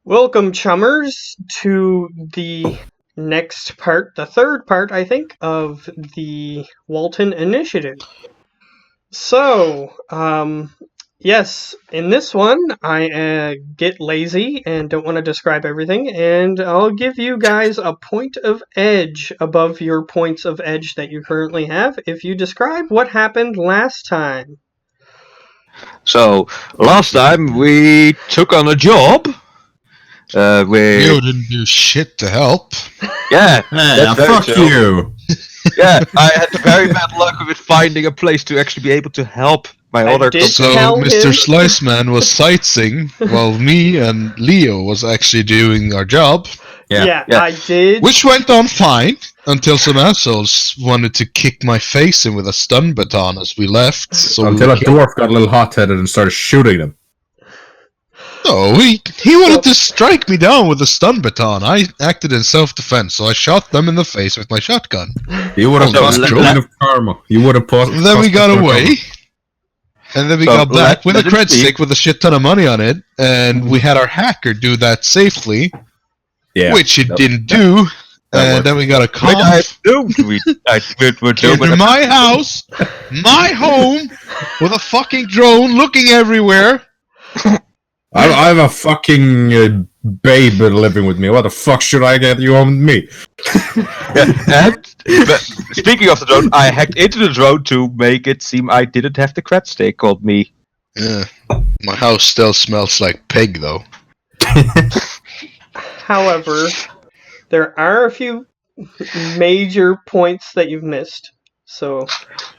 Welcome, chummers, to the next part, the third part, I think, of the Walton Initiative. So, yes, in this one, I get lazy and don't want to describe everything, and I'll give you guys a point of edge above your points of edge that you currently have if you describe what happened last time. So, last time we took on a job. You didn't do shit to help. Yeah, fuck you. Yeah, I had very bad luck with finding a place to actually be able to help my other. So Mr. Sliceman was sightseeing while me and Leo was actually doing our job. Yeah, I did. Which went on fine until some assholes wanted to kick my face in with a stun baton as we left. So until a dwarf got a little hot-headed and started shooting them. No, he wanted to strike me down with a stun baton. I acted in self-defense, so I shot them in the face with my shotgun. You would have lost a point of karma. You would have paused. Then we got away. And then we got back with a cred stick with a shit ton of money on it, and we had our hacker do that safely, which it didn't do. And then we got a call. In my house, my home, with a fucking drone looking everywhere. I have a fucking babe living with me. What the fuck should I get you on with me? But speaking of the drone, I hacked into the drone to make it seem I didn't have the cred stick on me. Yeah, my house still smells like pig, though. However, there are a few major points that you've missed. So,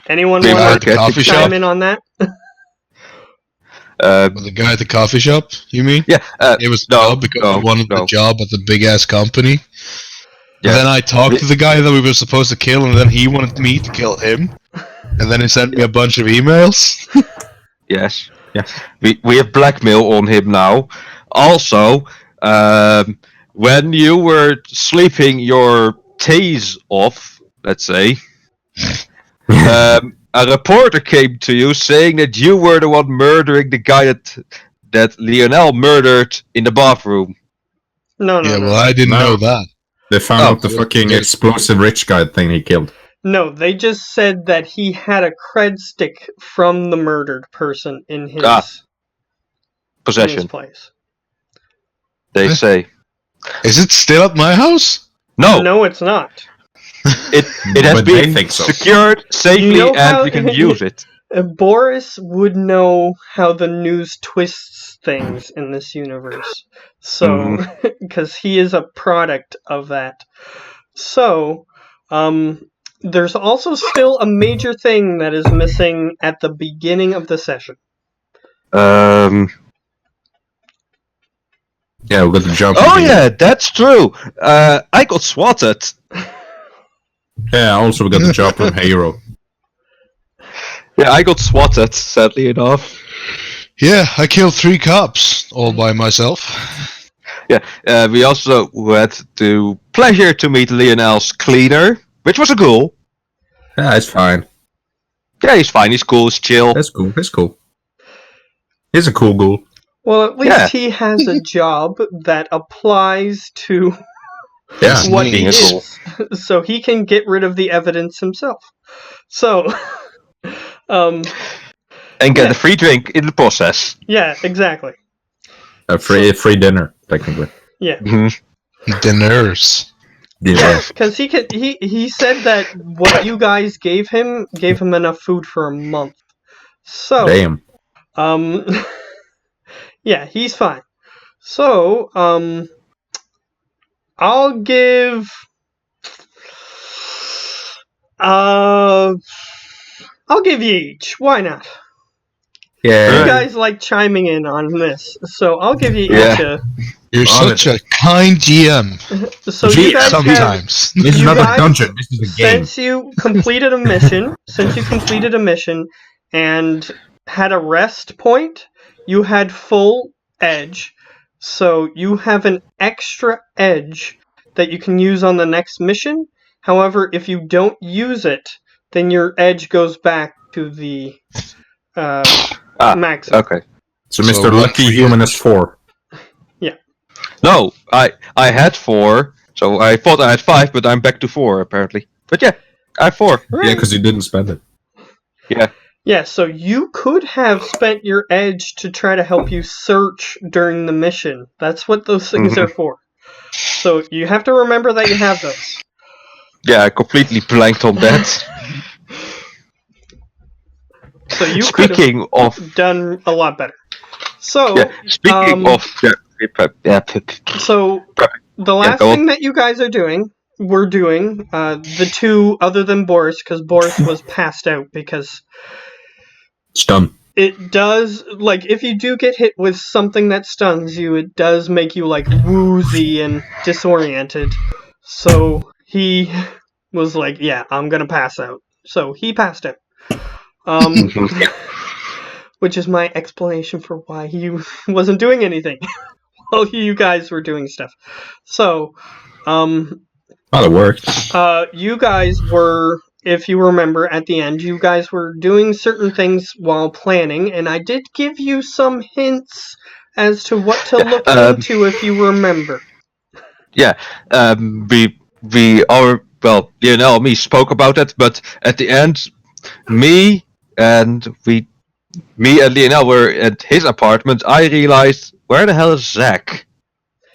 anyone want to chime in on that? The guy at the coffee shop, you mean? Yeah. It was because he wanted the job at the big-ass company. Yeah. And then I talked to the guy that we were supposed to kill, and then he wanted me to kill him. And then he sent me a bunch of emails. Yes. We have blackmail on him now. Also, when you were sleeping your tase off, let's say, a reporter came to you saying that you were the one murdering the guy that Lionel murdered in the bathroom. No. Well, I didn't know that. They found out the fucking explosive rich guy thing he killed. No, they just said that he had a cred stick from the murdered person in his possession. In his place. They say. Is it still at my house? No, it's not. It has been secured safely and we can use it. Boris would know how the news twists things in this universe. So, because he is a product of that. So, there's also still a major thing that is missing at the beginning of the session. Yeah, we got the job. Oh yeah, that's true. I got swatted. Yeah, also we got the job from Hero. Yeah, I got swatted, sadly enough. Yeah, I killed 3 cops, all by myself. Yeah, we also had the pleasure to meet Lionel's cleaner, which was a ghoul. Yeah, it's fine. Yeah, he's fine, he's cool, he's chill. That's cool, He's a cool ghoul. Well, at least he has a job that applies to what he is. So he can get rid of the evidence himself. So, and get a free drink in the process. Yeah, exactly. A free dinner, technically. Yeah. Dinners. Yeah, because he said that what you guys gave him enough food for a month. So, damn. Yeah, he's fine. So, I'll give you each. Why not? Yeah. You guys like chiming in on this, so I'll give you each a... You're such a kind GM. So you guys sometimes. This is not a dungeon, this is a game. Since you completed a mission and had a rest point, you had full edge. So you have an extra edge that you can use on the next mission. However, if you don't use it, then your edge goes back to the maximum. Okay. So Mr. Lucky Humanist 4. Yeah. No, I had 4, so I thought I had 5, but I'm back to 4 apparently. But yeah, I have 4. Yeah, because you didn't spend it. Yeah. Yeah, so you could have spent your edge to try to help you search during the mission. That's what those things are for. So you have to remember that you have those. Yeah, I completely blanked on that. So you could Speaking of, have done a lot better. So, yeah, speaking of, so the last go on. thing that you guys are doing, we're doing, the two other than Boris, because Boris was passed out because It's done. it does, like, if you do get hit with something that stuns you, it does make you, like, woozy and disoriented. So he was like, yeah, I'm gonna pass out. So he passed out. Which is my explanation for why he wasn't doing anything while you guys were doing stuff. So, Well, it worked. you guys were, if you remember at the end, you guys were doing certain things while planning, and I did give you some hints as to what to look into if you remember. Yeah, we are, well, me spoke about it, but at the end, me and Lionel were at his apartment. I realized, where the hell is Zach?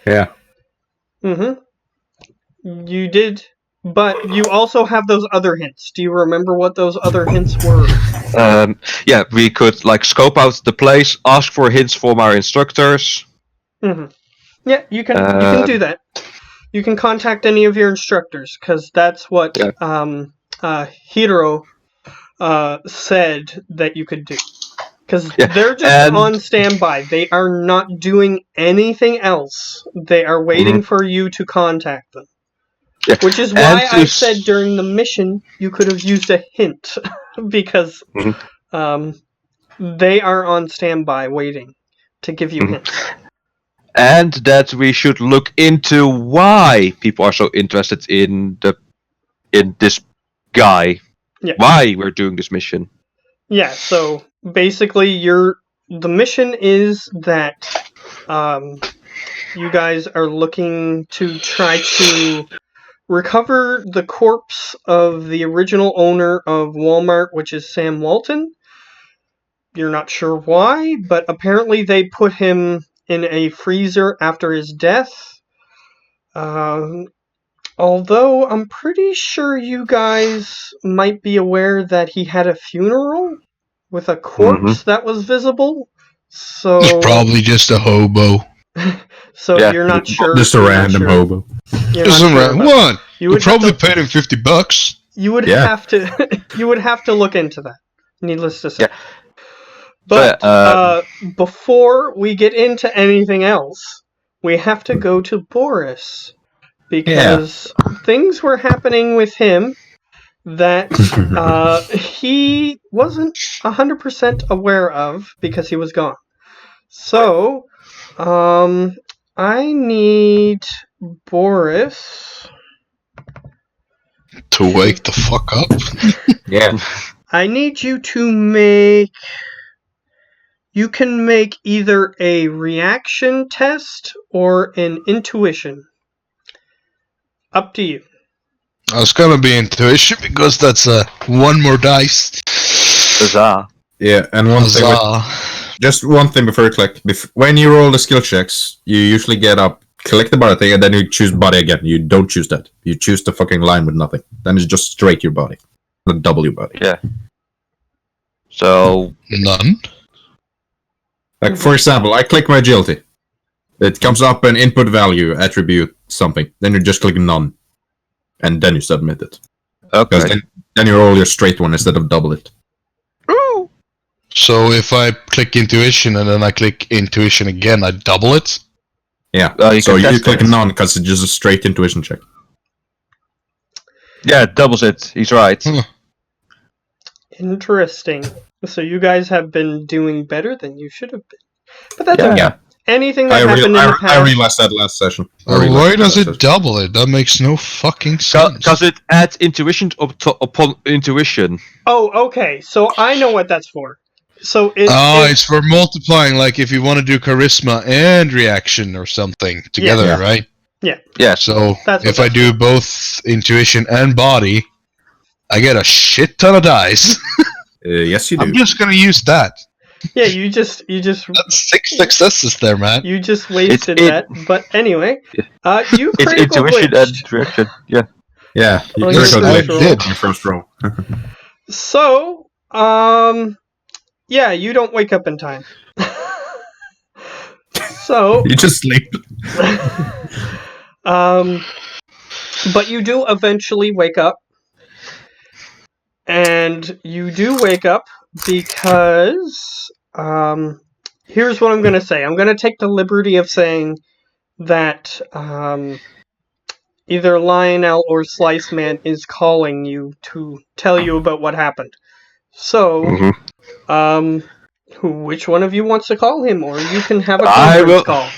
Yeah. You did, but you also have those other hints. Do you remember what those other hints were? Yeah, we could like scope out the place, ask for hints from our instructors. Yeah, you can do that. You can contact any of your instructors, because that's what Hiro said that you could do. Because they're just on standby. They are not doing anything else. They are waiting for you to contact them. Yeah. Which is why I said during the mission you could have used a hint. Because they are on standby waiting to give you hints. And that we should look into why people are so interested in this guy. Yeah. Why we're doing this mission. Yeah, so basically the mission is that you guys are looking to try to recover the corpse of the original owner of Walmart, which is Sam Walton. You're not sure why, but apparently they put him in a freezer after his death. Although I'm pretty sure you guys might be aware that he had a funeral with a corpse that was visible. So it's probably just a hobo. So you're not sure. Just a random hobo. Just what? You probably paid him $50. You would have to. You would have to look into that. Needless to say. Yeah. But before we get into anything else, we have to go to Boris, because things were happening with him that he wasn't 100% aware of because he was gone. So, I need Boris to wake the fuck up. Yeah. I need you to make... You can make either a reaction test or an intuition. Up to you. It's gonna be intuition because that's one more dice. Huzzah. Yeah, and just one thing before you click. When you roll the skill checks, you usually get up, click the body thing, and then you choose body again. You don't choose that. You choose the fucking line with nothing. Then it's just straight your body. Not double your body. Yeah. So... None? Like, for example, I click my agility. It comes up an input value, attribute, something. Then you just click none. And then you submit it. Okay. Because then you roll your straight one instead of double it. Ooh. So if I click intuition and then I click intuition again, I double it? Yeah. So you click none because it's just a straight intuition check. Yeah, it doubles it. He's right. Interesting. So you guys have been doing better than you should have been. But that's okay. Yeah. Anything that happened in the past... I realized that last session. Why does it double it? That makes no fucking sense. Because it adds intuition upon intuition. Oh, okay. So I know what that's for. So it's for multiplying. Like if you want to do charisma and reaction or something together, right? Yeah. So if I do both intuition and body, I get a shit ton of dice. Yes, you do. I'm just gonna use that. Yeah, you just That's 6 successes there, man. you just wasted that. But anyway, you It's critical intuition glitched. and reaction. Yeah. Yeah, you On your critical first glitch roll. on your first roll. So, yeah, you don't wake up in time. So, You just sleep. but you do eventually wake up. And you do wake up because, here's what I'm going to say. I'm going to take the liberty of saying that, either Lionel or Slice Man is calling you to tell you about what happened. So, which one of you wants to call him, or you can have a conference call.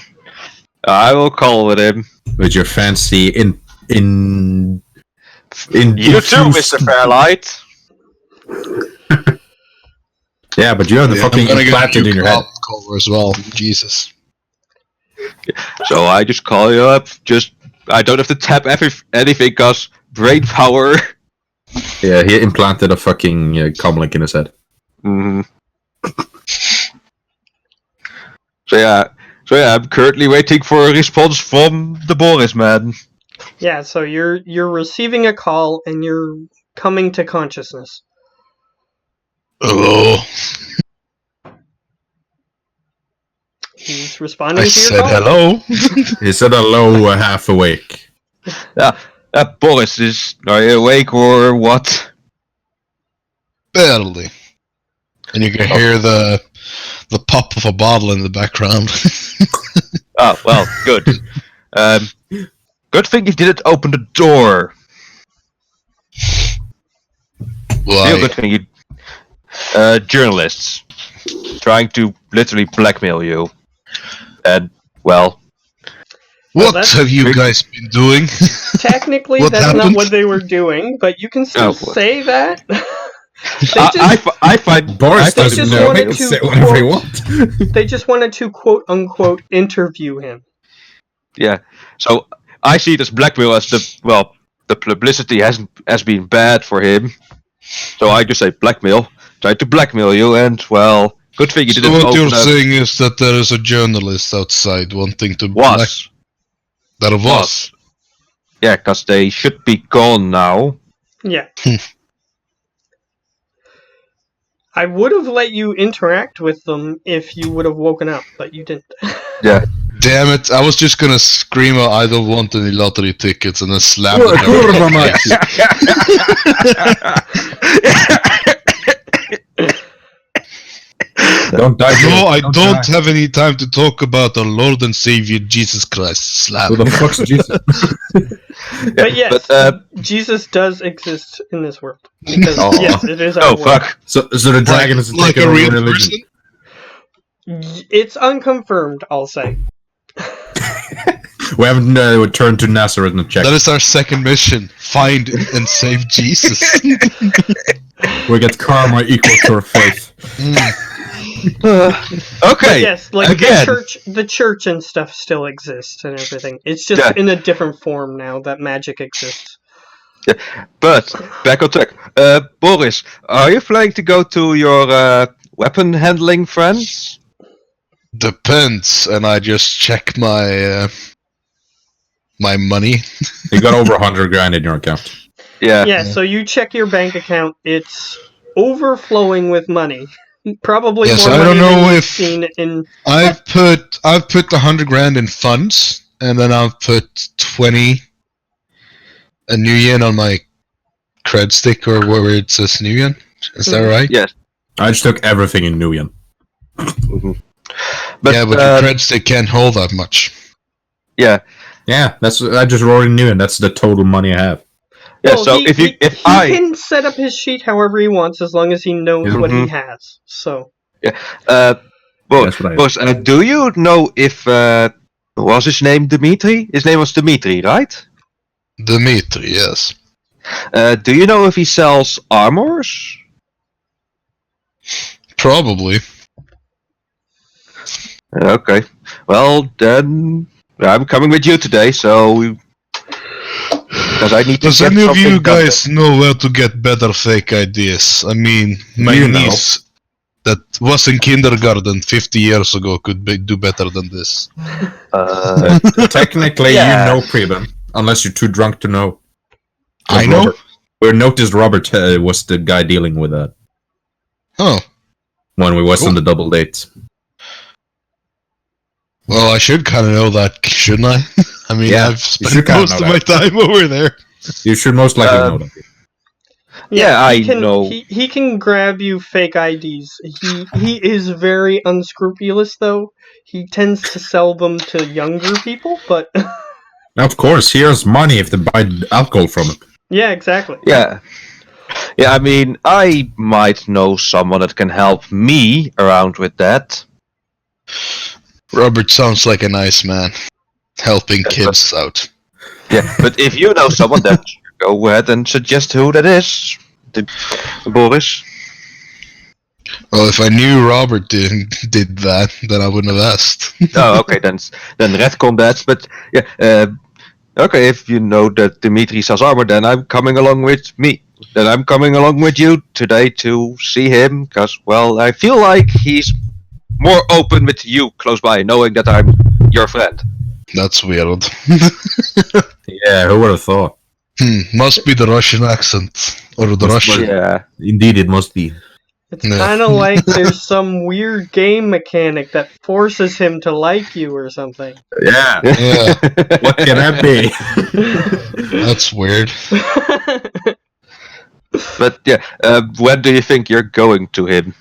I will call with him. With your fancy in You too, Mr. Fairlight. Yeah, but you have the fucking implanted in your head. Cover as well. Jesus. So I just call you up. I don't have to tap anything because brain power. Yeah, he implanted a fucking comlink in his head. Mm-hmm. So yeah, I'm currently waiting for a response from the Boris man. Yeah, so you're receiving a call and you're coming to consciousness. Hello. He's responding I to your said call. hello. He said hello, half awake. Boris, are you awake or what? Barely. And you can hear the pop of a bottle in the background. Oh, well, good. Good thing you didn't open the door. Why? Real good thing you... journalists. Trying to literally blackmail you. And, well... What have you guys been doing? Technically, What that's happened? not what they were doing, but you can still say that. I find Boris they doesn't just know. wanted He can to say whatever he quote- wants. They just wanted to quote unquote interview him. Yeah. So, I see this blackmail as the publicity has been bad for him. So I just say blackmail. Tried to blackmail you, and, well, good thing you So didn't what open you're up. saying is that there is a journalist outside wanting to Was. That was. Yeah, because they should be gone now. Yeah. I would have let you interact with them if you would have woken up, but you didn't. Yeah. Damn it, I was just gonna scream out, I don't want any lottery tickets, and then slam Kurva the door. Don't die. No, I Don't don't die. have any time to talk about our Lord and Savior Jesus Christ. Slam. Who the fuck's Jesus? But yes, But, Jesus does exist in this world. Because, yes, it is our Oh, world. fuck. So the dragon is like taking a over real religion. person? It's unconfirmed, I'll say. We haven't returned to Nazareth and checked. That is our second mission. Find and save Jesus. We get karma equal to our faith. Okay. But yes, like again. the church and stuff still exists and everything. It's just in a different form now that magic exists. But back on track. Boris, are you planning to go to your weapon handling friends? Depends, and I just check my my money. You got over 100 grand in your account. Yeah, so you check your bank account, it's overflowing with money. Probably Yes, more I money don't know than you've if seen in... I've put 100 grand in funds, and then I've put 20 a new yen on my cred stick or where it says new yen. Is that right? Yes. I just took everything in Nuyen. But, yeah, but your cred stick can't hold that much. Yeah. Yeah, I just wrote in Nuyen. That's the total money I have. Yeah, Well, so he can set up his sheet however he wants as long as he knows what he has. So Boris, do you know if was his name Dimitri? His name was Dimitri, right? Dimitri, yes. Do you know if he sells armors? Probably. Okay. Well, then I'm coming with you today, so because I need to. Does any of you guys know where to get better fake ideas? I mean, my niece that was in kindergarten 50 years ago could do better than this. Technically, you know, Preben, unless you're too drunk to know. I know. Robert, we noticed Robert was the guy dealing with that. Oh. When we was on the double date. Well, I should kind of know that, shouldn't I? I mean, Yeah, I've spent most of my time over there. You should most likely know that. Yeah, I know. He can grab you fake IDs. He is very unscrupulous, though. He tends to sell them to younger people, but... Of course, he earns money if they buy alcohol from him. Yeah, exactly. Yeah. Yeah, I mean, I might know someone that can help me around with that. Robert sounds like a nice man. Helping kids out. Yeah, but if you know someone, then go ahead and suggest who that is. Boris. Well, if I knew Robert did that, then I wouldn't have asked. Oh, okay, then retcon that. But yeah, okay, if you know that Dimitri sells armor, then I'm coming along with me. Then I'm coming along with you today to see him, because, well, I feel like he's more open with you close by, knowing that I'm your friend. That's weird. Yeah, who would have thought? Must be the Russian accent. Or the Russian. Yeah. Indeed, it must be. It's kind of like there's some weird game mechanic that forces him to like you or something. Yeah. What can that be? That's weird. But yeah, when do you think you're going to him?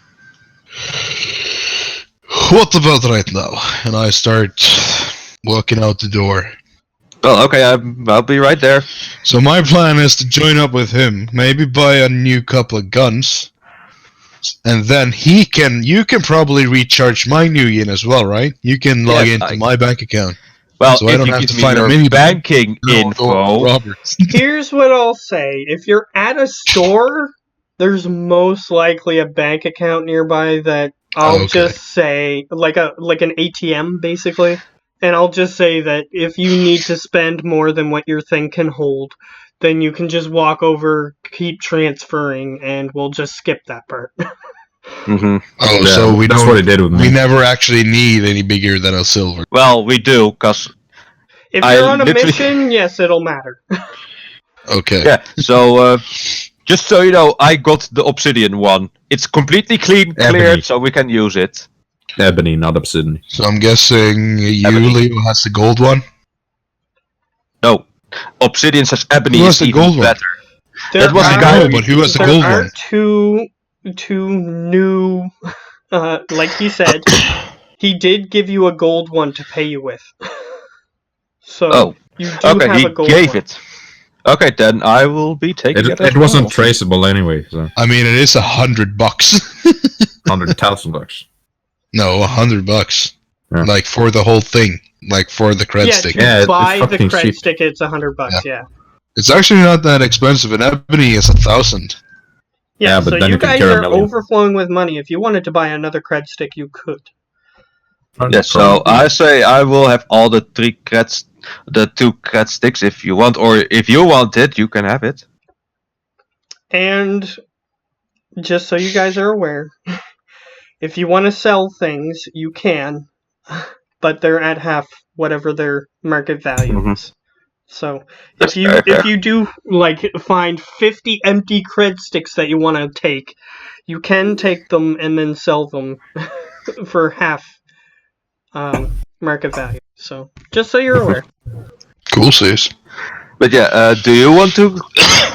What about right now? And I start walking out the door. Well, okay, I'll be right there. So my plan is to join up with him, maybe buy a new couple of guns, and then you can probably recharge my new yin as well, right? You can log into my bank account. Well, so I don't have to find a mini banking info. Here's what I'll say: if you're at a store, there's most likely a bank account nearby that I'll just say, like an ATM, basically. And I'll just say that if you need to spend more than what your thing can hold, then you can just walk over, keep transferring, and we'll just skip that part. Mm-hmm. Oh, yeah, so that's what it did with me. We never actually need any bigger than a silver. Well, we do, because if you're on a mission, yes, it'll matter. Okay. Yeah, so just so you know, I got the obsidian one. It's completely cleared, so we can use it. Ebony, not obsidian. So I'm guessing Leo has the gold one? No. Obsidian says ebony who is has the even gold better. One? That was the guy, but who has the gold one? There are two new, like he said, he did give you a gold one to pay you with. So you do have a gold gave one. it. Okay, then I will be taking it. It wasn't traceable anyway. So. I mean, it is $100. $100,000. No, $100. Yeah. Like for the whole thing, like for the cred stick. To buy the cred stick, it's $100. Yeah. It's actually not that expensive. An ebony is 1,000. Yeah, but so you guys are overflowing with money. If you wanted to buy another cred stick, you could. Yeah, so I say I will have all the two cred sticks if you want, or if you want it, you can have it. And just so you guys are aware, if you want to sell things, you can, but they're at half whatever their market value is. So if you do find 50 empty cred sticks that you want to take, you can take them and then sell them for half market value. So just so you're aware. Cool, sis. But yeah, do you want to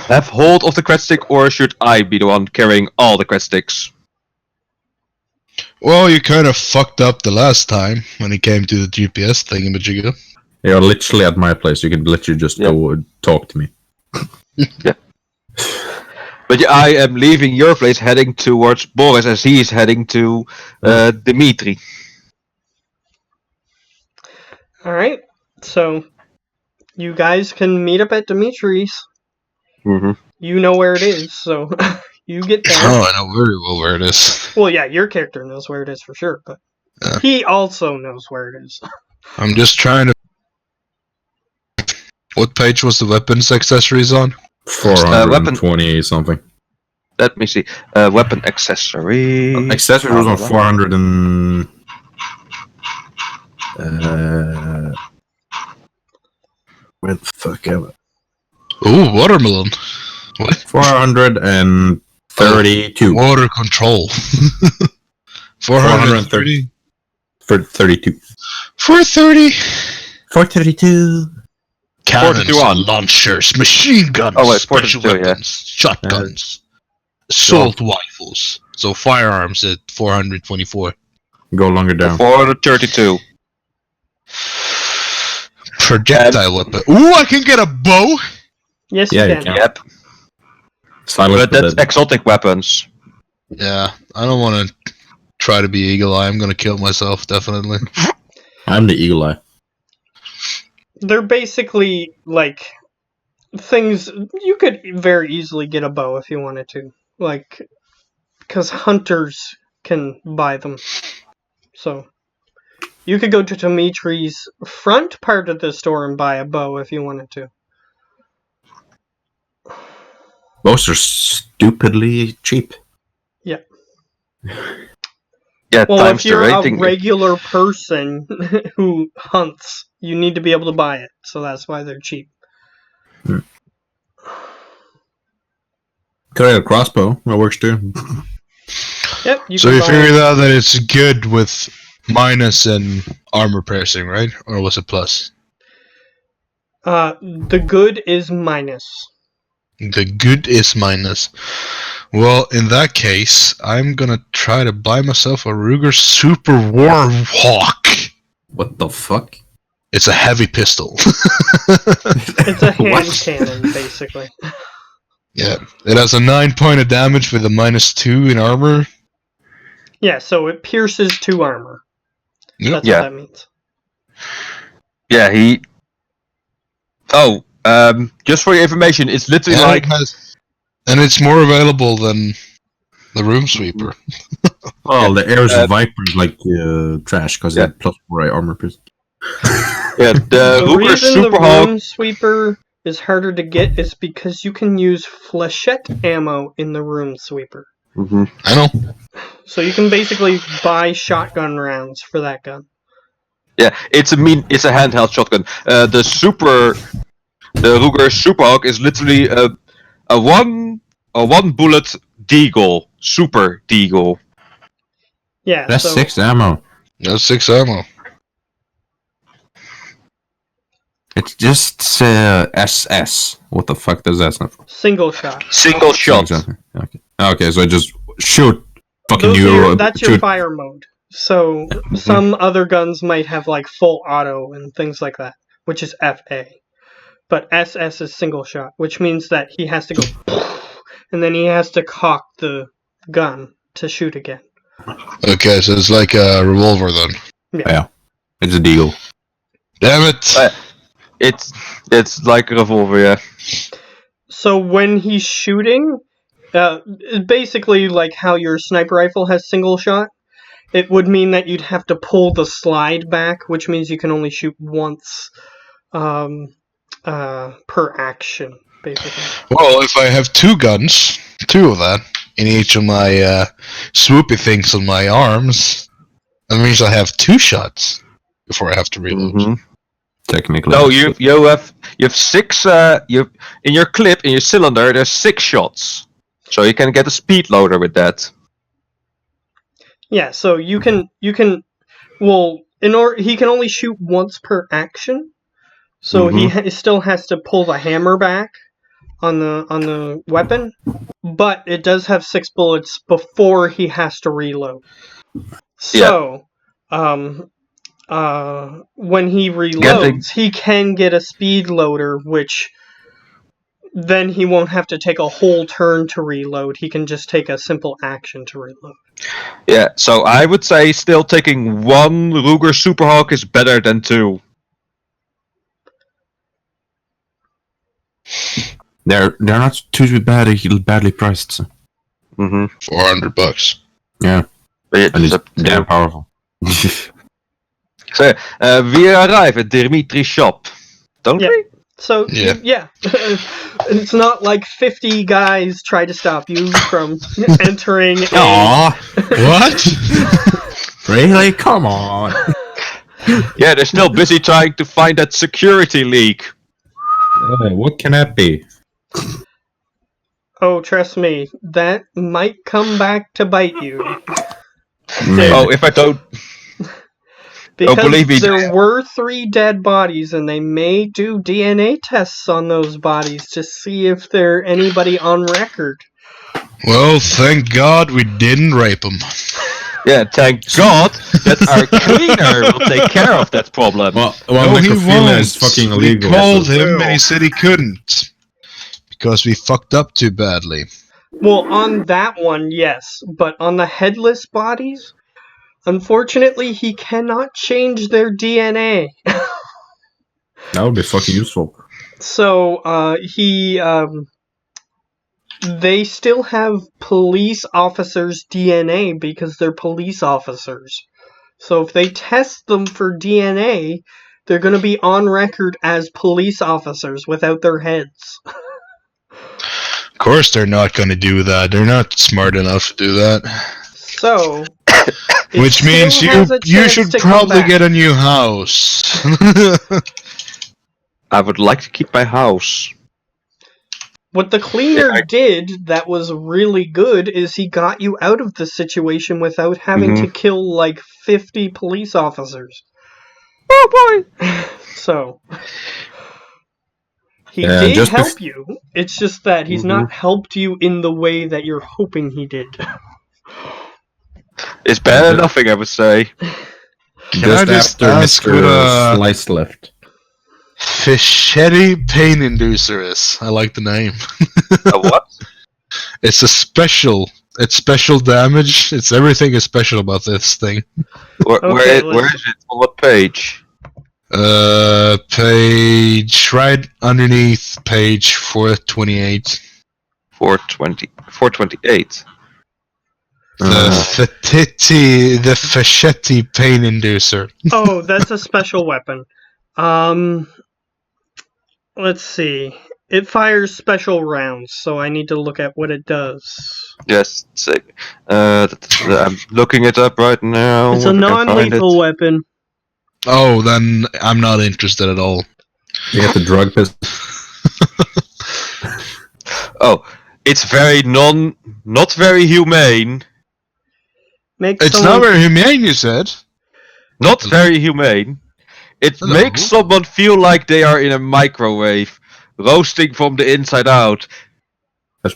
have hold of the cred stick, or should I be the one carrying all the cred sticks? Well, you kind of fucked up the last time when it came to the GPS thingamajigga. You're literally at my place. You can literally just go talk to me. Yeah. But yeah, I am leaving your place, heading towards Boris, as he is heading to Dimitri. Alright, so you guys can meet up at Dimitri's. Mm-hmm. You know where it is, so You get there. Oh, I know very well where it is. Well, yeah, your character knows where it is for sure, but he also knows where it is. I'm just trying to... What page was the weapons accessories on? 420 something. Let me see. Weapon accessory. Accessory was on 400 and... where the fuck am I? Ooh, watermelon. What? 432. Water control. 430. For 32. 430. 432. Cannons, 41. launchers, machine guns, Oh, wait, special 42, yeah. weapons, shotguns, assault rifles. So firearms at 424. Go longer down. 432. Projectile weapon. Ooh, I can get a bow. Yes, Yeah, you you can. Yep. Silence But that's exotic weapons. Yeah, I don't want to try to be Eagle Eye. I'm gonna kill myself definitely. I'm the Eagle Eye. They're basically like things you could very easily get a bow if you wanted to, like because hunters can buy them. So you could go to Dimitri's front part of the store and buy a bow if you wanted to. Bows are stupidly cheap. Yeah. Yeah, Well, times if you're the a rating. regular person who hunts, you need to be able to buy it. So that's why they're cheap. Could I get a crossbow? That works too. Yep. You So can you buy figured out that it's good with minus and armor piercing, right? Or was it plus? the good is minus. The good is minus. Well, in that case, I'm gonna try to buy myself a Ruger Super Warhawk. What the fuck? It's a heavy pistol. It's a hand What? cannon, basically. Yeah, it has a 9 point of damage with a -2 in armor. Yeah, so it pierces 2 armor. Yep. That's Yeah. what that means. Yeah, he. Oh, just for your information, it's literally And, like. and it's more available than the Room Sweeper. Well, the Air's Viper is like trash because Yeah. it had +4 armor piercing. Yeah, the The Ruger reason the Superhawk. room sweeper is harder to get is because you can use flechette ammo in the room sweeper. Mhm. I know. So you can basically buy shotgun rounds for that gun. Yeah, it's a handheld shotgun. The Ruger Superhawk is literally a one bullet deagle, super deagle. Yeah, That's so 6 ammo. That's 6 ammo. It's just SS. What the fuck does that stand for? single shot. Single shot. Okay. Okay, so I just shoot fucking Those are you. that's your shoot. fire mode. So some other guns might have like full auto and things like that, which is FA. But SS is single shot, which means that he has to go and then he has to cock the gun to shoot again. Okay, so it's like a revolver then. Yeah. It's a deagle. Damn it! It's like a revolver, yeah. So when he's shooting, it's basically like how your sniper rifle has single shot. It would mean that you'd have to pull the slide back, which means you can only shoot once per action, basically. Well, if I have 2 guns, 2 of that, in each of my swoopy things on my arms, that means I have 2 shots before I have to reload. Mhm. Technically. No, you have 6. You in your clip in your cylinder. There's 6 shots, so you can get a speed loader with that. Yeah, so you can well, he can only shoot once per action. So he still has to pull the hammer back on the weapon, but it does have 6 bullets before he has to reload. So, when he reloads, he can get a speed loader, which then he won't have to take a whole turn to reload. He can just take a simple action to reload. Yeah, so I would say still taking 1 Ruger Superhawk is better than 2. They're not too badly priced. So. Mm-hmm. $400. Yeah. And it's damn powerful. So, we arrive at Dimitri's shop, don't Yep. we? So, Yeah. it's not like 50 guys try to stop you from entering a... Aww. What? Really? Come on. Yeah, they're still busy trying to find that security leak. What can that be? Oh, trust me, that might come back to bite you. Maybe. Oh, if I don't... Because believe me. there were 3 dead bodies, and they may do DNA tests on those bodies to see if they're anybody on record. Well, thank God we didn't rape him. Yeah, thank God that our cleaner will take care of that problem. Well, No, he necrophilia won't. is fucking We illegal. called him and he said he couldn't. Because we fucked up too badly. Well, on that one, yes, but on the headless bodies, unfortunately, he cannot change their DNA. That would be fucking useful. So, they still have police officers' DNA because they're police officers. So if they test them for DNA, they're going to be on record as police officers without their heads. Of course they're not going to do that. They're not smart enough to do that. So... Which means you should probably get a new house. I would like to keep my house. What the cleaner did that was really good is he got you out of the situation without having to kill like 50 police officers. Oh boy! So, he did just help you. It's just that he's not helped you in the way that you're hoping he did. It's better than nothing, I would say. Can I just ask what a Slice left. Fischetti pain inducer is? I like the name. A what? It's special damage. Everything is special about this thing. Where is it? On what page? Page right underneath page 428. 428. The Fischetti pain inducer. Oh, that's a special weapon. Let's see. It fires special rounds, so I need to look at what it does. Yes, sick. I'm looking it up right now. It's a non-lethal weapon. Oh, then I'm not interested at all. You got the drug pistol. Oh, it's not very humane. It's not very humane, you said. Not very humane. It makes someone feel like they are in a microwave, roasting from the inside out.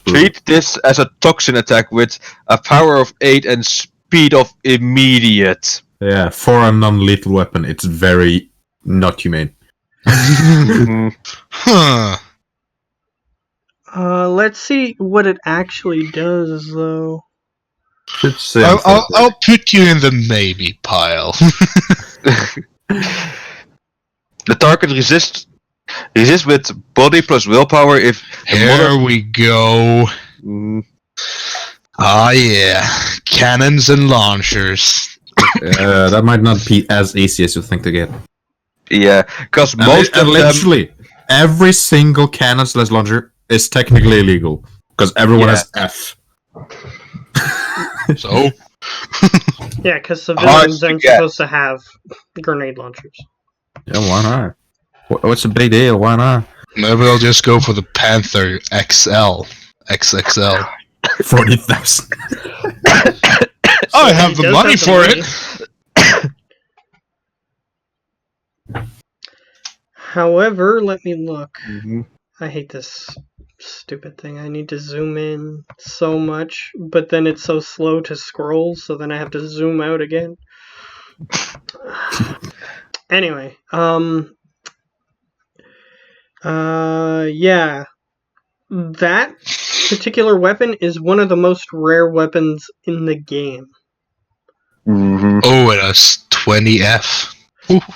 Treat this as a toxin attack with a power of 8 and speed of immediate. Yeah, for a non-lethal weapon, it's very not humane. Huh. Let's see what it actually does, though. I'll put you in the maybe pile. The target resists with body plus willpower if... Here we go. Ah, yeah. Cannons and launchers. That might not be as easy as you think to get. Yeah, because most of literally, every single cannon/launcher is technically illegal. Because everyone has F. So? Yeah, because civilians aren't supposed to have grenade launchers. Yeah, why not? What's the big deal? Why not? Maybe I'll just go for the Panther XL. XXL. 40,000. I have the money for it! However, let me look. I hate this stupid thing. I need to zoom in so much, but then it's so slow to scroll, so then I have to zoom out again. Anyway, yeah. That particular weapon is one of the most rare weapons in the game. Oh, it has 20F.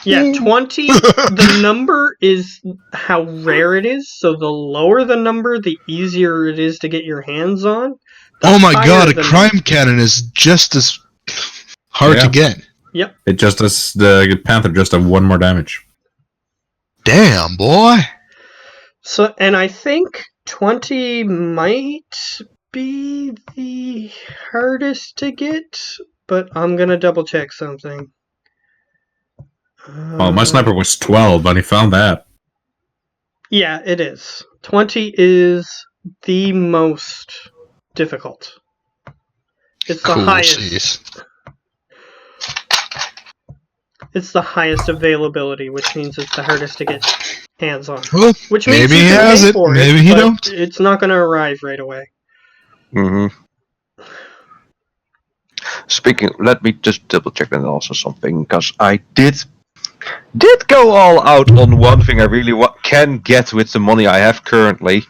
Yeah, 20, the number is how rare it is, so the lower the number, the easier it is to get your hands on. Oh my god, a crime cannon is just as hard to get. Yep. It just does the Panther just have 1 more damage. Damn, boy. So, and I think 20 might be the hardest to get, but I'm gonna double check something. Well, my sniper was 12, and he found that. Yeah, it is. 20 is the most difficult. It's the highest. Geez. It's the highest availability, which means it's the hardest to get hands on. Well, Which means maybe he has it, maybe he don't. It's not going to arrive right away. Mm-hmm. Speaking, let me just double check then also something, because I did go all out on one thing I really can get with the money I have currently.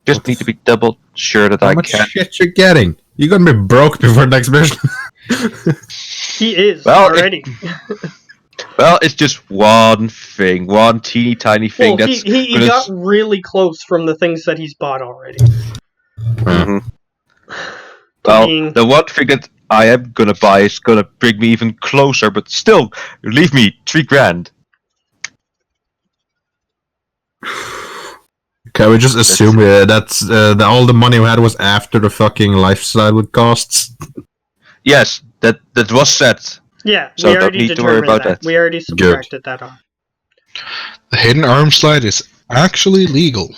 Just need to be double sure that I can. How much shit you're getting? You're gonna be broke before next mission. He is already. Well, it's just one thing, one teeny tiny thing. Well, he got really close from the things that he's bought already. Mm-hmm. Well, the one thing that I am gonna buy is gonna bring me even closer, but still, leave me $3,000. Can we just assume that's all the money we had was after the fucking lifestyle with costs? Yes, that was set. Yeah, so we already need to worry about that. We already subtracted that off. The hidden arm slide is actually legal.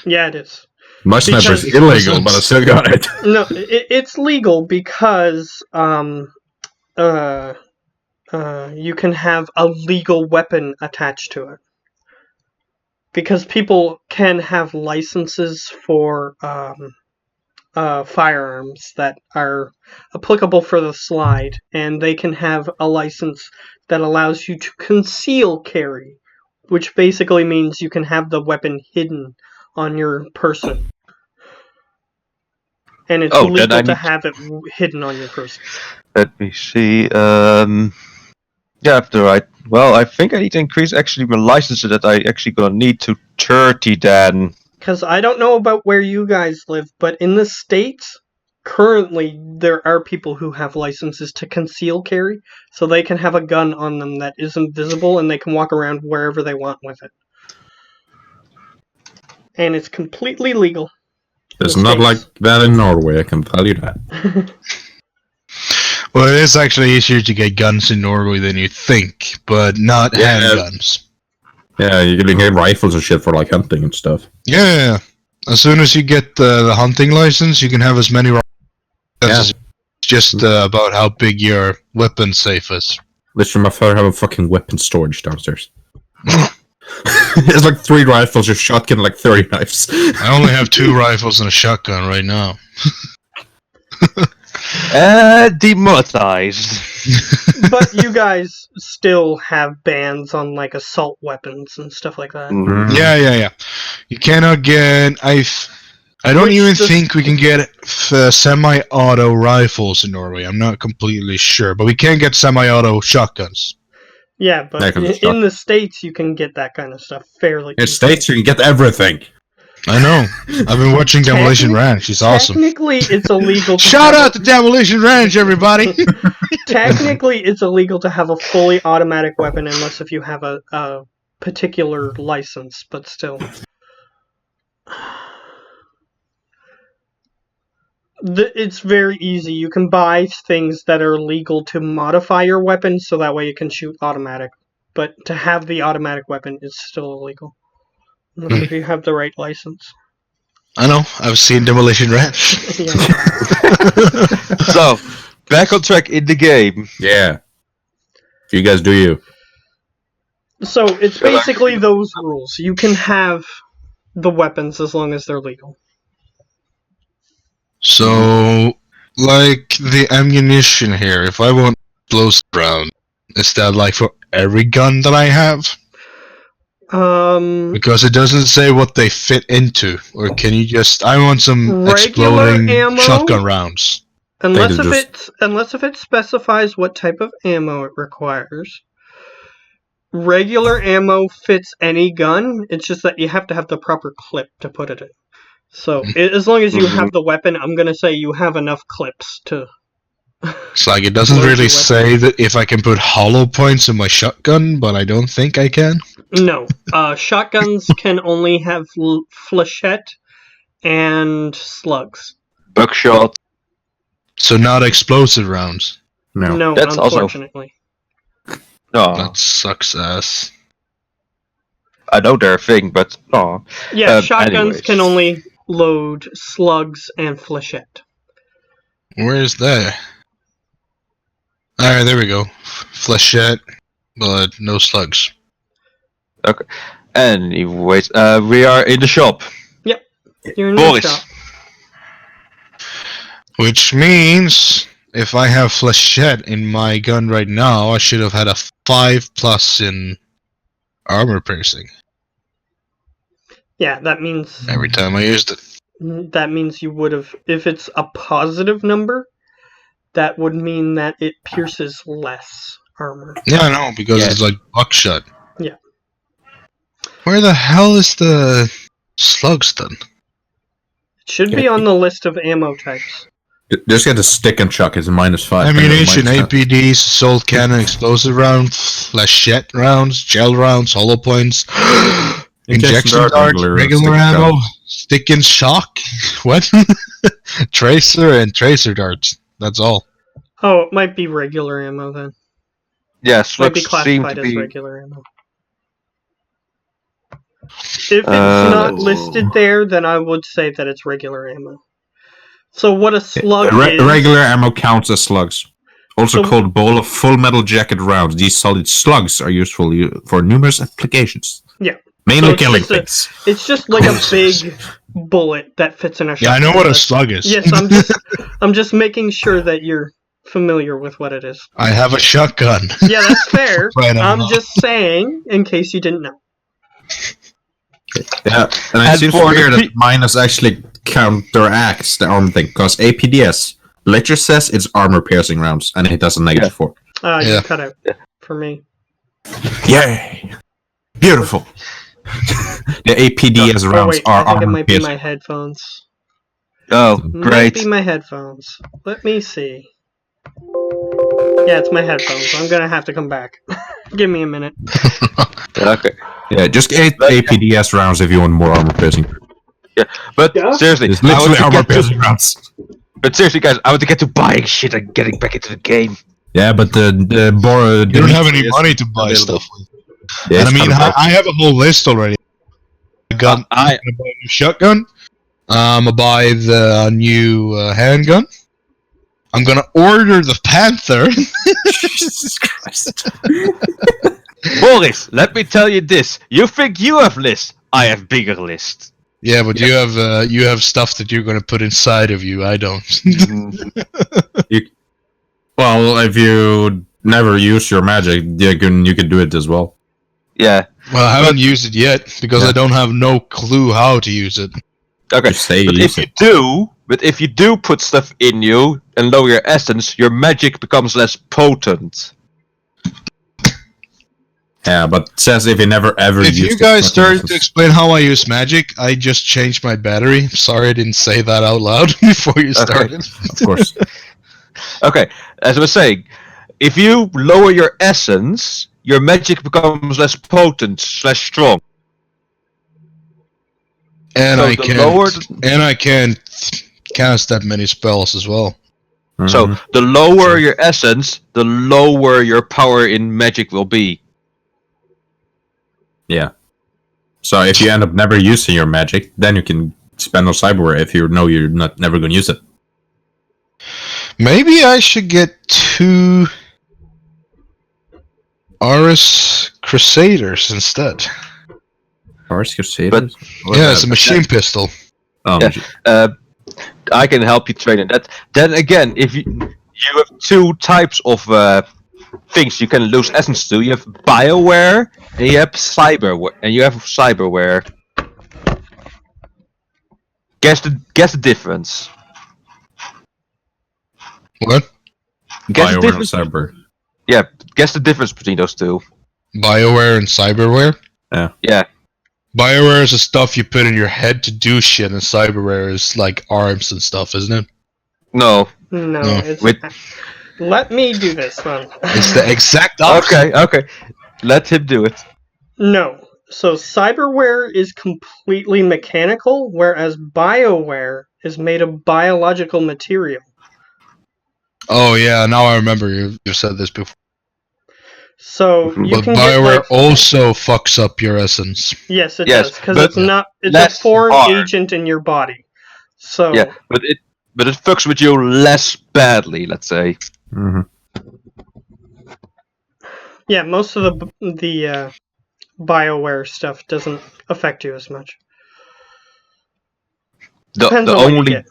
Yeah, it is. My sniper is illegal, but I still got it. No, it's legal because you can have a legal weapon attached to it. Because people can have licenses for firearms that are applicable for the slide, and they can have a license that allows you to conceal carry, which basically means you can have the weapon hidden on your person. And it's legal to have it hidden on your person. Let me see. Yeah, after well, I think I need to increase actually my license so that I actually gonna need to 30 then. Because I don't know about where you guys live, but in the States, currently there are people who have licenses to conceal carry, so they can have a gun on them that isn't visible and they can walk around wherever they want with it. And it's completely legal. It's not like that in Norway, I can tell you that. Well, it is actually easier to get guns in Norway than you think, but not handguns. Yeah, you can get rifles and shit for like hunting and stuff. Yeah. As soon as you get the hunting license, you can have as many rifles as it's just about how big your weapon safe is. Literally, my father have a fucking weapon storage downstairs. It's like 3 rifles, a shotgun, like 30 knives. I only have 2 rifles and a shotgun right now. Demonetized. But you guys still have bans on like assault weapons and stuff like that. Mm-hmm. Yeah. You cannot get. I don't even think we can get semi-auto rifles in Norway. I'm not completely sure, but we can get semi-auto shotguns. Yeah, but in the States you can get that kind of stuff fairly. In the States you can get everything. I know. I've been watching Demolition Ranch. It's awesome. Technically, it's illegal. Shout out to Demolition Ranch, everybody! Technically, it's illegal to have a fully automatic weapon unless if you have a particular license, but still. It's very easy. You can buy things that are legal to modify your weapon, so that way you can shoot automatic. But to have the automatic weapon is still illegal. Unless if you have the right license. I know. I've seen Demolition Ranch. So, back on track in the game. Yeah. You guys do you. So, it's basically those rules. You can have the weapons as long as they're legal. So, like the ammunition here, if I want explosive round, is that like for every gun that I have? Because it doesn't say what they fit into, or can you just? I want some exploding ammo, shotgun rounds. Unless if it specifies what type of ammo it requires. Regular ammo fits any gun. It's just that you have to have the proper clip to put it in. So as long as you have the weapon, I'm gonna say you have enough clips to. It's like it doesn't really say that if I can put hollow points in my shotgun, but I don't think I can. No, shotguns can only have flechette and slugs. Buckshot. So not explosive rounds. No, That's unfortunately. No, That sucks ass. I know they're a thing, but no. Yeah, shotguns anyways. can only load slugs and flechette. Where is that? Alright, there we go. Flechette, but no slugs. Okay. Anyways, we are in the shop. Yep. You're in the Boris. shop. Which means if I have flechette in my gun right now, I should have had a 5+ in armor piercing. Yeah, that means Every time I used it. that means you would have, if it's a positive number, that would mean that it pierces less armor. Yeah, I know, because it's like buckshot. Yeah. Where the hell is the slugs then? It should be on the list of ammo types. Just get a stick and chuck. It's -5. Ammunition, APDs, assault cannon, explosive rounds, flechette rounds, gel rounds, hollow points, injection darts, regular ammo, stick and shock. What? Tracer and tracer darts. That's all. Oh, it might be regular ammo then. Yeah, Might slugs be seem classified to as be. regular ammo. If it's not listed there, then I would say that it's regular ammo. So what a slug is... Regular ammo counts as slugs. Also called ball of full metal jacket rounds. These solid slugs are useful for numerous applications. Yeah. Mainly So killing things. It's just like a big bullet that fits in a shotgun. Yeah, I know what a slug is. Yes, I'm just making sure that you're familiar with what it is. I have a shotgun. Yeah, that's fair. Right, I'm just saying, in case you didn't know. Yeah, and it seems weird that minus actually counteracts the armor thing, because APDS ledger says it's armor piercing rounds, and it does a -4. You cut out for me. Yay! Beautiful. The APDS rounds are I think it armor might be piercing. my headphones. Oh, Might great. be my headphones. Let me see. Yeah, it's my headphones. I'm gonna have to come back. Give me a minute. Okay. Yeah, just 8 APDS rounds if you want more armor piercing. Yeah, but seriously, It's literally armor piercing rounds. But seriously, guys, I want to get to buying shit and getting back into the game. Yeah, but you don't have any money to buy stuff with. Yeah, and I mean, I have a whole list already. I'm gonna buy a new shotgun. I'm gonna buy the new handgun. I'm gonna order the Panther. Jesus Christ. Boris, let me tell you this. You think you have lists? I have bigger lists. Yeah, but you have stuff that you're gonna put inside of you. I don't. Well, if you never use your magic, you can do it as well. Yeah. Well, I haven't used it yet because I don't have no clue how to use it. Okay. But if you do put stuff in you and lower your essence, your magic becomes less potent. Yeah, but it says if you never ever If you guys started to explain how I use magic, I just changed my battery. Sorry I didn't say that out loud before you started. Of course. Okay, as I was saying, if you lower your essence, your magic becomes less potent, less strong. And So I can't cast that many spells as well. Mm-hmm. So the lower your essence, the lower your power in magic will be. Yeah. So if you end up never using your magic, then you can spend on cyberware if you know you're never going to use it. Maybe I should get 2 Aris Crusaders instead. Aris Crusaders? Yeah, it's a machine pistol. Oh, Yeah. I can help you train in that. Then again, if you have 2 types of things you can lose essence to. You have bioware and you have cyberware. Guess the difference. What? Guess the BioWare difference. and Cyber. Yeah, guess the difference between those two. BioWare and cyberware? Yeah. BioWare is the stuff you put in your head to do shit, and cyberware is like arms and stuff, isn't it? No. No, No. it's. Let me do this one. It's the exact opposite. Okay. Let him do it. No. So cyberware is completely mechanical, whereas BioWare is made of biological material. Oh yeah, now I remember you said this before. So you But can BioWare get also fucks up your essence. Yes, it Yes, does, because but it's not. It's a less foreign hard. agent in your body. So Yeah, but it fucks with you less badly, let's say. Mm-hmm. yeah, most of the BioWare stuff doesn't affect you as much. Depends The on what you only get.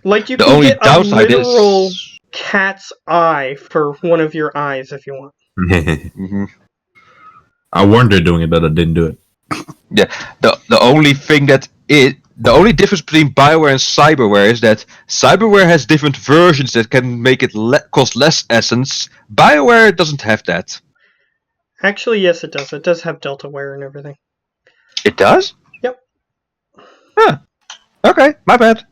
Like you the can only get a downside literal is cat's eye for one of your eyes if you want. Mhm. I wanted doing it, but I didn't do it. Yeah, the only thing the only difference between Bioware and Cyberware is that Cyberware has different versions that can make it cost less essence. Bioware doesn't have that. Actually, yes, it does. It does have DeltaWare and everything. It does? Yep. Huh. Okay, my bad.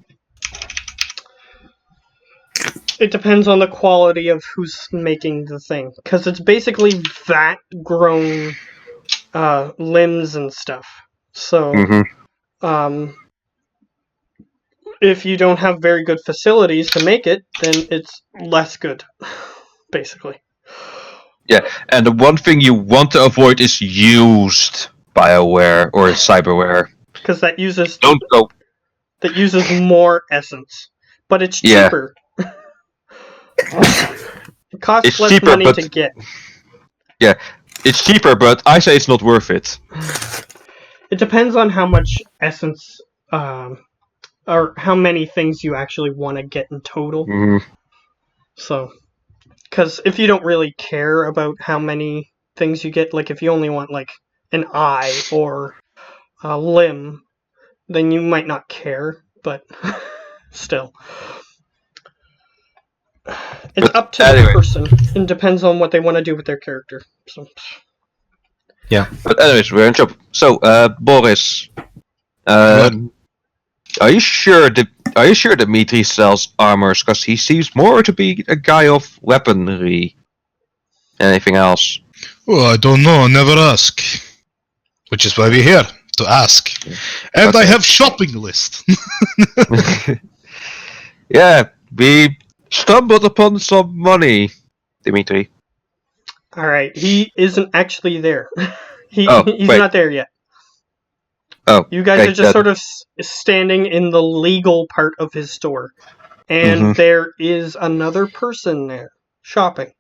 It depends on the quality of who's making the thing, because it's basically vat-grown limbs and stuff. So, if you don't have very good facilities to make it, then it's less good, basically. Yeah, and the one thing you want to avoid is used Bioware or Cyberware. Because that uses Don't go. That uses more essence, but it's Yeah. cheaper. It costs It's less cheaper, money but to get. yeah, it's cheaper, but I say it's not worth it. It depends on how much essence, or how many things you actually want to get in total. So, because if you don't really care about how many things you get, like if you only want like an eye or a limb, then you might not care, but still. It's up to the person. It depends on what they want to do with their character. So. Yeah. But anyways, we're in trouble. So, Boris, are you sure Dmitri sells armors? Because he seems more to be a guy of weaponry than anything else. Well, I don't know. I never ask. Which is why we're here, to ask. And I have shopping list. Yeah, we stumbled upon some money, Dmitri. Alright, he isn't actually there. He's wait. not there yet. Oh, you guys are just sort of standing in the legal part of his store. And there is another person there, shopping.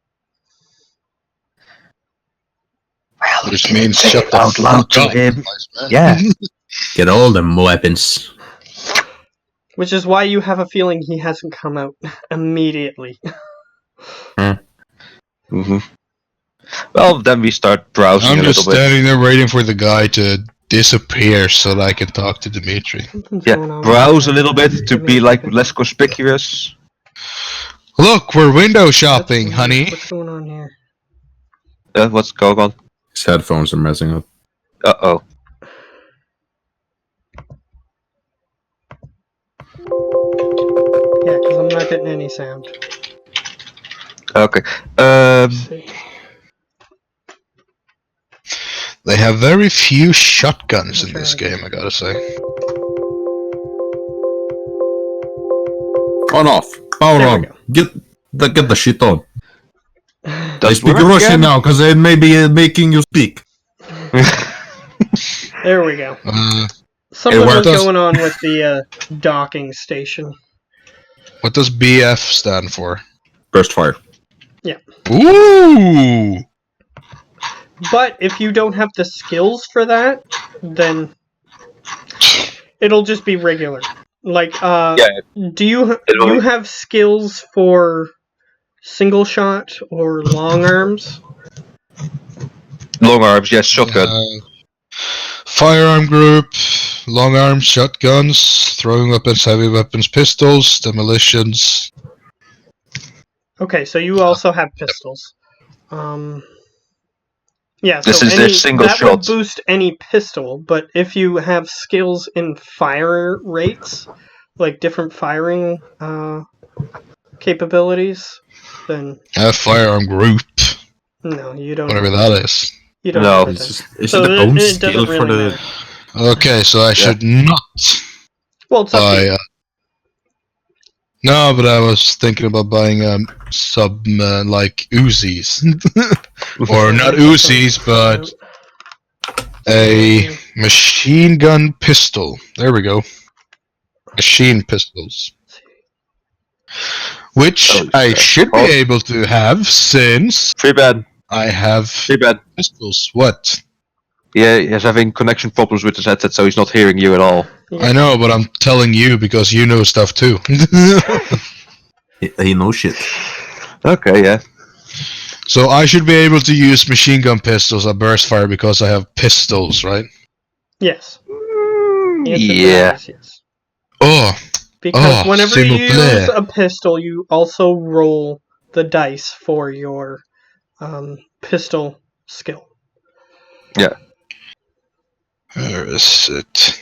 Well, which means shut the out loud to him. Yeah. Get all them weapons. Which is why you have a feeling he hasn't come out immediately. Well, then we start browsing I'm a just little bit. standing there waiting for the guy to disappear so that I can talk to Dmitri. Yeah, browse a little bit to be like less conspicuous. Look, we're window shopping, honey. What's going on here? What's going on? His headphones are messing up. Uh-oh. Yeah, because I'm not getting any sound. Okay. They have very few shotguns in this game, I gotta say. On off. Power on. Get the shit on. I speak Russian now, because they may be making you speak. There we go. Something was going on with the docking station. What does BF stand for? Burst fire. Yeah. Ooh! But if you don't have the skills for that, then it'll just be regular. Like, do you have skills for single shot or long arms? Long arms, yes, shotgun. Firearm group, long arms, shotguns, throwing weapons, heavy weapons, pistols, demolitions. Okay, so you also have pistols. Yeah, This so is their single that shot. would boost any pistol, but if you have skills in fire rates, like different firing capabilities, then Firearm group. no, you don't. Whatever that is. You don't No. have it It's then. just, it's So just a bonus it skill doesn't for really the. matter. Okay, so I should not Well, it's up to you. buy. No, but I was thinking about buying sub like Uzis, or not Uzis, but a machine gun pistol. There we go. Machine pistols. Which Oh, I shit. should be able to have since Free bad. I have Free bad. pistols. What? Yeah, he's having connection problems with his headset, so he's not hearing you at all. Yeah. I know, but I'm telling you because you know stuff too. He knows shit. Okay, yeah. So I should be able to use machine gun pistols at burst fire because I have pistols, right? Yes. The answer to that Yeah. is yes. Oh, Because whenever s'il you vous plaît. use a pistol, you also roll the dice for your pistol skill. Yeah. Where is it?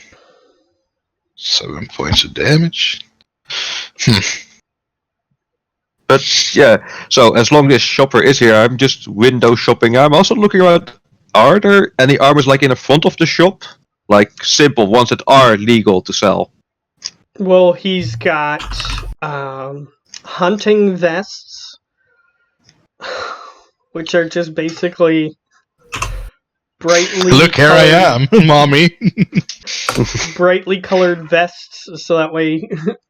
7 points of damage. But yeah, so as long as Shopper is here, I'm just window shopping. I'm also looking around. Are there any armors like in the front of the shop? Like simple ones that are legal to sell? Well, he's got hunting vests, which are just basically brightly Look, here I am, mommy. brightly colored vests, so that way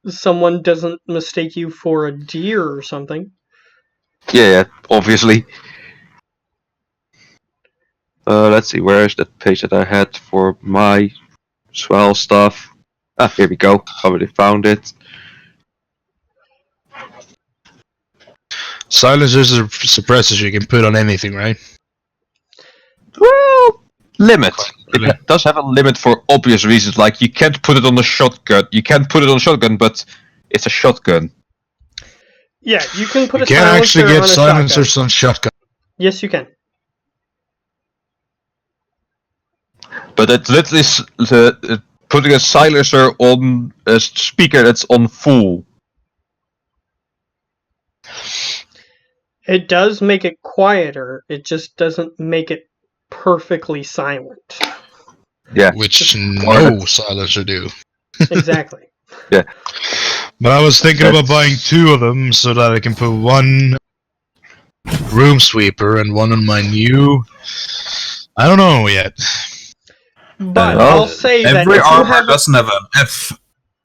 someone doesn't mistake you for a deer or something. Yeah, obviously. Let's see, where is that page that I had for my swell stuff? Ah, here we go. Already found it. Silencers are suppressors you can put on anything, right? Well, limit. Really? It does have a limit for obvious reasons, like you can't put it on a shotgun. You can't put it on a shotgun, but it's a shotgun. Yeah, you can put You a can't silencer actually on get a silencers shotgun. on shotgun. Yes, you can. But it literally is putting a silencer on a speaker that's on full. It does make it quieter, it just doesn't make it perfectly silent. Yeah. Which no silencer do. Exactly. Yeah. But I was thinking about buying 2 of them so that I can put one room sweeper and one on my new. I don't know yet. But Well, I'll say that Every if you armor have doesn't have an F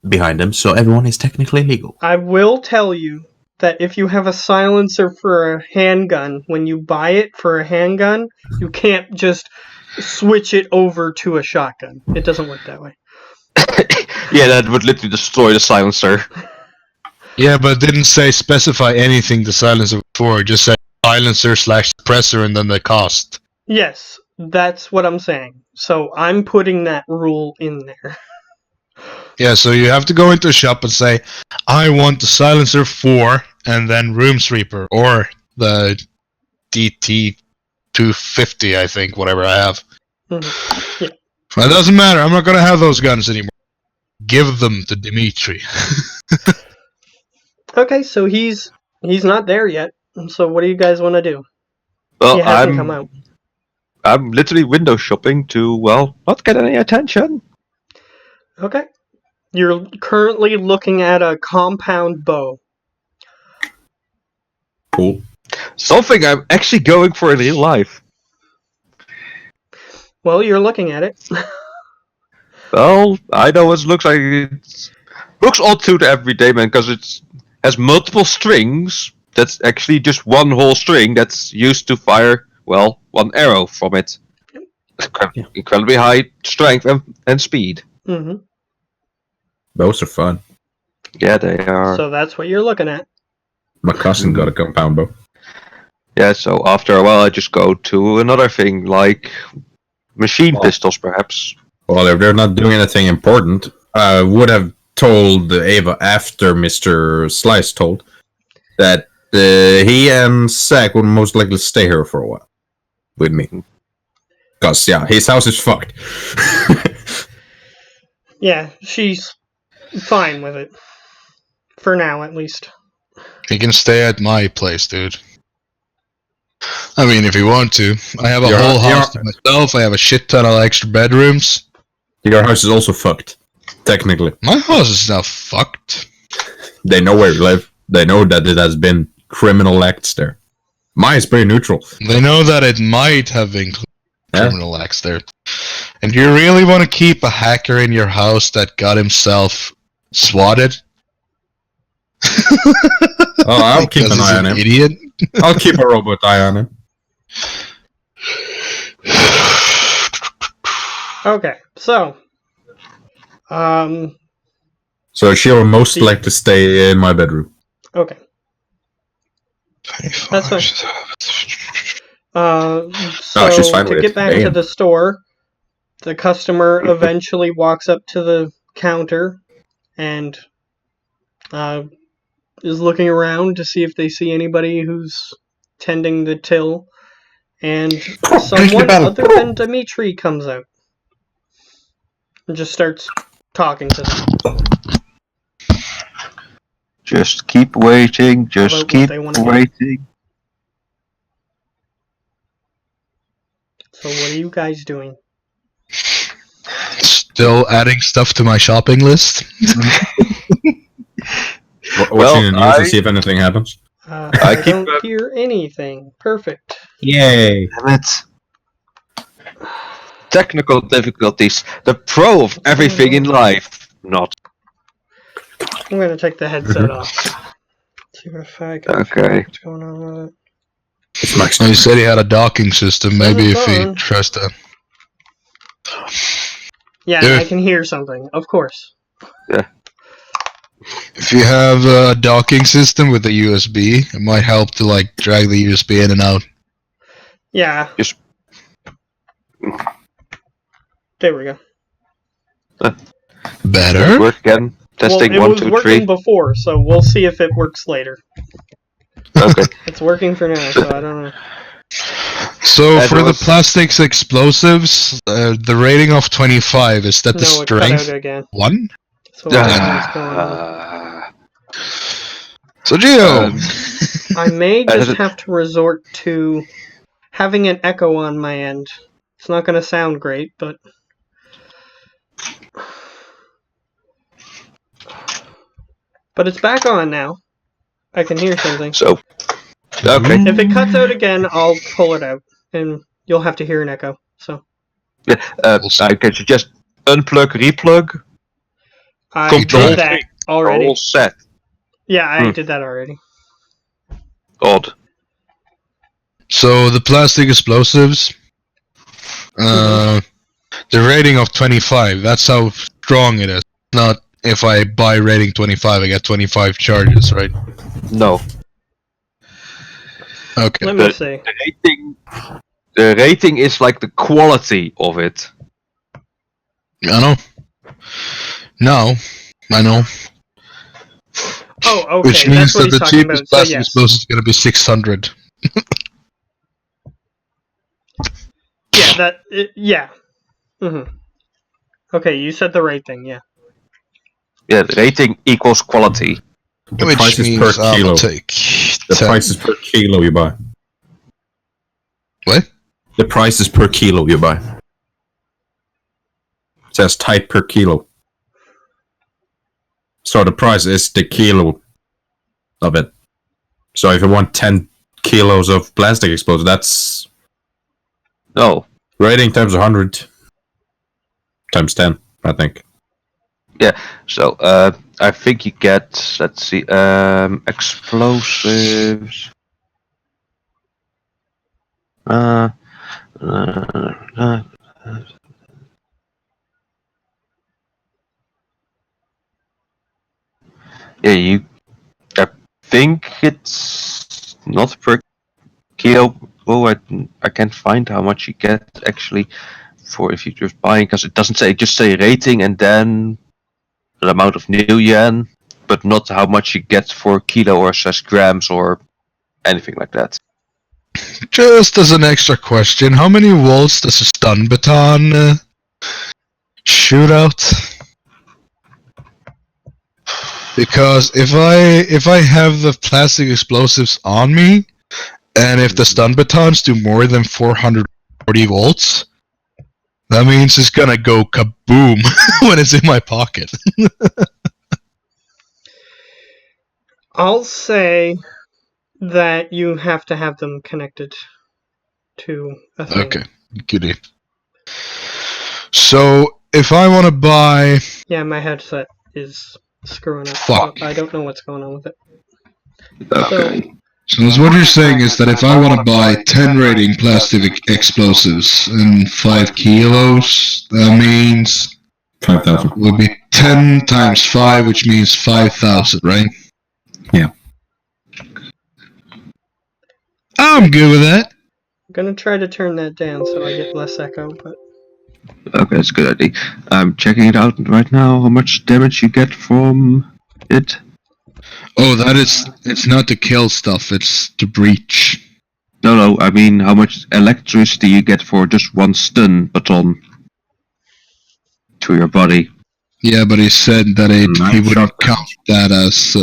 behind them, so everyone is technically legal. I will tell you that if you have a silencer for a handgun, when you buy it for a handgun, you can't just switch it over to a shotgun. It doesn't work that way. Yeah, that would literally destroy the silencer. Yeah, but it didn't say specify anything the silencer for. It just said silencer / suppressor and then the cost. Yes, that's what I'm saying. So I'm putting that rule in there. Yeah, so you have to go into a shop and say, I want the silencer for, and then room sweeper, or the DT 250, I think, whatever I have. Mm-hmm. Yeah. It doesn't matter. I'm not gonna have those guns anymore. Give them to Dimitri. Okay, so he's not there yet. So what do you guys want to do? Well, He hasn't come out. I'm literally window shopping to, well, not get any attention. Okay. You're currently looking at a compound bow. Cool. Something I'm actually going for in real life. Well, you're looking at it. Well, I know it looks like it looks odd to the everyday man because it has multiple strings. That's actually just one whole string that's used to fire, well, one arrow from it. Incredibly high strength and speed. Mm-hmm. Bows are fun. Yeah, they are. So that's what you're looking at. My cousin got a compound bow. Yeah, so after a while I just go to another thing, like machine pistols, perhaps. Well, if they're not doing anything important, I would have told Ava after Mr. Slice told that he and Zach would most likely stay here for a while with me. Because, yeah, his house is fucked. Yeah, she's fine with it. For now, at least. He can stay at my place, dude. I mean, if you want to. I have a whole house to myself. I have a shit ton of extra bedrooms. Your house is also fucked. Technically. My house is not fucked. They know where you live. They know that it has been criminal acts there. Mine is pretty neutral. They know that it might have included criminal acts there. And do you really want to keep a hacker in your house that got himself swatted? Oh, I'll keep an eye on him. Idiot. I'll keep a robot eye on him. Okay, so... So she'll most like to stay in my bedroom. Okay. That's fine. She's fine To with get it. back to the store, the customer eventually walks up to the counter and is looking around to see if they see anybody who's tending the till, and someone other than Dimitri comes out and just starts talking to them. Just keep waiting, just About keep what they wanna do. waiting. So what are you guys doing? Still adding stuff to my shopping list. Watching the news to see if anything happens. I don't hear anything. Perfect. Yay! Damn it. Technical difficulties. The pro of everything in life. Not. I'm gonna take the headset off. See if I can figure out what's going on with it. He said he had a docking system. Maybe if he on. tries to. Yeah, Yeah. I can hear something. Of course. Yeah. If you have a docking system with a USB, it might help to like drag the USB in and out. Yeah. Just. There we go. Better. Work again. Testing well, it 1, was 2, working 3. before, so we'll see if it works later. Okay. It's working for now, so I don't know. So for the plastics explosives, the rating of 25 is that the No, it cut strength out again. 1? So what is going on? So Geo, I may just have to resort to having an echo on my end. It's not going to sound great, but... But it's back on now. I can hear something. So, okay. If it cuts out again, I'll pull it out, and you'll have to hear an echo. So Yeah, I can suggest unplug, replug. I Control did that already. All set. Yeah, I did that already. Odd. so the plastic explosives, the rating of 25, that's how strong it is. Not if I buy rating 25, I get 25 charges, right? No. Okay. Let me see. The rating is like the quality of it. I know. No, I know. Oh, okay. Which means That's what that he's the talking about. cheapest So plastic yes. explosive is going to be 600. Yeah, yeah. Okay, you said the right thing, yeah. Yeah, the rating equals quality. The Which price is means per I'll kilo. take The 10. price is per kilo you buy. What? The price is per kilo you buy. It says type per kilo. So the price is the kilo of it. So if you want 10 kilos of plastic explosive, that's No. rating times 100 times 10, I think. Yeah, so I think you get, let's see, explosives. Yeah, I think it's not per kilo. Oh, I can't find how much you get actually for if you're just buying, because it doesn't say, just say rating and then the amount of new yen, but not how much you get for kilo or says grams or anything like that. Just as an extra question, how many volts does a stun baton shoot out? Because if I have the plastic explosives on me, and if the stun batons do more than 440 volts, that means it's gonna go kaboom when it's in my pocket. I'll say that you have to have them connected to a thing. Okay, goody. So if I want to buy, Yeah, my headset is screwing up. Fuck. I don't know what's going on with it. Okay. so what you're saying is that if I want to buy 10 rating plastic explosives and 5 kilos, that means 5,000. it would be 10 times 5, which means 5,000, right? Yeah. I'm good with that. I'm gonna try to turn that down so I get less echo, but Okay, that's a good idea. I'm checking it out right now, how much damage you get from it. Oh, it's not the kill stuff, it's the breach. No, I mean, how much electricity you get for just one stun baton to your body. Yeah, but he said that he wouldn't count that as...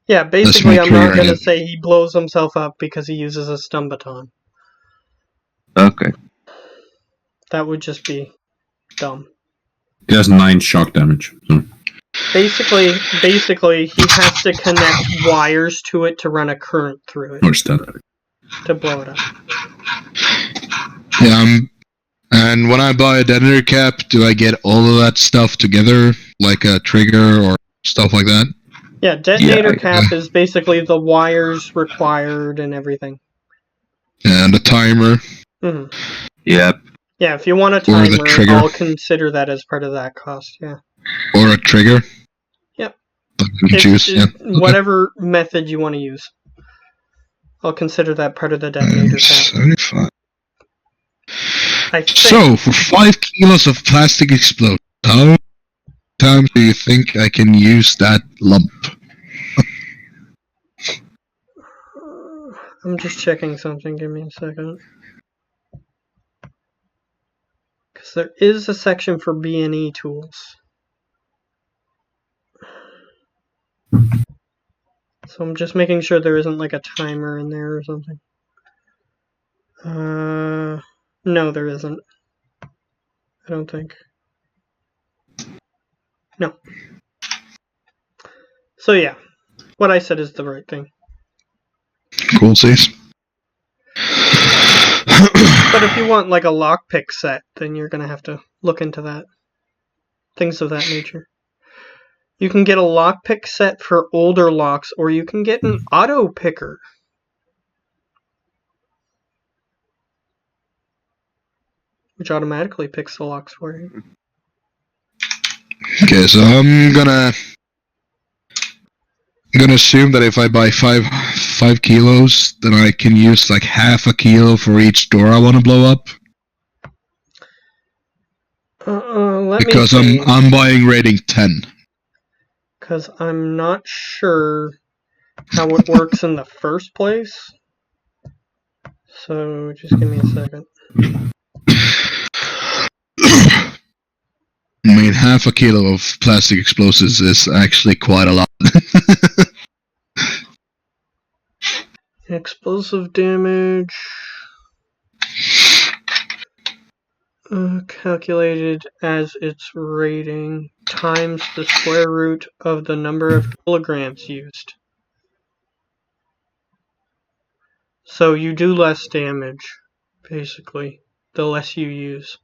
yeah, basically I'm not gonna trigger. say he blows himself up because he uses a stun baton. Okay. That would just be dumb. He has 9 shock damage. So. Basically, he has to connect wires to it to run a current through it Or stun. to blow it up. Yeah, and when I buy a detonator cap, do I get all of that stuff together, like a trigger or stuff like that? Yeah, detonator cap is basically the wires required and everything. And a timer. Mm-hmm. Yep. Yeah, if you want a Or the timer, trigger. I'll consider that as part of that cost, yeah. Or a trigger. Yep. You can choose, yeah. Whatever method you want to use. I'll consider that part of the detonator cap. 75. So, for 5 kilos of plastic explosive, how many times do you think I can use that lump? I'm just checking something, give me a second. Because there is a section for B&E tools. So I'm just making sure there isn't like a timer in there or something. No, there isn't. I don't think. No. So yeah, what I said is the right thing. Cool, sees. But if you want like a lockpick set, then you're gonna have to look into that. Things of that nature. You can get a lockpick set for older locks, or you can get an auto picker. Which automatically picks the locks for you. Okay, so I'm gonna assume that if I buy 5 kilos, then I can use like half a kilo for each door I want to blow up. Because I'm buying rating 10. Because I'm not sure how it works in the first place. So just give me a second. I mean, half a kilo of plastic explosives is actually quite a lot. Explosive damage. Calculated as its rating times the square root of the number of kilograms used. So you do less damage, basically, the less you use.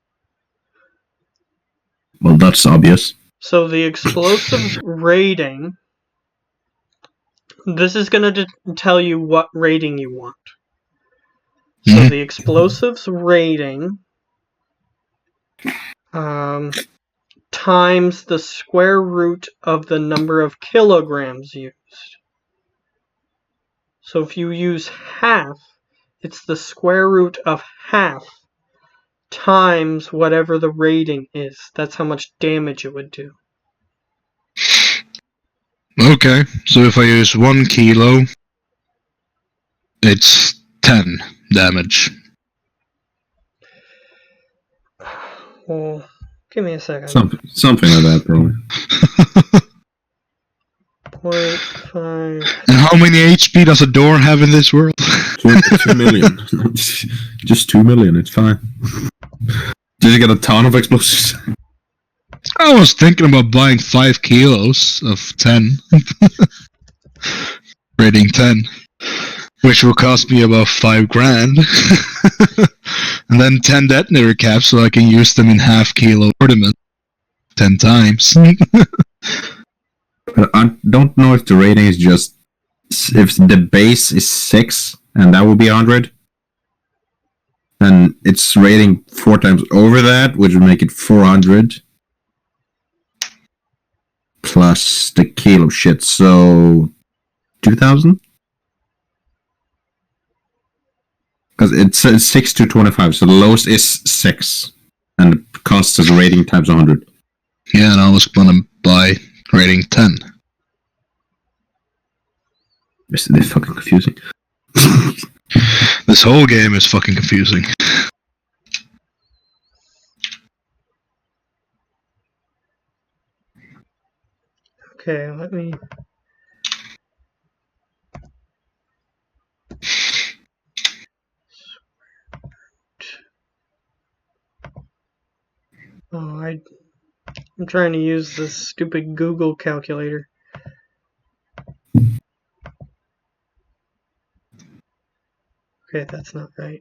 Well, that's obvious. So the explosives rating, this is going to tell you what rating you want. So the explosives rating times the square root of the number of kilograms used. So if you use half, it's the square root of half times whatever the rating is. That's how much damage it would do. Okay, so if I use 1 kilo, It's 10 damage. Well, give me a second. Something like that, probably. 0.5. And how many HP does a door have in this world? 2 million. Just 2 million, it's fine. Did you get a ton of explosives? I was thinking about buying 5 kilos of 10. Rating 10. Which will cost me about 5 grand. And then 10 detonator caps so I can use them in half-kilo ornament 10 times. But I don't know if the rating is just... If the base is 6, and that would be 100, then it's rating 4 times over that, which would make it 400. Plus the kilo shit, so... 2,000? Because it's 6 to 25, so the lowest is 6. And the cost is rating times 100. Yeah, and I was gonna buy rating 10. They're fucking confusing. This whole game is fucking confusing. Okay, let me... Oh, I'm trying to use this stupid Google calculator. Okay, that's not right.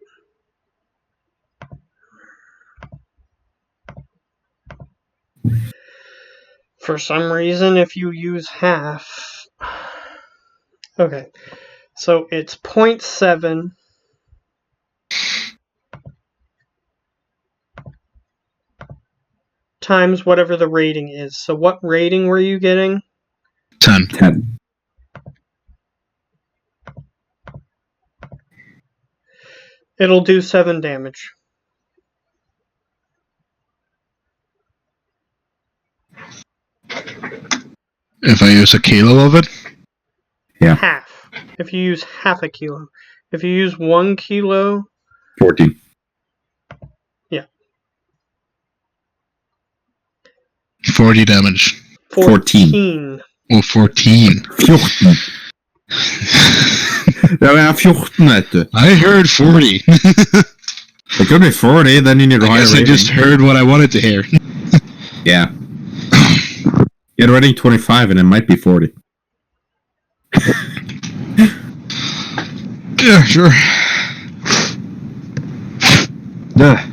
For some reason, if you use half... Okay, so it's 0.7... times whatever the rating is. So what rating were you getting? 10. 10. It'll do 7 damage. If I use a kilo of it? Yeah. Half. If you use half a kilo. If you use 1 kilo... 14. Yeah. 40 damage. 14. Oh, 14. 14. Ja, we have 14, vet du. I heard 40. It could be 40, then you need a higher I rating. just heard what I wanted to hear. Yeah. Get rating 25 and it might be 40. Yeah, sure. Yeah.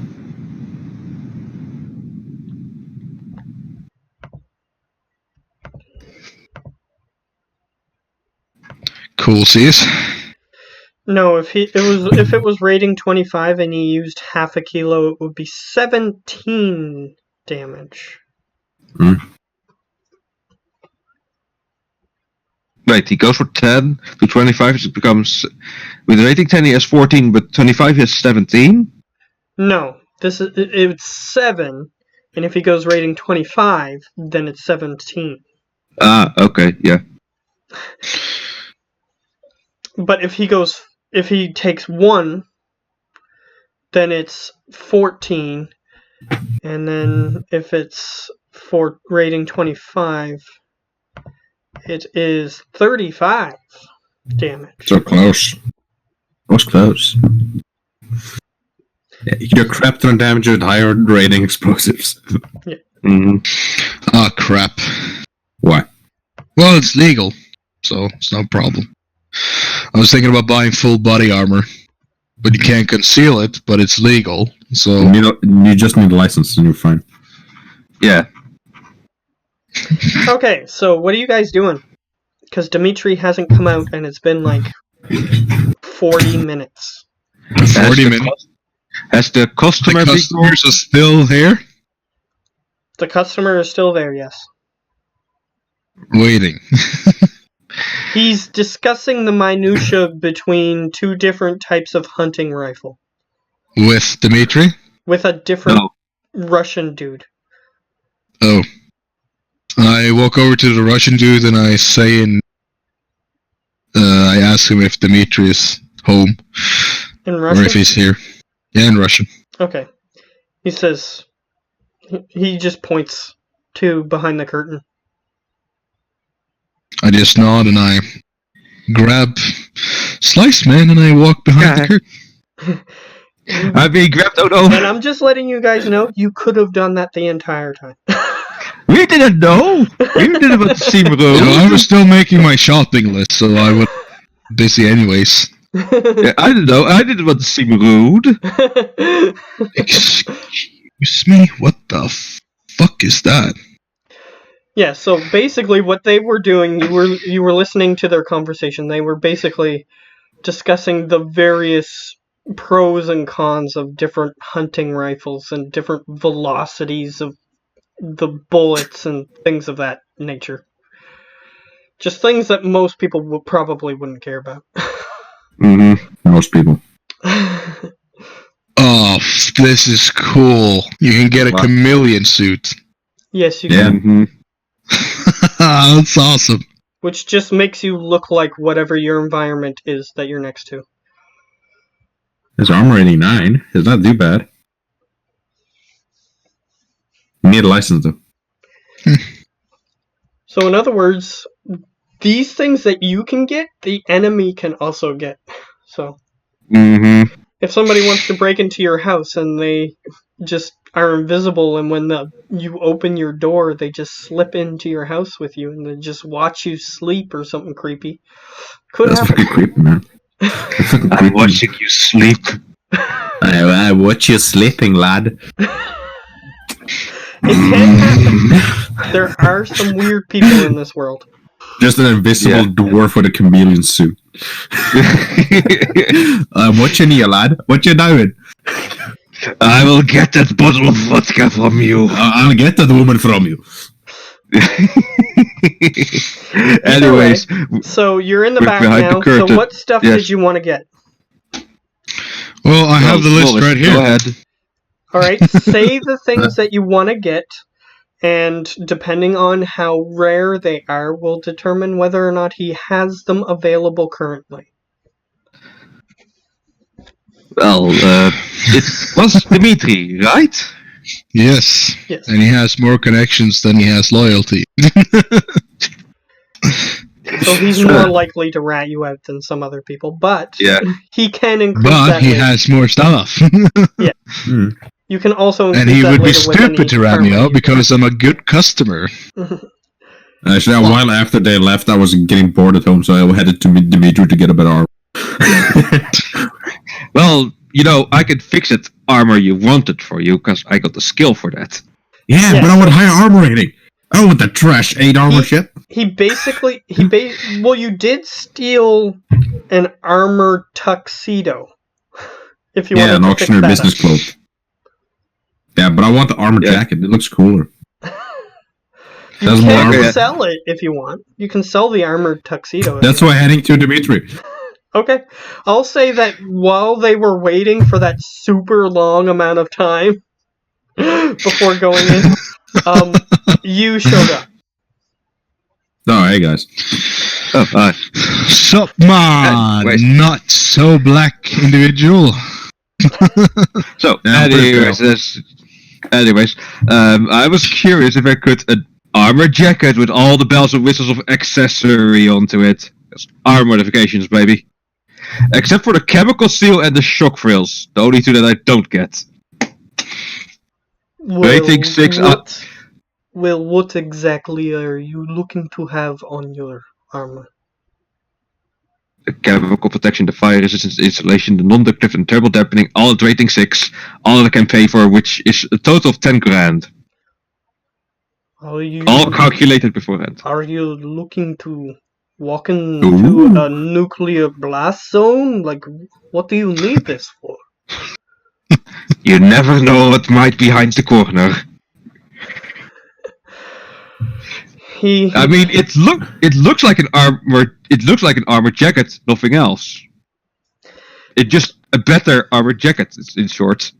Cool seas. No, if it was rating 25 and he used half a kilo, it would be 17 damage. Right, he goes for 10 to 25, it becomes... With rating 10 he has 14, but 25 he has 17? No, it's 7, and if he goes rating 25, then it's 17. Ah, okay, yeah. But if he takes 1, then it's 14, and then if it's for rating 25, it is 35 damage. So close. Was close. Yeah, you do crap ton of damage with higher rating explosives. Yeah. Mm-hmm. Ah, crap. Why? Well, it's legal, so it's no problem. I was thinking about buying full body armor, but you can't conceal it, but it's legal, so... You just need a license and you're fine. Yeah. Okay, so what are you guys doing? Because Dimitri hasn't come out and it's been like 40 minutes. 40 minutes? Has the customer... The customers are still here? The customer is still there, yes. Waiting. He's discussing the minutia between 2 different types of hunting rifle. With Dimitri? With a different Russian dude. Oh. I walk over to the Russian dude and I say I ask him if Dimitri is home. In Russian? Or if he's here. Yeah, in Russian. Okay. He says... He just points to behind the curtain. I just nod and I grab Slice Man and I walk behind the curtain. I'm being grabbed out And I'm just letting you guys know, you could have done that the entire time. We didn't know! We didn't about the seam road. I was still making my shopping list, so I was busy anyways. Yeah, I didn't know. I didn't want to seem rude. Excuse me? What the fuck is that? Yeah, so basically what they were doing, you were listening to their conversation. They were basically discussing the various pros and cons of different hunting rifles and different velocities of the bullets and things of that nature. Just things that most people probably wouldn't care about. Most people. Oh, this is cool. You can get a chameleon suit. Yes, you can. Mm-hmm. That's awesome. Which just makes you look like whatever your environment is that you're next to. His armor 89. It's not too bad. You need a license, though. So in other words, these things that you can get, the enemy can also get. So... If somebody wants to break into your house and they just are invisible, and when you open your door, they just slip into your house with you and they just watch you sleep or something creepy. That's fucking creepy, man. I'm watching you sleep. I watch you sleeping, lad. It can happen. There are some weird people in this world. Just an invisible dwarf with a chameleon suit. I'm watching you, lad. What you doing? I will get that bottle of vodka from you. I'll get that woman from you. Anyways. So you're in the back now. So what stuff did you want to get? Well, I have the list right here. Go ahead. Alright, say the things that you want to get. And depending on how rare they are, will determine whether or not he has them available currently. Well, it was Dimitri, right? Yes. And he has more connections than he has loyalty. So he's more likely to rat you out than some other people, but he can increase that. But he has more stuff. Yeah. You can also and he would be stupid to rat me out because I'm a good customer. Actually, a while after they left, I was getting bored at home, so I headed to meet Dimitri to get a better armor. Well, I could fix it armor you wanted for you, because I got the skill for that. Yeah, but I want higher armor rating. I don't want the trash 8 armor shit. Well, you did steal an armor tuxedo. If you want an auctioneer business cloak. Yeah, but I want the armor jacket. It looks cooler. You can sell it if you want. You can sell the armored tuxedo. That's why I'm heading to Dimitri. Okay. I'll say that while they were waiting for that super long amount of time before going in, you showed up. Oh, hey guys. Oh, hi. Sup, man? Not so black individual. So, anyways, I was curious if I could an armor jacket with all the bells and whistles of accessory onto it. That's armor modifications, baby. Except for the chemical seal and the shock frills, the only two that I don't get. Rating 6. What exactly are you looking to have on your armor? The chemical protection, the fire resistance insulation, the non-destructive and thermal dampening, all at rating 6, all that I can pay for, which is a total of 10 grand. All calculated beforehand. Are you looking to walk into a nuclear blast zone? Like, what do you need this for? You never know what might be behind the corner. I mean, it looks like an armor. It looks like an armor jacket, nothing else. It's just a better armor jacket, in short.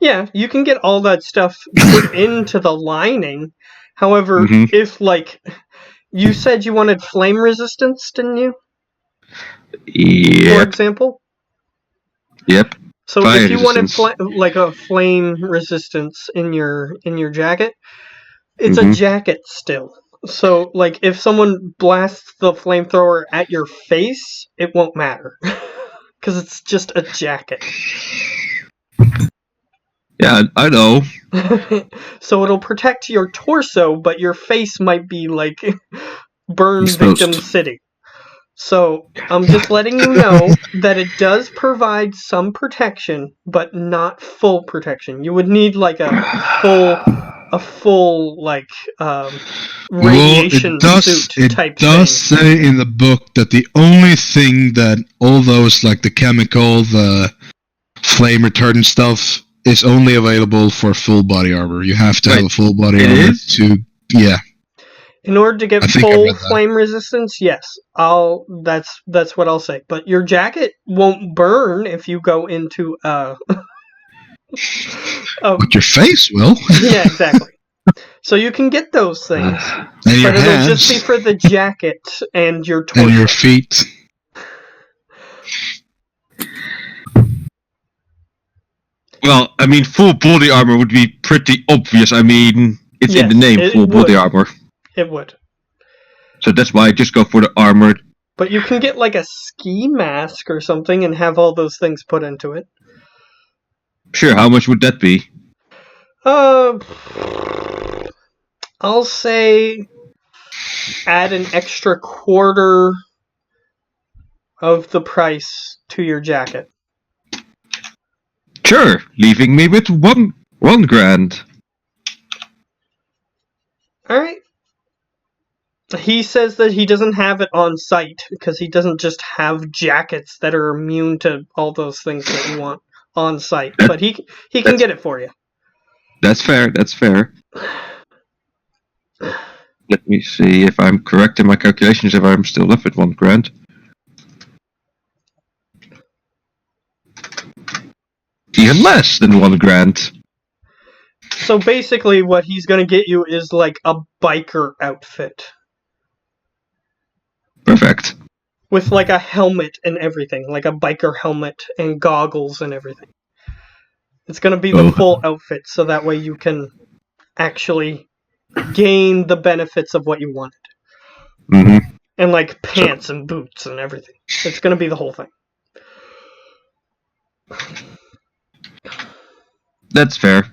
Yeah, you can get all that stuff put into the lining. However, if you said you wanted flame resistance, didn't you? Yeah. For example. Yep. So Fire if you wanted resistance. like a flame resistance in your jacket, it's a Mhm. jacket still. So like if someone blasts the flamethrower at your face, it won't matter because it's just a jacket. Yeah, I know. So it'll protect your torso, but your face might be like burn Exposed. victim city. So I'm just letting you know that it does provide some protection, but not full protection. You would need like a full like radiation suit It type does thing. say in the book that the only thing that all those, like the chemical, the flame retardant stuff, is only available for full body armor. You have to have a full body it armor is? to. Yeah. In order to get I think I full read that. flame resistance, yes, that's what I'll say. But your jacket won't burn if you go into But your face will. yeah, exactly. So you can get those things, And your but it'll hands. just be for the jacket and your torso. And your feet. Well, I mean, full body armor would be pretty obvious. I mean, it's in the Yes, name, it full body would. armor. It would. So that's why I just go for the armor. But you can get like a ski mask or something and have all those things put into it. Sure, how much would that be? I'll say add an extra quarter of the price to your jacket. Sure, leaving me with one grand. Alright. He says that he doesn't have it on site because he doesn't just have jackets that are immune to all those things that you want on site. But he can get it for you. That's fair, that's fair. Let me see if I'm correct in my calculations, if I'm still left with 1 grand. Even less than 1 grand. So basically what he's going to get you is like a biker outfit. Perfect. With like a helmet and everything. Like a biker helmet and goggles and everything. It's going to be the full outfit so that way you can actually gain the benefits of what you wanted. Mm-hmm. And like pants and boots and everything. It's going to be the whole thing. That's fair.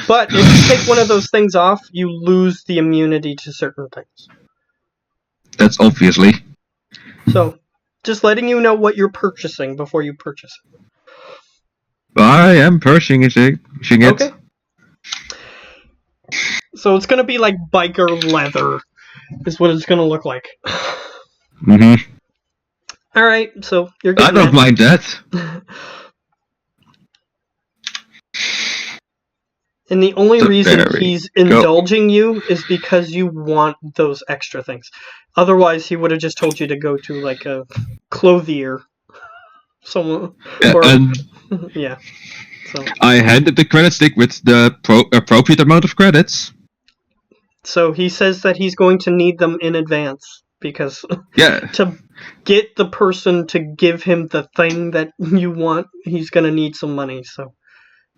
But if you take one of those things off, you lose the immunity to certain things. That's obviously. So, just letting you know what you're purchasing before you purchase it. I am purchasing it. Okay. So it's gonna be like biker leather, is what it's gonna look like. Mm-hmm. Alright, so you're I getting don't mind that. And the only reason he's indulging Go. you is because you want those extra things. Otherwise, he would have just told you to go to like a clothier. Someone. Yeah, or, and yeah. So. I handed the credit stick with the appropriate amount of credits. So he says that he's going to need them in advance. Because to get the person to give him the thing that you want, he's going to need some money. So.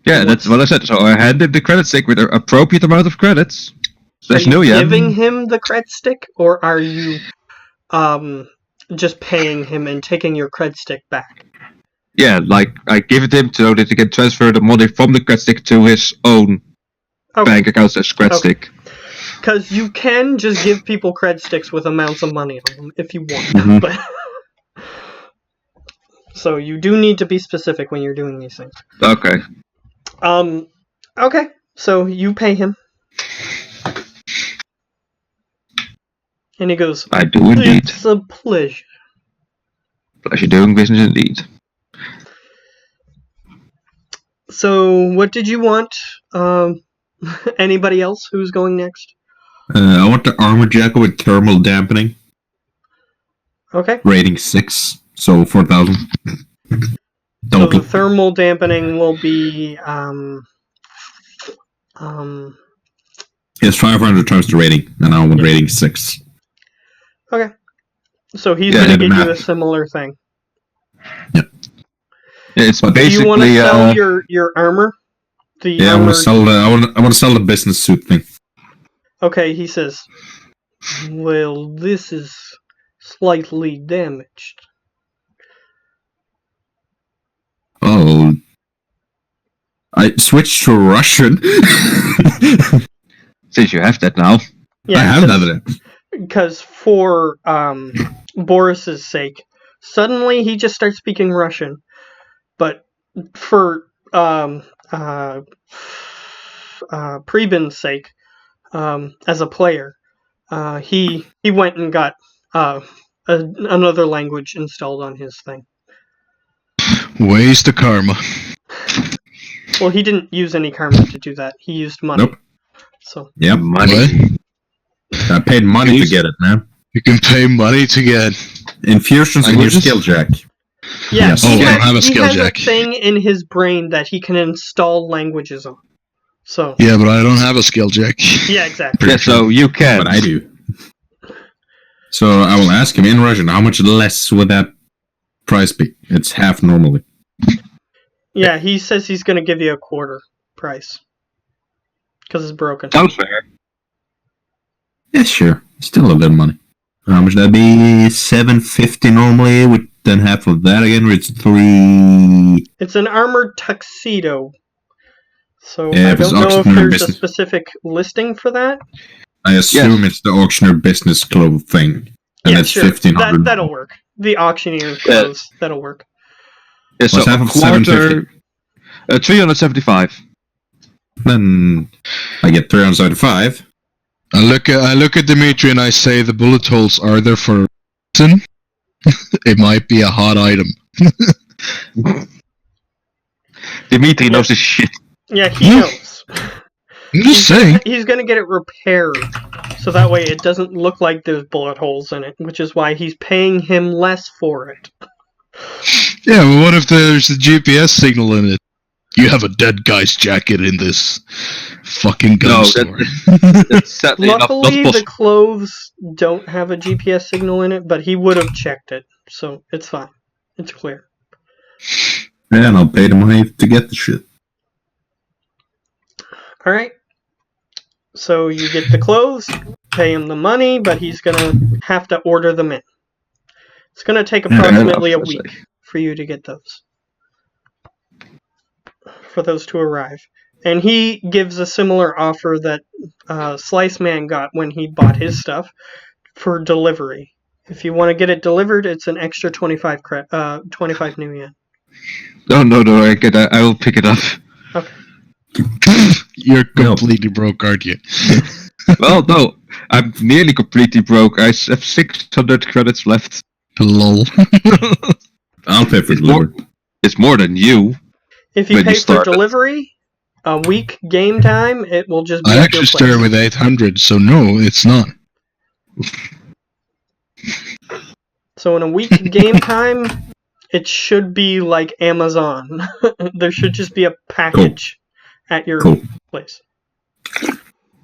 Yeah, that's what I said. So I handed the credit stick with an appropriate amount of credits. Are you giving him the cred stick, or are you just paying him and taking your cred stick back? Yeah, like I give it him so that he can transfer the money from the cred stick to his own bank account as cred stick. Because you can just give people cred sticks with amounts of money on them if you want. Mm-hmm. But so you do need to be specific when you're doing these things. Okay. Okay, so you pay him. And he goes, I do indeed. It's a pleasure. Pleasure doing business indeed. So, what did you want? Anybody else who's going next? I want the armor jacket with thermal dampening. Okay. Rating 6, so 4,000. So the thermal dampening will be It's 500 times the rating, and I want rating 6. Okay. So he's going to give you a similar thing. Yeah. It's basically. Do you want to sell your armor? I want to sell. I want to sell the business suit thing. Okay, he says. Well, this is slightly damaged. Oh, I switched to Russian. Since you have that now. Yeah, I have that. Because for Boris's sake, suddenly he just starts speaking Russian. But for Prebin's sake, as a player, he went and got another language installed on his thing. Waste of karma. Well, he didn't use any karma to do that. He used money. Nope. So. Yep. Money. What? I paid money to get it, man. You can pay money to get infusions in your skill jack. Yeah, Yes. I don't have a skill he has jack. a thing in his brain that he can install languages on. So. Yeah, but I don't have a skill jack. Yeah, exactly. Yeah, so you can. But I do. So I will ask him in Russian, how much less would that price be? It's half normally. Yeah, he says he's going to give you a quarter price. Because it's broken. Sounds fair. Yeah, sure. Still a bit of money. How much that'd be? $750 normally, with then half of that again, it's $3. It's an armored tuxedo. So Yeah, I if it's don't know if auctioneer there's business. a specific listing for that. I assume it's the auctioneer business club thing. And Yeah, it's sure. $1,500. That'll work. The auctioneer clothes, that'll work. Yeah, so What's half a of quarter, 375. Then I get 375. I look at Dimitri and I say the bullet holes are there for a reason. It might be a hot item. Dimitri knows his shit. Yeah, he knows. I'm just saying. He's going to get it repaired. So that way it doesn't look like there's bullet holes in it, which is why he's paying him less for it. Yeah, but what if there's a GPS signal in it? You have a dead guy's jacket in this fucking gun store. That's sadly Luckily, not the clothes don't have a GPS signal in it, but he would have checked it, so it's fine. It's clear. Yeah, and I'll pay the money to get the shit. Alright. So you get the clothes, pay him the money, but he's gonna have to order them in. It's gonna take approximately a week for you to get those. For those to arrive. And he gives a similar offer that Slice Man got when he bought his stuff for delivery. If you want to get it delivered, it's an extra 25 new yen. No, I get that. I will pick it up. Okay. You're completely broke, aren't you? Well, no, I'm nearly completely broke. I have 600 credits left. Lol. I'll pay for delivery. It's more than you. If you pay for delivery, a week game time, it will just be I actually started with 800, so no, it's not. So in a week game time, it should be like Amazon. There should just be a package at your place.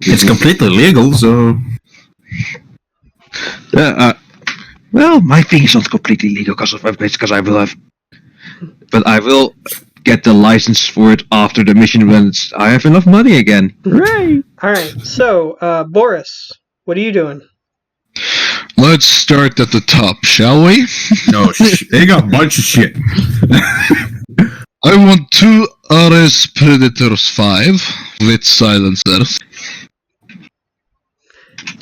It's completely legal, so... Well, my thing is not completely legal because I will have... But I will get the license for it after the mission when I have enough money again. Hooray! Alright, so, Boris, what are you doing? Let's start at the top, shall we? No, they got a bunch of shit. I want 2 Ares Predators 5 with silencers.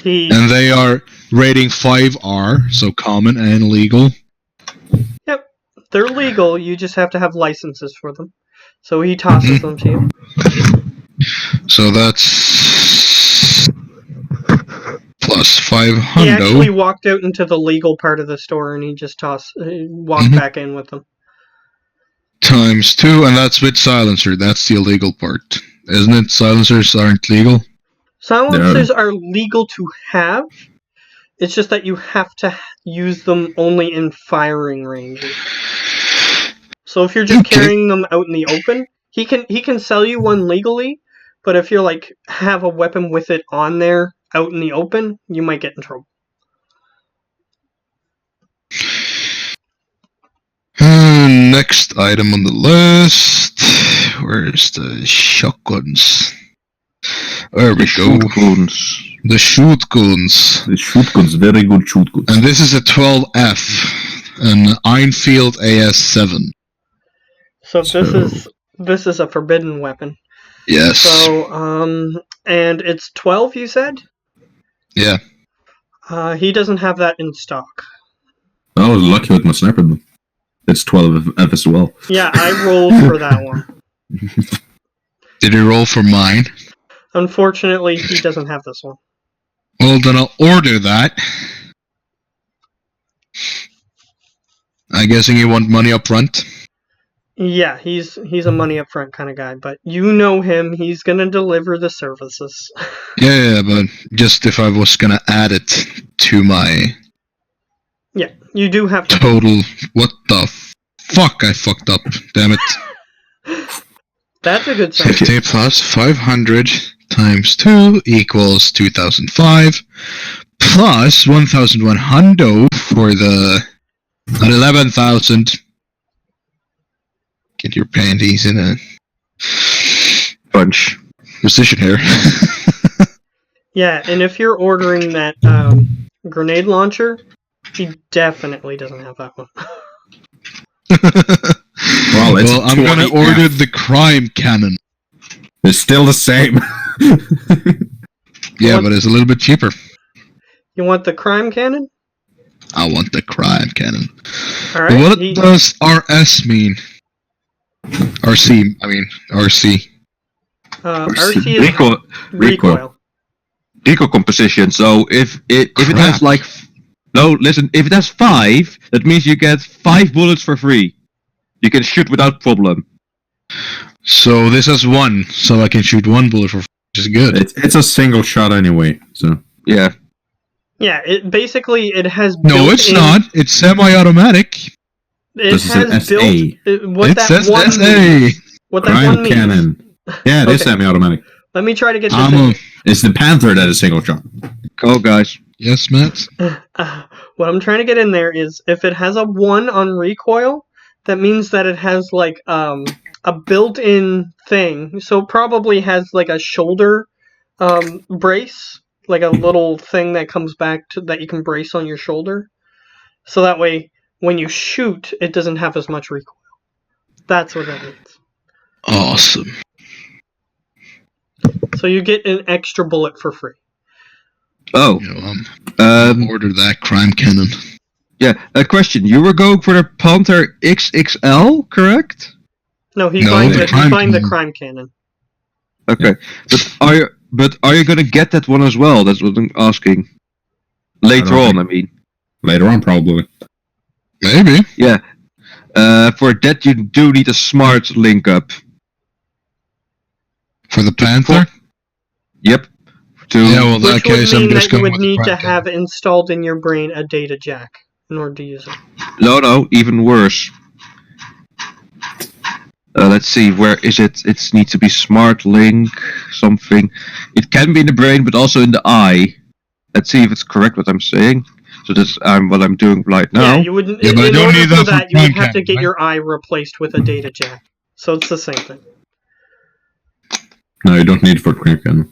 And they are rating 5R, so common and legal. Yep, they're legal, you just have to have licenses for them. So he tosses them to you. So that's plus 500. He actually walked out into the legal part of the store and he just walked back in with them. Times 2, and that's with silencer. That's the illegal part. Isn't it? Silencers aren't legal? Silencers are legal to have. It's just that you have to use them only in firing ranges. So if you're just carrying them out in the open, he can sell you one legally, but if you're like have a weapon with it on there out in the open, you might get in trouble. Next item on the list. Where's the shotguns? There we go. The shotguns. The shotguns, very good shotguns. And this is a 12F, an Enfield AS7. So this is a forbidden weapon. Yes. So and it's 12, you said? Yeah. He doesn't have that in stock. I was lucky with my sniper. It's 12F as well. Yeah, I rolled for that one. Did you roll for mine? Unfortunately, he doesn't have this one. Well, then I'll order that. I'm guessing you want money up front? Yeah, he's a money up front kind of guy, but you know him, he's gonna deliver the services. Yeah, but just if I was gonna add it to my... Yeah, you do have to. Total... What the fuck I fucked up, damn it. That's a good sign. 50 plus 500 times 2 equals 2005 plus 1100 for the 11,000. Get your panties in a bunch position here. Yeah, and if you're ordering that grenade launcher, he definitely doesn't have that one. Well, I'm gonna order the crime cannon. It's still the same. Yeah, but it's a little bit cheaper. You want the crime cannon? I want the crime cannon. Alright. What does RS mean? RC, I mean, RC. RC is recoil. Recoil composition. So if it has like... No, listen, if it has 5, that means you get 5 bullets for free. You can shoot without problem. So this has 1, so I can shoot 1 bullet for free, which is good. It's a single shot anyway, so... Yeah. Yeah, it has No, it's not. It's semi-automatic. This is an SA. It says SA. What that Crime one means. cannon. Yeah, it is Okay. semi-automatic. Let me try to get this in. It's the Panther that is single shot. Go, guys. Yes, Matt? What I'm trying to get in there is if it has a 1 on recoil, that means that it has like a built-in thing. So it probably has like a shoulder brace, like a little thing that comes back to that you can brace on your shoulder. So that way when you shoot, it doesn't have as much recoil. That's what that means. Awesome. So you get an extra bullet for free. Oh. You know, order that crime cannon. Yeah, a question. You were going for the Panther XXL, correct? No, he's No, buying the the crime crime cannon. Okay. But are you gonna get that one as well? That's what I'm asking. Later on, I mean. Later on, probably. Maybe. Yeah. For that you do need a smart link up. For the Panther? Yep. Yeah, well, in that Which case, would I'm mean just that you going would with the need to crime have cannon. installed in your brain a data jack in order to use it. No, even worse. Let's see, where is it? It needs to be smart link, something. It can be in the brain, but also in the eye. Let's see if it's correct what I'm saying. So that's what I'm doing right now. Yeah, you wouldn't. Yeah, but I in don't order need for that for that, you would crime have to cannon, get right? your eye replaced with a data jack. So it's the same thing. No, you don't need it for crime cannon.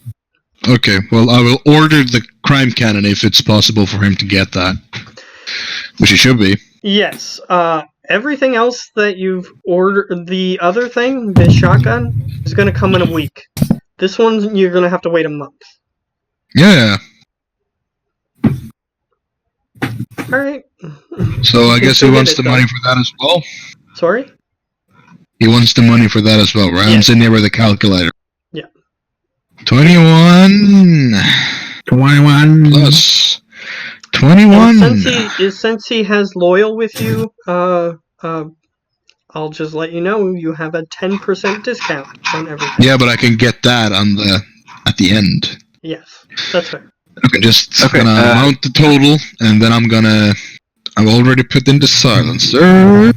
Okay, well, I will order the crime cannon if it's possible for him to get that. Which it should be. Yes. Everything else that you've ordered, the other thing, the shotgun, is going to come in a week. This one, you're going to have to wait a month. Yeah. Alright. So I guess he wants the money for that as well? Sorry? He wants the money for that as well, right? Yeah. I'm sitting here with a calculator. Yeah. 21 plus 21. And since he has loyal with you, I'll just let you know you have a 10% discount on everything. Yeah, but I can get that at the end. Yes, that's fair. Okay, gonna mount the total, and then I've already put in the silencer.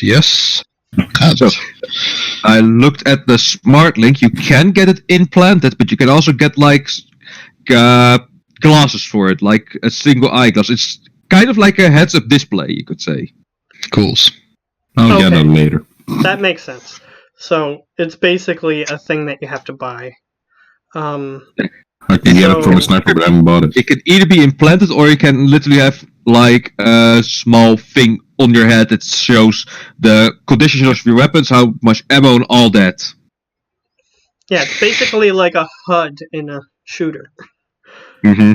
Yes. So, I looked at the smart link. You can get it implanted, but you can also get like glasses for it, like a single eyeglass. It's kind of like a heads-up display, you could say. Cool. I'll get it later. That makes sense. So it's basically a thing that you have to buy. I can get it from a sniper, but I haven't bought it. It can either be implanted, or you can literally have like a small thing on your head that shows the conditions of your weapons, how much ammo, and all that. Yeah, it's basically like a HUD in a shooter. Mm-hmm.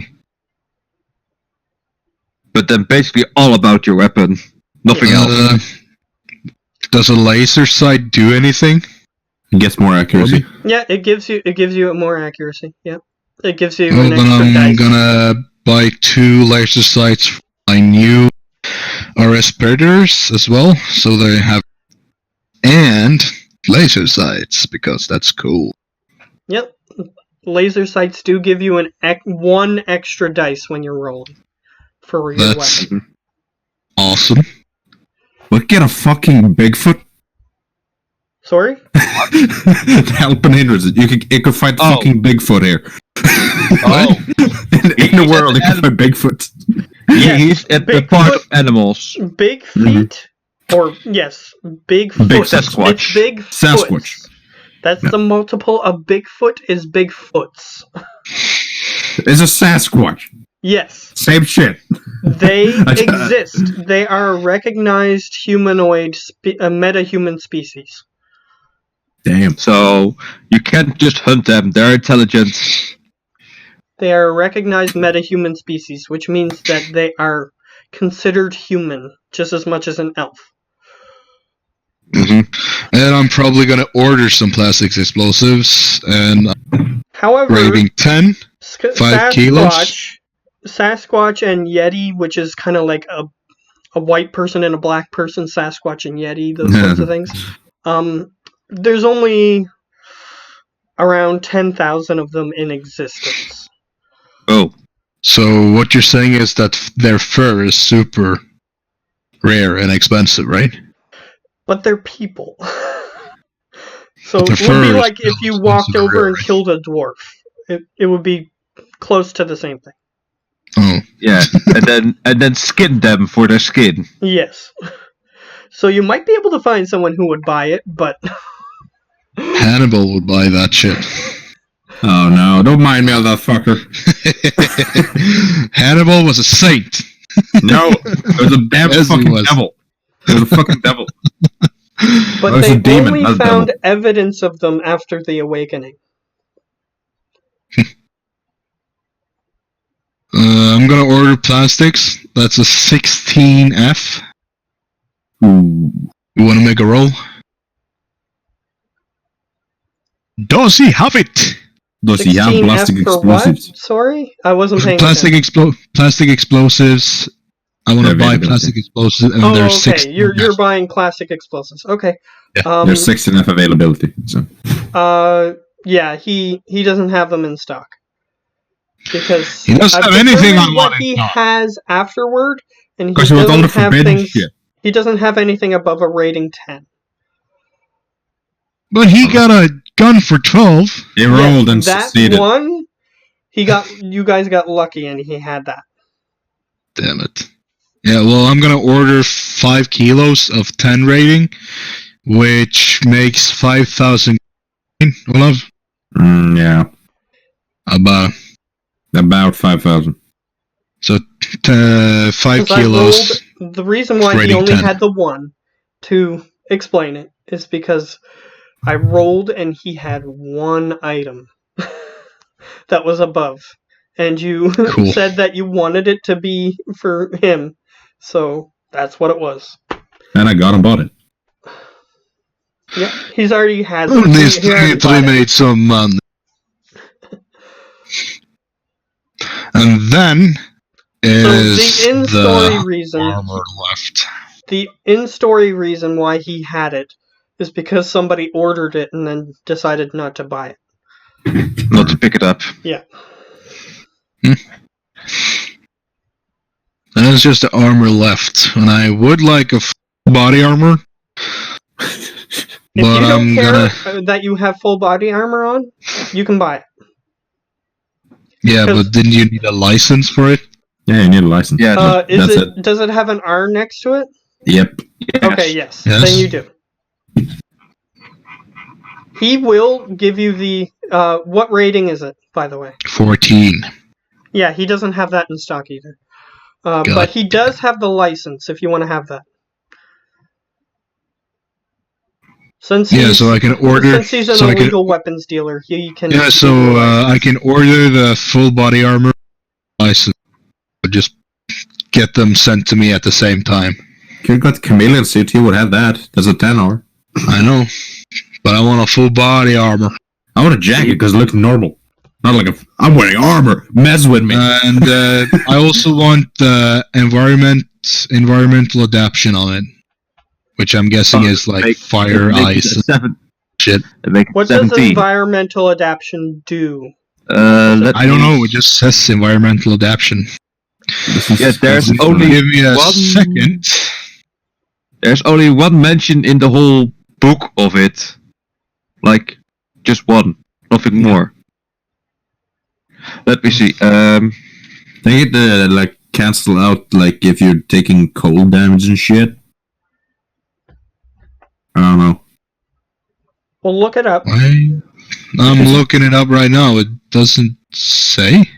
But then basically all about your weapon, nothing else. Does a laser sight do anything? It gets more accuracy. Yeah, it gives you more accuracy. Yeah, it gives you Well, an then extra I'm dice. gonna buy 2 laser sights for my new RS Predators as well, so they have and laser sights because that's cool. Yep, laser sights do give you one extra dice when you're rolling for your That's weapon. awesome. But get a fucking Bigfoot. Sorry? Help and hindrance. You could find fucking Bigfoot here. Oh. in the world, you can find Bigfoot. Yeah, He's at the part of animals. Big feet, or yes, big foot. Big Sasquatch. It's big Sasquatch. foots. That's the multiple of Bigfoot is Bigfoots. It's a Sasquatch. Yes. Same shit. They exist. They are a recognized humanoid, meta-human species. Damn. So you can't just hunt them, they're intelligent. They are a recognized meta-human species, which means that they are considered human just as much as an elf. Mm-hmm. And I'm probably gonna order some plastics explosives and However, rating 10. 5 kilos. Sasquatch and Yeti, which is kind of like a white person and a black person, Sasquatch and Yeti, those sorts of things. There's only around 10,000 of them in existence. Oh. So what you're saying is that their fur is super rare and expensive, right? But they're people. So But it their would be fur is like if you walked over and killed a dwarf. It would be close to the same thing. Oh. Yeah, and then skin them for their skin. Yes. So you might be able to find someone who would buy it, but Hannibal would buy that shit. Oh no, don't mind me of that fucker. Hannibal was a saint. No, it was a damn Yes, he fucking was. devil. It was a fucking devil. but was they a demon, only not a found devil. evidence of them after the awakening. I'm gonna order plastics. That's a 16F. Ooh. You wanna make a roll? Does he have it? Does he have 16F plastic for what? explosives? Sorry? I wasn't paying Plastic attention. plastic explosives. I want to buy Availability. plastic explosives, and Oh, there's okay. 16. You're buying classic explosives. Okay. Yeah. There's 6 enough availability. So Yeah, he doesn't have them in stock. Because He doesn't I've have anything determined on what what he it's not. has afterward, and he because it was all the doesn't have forbidden things. shit. He doesn't have anything above a rating 10. But he got a gun for 12. He rolled and that succeeded. one, you guys got lucky, and he had that. Damn it. Yeah, well, I'm gonna order 5 kilos of 10 rating, which makes 5,000. Olaf? Yeah, About about 5,000. so 5 Since I kilos. rolled, the reason why he rating only 10. had the one, to explain it, is because I rolled and he had one item that was above. And you Cool. said that you wanted it to be for him. So that's what it was. And I got and bought it. Yeah, he's already had At them. least He already we bought it. made some money. And then is the in-story the reason, armor left. the in-story reason why he had it is because somebody ordered it and then decided not to buy it. Not to pick it up. Yeah. And it's just the armor left. And I would like a body armor. If But you don't I'm care gonna. that you have full body armor on, you can buy it. Yeah, 'cause- but didn't you need a license for it? You can buy it. Yeah, but didn't you need a license for it? Because- Yeah, but didn't you need a license for it? Because- Yeah, but didn't you need a license for it? Yeah, you need a license. Yeah. Is it? Does it have an R next to it? Yep. Yes. Okay, yes. Then you do. He will give you the... what rating is it, by the way? 14. Yeah, he doesn't have that in stock either. But he does have the license, if you want to have that. Since so I can order... Since he's an illegal weapons dealer, he can... Yeah, so I can order the full body armor license. Just get them sent to me at the same time. If you got chameleon suit, you would have that. That's a 10-hour. I know. But I want a full body armor. I want a jacket because it looks normal. Not like I'm wearing armor. Mess with me. And I also want environmental adaptation on it. Which I'm guessing is like fire, ice, shit. What does environmental adaptation do? I don't know. It just says environmental adaptation. Yeah, there's only give me a second. There's only one mention in the whole book of it. Like, just one. Nothing more. Let me see. They get to like cancel out like if you're taking cold damage and shit. I don't know. Well, look it up. I'm looking it up right now. It doesn't say.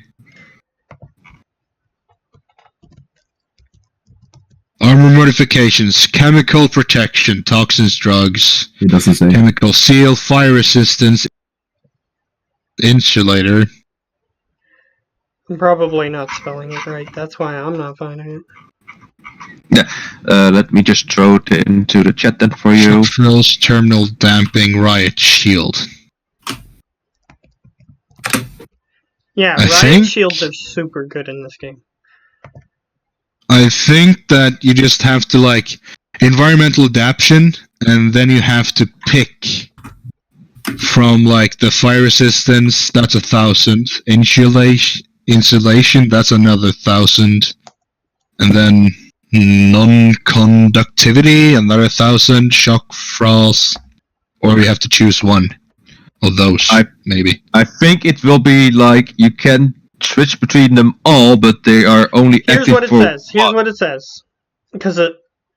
Armor modifications, chemical protection, toxins, drugs. It doesn't say. Chemical seal, fire resistance, insulator. I'm probably not spelling it right. That's why I'm not finding it. Yeah, let me just throw it into the chat then for you. Frills, terminal damping, riot shield. Yeah, riot shields are super good in this game. I think that you just have to like environmental adaptation, and then you have to pick from like the fire resistance. That's 1,000. Insulation. That's another 1,000, and then non-conductivity, another 1,000. Shock, frost, or we have to choose one of those. Maybe. I think it will be like you can switch between them all, but they are only Here's active what it for says. Here's what it says. Because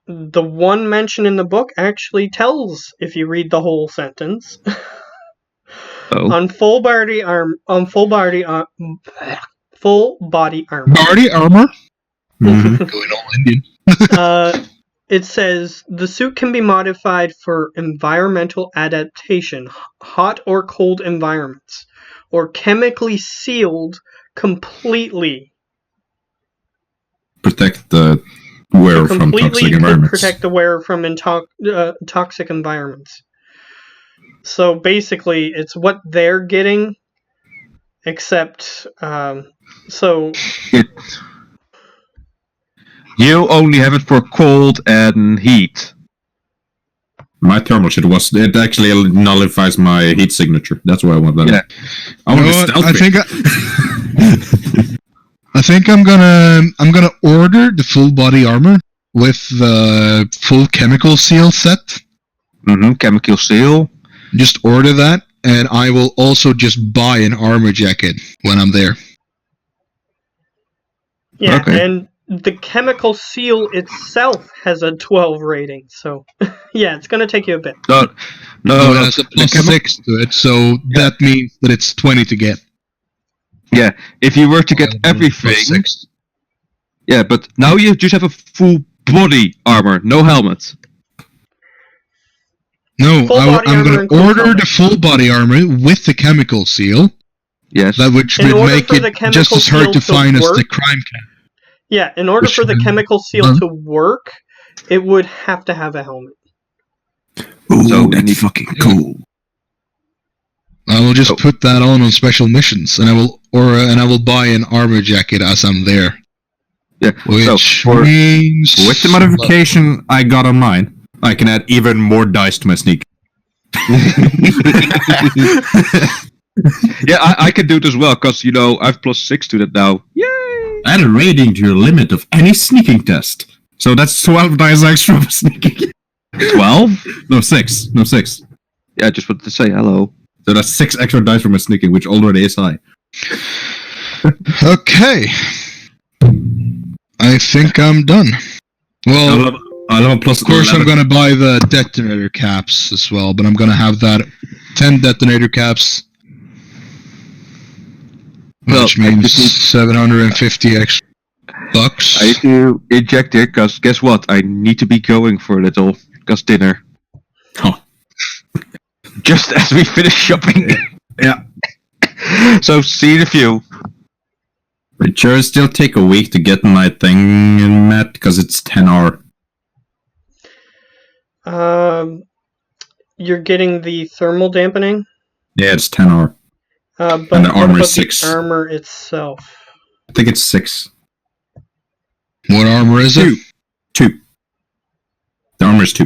the one mention in the book actually tells if you read the whole sentence. On full body armor. Body armor. Mm-hmm. Going all Indian. It says the suit can be modified for environmental adaptation, hot or cold environments, or chemically sealed completely. Protect the wearer from toxic environments. Protect the wearer from toxic environments. So basically, it's what they're getting, except you only have it for cold and heat. My thermal shit it actually nullifies my heat signature. That's why I want that. Yeah. I want I think I'm gonna order the full body armor with the full chemical seal set. Chemical seal. Just order that, and I will also just buy an armor jacket when I'm there. Yeah, okay. And the chemical seal itself has a 12 rating, so yeah, it's gonna take you a bit. No, it has a plus 6 to it, so that means that it's 20 to get. Yeah, if you were to get everything... Yeah, but now you just have a full body armor, no helmet. No, I'm going to order the full body armor with the chemical seal. Yes. That which would make it just as hard to find as the crime can. Yeah, in order for the chemical seal to work, it would have to have a helmet. Ooh, so that's fucking cool. I will just put that on special missions, and I will buy an armor jacket as I'm there. Yeah. Which means with the modification I got on mine, I can add even more dice to my sneak. Yeah, I can do it as well, because, I have plus 6 to that now. Yay! Add a rating to your limit of any sneaking test. So that's 12 dice extra for sneaking. 12? No, 6. Yeah, I just wanted to say hello. So that's 6 extra dice for my sneaking, which already is high. Okay. I think I'm done. Well, I'll have a plus of course 11. I'm gonna buy the detonator caps as well, but I'm gonna have that 10 detonator caps. Which means 750 extra bucks. I need to inject it, because guess what? I need to be going for a little, because dinner. Oh. Just as we finish shopping. Yeah. So, see you in a few. It sure still take a week to get my thing met, because it's 10 hour. You're getting the thermal dampening? Yeah, it's 10 hour. But and the what armor about is 6. the armor itself? I think it's 6. What armor is it? 2. The armor is 2.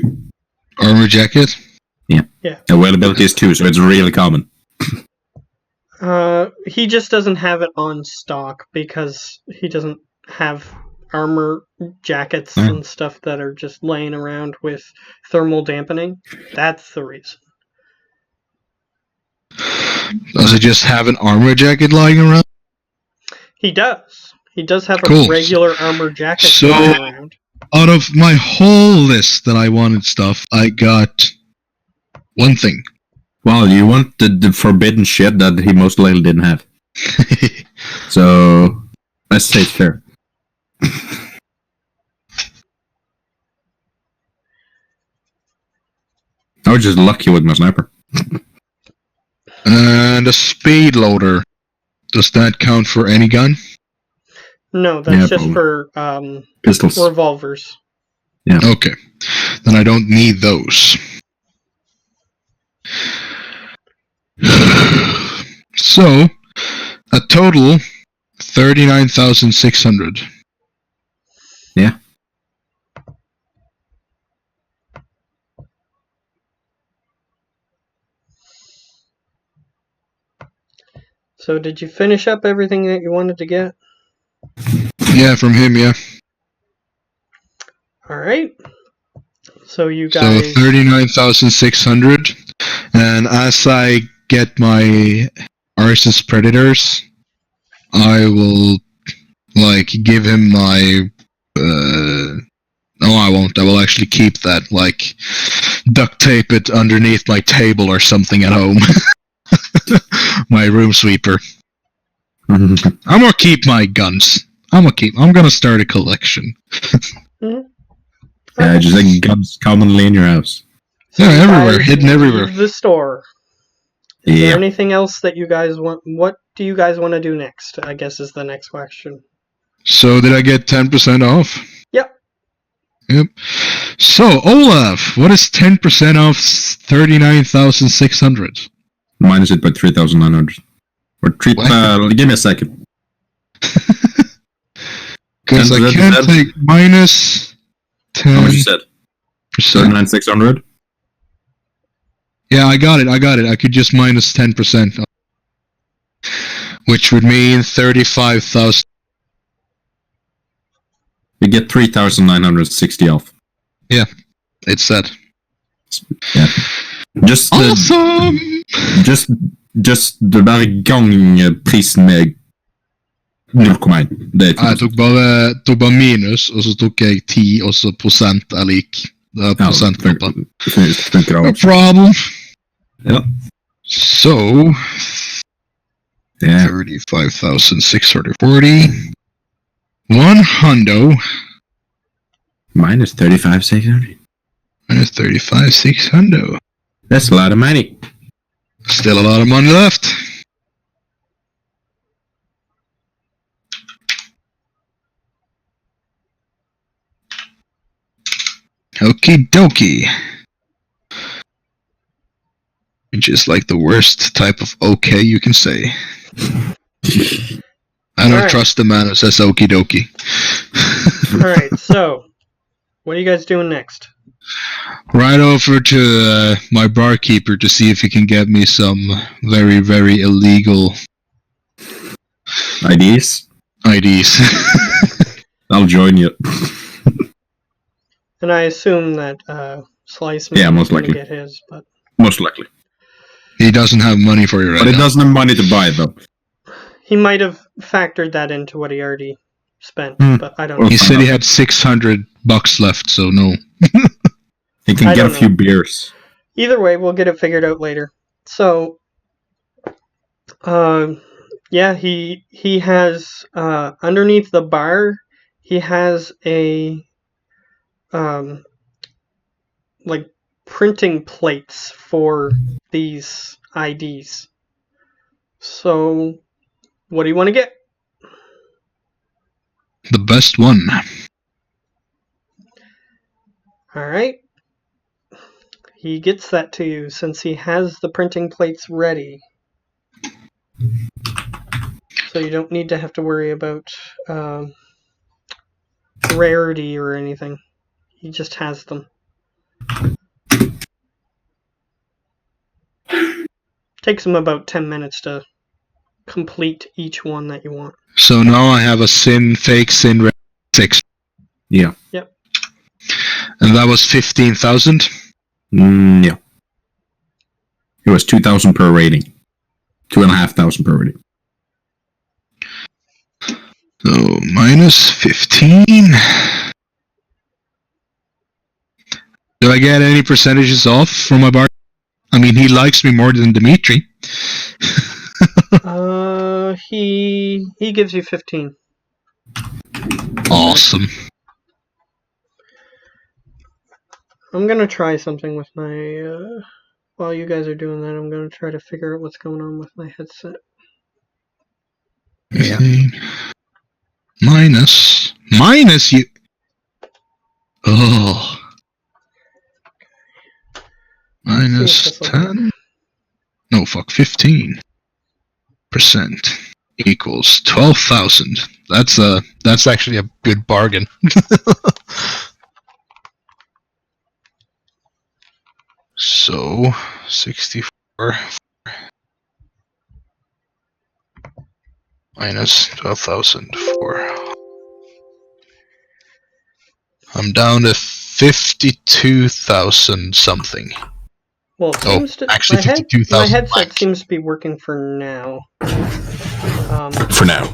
Armor jacket? Yeah. Availability is 2, so it's really common. He just doesn't have it on stock because he doesn't have armor jackets and stuff that are just laying around with thermal dampening. That's the reason. Does it just have an armor jacket lying around? He does. He does have Cool. a regular armor jacket So- lying around. Out of my whole list that I wanted stuff, I got one thing. Well, you want the forbidden shit that he most likely didn't have. So, let's say it's fair. I was just lucky with my sniper. And a speed loader. Does that count for any gun? No, that's Yeah, just probably. for Pistols. revolvers. Okay. Then I don't need those. So, a total 39,600. Yeah. So did you finish up everything that you wanted to get? Yeah, from him, yeah. Alright. So you So guys... 39,600. And as I get my Arceus Predators, I will, give him my... No, I won't. I will actually keep that, duct tape it underneath my table or something at home. My room sweeper. I'm gonna keep my guns. I'm gonna start a collection. Yeah, just like guns commonly in your house. So Yeah, you everywhere, guys hidden everywhere. leave the store. Is Yeah. there anything else that you guys want? What do you guys want to do next? I guess is the next question. So did I get 10% off? Yep. So, Olaf, what is 10% off 39,600? Minus it by 3,900. Or give me a second. Because I 10% can't said? take minus How much you 10%. said? 39,600? Yeah, I got it. I could just minus 10%. Which would mean 35,000. You get 3,960 off. It's set. Yeah. Just Awesome! Just det där gångprisen med 0,1. Det är Jeg tok bare minus, og så tok jeg 10, og så prosent er lik. Det er prosentknappen. No problem. Ja. So, Yeah. 35,640. One hundo. Minus 35,600. Minus 35,600. That's a lot of money. Still a lot of money left. Okie dokie. Which is like the worst type of okay you can say. I don't Alright. trust the man who says okie dokie. Alright, so what are you guys doing next? Right over to my barkeeper to see if he can get me some very, very illegal IDs? IDs. I'll join you. And I assume that Slice Yeah, most is gonna likely. get his, but Most likely. He doesn't have money for you right But he now. doesn't have money to buy it though. he might have factored that into what he already spent, but I don't know. He said he had $600 left, so no. He can get a few beers. Either way, we'll get it figured out later. So, yeah, he has underneath the bar, he has a like printing plates for these IDs. So, what do you want to get? The best one. Alright. He gets that to you since he has the printing plates ready. So you don't need to have to worry about rarity or anything. He just has them. Takes him about 10 minutes to complete each one that you want. So now I have a fake sin 6. Yeah. Yep. And that was 15,000? Yeah. It was 2,000 per rating. 2,500 per rating. So minus 15. Do I get any percentages off from my bar? I mean, he likes me more than Dimitri. He gives you 15. Awesome. I'm gonna try something with my, while you guys are doing that, I'm gonna try to figure out what's going on with my headset. Yeah. Minus you. Oh. Minus 10. No, fuck, 15% equals 12,000. That's actually a good bargain. So 64 minus 12,004. I'm down to 52,000 something. Well, it seems actually 52,000. My headset seems to be working for now. For now.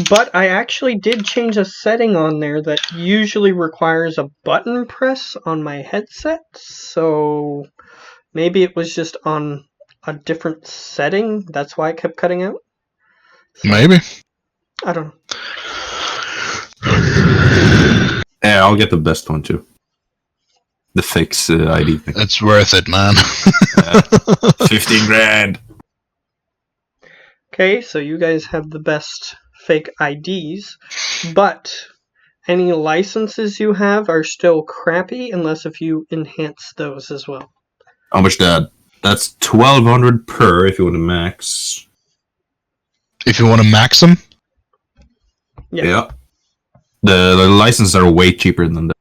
But I actually did change a setting on there that usually requires a button press on my headset, so maybe it was just on a different setting. That's why it kept cutting out. So, maybe. I don't know. Yeah, I'll get the best one too. The fix ID thing. It's worth it, man. 15 grand. Okay, so you guys have the best fake IDs, but any licenses you have are still crappy unless if you enhance those as well. How much that? That's 1,200 per if you want to max. If you want to max them? Yeah. The licenses are way cheaper than that.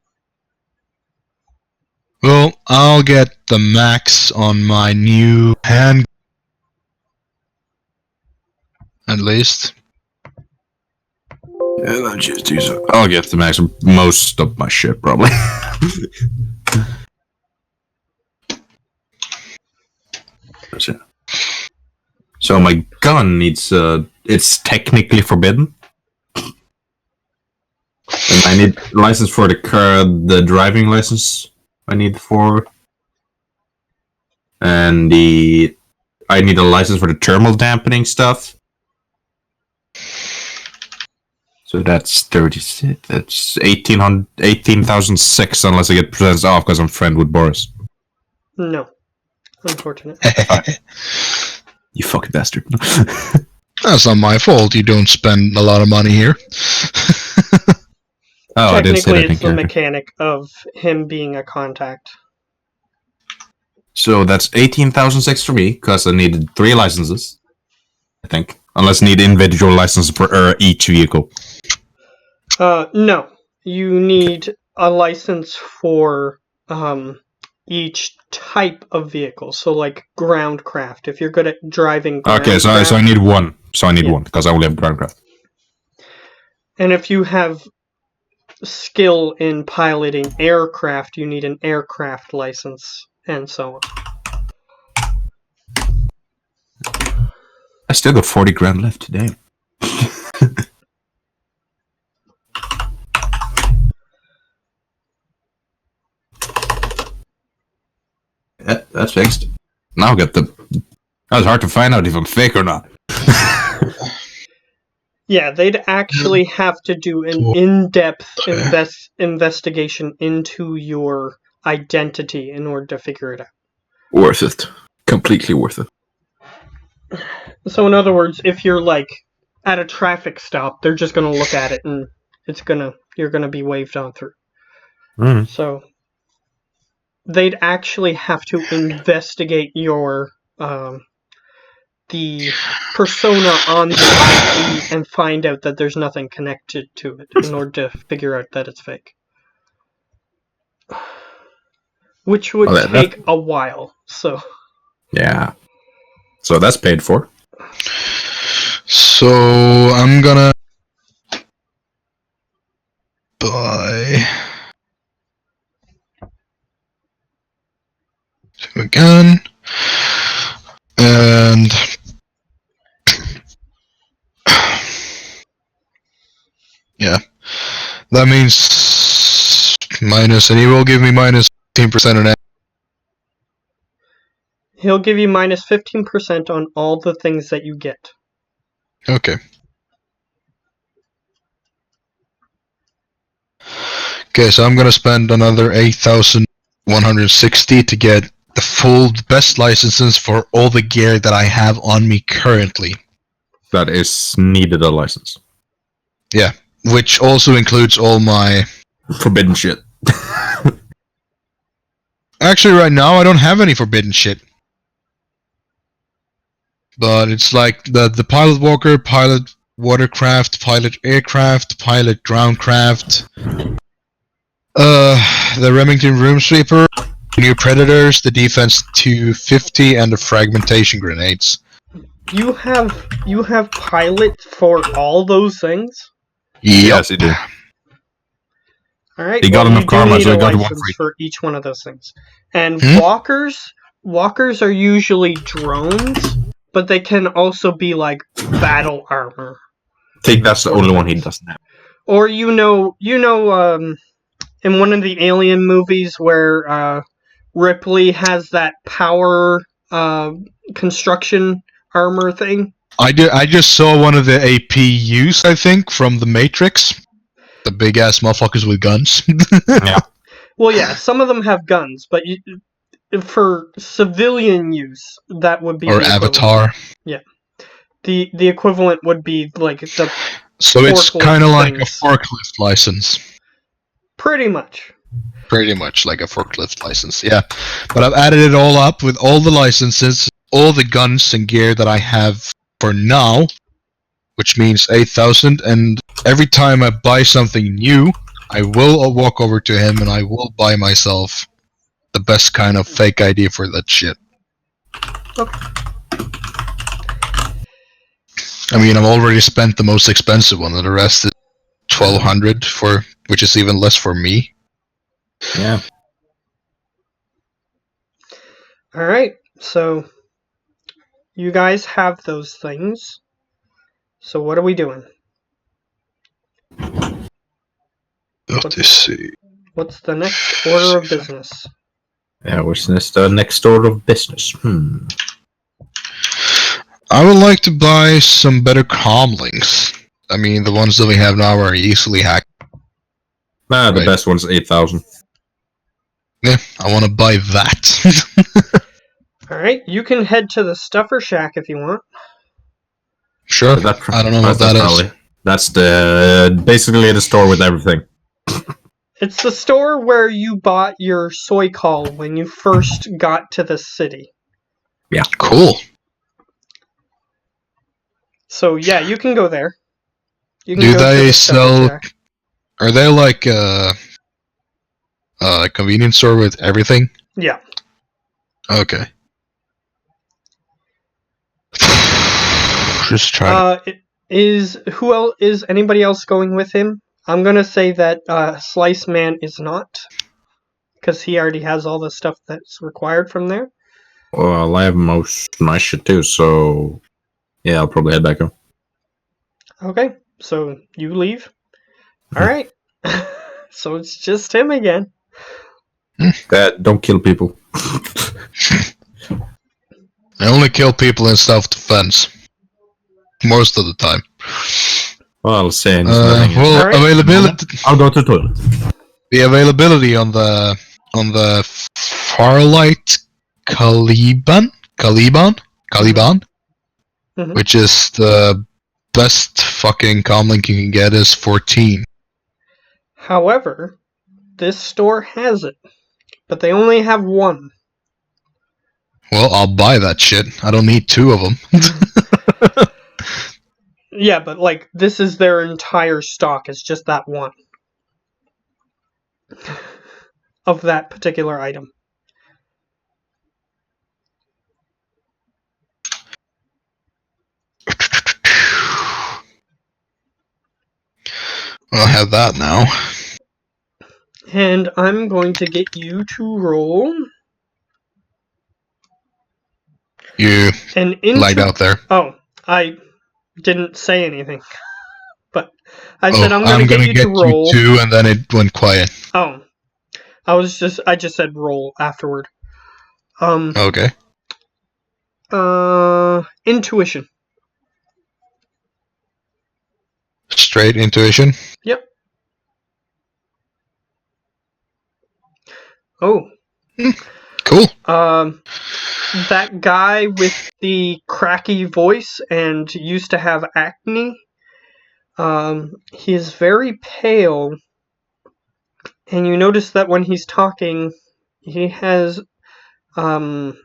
Well, I'll get the max on my new hand. At least. Yeah, I'll just use it. I'll get the max of most of my shit, probably. That's it. So my gun needs, it's technically forbidden. And I need license for the car, the driving license I need for. And I need a license for the thermal dampening stuff. So that's 36. That's 18,006 unless I get percents off because I'm friend with Boris. No. Unfortunate. You fucking bastard. That's not my fault. You don't spend a lot of money here. Oh, I didn't say that Technically, in it's the character. mechanic of him being a contact. So that's 18,006 for me because I needed 3 licenses. I think, unless I need individual licenses for each vehicle. No. You need a license for each type of vehicle. So, like ground craft. If you're good at driving ground Okay, so I need one. So I need one because I only have ground craft. And if you have skill in piloting aircraft, you need an aircraft license, and so on. I still got 40 grand left today. That's fixed. Now get the. That was hard to find out if I'm fake or not. Yeah, they'd actually have to do an in-depth investigation into your identity in order to figure it out. Worth it. Completely worth it. So in other words, if you're like at a traffic stop, they're just gonna look at it and you're gonna be waved on through. Mm. So they'd actually have to investigate your the persona on the ID and find out that there's nothing connected to it in order to figure out that it's fake. Which would take a while, so... Yeah. So that's paid for. So, I'm gonna... buy... a gun... and... yeah. That means... minus... and he will give me minus 15% on that. He'll give you minus 15% on all the things that you get. Okay. Okay, so I'm gonna spend another 8,160 to get the full best licenses for all the gear that I have on me currently. That is needed a license. Yeah, which also includes all my... forbidden shit. Actually, right now, I don't have any forbidden shit. But it's like the pilot walker, pilot watercraft, pilot aircraft, pilot groundcraft, the Remington room sweeper, new predators, the defense 250, and the fragmentation grenades. You have pilot for all those things? Yep. Yes, he did. Alright, He got enough karma, so he got one license free. for each one of those things. And walkers are usually drones, but they can also be like battle armor. I think that's the only one he doesn't have. Or in one of the Alien movies where Ripley has that power construction armor thing. I just saw one of the APUs, I think, from the Matrix. The big ass motherfuckers with guns. Yeah. Well, yeah, some of them have guns, but for civilian use, that would be or Avatar. Yeah, the equivalent would be like the. So it's kind of like a forklift license. Pretty much. Pretty much like a forklift license, yeah. But I've added it all up with all the licenses, all the guns and gear that I have for now, which means 8,000. And every time I buy something new, I will walk over to him and I will buy myself the best kind of fake ID for that shit. Okay. I mean, I've already spent the most expensive one, and the rest is 1,200 for, which is even less for me. Yeah. All right. So you guys have those things. So what are we doing? Let's see. What's the next order of business? Yeah, what's the next order of business? I would like to buy some better comlinks. I mean, the ones that we have now are easily hacked. Nah, the best one's 8,000. Yeah, I want to buy that. Alright, you can head to the Stuffer Shack if you want. Sure. I don't know what that is. That's basically the store with everything. It's the store where you bought your soy call when you first got to the city. Yeah. Cool. So yeah, you can go there. You can Do go to they the sell... Shack. Are they like a convenience store with everything? Yeah. Okay. Just trying is anybody else going with him? I'm gonna say that Slice Man is not, because he already has all the stuff that's required from there. Well, I have most nice shit too, so yeah, I'll probably head back home. Okay, so you leave. All right, so it's just him again. Don't kill people. I only kill people in self-defense. Most of the time. Well, same. Well, right. availability. I'll go to the toilet. The availability on the Farlight Caliban, Mhm. which is the best fucking comlink you can get, is 14. However, this store has it, but they only have one. Well, I'll buy that shit. I don't need 2 of them. Yeah, but like this is their entire stock. It's just that one of that particular item. I'll have that now. And I'm going to get you to roll You an lagged out there. Oh, I didn't say anything. But I said I'm gonna get you to roll. You 2, and then it went quiet. Oh. I just said roll afterward. Okay. Intuition. Straight intuition? Yep. Oh. Cool. That guy with the cracky voice and used to have acne. He is very pale. And you notice that when he's talking, he has, when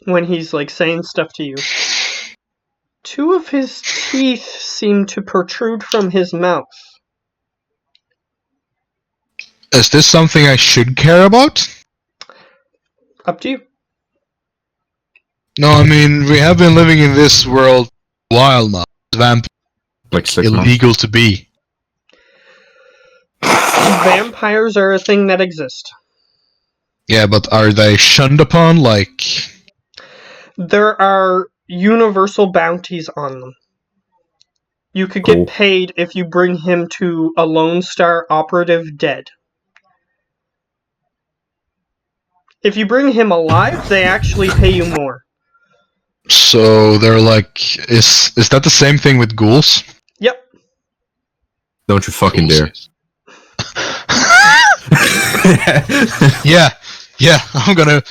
he's like saying stuff to you, 2 of his teeth seem to protrude from his mouth. Is this something I should care about? Up to you. No, I mean, we have been living in this world a while now. Vampire Like 6 illegal months. to be. Vampires are a thing that exist. Yeah, but are they shunned upon? Like, There are universal bounties on them. You could Cool. get paid if you bring him to a Lone Star operative dead. If you bring him alive, they actually pay you more. so they're like, is that the same thing with ghouls? Yep. Don't you fucking dare. Yeah, I'm gonna...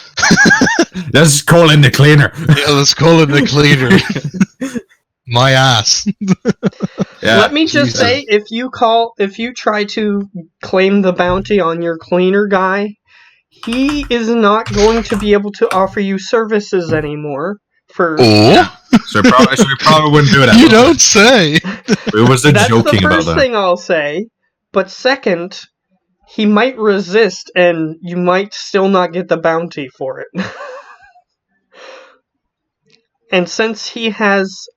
Let's call in the cleaner. Yeah, let's call it the cleaner. My ass. Yeah. Let me just say, if you try to claim the bounty on your cleaner guy, he is not going to be able to offer you services anymore. Oh? So we probably wouldn't do that. You don't say. It was That's joking the about first that. thing I'll say. But second, he might resist, and you might still not get the bounty for it. And since he has,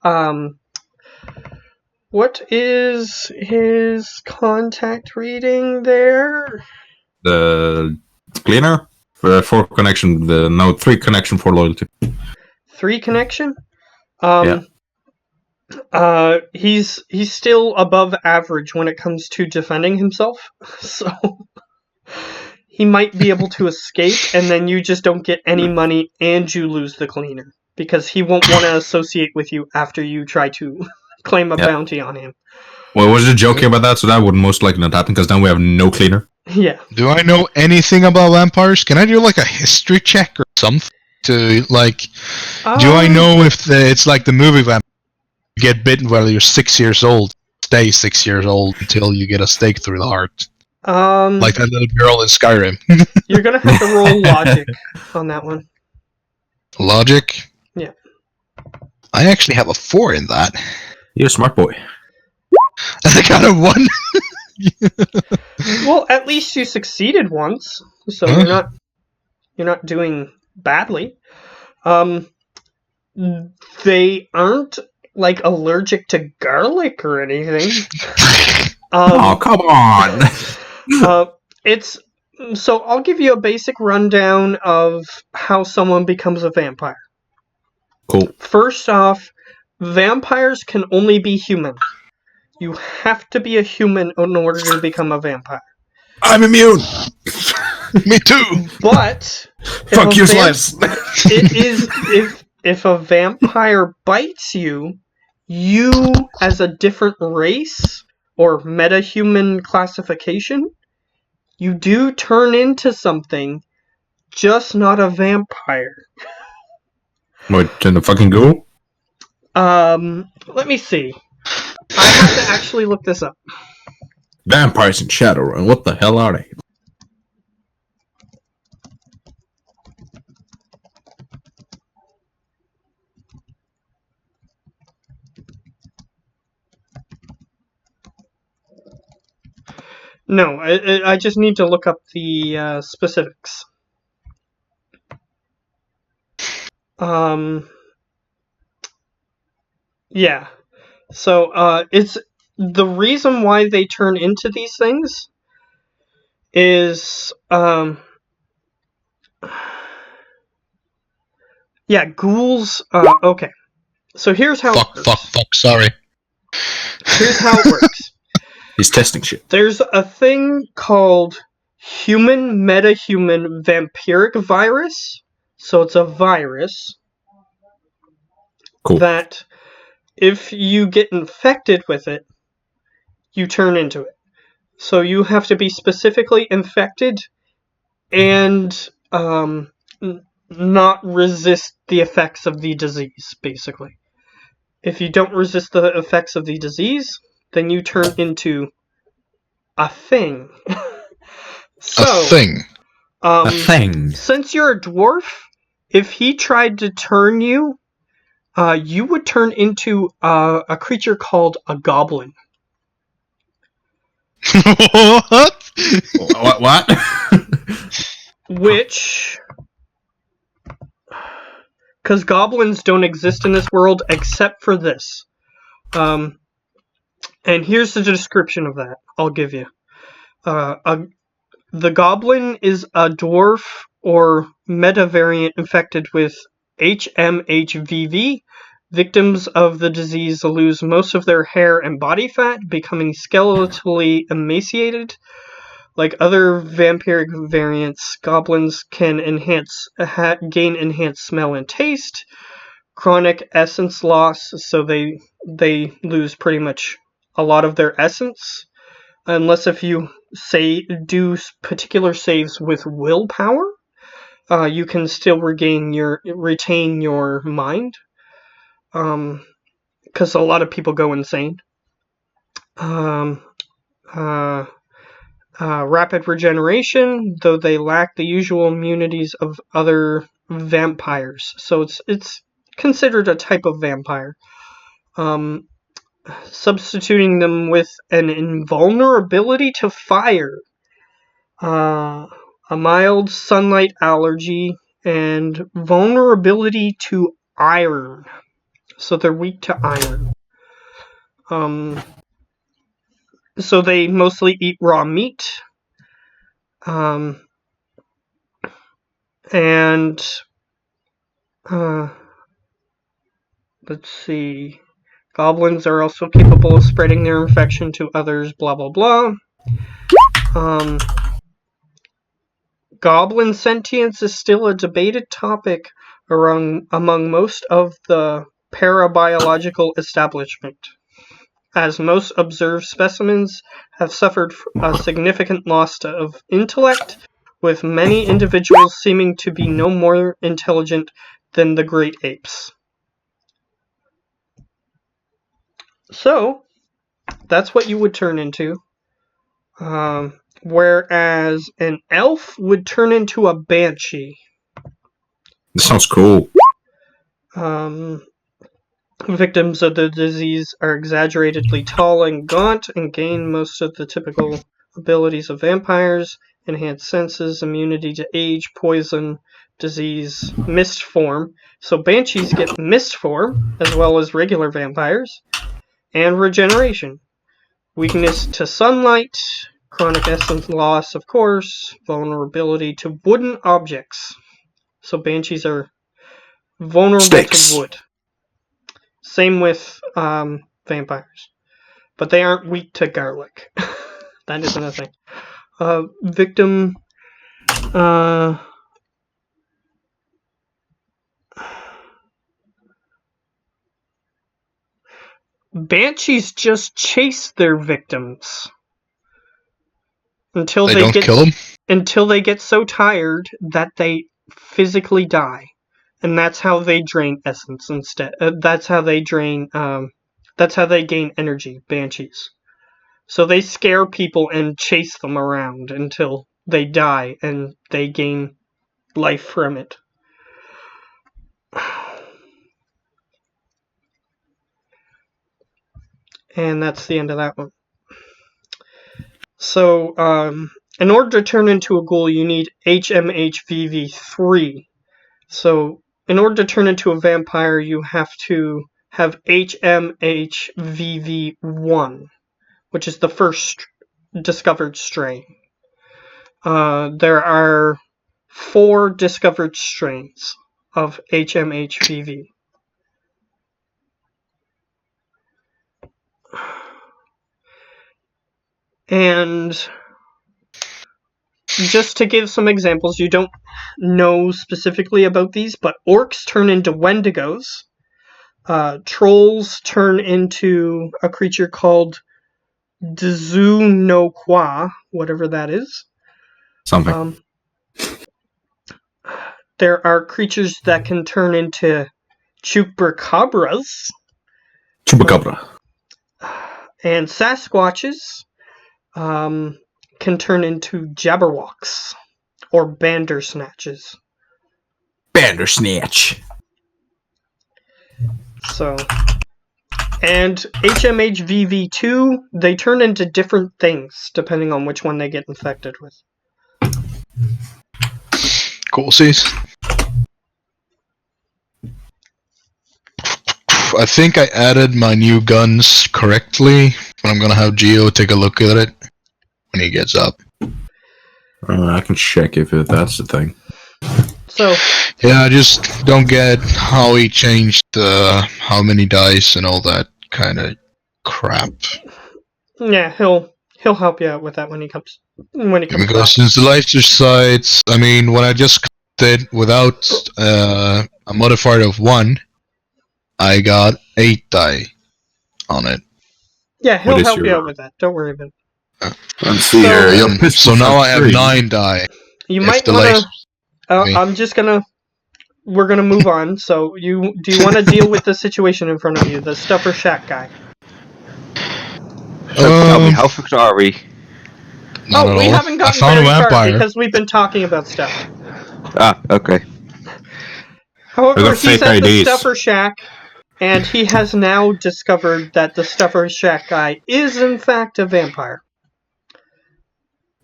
what is his contact reading there? The cleaner? 4 connection, 3 connection for loyalty. 3 connection? Yeah. He's still above average when it comes to defending himself, so he might be able to escape, and then you just don't get any money and you lose the cleaner, because he won't want to associate with you after you try to claim a bounty on him. Well, was just joking about that, so that would most likely not happen, because then we have no cleaner. Yeah. Do I know anything about vampires? Can I do like a history check or something? To like, do I know if it's like the movie vampire? You get bitten while you're 6 years old. Stay 6 years old until you get a stake through the heart. Like that little girl in Skyrim. You're gonna have to roll logic on that one. Logic? Yeah. I actually have a 4 in that. You're a smart boy. I got a 1. Well, at least you succeeded once, so you're not doing badly. They aren't like allergic to garlic or anything. Oh, come on! It's so I'll give you a basic rundown of how someone becomes a vampire. Cool. First off, vampires can only be human. You have to be a human in order to become a vampire. I'm immune! Me too. But Fuck you, Slice. if a vampire bites you, you as a different race or metahuman classification, you do turn into something, just not a vampire. What, in the fucking ghoul? Let me see. I have to actually look this up. Vampires in Shadowrun, what the hell are they? No, I just need to look up the specifics. Yeah. So, it's the reason why they turn into these things is, yeah, ghouls. Okay. So here's how it works. Fuck. Sorry. Here's how it works. He's testing shit. There's a thing called human metahuman vampiric virus. So it's a virus that if you get infected with it, you turn into it. So you have to be specifically infected and not resist the effects of the disease, basically. If you don't resist the effects of the disease, then you turn into a thing. A thing. A thing. Since you're a dwarf, if he tried to turn you, you would turn into a creature called a goblin. What? What? Which... Because goblins don't exist in this world except for this. And here's the description of that I'll give you. The goblin is a dwarf or meta-variant infected with HMHVV. Victims of the disease lose most of their hair and body fat, becoming skeletally emaciated. Like other vampiric variants, goblins can gain enhanced smell and taste, chronic essence loss, so they lose pretty much a lot of their essence, unless if you do particular saves with willpower, you can still retain your mind, because a lot of people go insane. Rapid regeneration, though they lack the usual immunities of other vampires. So it's considered a type of vampire. Substituting them with an invulnerability to fire, a mild sunlight allergy, and vulnerability to iron. So they're weak to iron. So they mostly eat raw meat. And let's see. Goblins are also capable of spreading their infection to others, blah blah blah. Goblin sentience is still a debated topic among most of the parabiological establishment, as most observed specimens have suffered a significant loss of intellect, with many individuals seeming to be no more intelligent than the great apes. So, that's what you would turn into. Whereas an elf would turn into a banshee. This sounds cool. Victims of the disease are exaggeratedly tall and gaunt and gain most of the typical abilities of vampires: enhanced senses, immunity to age, poison, disease, mist form. So banshees get mist form, as well as regular vampires. And regeneration. Weakness to sunlight, chronic essence loss, of course, vulnerability to wooden objects. So banshees are vulnerable to wood. Same with vampires. But they aren't weak to garlic. That isn't a thing. Victim Banshees just chase their victims until They don't kill them? Until they get so tired that they physically die. And that's how they drain essence instead. That's how they drain. That's how they gain energy. Banshees. So they scare people and chase them around until they die and they gain life from it. And that's the end of that one. So, in order to turn into a ghoul, you need HMHVV3. So, in order to turn into a vampire, you have to have HMHVV1, which is the first discovered strain. There are 4 discovered strains of HMHVV. And just to give some examples, you don't know specifically about these, but orcs turn into wendigos. Trolls turn into a creature called Dzu no Kwa, whatever that is. Something. There are creatures that can turn into chupacabras. Chupacabra. And Sasquatches can turn into Jabberwocks or Bandersnatches. Bandersnatch. So, and HMHVV2, they turn into different things depending on which one they get infected with. Coolsies. I think I added my new guns correctly, but I'm gonna have Geo take a look at it when he gets up. I can check if that's the thing. So yeah, I just don't get how he changed how many dice and all that kind of crap. Yeah, he'll help you out with that when he comes Because back. since the lighter sides, I mean, when I just did without a modifier of 1, I got 8 die on it. Yeah, he'll help you out with that. Don't worry about it. Let's see here. So now I have 9 die. You might want to. We're gonna move on. So do you want to deal with the situation in front of you, the Stuffer Shack guy? So tell me, how fucked are we? We haven't gotten very far because we've been talking about stuff. Ah, okay. However, he's at the Stuffer Shack, and he has now discovered that the Stuffer Shack guy is in fact a vampire.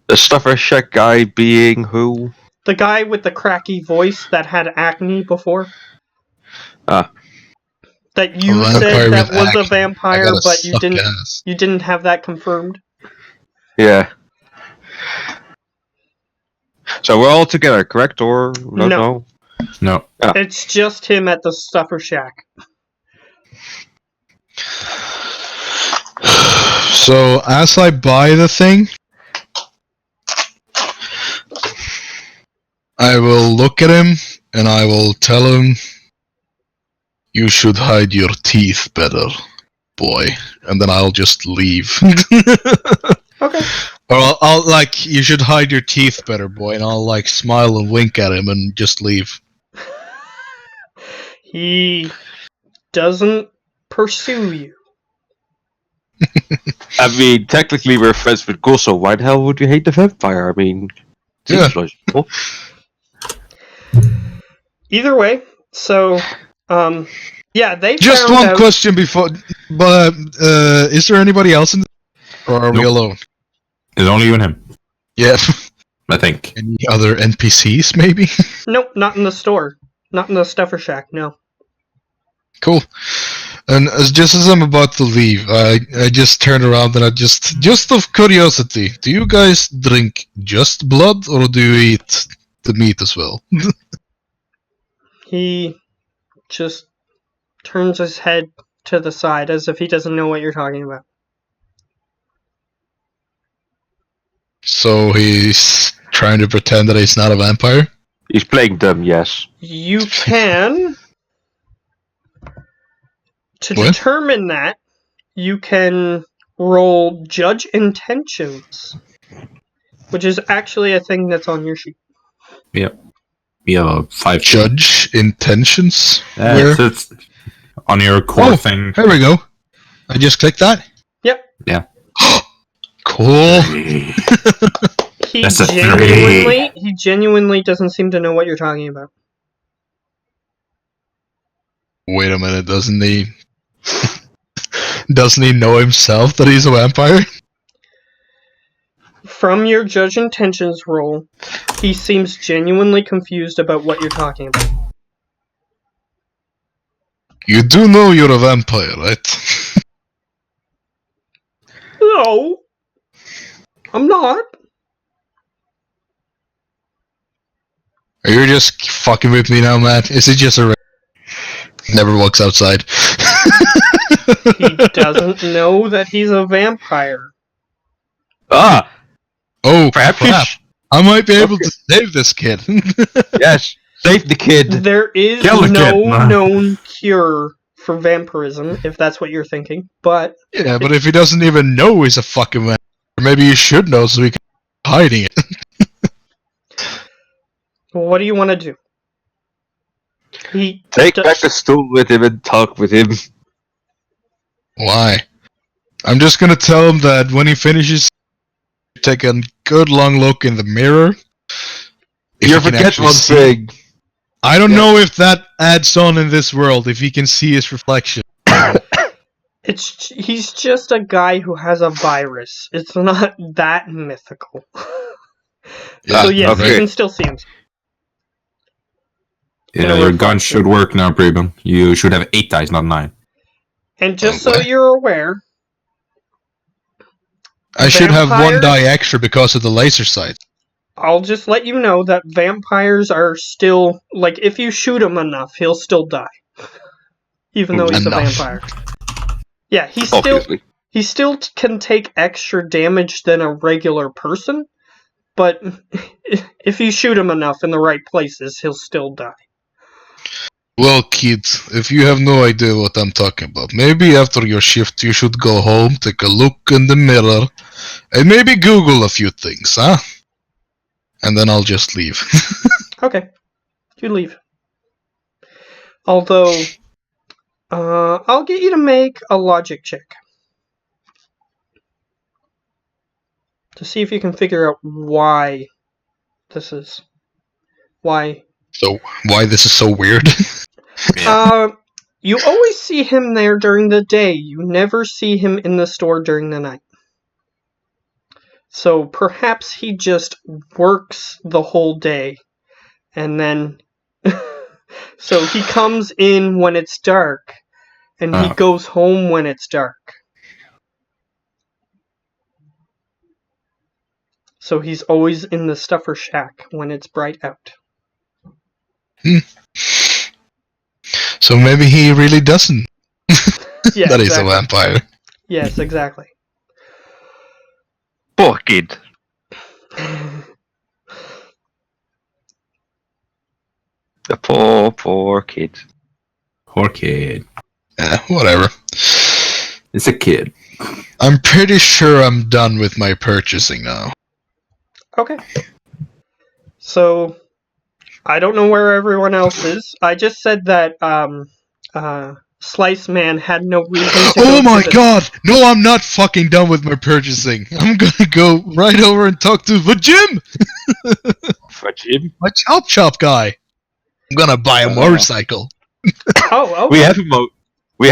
The Stuffer Shack guy being who? The guy with the cracky voice that had acne before. That you said that was a vampire, but you didn't have that confirmed. Yeah. So we're all together, correct? Or no? No. Oh. It's just him at the Stuffer Shack. So as I buy the thing, I will look at him and I will tell him, "You should hide your teeth better, boy." And then I'll just leave. Okay. Or I'll like, "You should hide your teeth better, boy," and I'll like smile and wink at him and just leave. He doesn't pursue you. I mean, technically we're friends with Ghoul, so why the hell would you hate the vampire? I mean, yeah. Logical. Either way, so yeah, they just found one out... question before, but is there anybody else in the... or are we alone? It's only you and him. Yeah. I think. Any other NPCs, maybe? Nope, not in the store. Not in the Stuffer Shack, no. Cool. And just as I'm about to leave, I just turn around and I just of curiosity, do you guys drink just blood or do you eat the meat as well? He just turns his head to the side as if he doesn't know what you're talking about. So he's trying to pretend that he's not a vampire? He's playing dumb, yes. You can... To What? determine that, you can roll Judge Intentions, which is actually a thing that's on your sheet. Yep. We have a 5. Judge Intentions? Where? It's on your core thing. There we go. I just clicked that? Yep. Yeah. Cool. He genuinely doesn't seem to know what you're talking about. Wait a minute, doesn't he? Doesn't he know himself that he's a vampire? From your Judge Intentions roll, he seems genuinely confused about what you're talking about. You do know you're a vampire, right? No, I'm not. Are you just fucking with me now, Matt? Is it just a... Never walks outside. He doesn't know that he's a vampire. Ah! Oh, Perhaps crap. I might be able to save this kid. Yes, save the kid. There is Kill the no kid, man. known cure for vampirism, if that's what you're thinking, but... Yeah, but if he doesn't even know he's a fucking vampire, maybe you should know so he can be hiding it. What do you want to do? Take back the stool with him and talk with him. Why? I'm just gonna tell him that when he finishes, take a good long look in the mirror. If You he can forget actually one see- thing. I don't know if that adds on in this world, if he can see his reflection. He's just a guy who has a virus. It's not that mythical. So yes, okay. you can still see him. Yeah, your gun should work now, Preben. You should have 8 dice, not 9. And just so you're aware, I should have one Vampires? die extra because of the laser sight. I'll just let you know that vampires are still, like, if you shoot him enough, he'll still die. Even though he's Enough. a vampire. Yeah, Obviously. he still can take extra damage than a regular person, but if you shoot him enough in the right places, he'll still die. Well, kids, if you have no idea what I'm talking about, maybe after your shift you should go home, take a look in the mirror, and maybe Google a few things, huh? And then I'll just leave. Okay, you leave. Although, I'll get you to make a logic check. To see if you can figure out why this is. Why. So, why this is so weird? You always see him there during the day. You never see him in the store during the night. So perhaps he just works the whole day. And then... so he comes in when it's dark. And he goes home when it's dark. So he's always in the stuffer shack when it's bright out. So maybe he really doesn't. Yeah, that he's exactly. a vampire. Yes, exactly. Poor kid. The poor kid. Poor kid. Whatever. It's a kid. I'm pretty sure I'm done with my purchasing now. Okay. So, I don't know where everyone else is. I just said that, Slice Man had no reason to Oh go my to the... god! No, I'm not fucking done with my purchasing. I'm gonna go right over and talk to the Jim! For Jim? My chop chop guy. I'm gonna buy a motorcycle. Oh, We okay.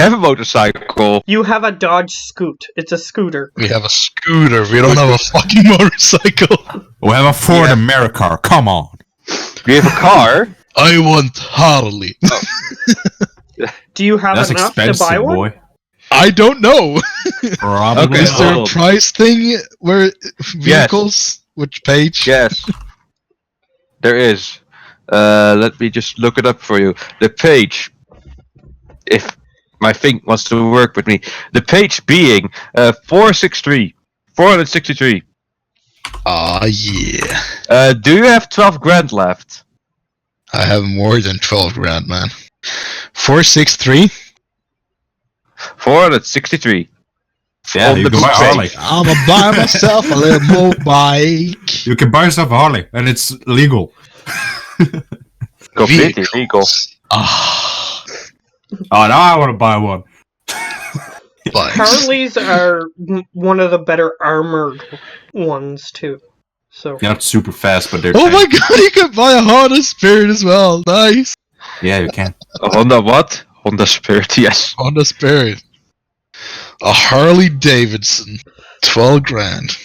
have a motorcycle. You have a Dodge Scoot. It's a scooter. We have a scooter. We don't have a fucking motorcycle. We have a Ford America. Come on. We have a car. I want Harley. Do you have That's enough to expensive, buy one? boy. I don't know. Probably. Is there a Oh. price thing where vehicles? Which page? Yes. There is. Let me just look it up for you. The page. If my thing wants to work with me. The page being 463. Ah, yeah. Do you have 12 grand left? I have more than 12 grand, man. 463. 463. Yeah, you can buy a Harley. I'm gonna buy myself a little motorbike. You can buy yourself a Harley, and it's legal. Completely legal. Ah. Oh, now I want to buy one. Harleys are one of the better armored ones too. So They're not super fast, but they're. Oh my god, you can buy a Honda Spirit as well. Nice. Yeah, you can. A Honda what? Honda Spirit, yes. Honda Spirit. A Harley Davidson. 12 grand.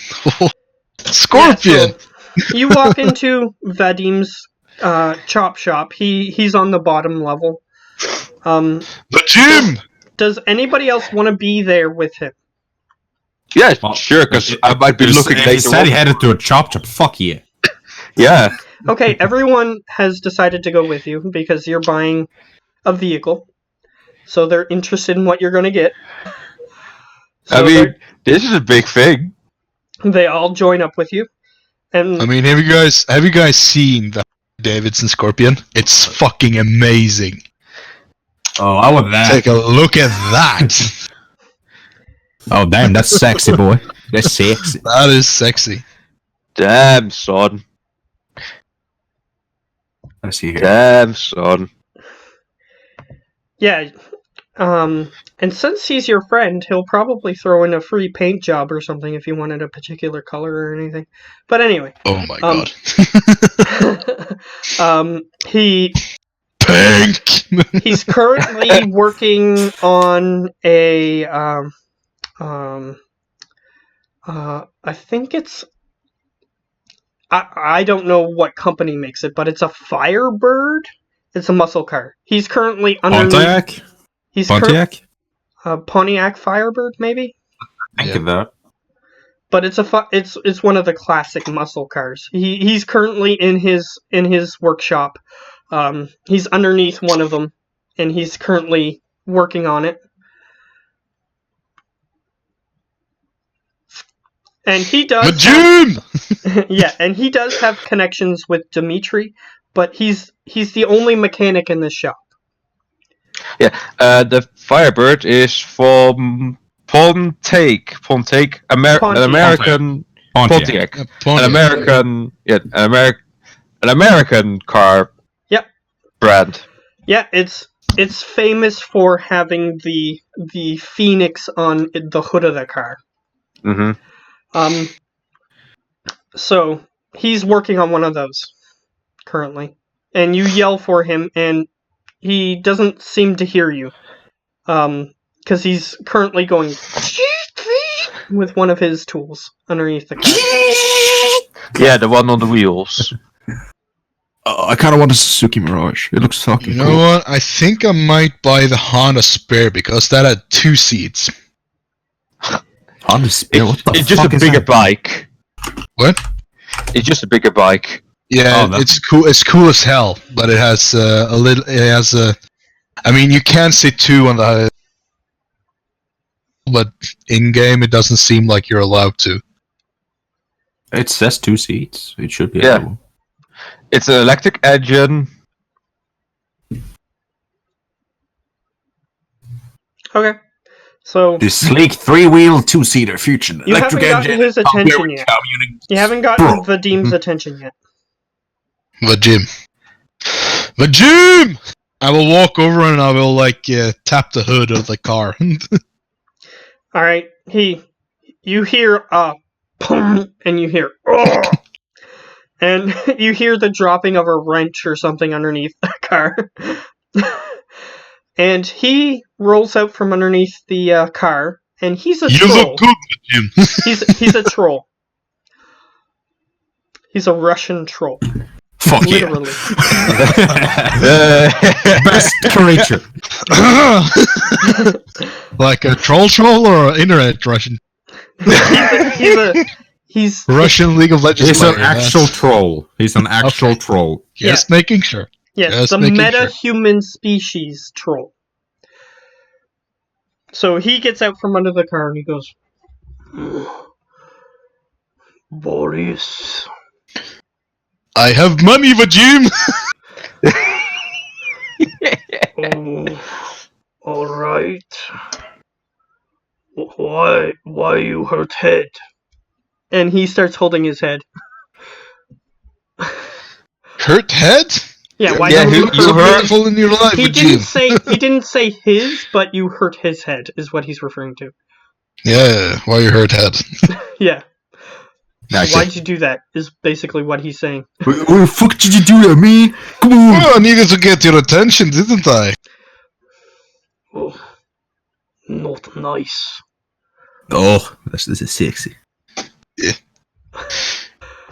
Scorpion. Yeah, so you walk into Vadim's chop shop. He's on the bottom level. The gym. Does anybody else want to be there with him? Yeah, sure, because I might be looking later. He said he headed to a chop shop. Fuck yeah. Yeah. Okay, everyone has decided to go with you because you're buying a vehicle. So they're interested in what you're going to get. So I mean, this is a big thing. they all join up with you. And I mean, have you guys seen the Davidson Scorpion? It's fucking amazing. Oh, I want that. Take a look at that. Oh, damn, that's sexy, boy. That's sexy. That is sexy. Damn, son. Let's see here. Damn, son. yeah, and since he's your friend, he'll probably throw in a free paint job or something if you wanted a particular color or anything. But anyway. Oh my god. He Pink. he's currently working on a I think it's I don't know what company makes it, but it's a Firebird. It's a muscle car. He's currently underneath. Pontiac? He's Pontiac? Pontiac Firebird, maybe. Think of that. But it's one of the classic muscle cars. He's currently in his workshop. He's underneath one of them, and he's currently working on it. And he does. Yeah, and he does have connections with Dimitri, but he's the only mechanic in this shop. Yeah, the Firebird is from Pontiac, an American Pontiac, an American, an American car. Yep. Brand. Yeah, it's famous for having the phoenix on the hood of the car. Mm-hmm. So he's working on one of those currently, and you yell for him, and he doesn't seem to hear you, because he's currently going with one of his tools underneath the car. Yeah, the one on the wheels. I kind of want a Suzuki Mirage. It looks fucking You know cool. what? I think I might buy the Honda Spirit because that had 2 seats. Honda Spirit? What the It's just fuck a is bigger that? bike. What? It's just a bigger bike. Yeah, Oh, it's cool. It's cool as hell, but it has a little. It has a. I mean, you can sit 2 on the. But in game, it doesn't seem like you're allowed to. It says 2 seats. It should be. Yeah. Cool. It's an electric engine. Okay, so The sleek 3-wheel 2-seater future you electric haven't gotten engine. his attention yet. You haven't gotten Vadim's attention yet. The gym. The gym. I will walk over and I will tap the hood of the car. All right, you hear boom, and you hear and you hear the dropping of a wrench or something underneath the car. And he rolls out from underneath the car, and he's a troll. look good, Jim. He's a troll. He's a Russian troll. Fuck Literally. Best creature. Like a troll or an internet Russian? He's Russian League of Legends. He's an player, actual troll. He's an actual troll. Just making sure. yes, Just the making meta-human species troll. So he gets out from under the car and he goes, Boris. I have money, Vajim! Oh, all right. Why you hurt head? And he starts holding his head. Hurt head? Yeah, why Yeah, you you hurt painful in your life, He Vajim. didn't say his, but you hurt his head is what he's referring to. Yeah, why you hurt head? Yeah. Okay. Why'd you do that? Is basically what he's saying. What the fuck did you do to me? Come on! Well, I needed to get your attention, didn't I? Oh, not nice. Oh, this is sexy.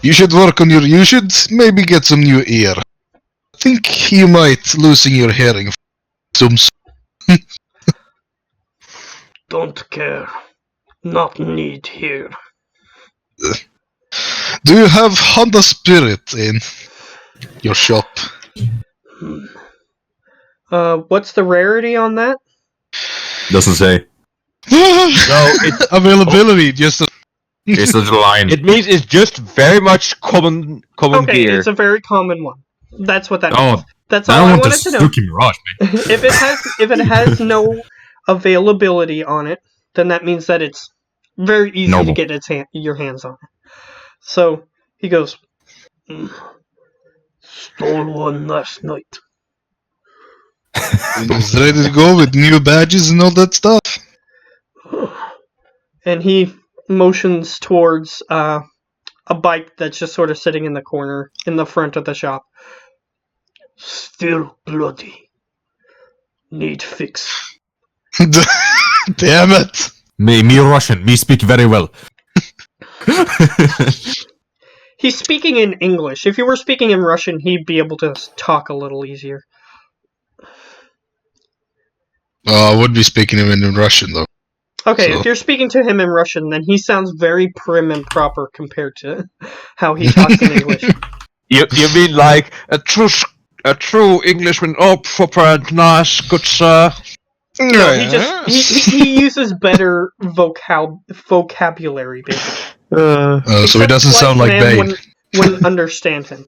You should work on you should maybe get some new ear. I think you might losing your hearing. Some. Don't care. Not need here. Do you have Honda Spirit in your shop? What's the rarity on that? Doesn't say. No, it's Availability, just a It's a little line. it means it's just very much common Okay, gear. it's a very common one. That's what that Oh, means. That's I all I want wanted the to know. Suzuki Mirage, man. If it has no availability on it, then that means that it's very easy to Normal. get your hands on it. So he goes, Stole one last night. He's ready to go with new badges and all that stuff. and he motions towards a bike that's just sort of sitting in the corner in the front of the shop. Still bloody. Need fix. Damn it! Me Russian. Me speak very well. He's speaking in English. If you were speaking in Russian, he'd be able to talk a little easier. I would be speaking him in Russian though. Okay, So- if you're speaking to him in Russian, then he sounds very prim and proper compared to how he talks in English. You mean like a true Englishman? Oh, proper and nice, good sir. No, he uses better vocabulary, basically. So he Except doesn't sound like man Bane. wouldn't understand him.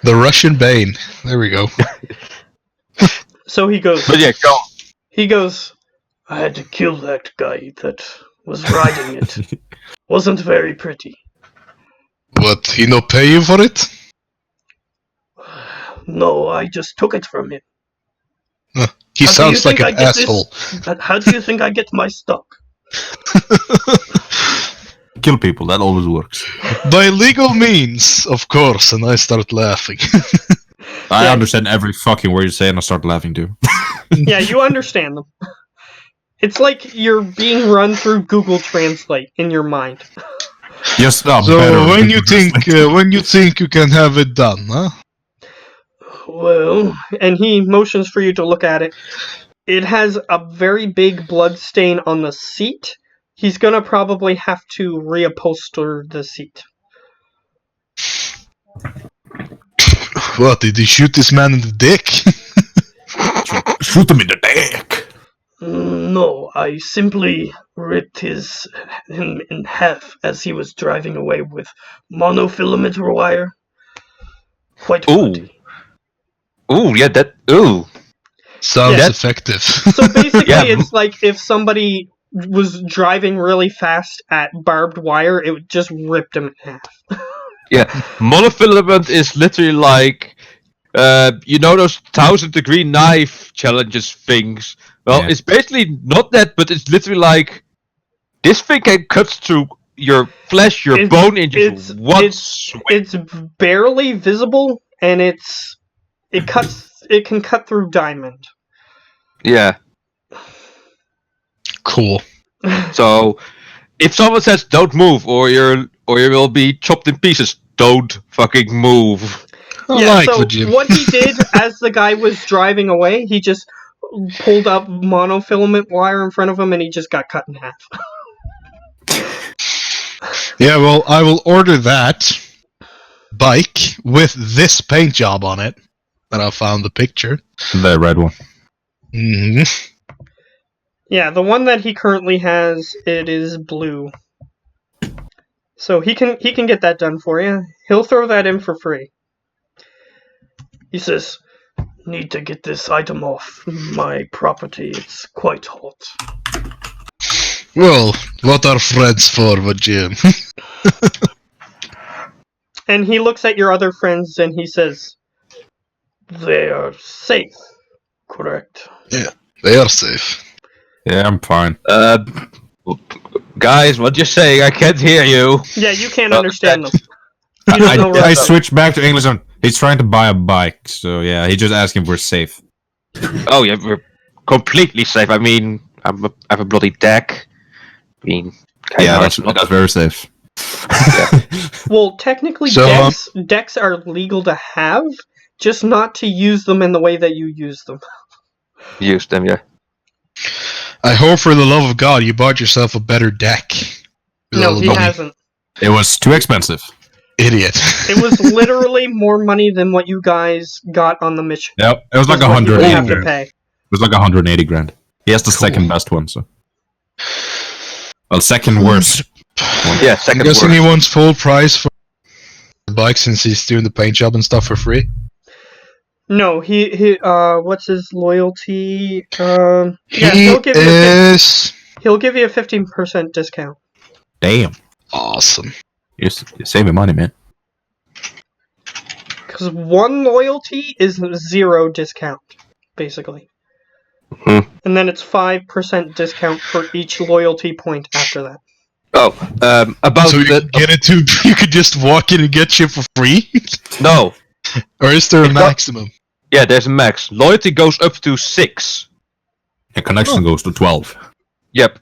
The Russian Bane. There we go. So he goes. But yeah, go. He goes. I had to kill that guy that was riding it. Wasn't very pretty. What, he no pay you for it? No, I just took it from him. He How do you sounds like think an I get this? asshole. How do you think I get my stock? Kill people. That always works. By legal means, of course, and I start laughing. I Yeah. understand every fucking word you say, and I start laughing too. Yeah, you understand them. It's like you're being run through Google Translate in your mind. Yes, no, So better when than you think you can have it done, huh? Well, And he motions for you to look at it. It has a very big blood stain on the seat. He's gonna probably have to reupholster the seat. What, did he shoot this man in the dick? Shoot him in the dick. no, I simply ripped him in half as he was driving away with monofilament wire. Quite Ooh. bloody. Ooh, yeah, that. Ooh. Sounds Yeah. effective. So basically, Yeah. it's like if somebody was driving really fast at barbed wire, it would just rip them in half. Yeah, monofilament is literally like, you know those 1,000-degree knife challenges things. Well, Yeah. it's basically not that, but it's literally like this thing can cut through your flesh, your It's- bone in it's- just one swing. It's barely visible, and it can cut through diamond. Yeah. Cool. So, if someone says "don't move" or you will be chopped in pieces, don't fucking move. I Yeah, like so the gym. what he did as the guy was driving away, he just pulled up monofilament wire in front of him and he just got cut in half. Yeah, well, I will order that bike with this paint job on it. And I found the picture. The red one. hmm Yeah, the one that he currently has, it is blue. So he can get that done for you. He'll throw that in for free. He says, "Need to get this item off my property. It's quite hot." Well, what are friends for, Jim? And he looks at your other friends and he says, "They are safe, correct?" Yeah, they are safe. Yeah, I'm fine. Guys, what you saying? I can't hear you. "Yeah, you can't understand them." I switched back to English. He's trying to buy a bike, so yeah, he just asked if we're safe. Oh yeah, we're completely safe. I mean, I have a bloody deck. I mean, Yeah, that's very safe. Well, technically, So, decks are legal to have, just not to use them in the way that you use them. use them, yeah. I hope for the love of God you bought yourself a better deck. With all No, the he money. hasn't. It was too expensive. Idiot. It was literally more money than what you guys got on the mission. Yep, it was like Is what you would 180 have to grand. pay. It was like 180 grand. He has the Cool. second best one, so. Well, second worst. Yeah, I'm second guessing word. he wants full price for the bike since he's doing the paint job and stuff for free. No, he what's his loyalty? Yeah, He he'll give you is he'll give you a 15% discount. Damn. awesome. You're saving money, man. Because one loyalty is 0 discount, basically. Mhm. And then it's 5% discount for each loyalty point after that. Oh, about So you the could get it to you could just walk in and get shit for free, no. or is there a It's not- maximum? Yeah, there's a max. Loyalty goes up to 6. And connection goes to 12. Yep.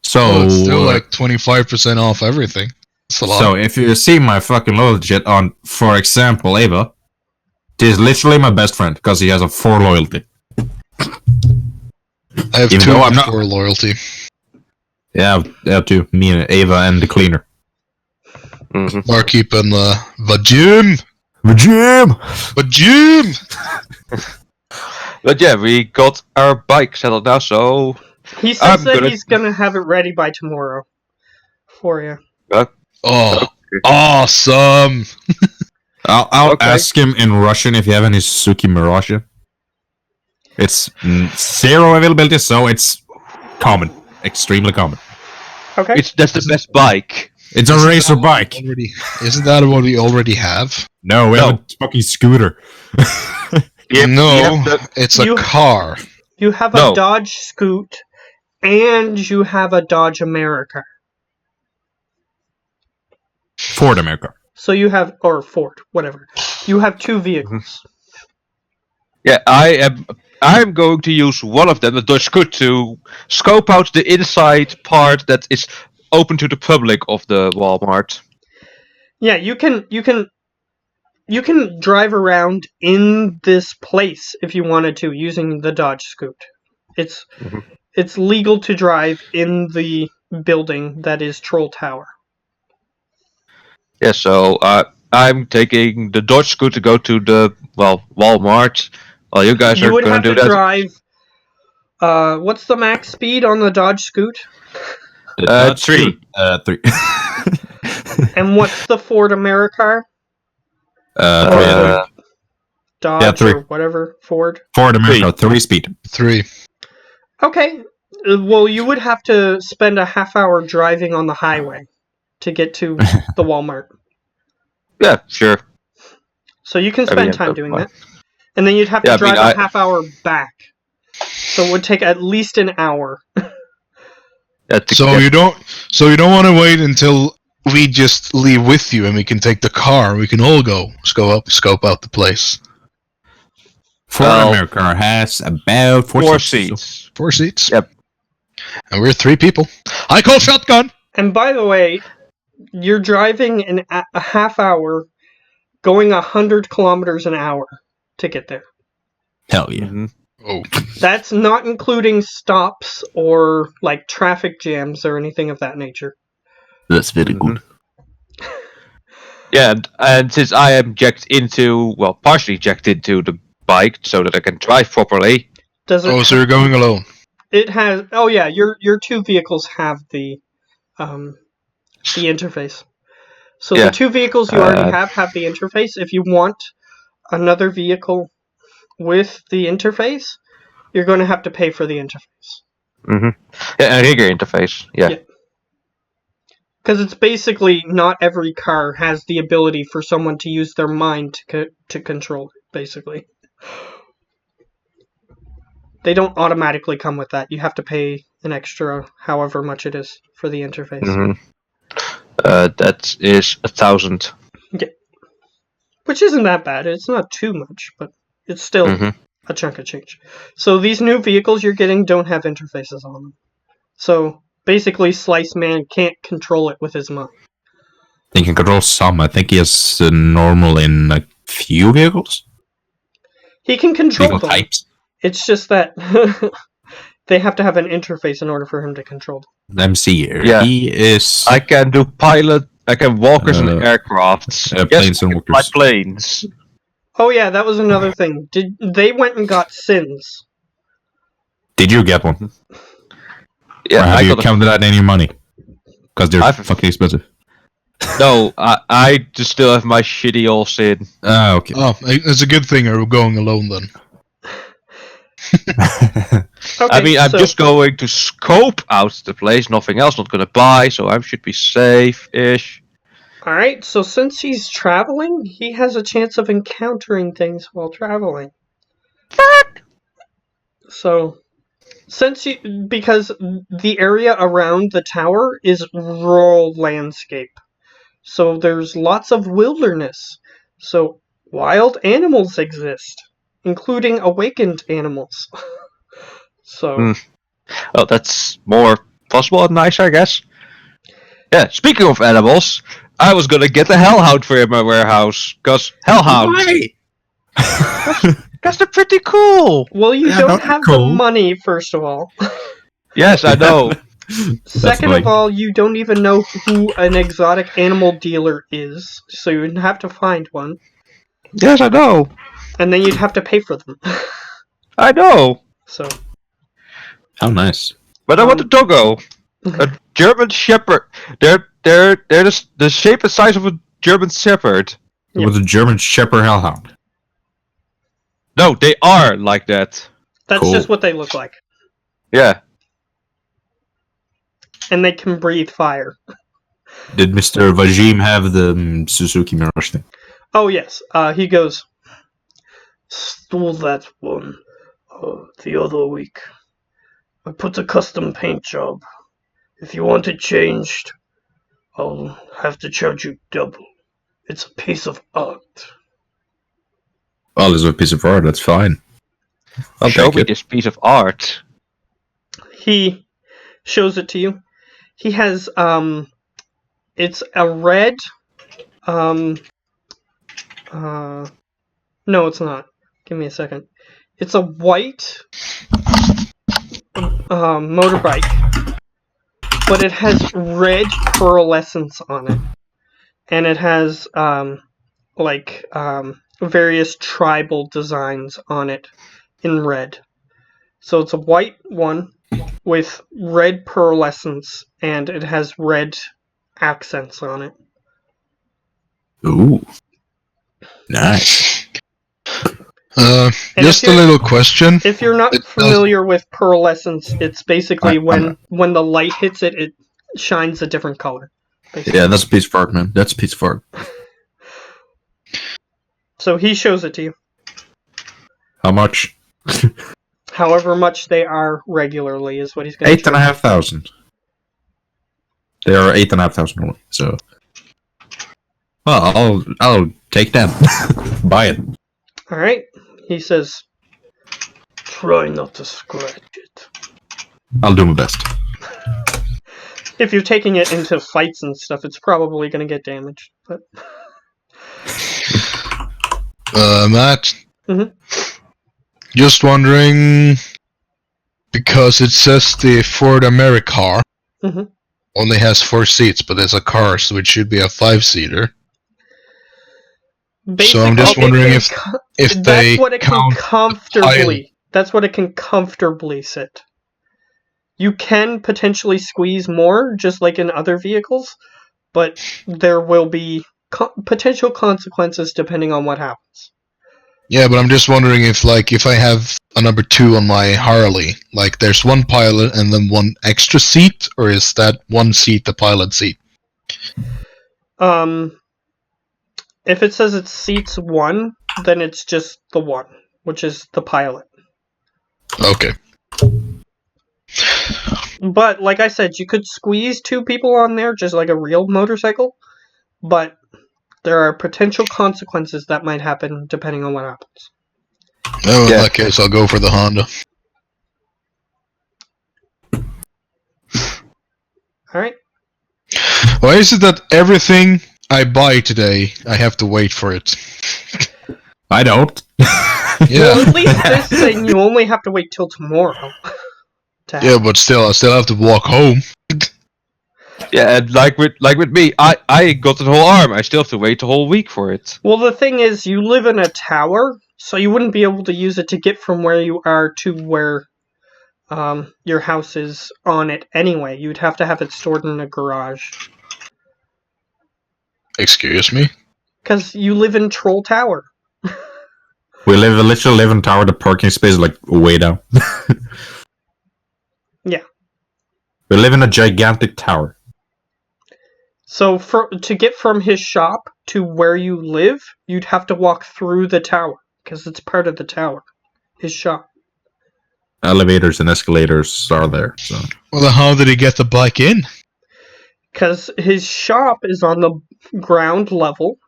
So, Oh, it's still like 25% off everything. That's a lot. so if you see my fucking loyalty shit on, for example, Ava, he's literally my best friend because he has a 4 loyalty. I have even 2 though I'm not- for loyalty. Yeah, I have 2. Me and Ava and the cleaner. hmm Barkeep and the gym. Jim! But Jim! But yeah, we got our bike settled now, so He says I'm that gonna- he's gonna have it ready by tomorrow for you. Oh, awesome! I'll Okay. ask him in Russian if you have any Suzuki Mirage. It's 0 availability, so it's common. Extremely common. Okay. that's the best bike. It's a racer bike. Isn't that what we already have? No, we No. have a fucking scooter. No, it's a You- car. You have No. a Dodge Scoot, and you have a Dodge America. Ford America. So you have, or Ford, whatever. You have 2 vehicles. Yeah, I'm going to use one of them, the Dodge Scoot, to scope out the inside part that is open to the public of the Walmart. Yeah, you can drive around in this place if you wanted to using the Dodge Scoot. It's Mhm. it's legal to drive in the building that is Troll Tower. Yeah, so I'm taking the Dodge Scoot to go to the Walmart. Well, you guys You are would going have to do to that. drive. What's the max speed on the Dodge Scoot? 3. 3. And what's the Ford America? Uh, Dodge Yeah, 3. or whatever Ford. Ford America, 3 speed. 3. Okay. Well, you would have to spend a half hour driving on the highway to get to the Walmart. Yeah, sure. So you can I mean, spend yeah, time that's doing fine. that. And then you'd have to Yeah, I mean, drive a half hour back. So it would take at least an hour. So you don't want to wait until we just leave with you and we can take the car. We can all go scope out the place. Ford Well, America has about 4 seats. seats. 4 seats. Yep. And we're 3 people. I call shotgun. And by the way, you're driving a half hour, going 100 kilometers an hour to get there. Hell yeah. Mhm. Oh, That's not including stops or like traffic jams or anything of that nature. That's very good. Yeah, and since I am partially jacked into the bike so that I can drive properly. Does it? so you're going alone? It has. Oh yeah, your two vehicles have the interface. So Yeah. the two vehicles you already have the interface. If you want another vehicle with the interface, you're going to have to pay for the interface. Mm-hmm. Yeah, a rigger interface. Yeah. Because it's basically not every car has the ability for someone to use their mind to control it, basically. They don't automatically come with that. You have to pay an extra, however much it is, for the interface. Mm-hmm. That is 1,000. Yeah. Which isn't that bad. It's not too much, but it's still a chunk of change. So these new vehicles you're getting don't have interfaces on them. So basically, Slice Man can't control it with his mind. He can control some. I think he has normal in a few vehicles. He can control Vehicle them. types. It's just that they have to have an interface in order for him to control them. Let me see here. Yeah. He is. I can do pilot. I can walkers and aircrafts. Planes and walkers. My planes. Oh yeah, that was another thing. They went and got Sins? Did you get one? Yeah, or have you counted out any money? Because they're fucking expensive. No, I just still have my shitty old Sin. Ah, okay. Oh, it's a good thing you're going alone then. Okay, I mean, I'm just going to scope out the place, nothing else, not going to buy, so I should be safe-ish. Alright, so since he's traveling, he has a chance of encountering things while traveling. Fuck! So, because the area around the tower is rural landscape. So there's lots of wilderness. So wild animals exist, including awakened animals. So... Well, that's more possible and nicer, I guess. Yeah, speaking of animals, I was gonna get the Hellhound for in my warehouse, because Hellhounds... Because they're pretty cool! Well, you don't have the money, first of all. Yes, I know. Second of all, you don't even know who an exotic animal dealer is, so you'd have to find one. Yes, I know. And then you'd have to pay for them. I know. So... How nice. But I want a doggo. A German Shepherd. They're the shape and size of a German Shepherd. It was a German Shepherd Hellhound. No, they are like that. That's just what they look like. Yeah. And they can breathe fire. Did Mr. Vajim have the Suzuki Mirage thing? Oh, yes. He goes, stole that one the other week. I put a custom paint job. If you want it changed, I'll have to charge you double. It's a piece of art. Well, it's a piece of art, that's fine. I'll Show take me it. this piece of art. He shows it to you. He has, it's a red, no, it's not. Give me a second. It's a white motorbike, but it has red pearlescence on it, and it has various tribal designs on it in red. So it's a white one with red pearlescence, and it has red accents on it. Ooh. Nice. Just a little question. If you're not familiar with pearlescence, it's basically when the light hits it, it shines a different color. Basically. Yeah, that's a piece of art, man. That's a piece of art. So he shows it to you. How much? However much they are regularly is what he's going to 8,500. They are 8,500 only, so... Well, I'll take them. Buy it. Alright. He says, try not to scratch it. I'll do my best. If you're taking it into fights and stuff, it's probably going to get damaged. But... Matt? Mm-hmm. Just wondering, because it says the Ford Americar only has 4 seats, but it's a car, so it should be a 5-seater. So I'm just wondering if they that's what it can comfortably sit. You can potentially squeeze more, just like in other vehicles, but there will be potential consequences depending on what happens. Yeah, but I'm just wondering if I have a number 2 on my Harley, like there's one pilot and then one extra seat, or is that one seat the pilot seat? If it says it seats 1, then it's just the 1, which is the pilot. Okay. But like I said, you could squeeze 2 people on there, just like a real motorcycle, but there are potential consequences that might happen depending on what happens. Oh, in that case, I'll go for the Honda. Alright. Why is it that everything I buy today, I have to wait for it? I don't. Well, at least this thing you only have to wait till tomorrow. Yeah, but still, I still have to walk home. Yeah, and like with me, I got the whole arm. I still have to wait the whole week for it. Well, the thing is, you live in a tower, so you wouldn't be able to use it to get from where you are to where your house is on it anyway. You'd have to have it stored in a garage. Excuse me? Because you live in Troll Tower. We literally live in tower. The parking space is like way down. Yeah. We live in a gigantic tower. So to get from his shop to where you live, you'd have to walk through the tower, because it's part of the tower. His shop. Elevators and escalators are there. So. Well, then how did he get the bike in? Because his shop is on the ground level,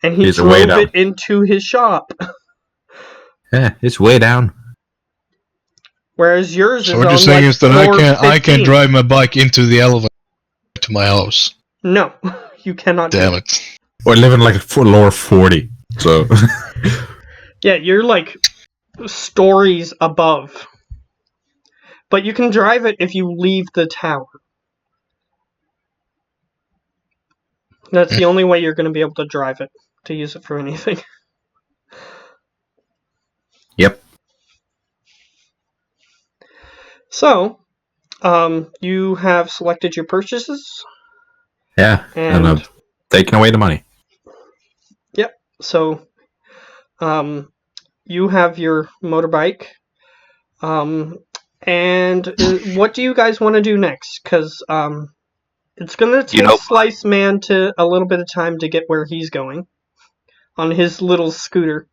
and he He's drove it into his shop. Yeah, it's way down. Whereas yours is on what you're saying is that I can't 15. drive my bike into the elevator to my house. No, you cannot. Damn it. Or live in like a lower 40. So. Yeah, you're like stories above. But you can drive it if you leave the tower. That's the only way you're going to be able to drive it, to use it for anything. Yep. So, you have selected your purchases. Yeah, and I've taken away the money. Yep. So, you have your motorbike. And what do you guys want to do next? Because it's going to take Slice Man to a little bit of time to get where he's going on his little scooter.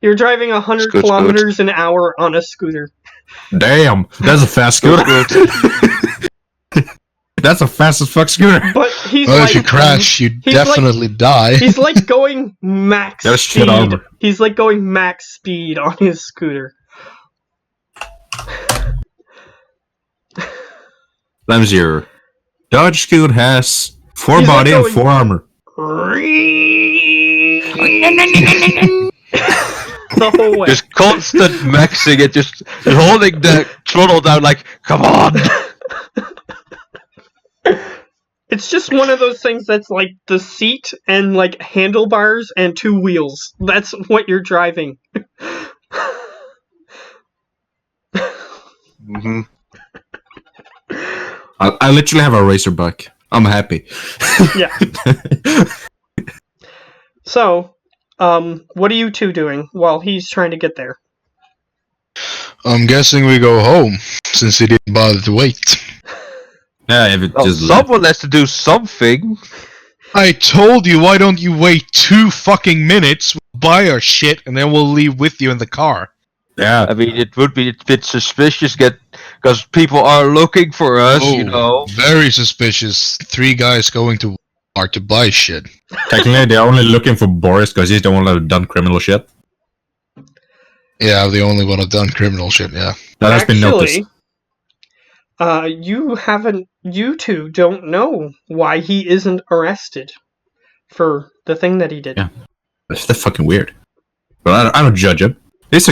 You're driving 100 kilometers an hour on a scooter. Damn, that's a fast scooter. That's a fast as fuck scooter. But he's if you crash, you definitely die. He's like going max speed. Armor. He's like going max speed on his scooter. Times your Dodge Scoot has 4 body and 4 armor. The whole way. Just constant maxing it, just holding the throttle down like, come on! It's just one of those things that's like the seat and like handlebars and 2 wheels. That's what you're driving. Mm-hmm. I literally have a racer bike. I'm happy. Yeah. So, what are you two doing while he's trying to get there? I'm guessing we go home, since he didn't bother to wait. Yeah, if it just someone has to do something. I told you, why don't you wait 2 fucking minutes, we'll buy our shit, and then we'll leave with you in the car. Yeah. I mean, it would be a bit suspicious, because people are looking for us, you know. Very suspicious. 3 guys going to Walmart to buy shit. Technically, they're only looking for Boris because he's the one that have done criminal shit. Yeah, I'm the only one who've done criminal shit, yeah. That has been noticed. You two don't know why he isn't arrested for the thing that he did. Yeah. That's fucking weird. But I don't judge him. It's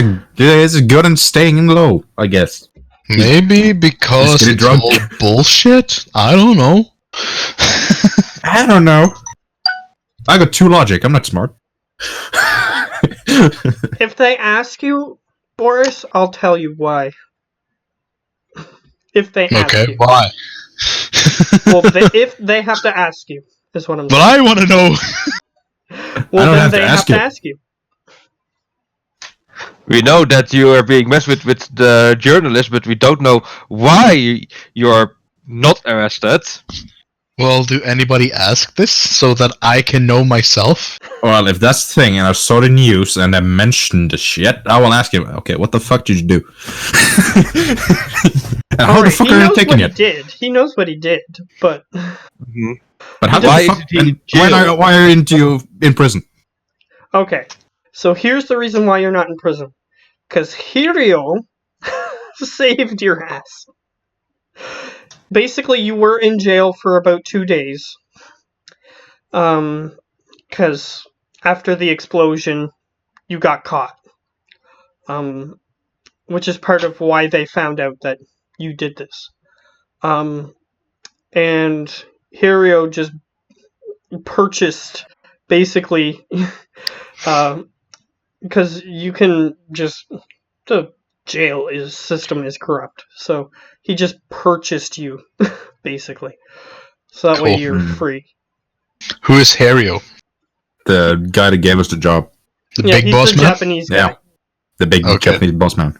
good and staying low, I guess. Maybe because it's all bullshit? I don't know. I don't know. I got 2 logic. I'm not smart. If they ask you, Boris, I'll tell you why. If they ask you. Why? Well, if they have to ask you, is what I'm saying. But I want to know. Well, then they have to ask you. We know that you are being messed with the journalist, but we don't know why you're not arrested. Well, do anybody ask this so that I can know myself? Well, if that's the thing, and I saw the news and I mentioned the shit, I will ask him, okay, what the fuck did you do? And how the fuck are you taking it? He knows what he did, but... Mm-hmm. But how the fuck... Why aren't you in prison? Okay, so here's the reason why you're not in prison. Because Hirio saved your ass. Basically, you were in jail for about 2 days. Because after the explosion, you got caught. Which is part of why they found out that you did this. And Hirio just purchased, basically, because you can just... The jail system is corrupt. So he just purchased you, basically. So that way you're free. Who is Hario? The guy that gave us the job. The big boss man? Japanese guy. Yeah. The big Japanese boss man.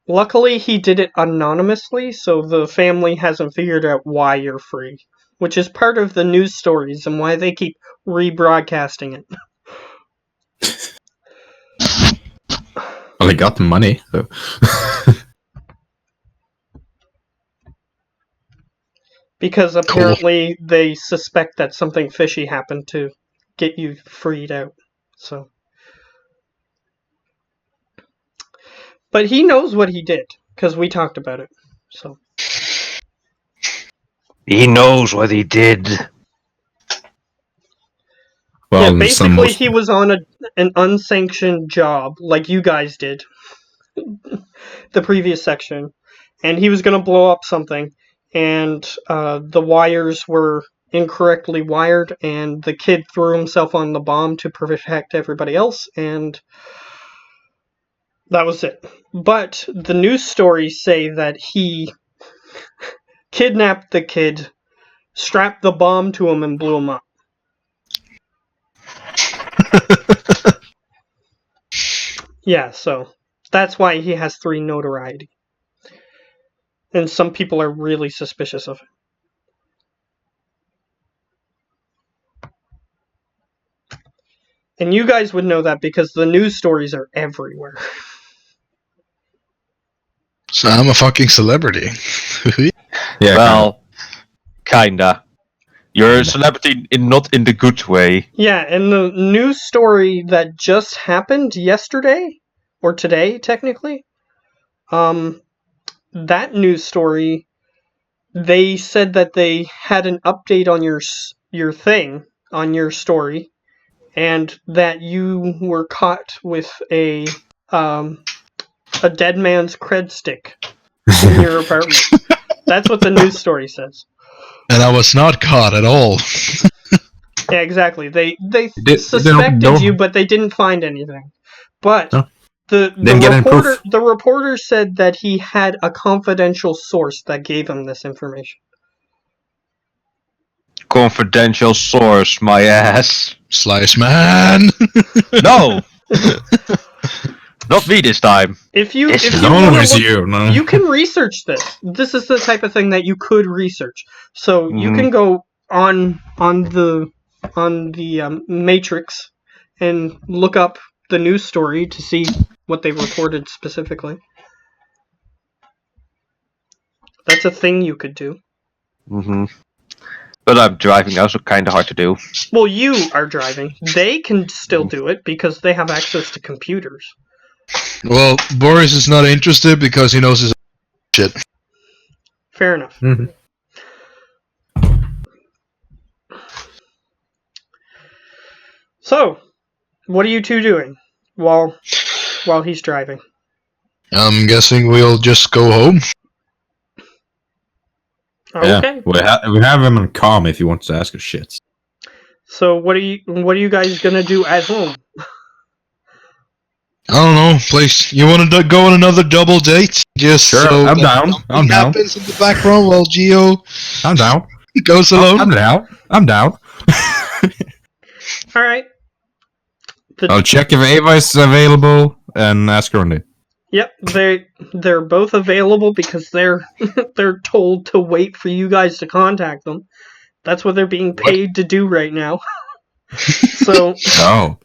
Luckily, he did it anonymously, so the family hasn't figured out why you're free. Which is part of the news stories and why they keep rebroadcasting it. Well, they got the money, so... Because apparently they suspect that something fishy happened to get you freed out. So... But he knows what he did, because we talked about it. So... He knows what he did. Well, yeah, basically he was on an unsanctioned job, like you guys did. The previous section. And he was going to blow up something. And the wires were incorrectly wired, and the kid threw himself on the bomb to protect everybody else, and that was it. But the news stories say that he kidnapped the kid, strapped the bomb to him, and blew him up. Yeah, so that's why he has 3 notoriety. And some people are really suspicious of it. And you guys would know that because the news stories are everywhere. So I'm a fucking celebrity. Yeah. Well, kinda. You're a celebrity not in the good way. Yeah, and the news story that just happened yesterday, or today, technically, that news story, they said that they had an update on your thing, on your story, and that you were caught with a dead man's cred stick in your apartment. That's what the news story says. And I was not caught at all. Yeah, exactly. They suspected you, but they didn't find anything. But the reporter said that he had a confidential source that gave him this information. Confidential source, my ass. Slice man. No. Not me this time. If you can research this. This is the type of thing that you could research. So you can go on the Matrix and look up the news story to see what they reported specifically. That's a thing you could do. But I'm driving now, so kind of hard to do. Well, you are driving. They can still do it because they have access to computers. Well, Boris is not interested because he knows his shit. Fair enough. So, what are you two doing while he's driving? I'm guessing we'll just go home. Okay. Yeah, we have him on calm if he wants to ask us shit. So what are you guys gonna do at home? I don't know, place. You want to go on another double date? Just Sure, so I'm that down. something I'm down. happens in the background while Geo I'm down. goes alone. I'm down. I'm down. All right. I'll check if Ava is available and ask her on it. Yep, they're both available because they're they're told to wait for you guys to contact them. That's what they're being paid to do right now. So Oh.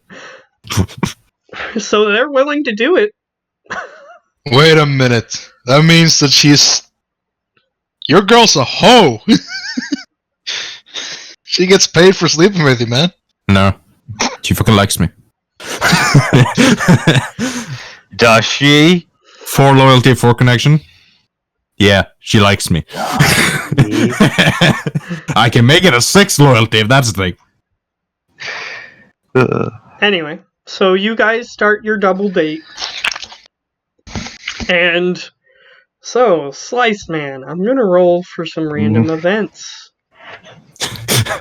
so they're willing to do it. Wait a minute. That means that she's. Your girl's a hoe. She gets paid for sleeping with you, man. No. She fucking likes me. Does she? 4 loyalty, 4 connection. Yeah, she likes me. I can make it a 6 loyalty if that's the thing. Anyway, so you guys start your double date. And so, Slice Man, I'm gonna roll for some random events.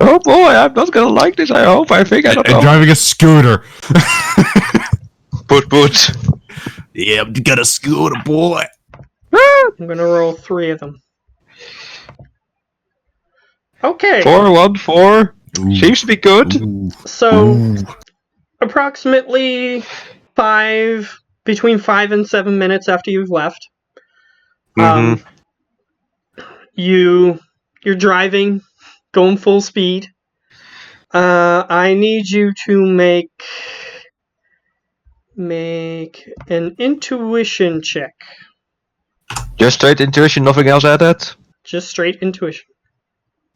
Oh boy, I'm not gonna like this. I hope. I think I don't know. Driving a scooter. Put. Yeah, I'm got a scooter, boy. I'm gonna roll 3 of them. Okay. 4, 1, 4. Ooh. Seems to be good. Ooh. So, Ooh. approximately between 5 and 7 minutes after you've left, Mhm. you're driving, going full speed. I need you to make an intuition check. Just straight intuition, nothing else added. Just straight intuition.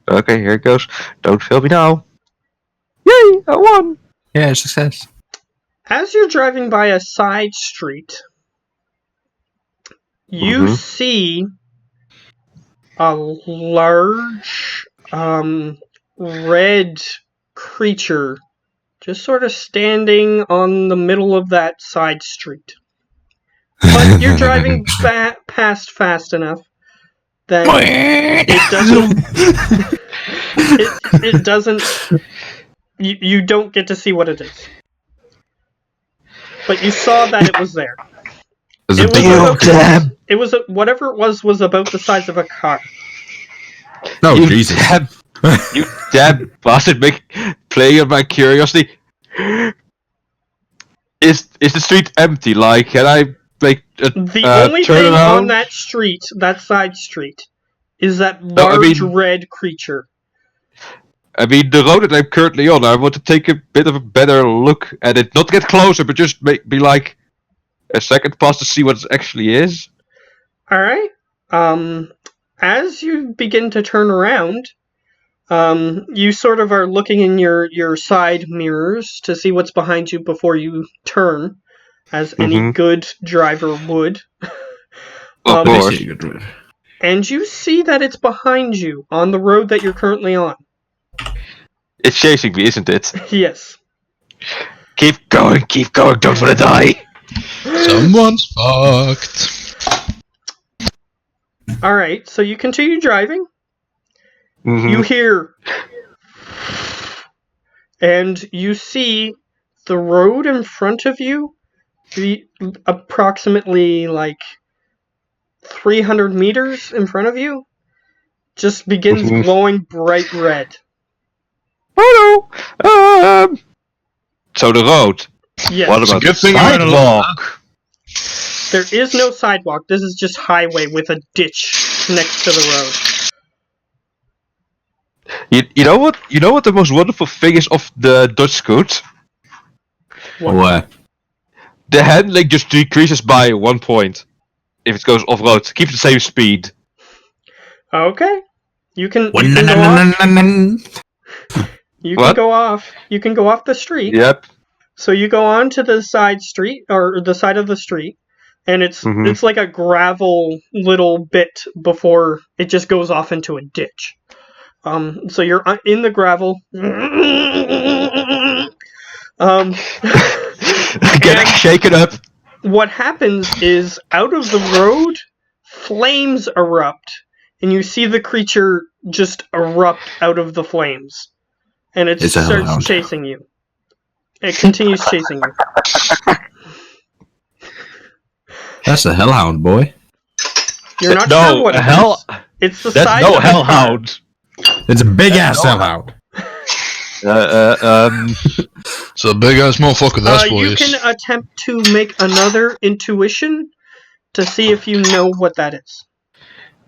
Okay, here it goes. Don't fail me now. Yay! I won. Yeah, success. As you're driving by a side street, you see a large red creature just sort of standing on the middle of that side street. But you're driving past fast enough that it doesn't you don't get to see what it is. But you saw that it was there. It was whatever it was about the size of a car. Oh, you Jesus. You damn bastard, playing on my curiosity. Is the street empty? Like, can I the only turn thing around? on that street, that side street, is that large red creature. I mean, the road that I'm currently on, I want to take a bit of a better look at it. Not get closer, but just be like a second past to see what it actually is. Alright. As you begin to turn around, you sort of are looking in your side mirrors to see what's behind you before you turn, as any good driver would. Of course. And you see that it's behind you on the road that you're currently on. It's chasing me, isn't it? Yes. Keep going, don't wanna die. Someone's fucked. Alright, so you continue driving. You hear, and you see the road in front of you, approximately like 300 meters in front of you, just begins glowing bright red. Hello. So the road. Yes. What about good the thing you're in a sidewalk? There is no sidewalk. This is just highway with a ditch next to the road. You know what? You know what the most wonderful thing is of the Dutch Scoot? What? The handling just decreases by 1 point if it goes off road. Keep the same speed. Okay. You can go off. You can go off. You can go off the street. Yep. So you go on to the side street, or the side of the street, and it's like a gravel little bit before it just goes off into a ditch. So you're in the gravel. Getting shaken up. What happens is, out of the road, flames erupt, and you see the creature just erupt out of the flames. and it It's a starts hellhound. chasing you. It continues chasing you. That's a hellhound, boy. You're not No, sure what it hell- is. It's the That's size no of a car. hellhound. It's a big-ass hellhound. It's a big ass motherfucker, that's what You it is. can attempt to make another intuition to see if you know what that is.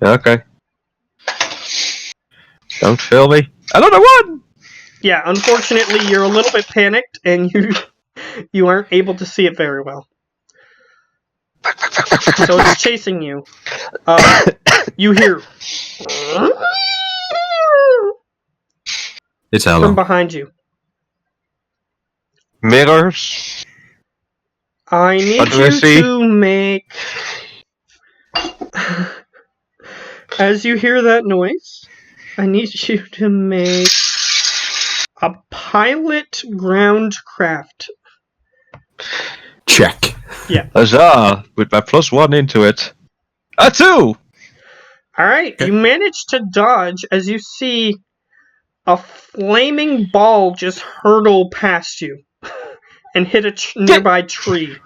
Okay. Don't fail me. Another one! Yeah, unfortunately, you're a little bit panicked, and you aren't able to see it very well. So it's chasing you. You hear It's a from hellhound. behind you. Mirrors. I need What do I you see? to make. As you hear that noise, I need you to make a pilot ground craft. Check. Huzzah! With my +1 into it. A 2! Alright, you manage to dodge as you see a flaming ball just hurtle past you and hit a nearby tree.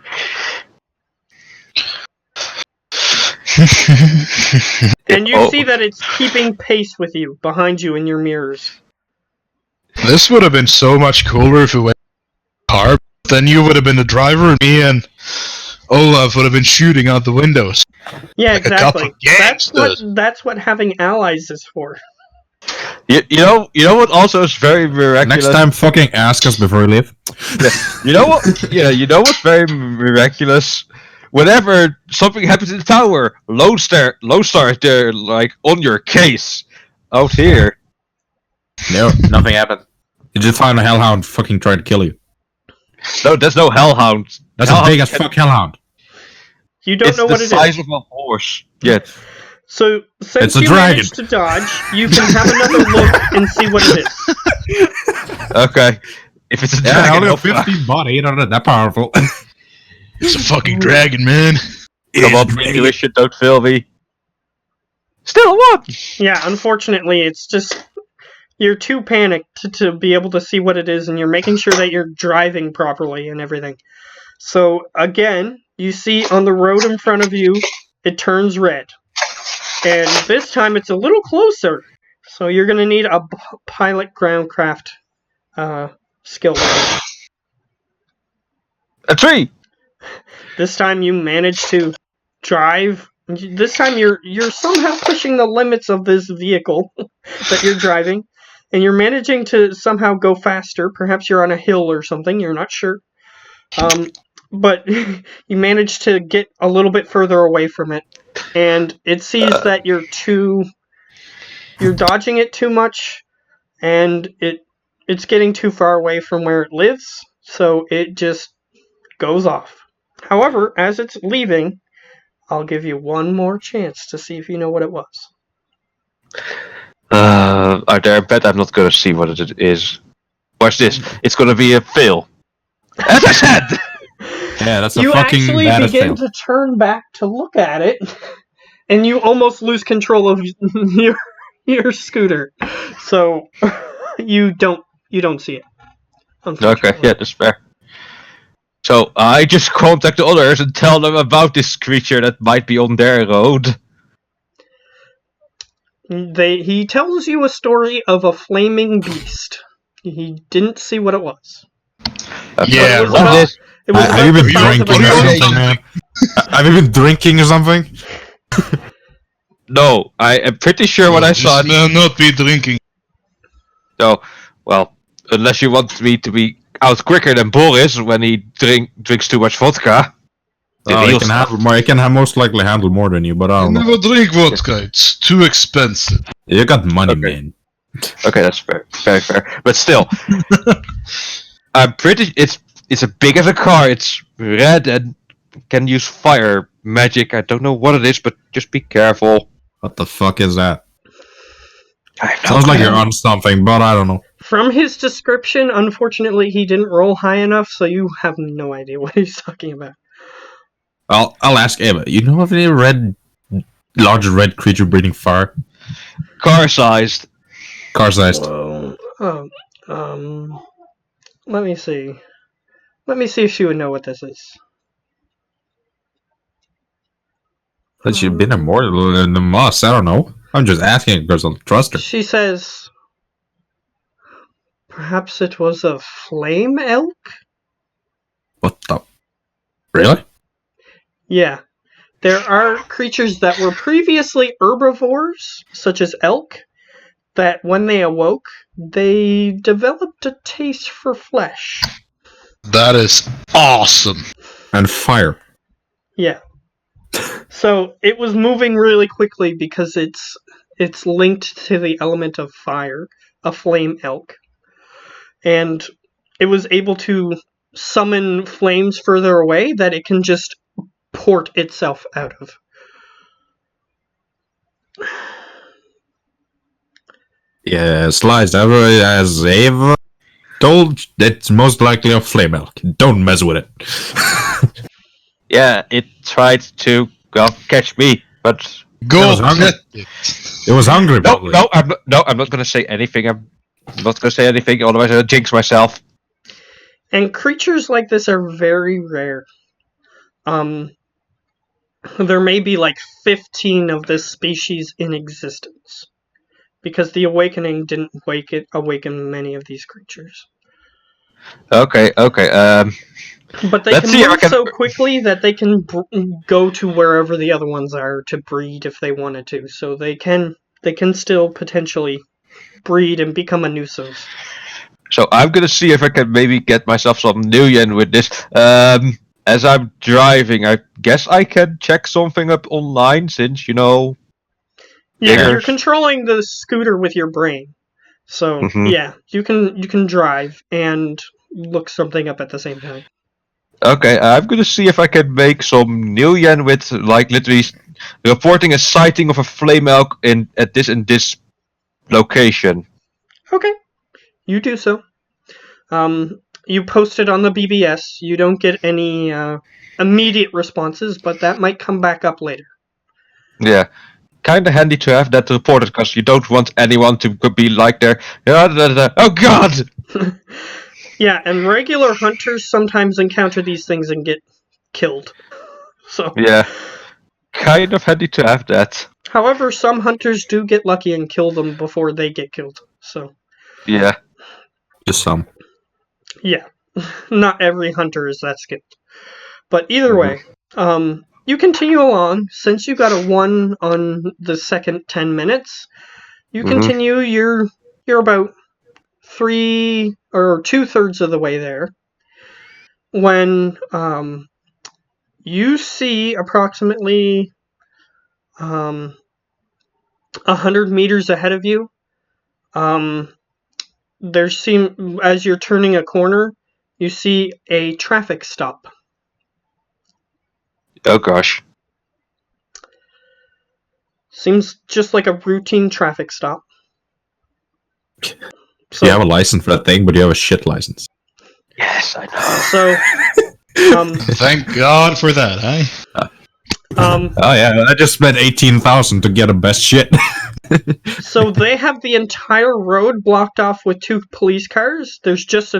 And you see that it's keeping pace with you, behind you in your mirrors. This would have been so much cooler if it went car. Then you would have been the driver, and me and Olaf would have been shooting out the windows. Yeah, Like a couple exactly. of That's what having allies is for. You know what also is very miraculous? Next time, fucking ask us before we leave. You know what? Yeah, you know what's very miraculous? Whenever something happens in the tower, Lone Star is there, like, on your case. Out here. No, nothing happened. You just found a hellhound fucking trying to kill you. No, there's no hellhound. That's Hellhound a big as fuck hellhound. You don't know what it It's the size is. of a horse. Yeah. So, since It's a you dragon. managed to dodge, you can have another look and see what it is. Okay. If it's a Yeah, dragon, only I'll a 15 body, not that powerful. It's a fucking dragon, man. come on, intuition, don't fail me. Still a 1! Yeah, unfortunately, it's just you're too panicked to be able to see what it is, and you're making sure that you're driving properly and everything. So, again, you see on the road in front of you, it turns red. And this time it's a little closer. So you're going to need a pilot groundcraft skill level. A 3! This time you manage to drive. This time you're somehow pushing the limits of this vehicle that you're driving. And you're managing to somehow go faster. Perhaps you're on a hill or something. You're not sure. But you manage to get a little bit further away from it. And it sees that you're dodging it too much. And it's getting too far away from where it lives. So it just goes off. However, as it's leaving, I'll give you one more chance to see if you know what it was. I bet I'm not going to see what it is. Watch this. It's going to be a fail. As I said! Yeah, that's a You fucking actually bad begin fail. to turn back to look at it, and you almost lose control of your scooter. So you don't see it. Okay, yeah, that's fair. So I just contact the others and tell them about this creature that might be on their road. He tells you a story of a flaming beast. He didn't see what it was. Yeah, it was What about- is It was Have about you the been size of a drinking or dragon. something, man? Have you been drinking or something? No, I am pretty sure when I saw it. Will not be drinking. No, well, unless you want me to be out quicker than Boris when he drinks too much vodka. The Oh, real he can stuff. handle more. He can most likely handle more than you, but I I don't know. never drink vodka. It's too expensive. You got money, Okay. man. Okay, that's fair, very fair. But still, I'm pretty. It's as big as a car. It's red and can use fire magic. I don't know what it is, but just be careful. What the fuck is that? I have no Sounds like clue. you're on something, but I don't know. From his description, unfortunately, he didn't roll high enough, so you have no idea what he's talking about. I'll ask Eva. You know of any large red creature breathing fire? Car-sized. Car-sized. Whoa. Let me see. Let me see if she would know what this is. That she's been immortal in the moss. I don't know. I'm just asking because I trust her. She says, perhaps it was a flame elk? What the? Really? Yeah. There are creatures that were previously herbivores, such as elk, that when they awoke, they developed a taste for flesh. That is awesome. And fire. Yeah. So it was moving really quickly because it's linked to the element of fire, a flame elk. And it was able to summon flames further away that it can just port itself out of. Yes, lies as Ava told, it's most likely a flame elk. Don't mess with it. Yeah, it tried to catch me, but Go It was hungry. get it. It was hungry, no, probably. I'm not gonna say anything. I'm not gonna say anything, otherwise I'll jinx myself. And creatures like this are very rare. There may be like 15 of this species in existence. Because the awakening didn't awaken many of these creatures. Okay. But they Let's can see if I move can- so quickly that they can go to wherever the other ones are to breed if they wanted to. So they can still potentially breed and become a nuisance. So I'm gonna see if I can maybe get myself some new yen with this. As I'm driving, I guess I can check something up online since Yeah, Bigger. you're controlling the scooter with your brain. So yeah, you can drive and look something up at the same time. Okay, I'm gonna see if I can make some new yen with like literally reporting a sighting of a flame elk in this location. Okay, you do so. You post it on the BBS. You don't get any immediate responses, but that might come back up later. Yeah, kind of handy to have that reported because you don't want anyone to be like there. Oh God! Yeah, and regular hunters sometimes encounter these things and get killed. So Yeah, kind of handy to have that. however, some hunters do get lucky and kill them before they get killed. So Yeah. Just some. yeah, not every hunter is that skilled. But either way, you continue along. Since you got a 1 on the second 10 minutes, you continue. You're about 3 or 2/3 of the way there when you see approximately 100 meters ahead of you. As you're turning a corner, you see a traffic stop. Oh gosh. Seems just like a routine traffic stop. So, you have a license for that thing, but you have a shit license. Yes, I know. So, Thank God for that, eh? Oh yeah, I just spent 18,000 to get a best shit. So they have the entire road blocked off with 2 police cars. There's just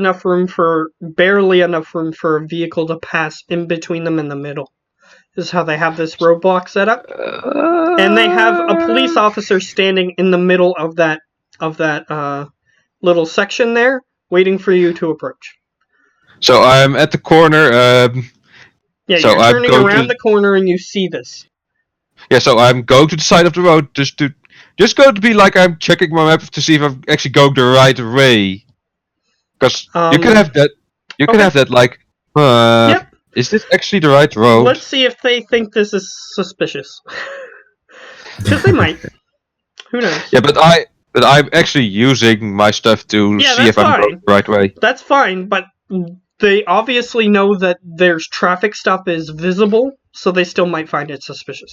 barely enough room for a vehicle to pass in between them in the middle. This is how they have this roadblock set up. And they have a police officer standing in the middle of that little section there, waiting for you to approach. So I'm at the corner. Yeah, So you're I'm turning going around to- the corner and you see this. Yeah, so I'm going to the side of the road just going to be like I'm checking my map to see if I'm actually going the right way. Because you can have that. You can okay. have that like. Yep. Is this actually the right road? Let's see if they think this is suspicious. Because they might. Who knows? Yeah, but I'm actually using my stuff to Yeah, see that's if I'm going fine. the right way. That's fine, but they obviously know that there's traffic stop is visible, so they still might find it suspicious.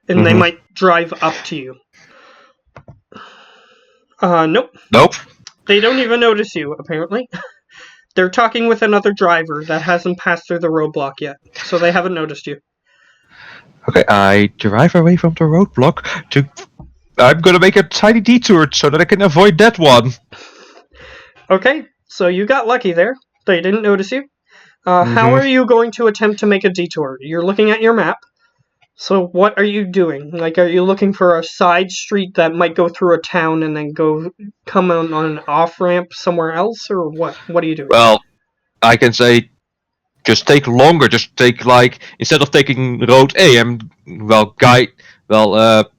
And they might drive up to you. Nope. Nope. They don't even notice you, apparently. They're talking with another driver that hasn't passed through the roadblock yet, so they haven't noticed you. Okay, I drive away from the roadblock I'm gonna make a tiny detour so that I can avoid that one. Okay, so you got lucky there. They didn't notice you. How are you going to attempt to make a detour? You're looking at your map. So what are you doing? Like, are you looking for a side street that might go through a town and then come on an off-ramp somewhere else, or what? What are you doing? Well, I can say just take longer. Just take, like, instead of taking road A,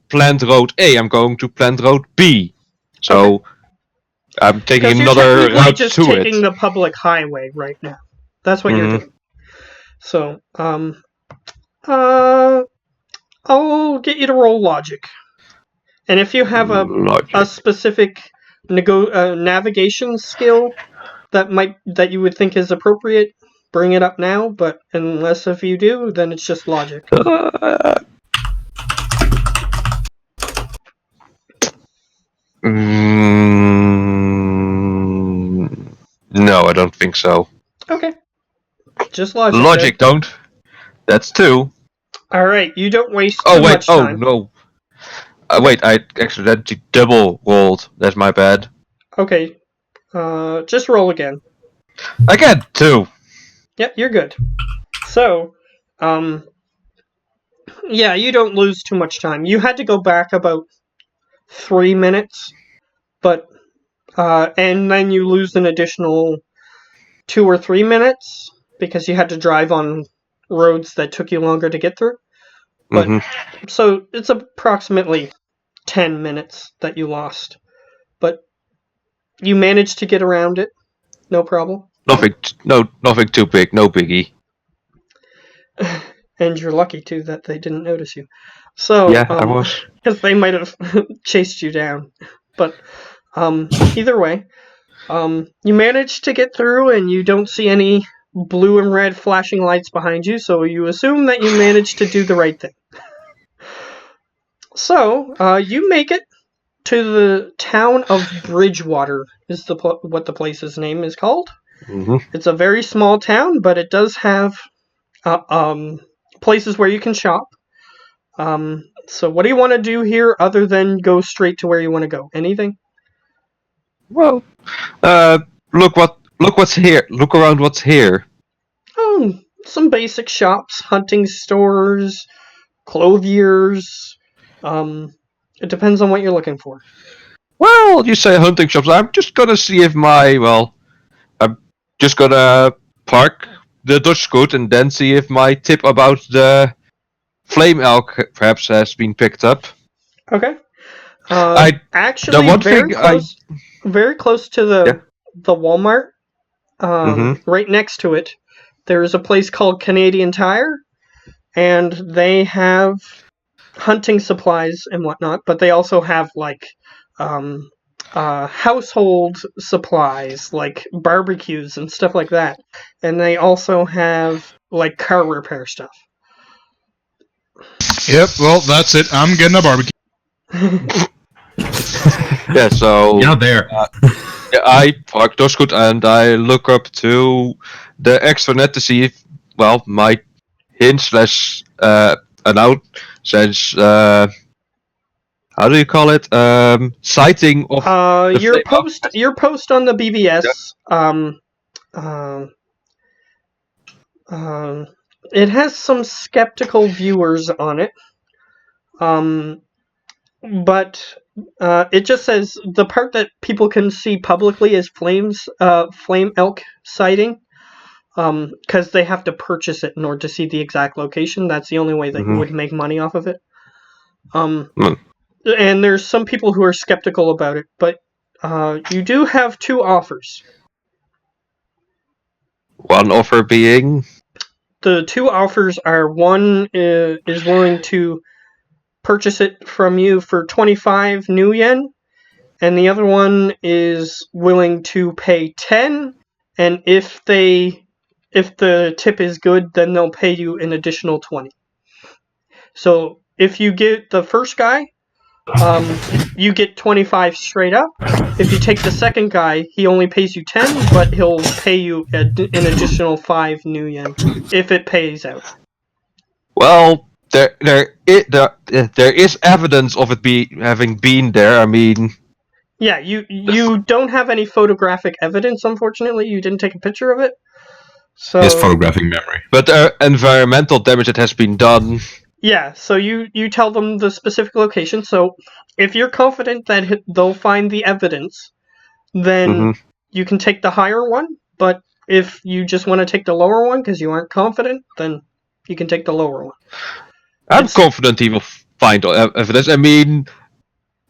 planned road A, I'm going to planned road B. So Okay. I'm taking Because you're another technically route just to taking it. the public highway right now. That's what you're doing. So, I'll get you to roll logic. And if you have a Logic. specific navigation skill that you would think is appropriate, bring it up now. But unless if you do, then it's just logic. No, I don't think so. Okay, just logic. Logic, then. don't. That's 2. All right, you don't waste Oh too wait! much Oh time. no! Wait, I accidentally double rolled. That's my bad. Okay, just roll again. Again, 2. Yeah, you're good. So, yeah, you don't lose too much time. You had to go back about 3 minutes, but and then you lose an additional 2 or 3 minutes because you had to drive on roads that took you longer to get through. But so it's approximately 10 minutes that you lost. But you managed to get around it. No problem. Nothing too big. No biggie. And you're lucky too that they didn't notice you. So Yeah, I was. because they might have chased you down. But either way, you managed to get through, and you don't see any blue and red flashing lights behind you. So you assume that you managed to do the right thing. So you make it to the town of Bridgewater. Is what the place's name is called. It's a very small town, but it does have places where you can shop. So what do you want to do here other than go straight to where you want to go? Anything? Well, look what's here. Look around what's here. Oh, some basic shops, hunting stores, clothiers. It depends on what you're looking for. Well, you say hunting shops. I'm just gonna see if I'm just gonna park the Dutch Scoot and then see if my tip about the flame elk perhaps has been picked up. Okay. Actually, the one thing very close to the Walmart. Right next to it, there is a place called Canadian Tire, and they have hunting supplies and whatnot. But they also have like household supplies, like barbecues and stuff like that. And they also have like car repair stuff. Yep, well, that's it. I'm getting a barbecue. Yeah, so You're not there. I park Dosgood and I look up to the extranet to see if, well, my hint slash announce says how do you call it? Sighting of your post on the BBS. It has some skeptical viewers on it. But it just says the part that people can see publicly is flame elk sighting. Because they have to purchase it in order to see the exact location. That's the only way that you would make money off of it. And there's some people who are skeptical about it, but you do have 2 offers. One offer being? The 2 offers are, one is willing to purchase it from you for 25 new yen, and the other one is willing to pay 10, and if the tip is good, then they'll pay you an additional 20. So if you get the first guy, you get 25 straight up. If you take the second guy, he only pays you 10, but he'll pay you an additional 5 new yen if it pays out. Well, there is evidence of it having been there. I mean, Yeah, you don't have any photographic evidence, unfortunately. You didn't take a picture of it. So Yes, photographic memory. But environmental damage that has been done. yeah, so you tell them the specific location. So if you're confident that they'll find the evidence, then you can take the higher one. But if you just want to take the lower one because you aren't confident, then you can take the lower one. I'm confident he will find evidence. I mean,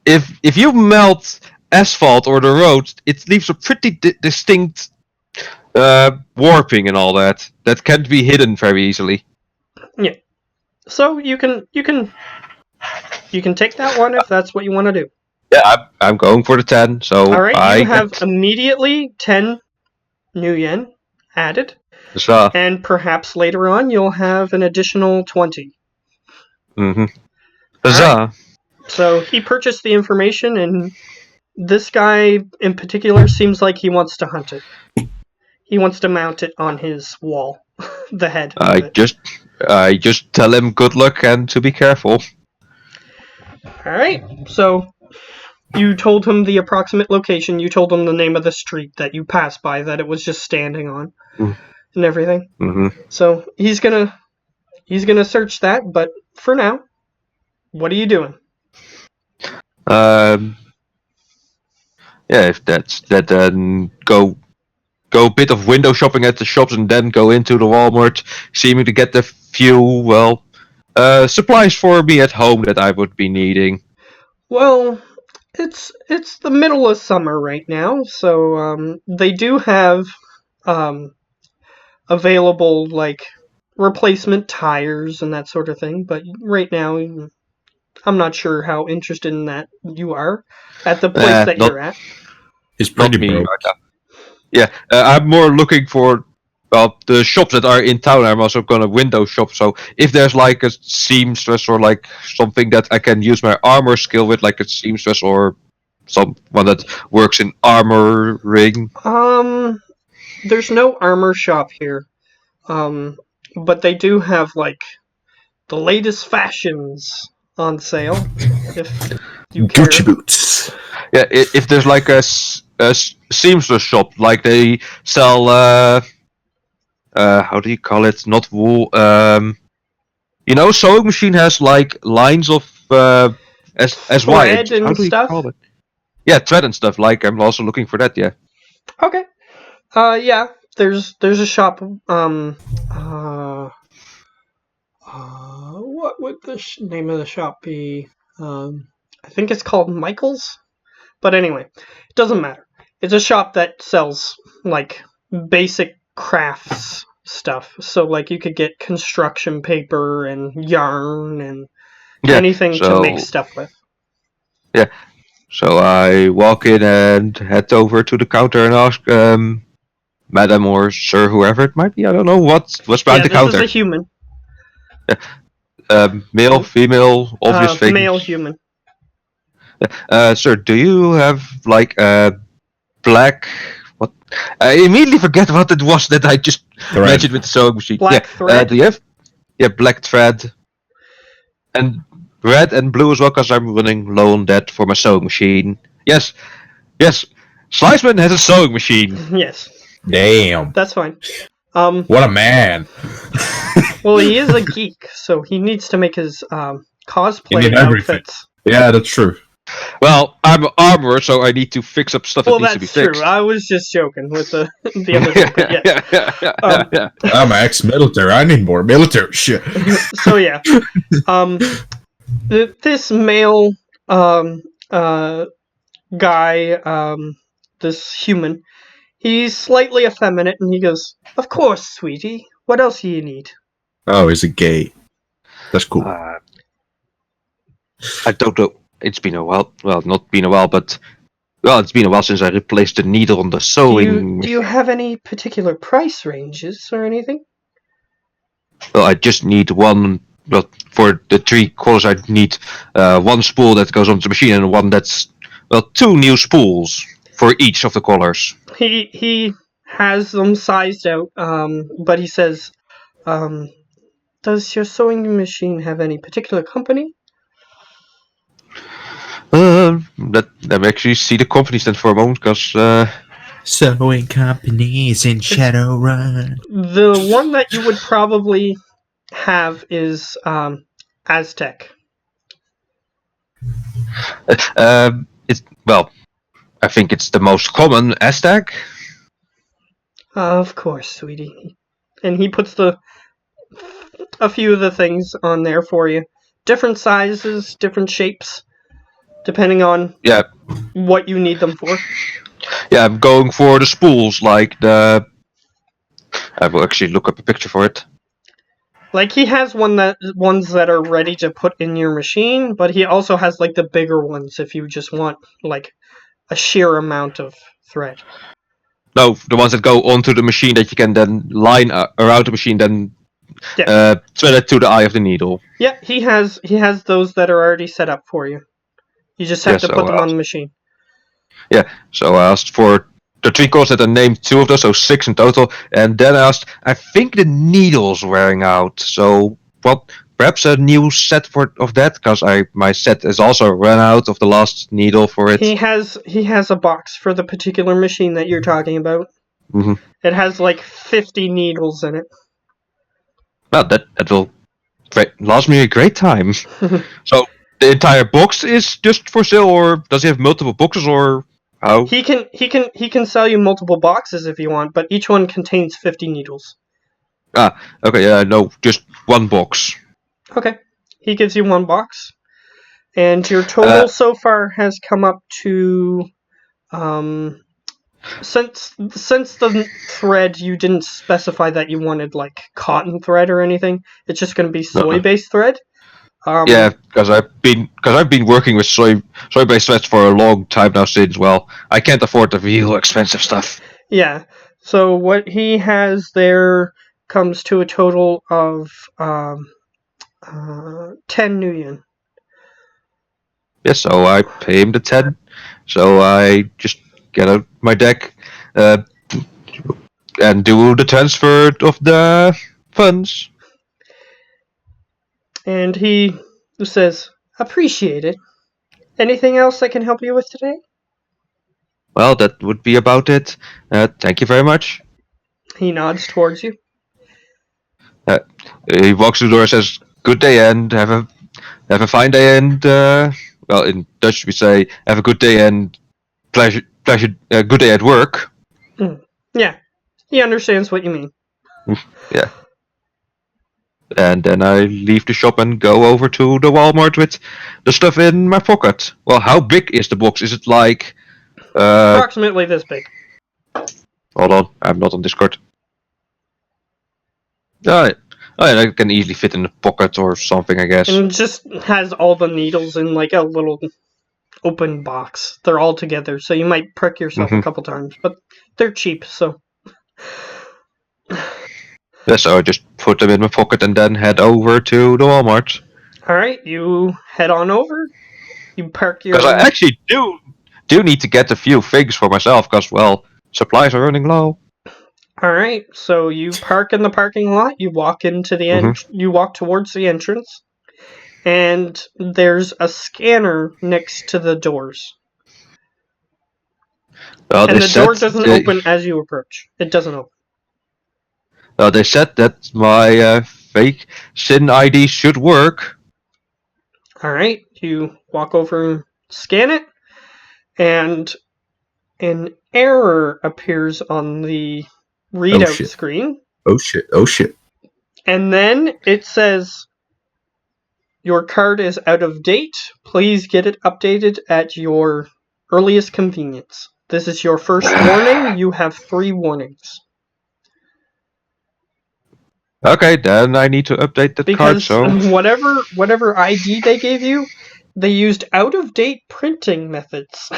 if you melt asphalt or the road, it leaves a pretty distinct warping and all that. That can't be hidden very easily. Yeah. So you can take that one if that's what you want to do. Yeah, I'm going for the 10. So all right, you have immediately 10 new yen added, and perhaps later on you'll have an additional 20. Mm-hmm. Right. So he purchased the information, and this guy in particular seems like he wants to hunt it. He wants to mount it on his wall, the head. I just tell him good luck and to be careful. All right. So you told him the approximate location. You told him the name of the street that you passed by, that it was just standing on, and everything. Mm-hmm. So he's gonna search that. But for now, what are you doing? Yeah, if that's that, then go a bit of window shopping at the shops and then go into the Walmart, seeming to get the few supplies for me at home that I would be needing. Well, it's the middle of summer right now, so they do have available like replacement tires and that sort of thing. But right now, I'm not sure how interested in that you are at the place that you're at. It's pretty broke. Yeah, I'm more looking for the shops that are in town. I'm also gonna window shop. So if there's like a seamstress or like something that I can use my armor skill with, like a seamstress or someone that works in armoring. There's no armor shop here. But they do have like the latest fashions on sale. If you care. Gucci boots. Yeah, if there's like a seamstress shop, like they sell how do you call it? Not wool. Sewing machine has like lines of as wide. How do you call it? Yeah, thread and stuff. Like I'm also looking for that. Yeah. Okay. Yeah. There's a shop. What would the name of the shop be? I think it's called Michael's. But anyway, it doesn't matter. It's a shop that sells like basic crafts stuff. So like you could get construction paper and yarn and anything to make stuff with. Yeah. So I walk in and head over to the counter and ask Madam or Sir, whoever it might be. I don't know what's behind the counter. This is a human. Male, female, obvious thing. Male human. Sir, do you have like black? What? I immediately forget what it was that I just mentioned with the sewing machine. Black thread. Do you have? Yeah, black thread. And red and blue as well, because I'm running low on that for my sewing machine. Yes. Sliceman has a sewing machine. Yes. Damn. That's fine. What a man. Well, he is a geek, so he needs to make his cosplay outfits. Yeah, that's true. Well, I'm an armorer, so I need to fix up stuff that needs to be fixed. Well, that's true. I was just joking with the other thing, but yeah. I'm ex-military. I need more military shit. So yeah, this male guy, this human, he's slightly effeminate, and he goes, "Of course, sweetie. What else do you need?" Oh, is it gay? That's cool. I don't know. It's been a while. Well, not been a while, but it's been a while since I replaced the needle on the sewing. Do you have any particular price ranges or anything? Well, I just need one. Well, for the 3 colors, I need one spool that goes onto the machine and one that's 2 new spools for each of the colors. He has them sized out, but he says, "Does your sewing machine have any particular company?" Let me actually see the companies then for a moment, because Sewing companies in Shadowrun. The one that you would probably have is Aztec. it's I think it's the most common Aztec. Of course, sweetie. And he puts a few of the things on there for you. Different sizes, different shapes, depending on what you need them for. Yeah, I'm going for the spools, like the. I will actually look up a picture for it. Like he has ones that are ready to put in your machine, but he also has like the bigger ones if you just want like a sheer amount of thread. No, the ones that go onto the machine that you can then line around the machine, then thread it to the eye of the needle. Yeah, he has those that are already set up for you. You just have to put them on the machine. Yeah, so I asked for the 3 colors that I named 2 of those, so 6 in total, and then I asked, I think the needle's wearing out, so perhaps a new set of that, because my set is also run out of the last needle for it. He has a box for the particular machine that you're talking about. Mm-hmm. It has like 50 needles in it. Well, that will last me a great time. So the entire box is just for sale, or does he have multiple boxes, or how? He can sell you multiple boxes if you want, but each one contains 50 needles. Okay, yeah, no, just one box. Okay, he gives you one box, and your total so far has come up to, since the thread you didn't specify that you wanted like cotton thread or anything, it's just going to be soy-based thread. Yeah, because I've been working with soy-based threads for a long time now. Since I can't afford the real expensive stuff. Yeah, so what he has there comes to a total of 10 new yen. Yeah, so I pay him the 10. So I just get out my deck and do the transfer of the funds. And he says, "Appreciate it. Anything else I can help you with today?" Well, that would be about it. Thank you very much. He nods towards you. He walks through the door and says, "Good day and have a fine day and in Dutch we say have a good day and pleasure good day at work." Yeah, he understands what you mean. Yeah. And then I leave the shop and go over to the Walmart with the stuff in my pocket. Well, how big is the box? Is it like approximately this big? Hold on, I'm not on Discord. Alright. Oh, yeah, I can easily fit in the pocket or something, I guess. And it just has all the needles in like a little open box. They're all together, so you might prick yourself a couple times, but they're cheap, so. Yeah, so I just put them in my pocket and then head over to the Walmart. Alright, you head on over. You park your... Because I actually do need to get a few things for myself, because, supplies are running low. Alright, so you park in the parking lot, you walk into the you walk towards the entrance, and there's a scanner next to the doors. And the door doesn't open as you approach. It doesn't open. They said that my fake SIN ID should work. Alright, you walk over and scan it, and an error appears on the readout screen. Oh shit. And then it says, "Your card is out of date. Please get it updated at your earliest convenience. This is your first warning. You have 3 warnings." Okay, then I need to update the card. So whatever ID they gave you, they used out of date printing methods.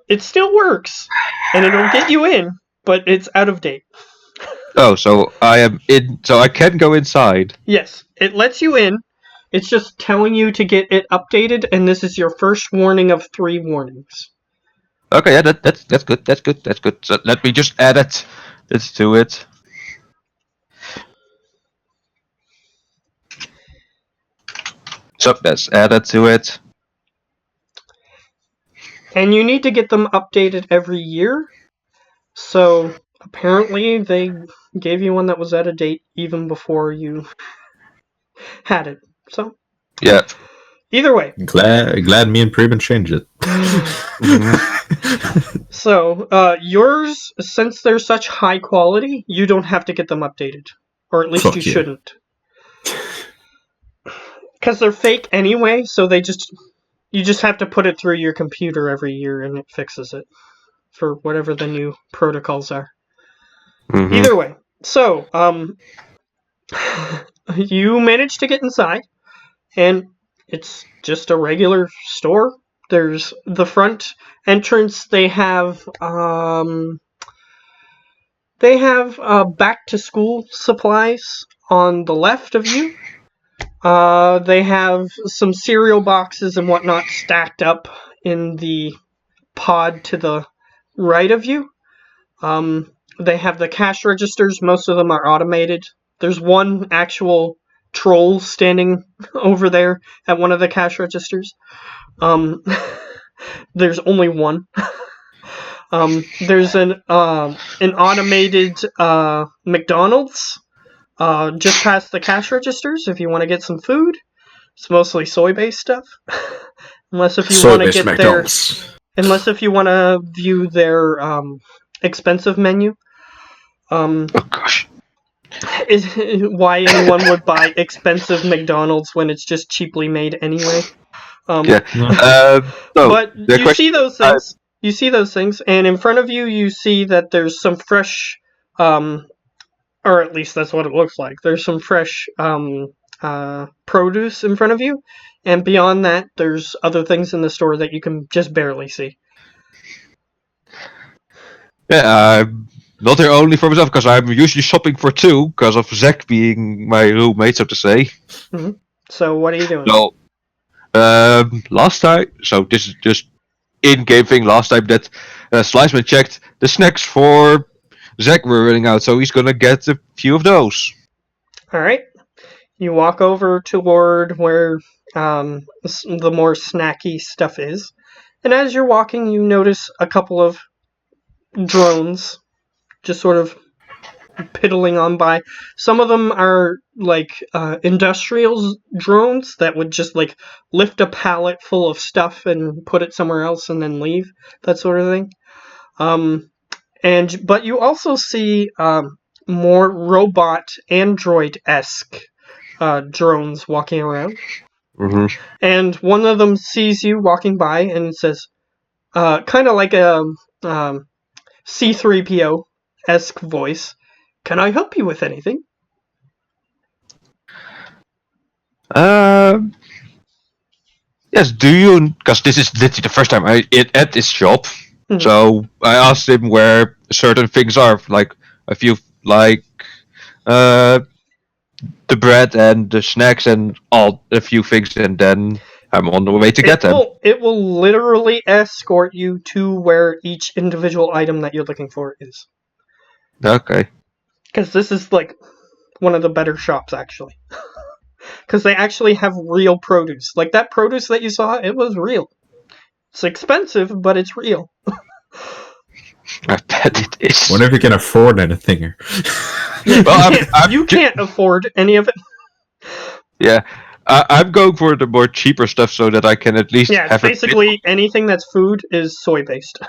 It still works, and it'll get you in, but it's out of date. Oh, so I am in. So I can go inside. Yes, it lets you in. It's just telling you to get it updated, and this is your first warning of 3 warnings. Okay, yeah, that's good. That's good. So let me just add it. Let's do it. So let's add it to it. And you need to get them updated every year. So apparently they gave you one that was out of date even before you had it. So Yeah. either way. Glad me and Preben changed it. So yours, since they're such high quality, you don't have to get them updated. Or at least Fuck you yeah. shouldn't. Because they're fake anyway, so you just have to put it through your computer every year and it fixes it. For whatever the new protocols are. Mm-hmm. Either way. So, you manage to get inside, and it's just a regular store. There's the front entrance. They have back to school supplies on the left of you. They have some cereal boxes and whatnot stacked up in the pod to the right of you. They have the cash registers. Most of them are automated. There's one actual troll standing over there at one of the cash registers. There's only one. There's an automated McDonald's just past the cash registers if you want to get some food. It's mostly soy-based stuff. Unless if you want to get McDonald's. Unless if you want to view their expensive menu. Oh gosh. Is why anyone would buy expensive McDonald's when it's just cheaply made anyway. Yeah. But you see those things. You see those things, and in front of you, you see that there's some fresh, or at least that's what it looks like. There's some fresh produce in front of you, and beyond that, there's other things in the store that you can just barely see. Yeah, I'm not there only for myself, because I'm usually shopping for two, because of Zach being my roommate, so to say. Mm-hmm. So what are you doing? So, last time, so this is just in-game thing, last time that Sliceman checked, the snacks for Zach were running out, so he's gonna get a few of those. Alright. You walk over toward where the more snacky stuff is, and as you're walking, you notice a couple of drones just sort of piddling on by. Some of them are like industrial drones that would just like lift a pallet full of stuff and put it somewhere else and then leave, that sort of thing. But you also see more robot android-esque drones walking around. Mm-hmm. And one of them sees you walking by and says, kind of like a C-3PO-esque voice, "Can I help you with anything?" Yes, do you? Because this is literally the first time I eat at this shop. Mm-hmm. So I asked him where certain things are, like a few, like the bread and the snacks and a few things, and then I'm on the way to get them. It will literally escort you to where each individual item that you're looking for is. Okay. Because this is like one of the better shops, actually. Because they actually have real produce. Like that produce that you saw, it was real. It's expensive, but it's real. I bet it is. Wonder if you can afford anything. Well, you can't afford any of it. Yeah. I'm going for the more cheaper stuff so that I can at least have basically anything that's food is soy-based.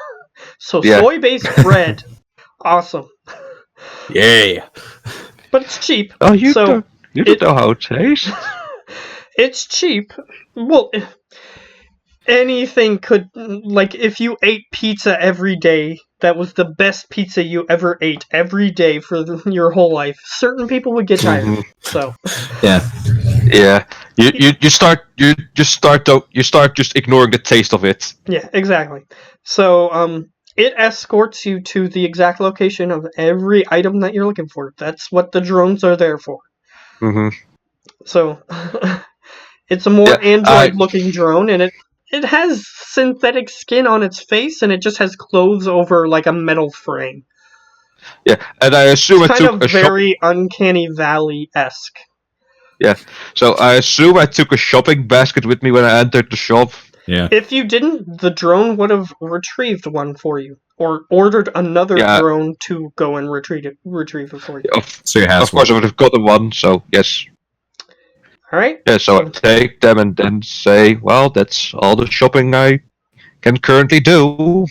So soy-based bread, awesome. Yeah. But it's cheap. Oh, you don't know how it tastes. It's cheap. Well, anything could, like, if you ate pizza every day, that was the best pizza you ever ate every day for your whole life, certain people would get tired. Mm-hmm. So yeah, you start just ignoring the taste of it. Yeah, exactly. So it escorts you to the exact location of every item that you're looking for. That's what the drones are there for. Mm-hmm. So it's a more android-looking drone, and it has synthetic skin on its face, and it just has clothes over like a metal frame. Yeah, and I assume it's kind of very Uncanny Valley-esque. Yeah, so I assume I took a shopping basket with me when I entered the shop. Yeah. If you didn't, the drone would have retrieved one for you, or ordered another drone to go and retrieve it for you. So you have of course, I would have gotten one. So yes. All right. Yeah. So I take them and then say, well, that's all the shopping I can currently do.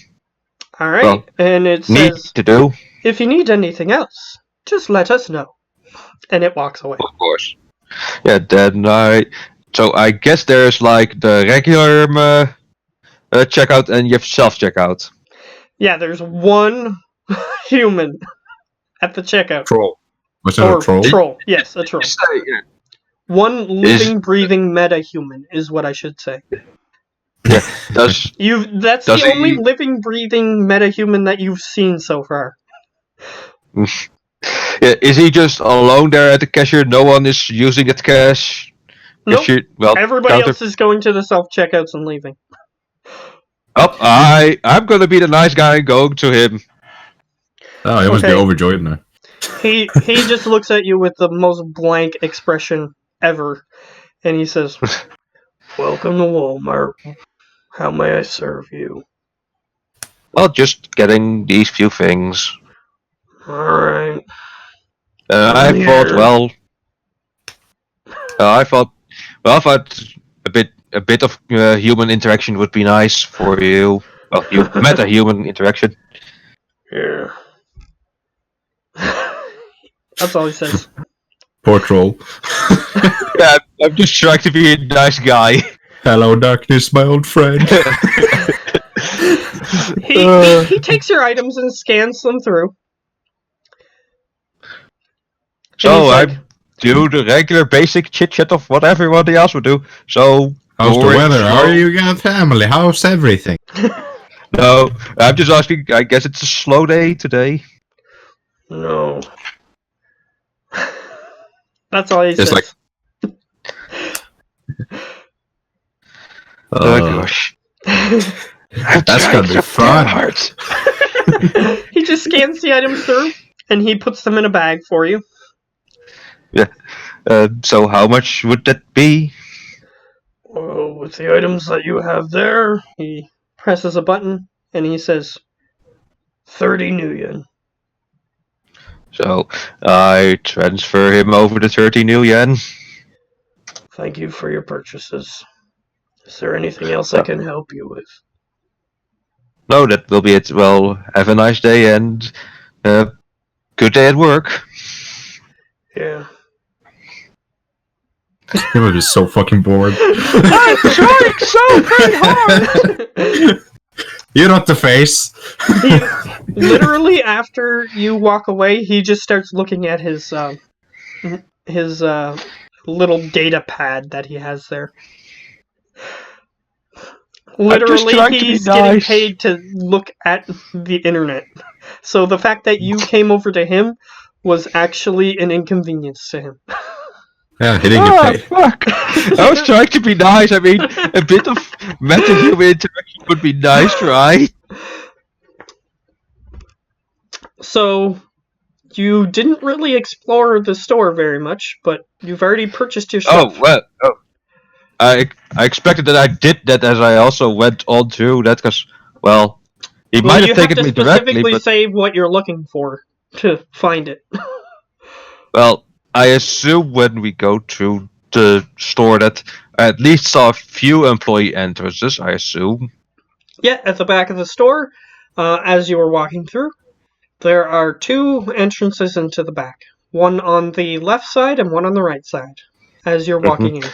All right, well, and it need says, to do. if you need anything else, just let us know. And it walks away. Of course. Yeah, then so I guess there's like the regular checkout and you have self-checkout. Yeah, there's one human at the checkout. Troll. Was it a troll? Troll, yes, a troll. One living, breathing meta-human is what I should say. Yeah, that's the only living, breathing meta-human that you've seen so far. Yeah, is he just alone there at the cashier? No one is using the cash? Nope. Everybody else is going to the self-checkouts and leaving. Oh, I'm gonna be the nice guy and going to him. Oh, he must be overjoyed now. He just looks at you with the most blank expression ever, and he says, "Welcome to Walmart. How may I serve you?" Well, just getting these few things. Alright. I thought a bit of human interaction would be nice for you. Well, meta-human interaction. Yeah. That's all he says. Poor troll. Yeah, I'm just trying to be a nice guy. Hello, darkness, my old friend. He takes your items and scans them through. So I do the regular basic chit chat of what everybody else would do. So how's the weather? How are you got family? How's everything? No, I'm just asking. I guess it's a slow day today. No. That's all he says. Like... oh gosh. That's gonna be fun. He just scans the items through, and he puts them in a bag for you. Yeah. So how much would that be? Well, with the items that you have there, he presses a button, and he says, 30 new yen. So I transfer him over to 30 new yen. Thank you for your purchases. Is there anything else I can help you with? No, that will be it. Well, have a nice day and good day at work. Yeah. He must be so fucking bored. I'm trying so very hard! You're not the face. Literally, after you walk away, he just starts looking at his little data pad that he has there. Literally, he's getting paid to look at the internet. So the fact that you came over to him was actually an inconvenience to him. Yeah, he didn't get paid. Fuck. I was trying to be nice. I mean, a bit of meta-human interaction would be nice, right? So, you didn't really explore the store very much, but you've already purchased your stuff. I expected that I did that as I also went on through that because, well, he might have taken me directly, but... you have to specifically say what you're looking for to find it. Well, I assume when we go to the store that I at least saw a few employee entrances, I assume. Yeah, at the back of the store, as you were walking through, there are two entrances into the back. One on the left side and one on the right side, as you're walking in.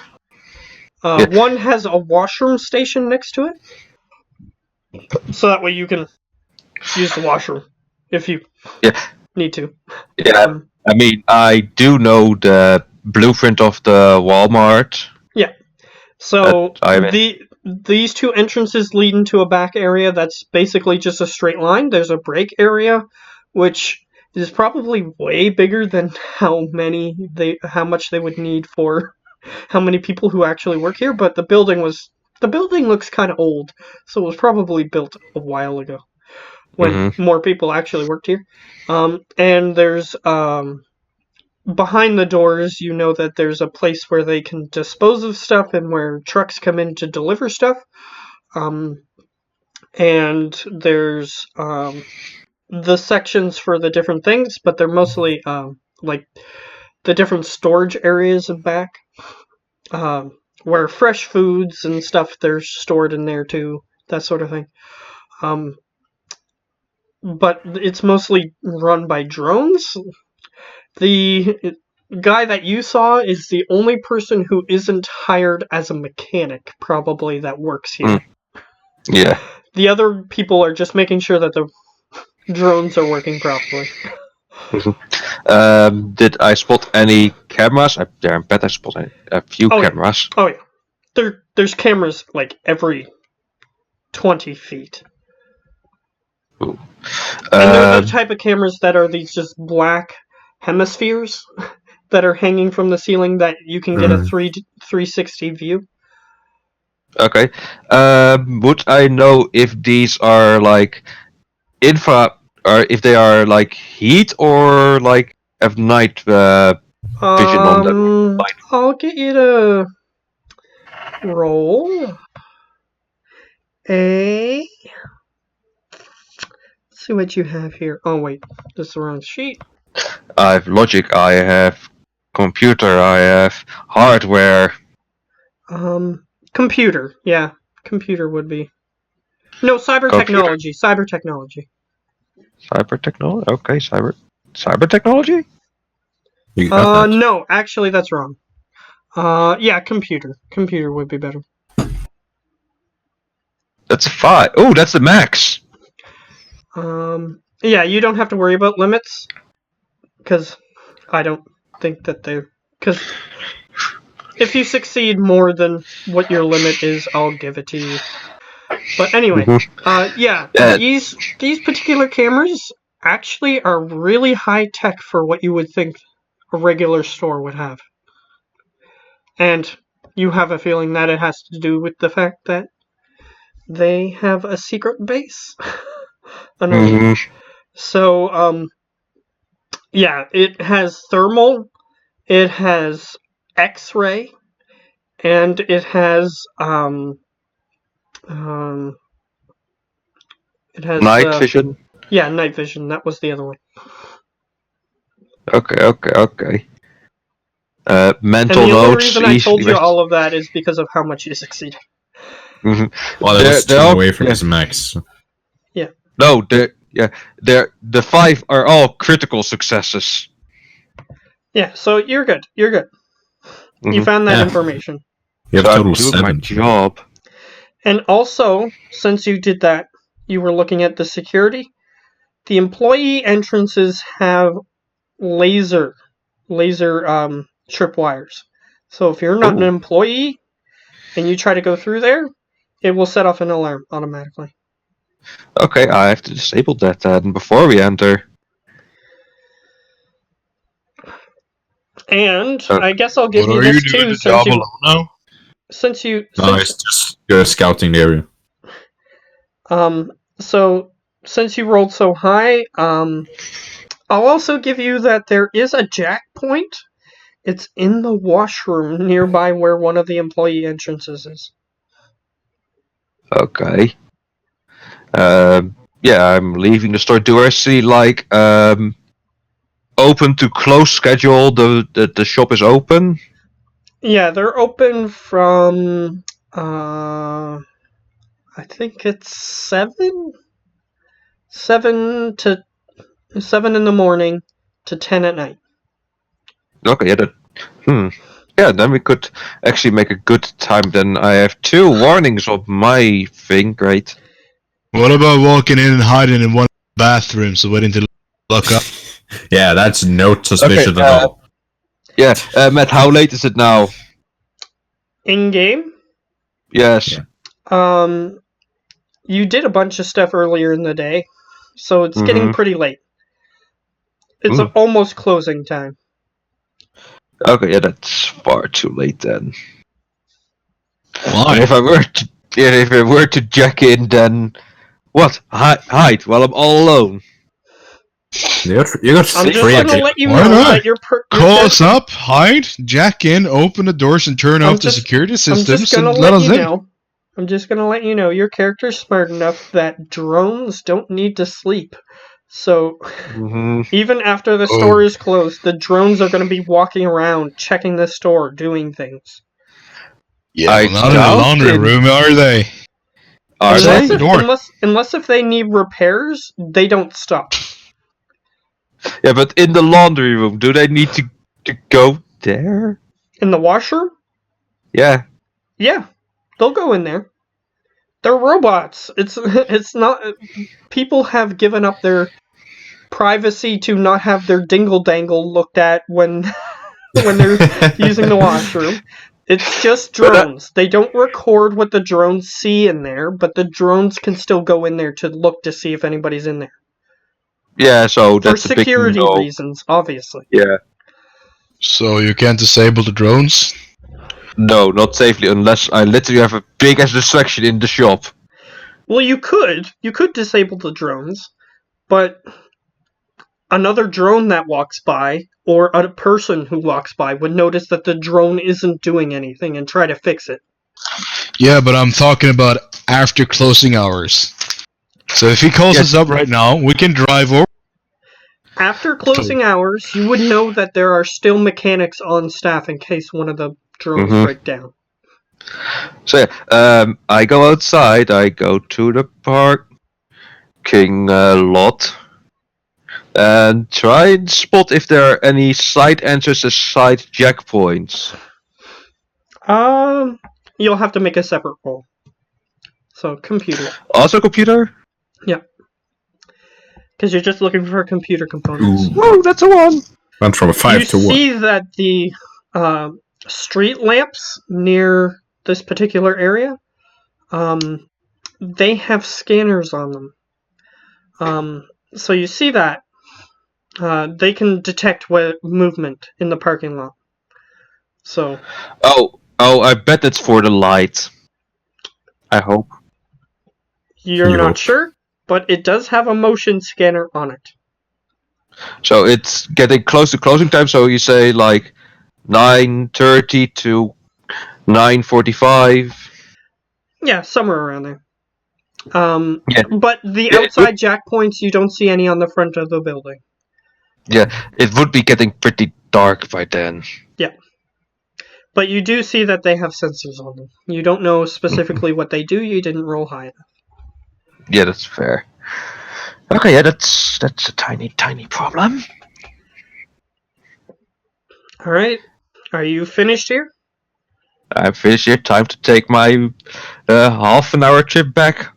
One has a washroom station next to it, so that way you can use the washroom if you need to. Yeah, I mean, I do know the blueprint of the Walmart. Yeah, so these two entrances lead into a back area that's basically just a straight line. There's a break area, which is probably way bigger than how much they would need for how many people who actually work here, but the building looks kind of old, so it was probably built a while ago when more people actually worked here. And there's behind the doors, you know that there's a place where they can dispose of stuff and where trucks come in to deliver stuff. and there's the sections for the different things, but they're mostly like the different storage areas in back, where fresh foods and stuff they're stored in there too, that sort of thing. But it's mostly run by drones. The guy that you saw is the only person who isn't hired as a mechanic, probably, that works here. Yeah. The other people are just making sure that the drones are working properly. Did I spot any cameras? I bet I spotted a few cameras. Yeah. Oh yeah. There's cameras like every 20 feet. Ooh. And they're the type of cameras that are these just black hemispheres that are hanging from the ceiling that you can get a 360 view. Okay. Would I know if these are like infra, or if they are like heat, or like have night vision on them? I'll get you to roll a. Let's see what you have here. Oh wait, this is the wrong sheet. I have logic. I have computer. I have hardware. Computer. Yeah, computer would be. No, cyber technology. Cyber technology. Cyber technology. Okay, cyber technology. No, actually, that's wrong. Yeah, computer. Computer would be better. That's 5. Oh, that's the max. Yeah, you don't have to worry about limits, because I don't think that they're... Because if you succeed more than what your limit is, I'll give it to you. But anyway, these particular cameras actually are really high tech for what you would think a regular store would have. And you have a feeling that it has to do with the fact that they have a secret base underneath. So, it has thermal, it has X-ray, and it has night vision. Yeah, night vision. That was the other one. Okay. Mental and the notes. only reason I told you all of that is because of how much you succeeded. Well, they're away from his max. Yeah. No, the 5 are all critical successes. Yeah, so you're good. You're good. You found that information. You have so total I'm doing 7. my job. And also, since you did that, you were looking at the security. The employee entrances have laser tripwires. So if you're not an employee and you try to go through there, it will set off an alarm automatically. Okay, I have to disable that then before we enter. And I guess I'll give you this too, since you it's just you're scouting the area. So since you rolled so high, I'll also give you that there is a jack point. It's in the washroom nearby where one of the employee entrances is. Okay. I'm leaving the store. Do I see like open to close schedule? The shop is open. Yeah, they're open from I think it's 7 to 7 in the morning to 10 at night. Okay, yeah, then we could actually make a good time. Then I have 2 warnings on my thing. Great. What about walking in and hiding in one of the bathrooms and waiting to look up? Yeah, that's no suspicion at all. Yeah, Matt, how late is it now? In game? Yes. Yeah. You did a bunch of stuff earlier in the day, so it's getting pretty late. It's almost closing time. Okay, yeah, that's far too late then. Why? And if I were to jack in, then what? Hide while I'm all alone. You got I'm just gonna let you know that you're call us up, hide, jack in, open the doors, and turn off the security systems and let us in. I'm just gonna let you know your character's smart enough that drones don't need to sleep. So even after the store is closed, the drones are gonna be walking around, checking the store, doing things. Yeah, well, not in the laundry room, are they? Unless if they need repairs, they don't stop. Yeah, but in the laundry room, do they need to go there? In the washroom? Yeah. Yeah, they'll go in there. They're robots. It's not. People have given up their privacy to not have their dingle dangle looked at when they're using the washroom. It's just drones. They don't record what the drones see in there, but the drones can still go in there to look to see if anybody's in there. Yeah, so that's for security reasons, obviously. Yeah. So you can't disable the drones? No, not safely, unless I literally have a big ass distraction in the shop. Well, you could disable the drones, but another drone that walks by, or a person who walks by, would notice that the drone isn't doing anything and try to fix it. Yeah, but I'm talking about after closing hours. So if he calls us up right now, we can drive over. After closing hours, you would know that there are still mechanics on staff in case one of the drones break down. So I go outside, I go to the parking lot, and try and spot if there are any side entrances, side checkpoints. You'll have to make a separate roll. So, computer. Also computer? Yeah. Because you're just looking for computer components. Oh, that's a 1! Went from a 5 to 1. You see that the street lamps near this particular area, they have scanners on them. So you see that. They can detect movement in the parking lot. So. Oh, I bet it's for the light. I hope. You're not sure, but it does have a motion scanner on it. So it's getting close to closing time, so you say like 9:30 to 9:45. Yeah, somewhere around there. But the outside jack points, you don't see any on the front of the building. Yeah, it would be getting pretty dark by then. Yeah. But you do see that they have sensors on them. You don't know specifically what they do, you didn't roll high enough. Yeah, that's fair. Okay, yeah, that's a tiny problem. Alright. Are you finished here? I'm finished here. Time to take my half an hour trip back.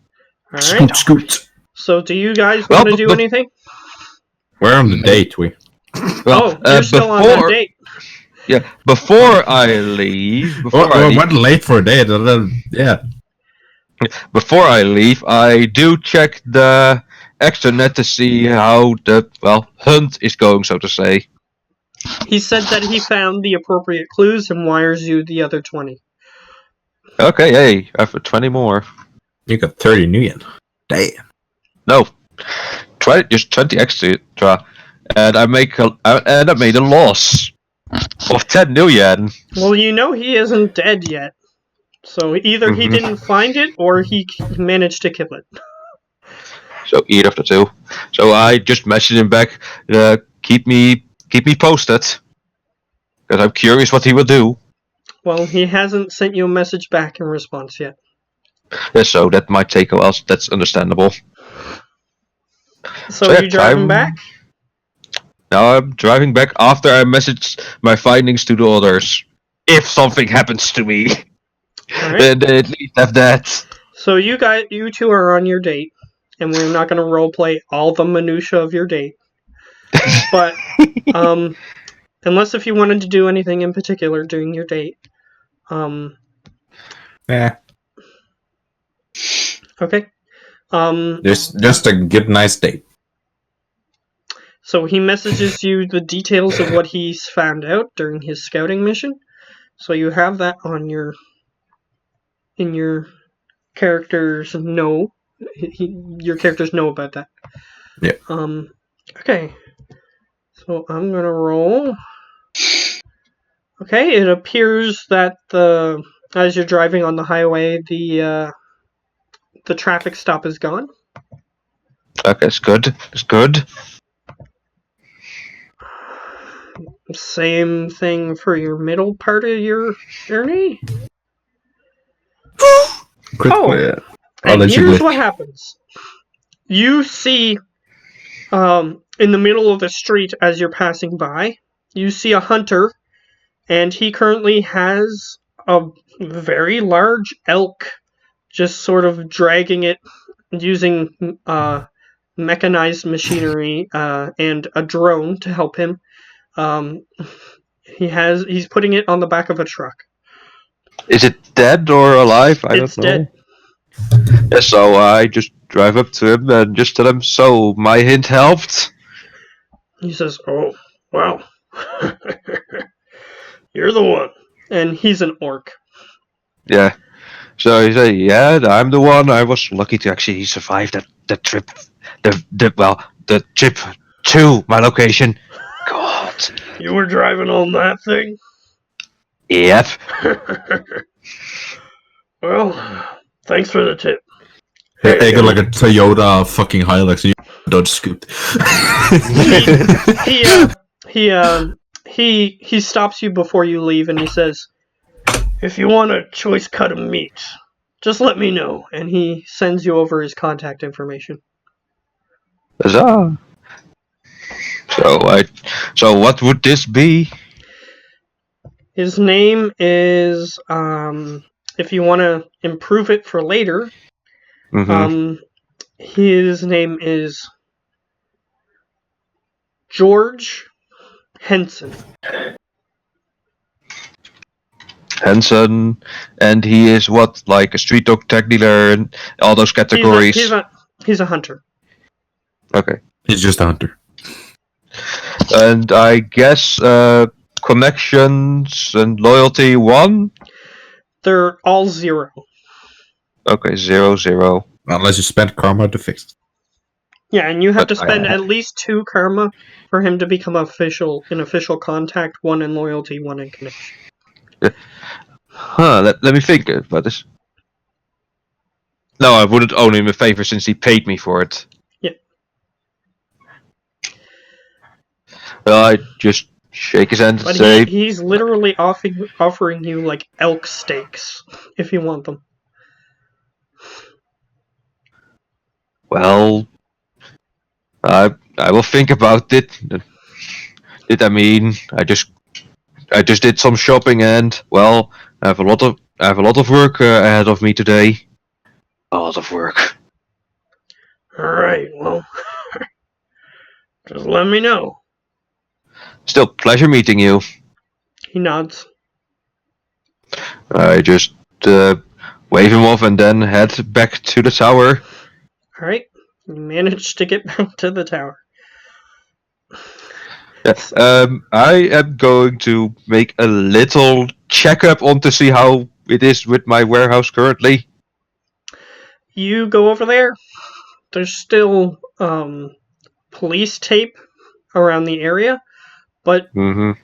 Alright. Scoot. So do you guys want to do anything? We're on the date, you're still on that date. Yeah, before I leave... went late for a date, yeah. Before I leave, I do check the extranet to see how the, hunt is going, so to say. He said that he found the appropriate clues and wires you the other 20. Okay, hey, I have 20 more. You got 30 new yen. Damn. No, just 20 extra, and I made a loss of 10 new yen. Well, you know he isn't dead yet. So either he didn't find it, or he managed to kill it. So either of the two. So I just messaged him back, keep me posted. Because I'm curious what he will do. Well, he hasn't sent you a message back in response yet. Yeah, so that might take a while, that's understandable. So are you driving back? Now I'm driving back after I messaged my findings to the others. If something happens to me. Right. Then at least have that. So you two are on your date, and we're not going to roleplay all the minutia of your date. But unless if you wanted to do anything in particular during your date, Yeah. Okay. Just a good, nice date. So he messages you the details of what he's found out during his scouting mission. So you have that on in your characters know. Your characters know about that. Yeah. Okay. So I'm gonna roll. Okay, it appears that the as you're driving on the highway, the traffic stop is gone. Okay, it's good. It's good. Same thing for your middle part of your journey. Quickly, And here's what happens. You see, in the middle of the street as you're passing by, you see a hunter, and he currently has a very large elk, just sort of dragging it using mechanized machinery and a drone to help him. He's putting it on the back of a truck. Is it dead or alive? I It's don't know. dead. Yeah, so I just drive up to him and just tell him, so my hint helped? He says, "Oh, wow. You're the one." And he's an orc. Yeah. So he said, yeah, I'm the one. I was lucky to actually survive that trip. The trip to my location. God. You were driving on that thing? Yep. Well, thanks for the tip. I got like a Toyota fucking Hilux and you Dodge Scoop. He stops you before you leave, and he says, "If you want a choice cut of meat, just let me know." and he sends you over his contact information. Huzzah. So what would this be? His name is, if you want to improve it for later, his name is George Henson. Henson, and he is what, like a street dog, tag dealer, and all those categories? He's a hunter. Okay. He's just a hunter. And I guess connections and loyalty 1? They're all 0. Okay, 0. Unless you spend karma to fix it. Yeah, and you have to spend at least 2 karma for him to become an official contact, 1 in loyalty, 1 in connection. Huh, let me think about this. No, I wouldn't owe him a favor since he paid me for it. Yeah. Well, I just shake his hand and But say... he's literally offering you, like, elk steaks, if you want them. Well, I will think about it. I mean, I just did some shopping and, well, I have a lot of work ahead of me today. A lot of work. Alright, well, just let me know. Still, pleasure meeting you. He nods. I just wave him off and then head back to the tower. Alright, you managed to get back to the tower. Yeah, I am going to make a little checkup on to see how it is with my warehouse currently. You go over there. There's still police tape around the area, but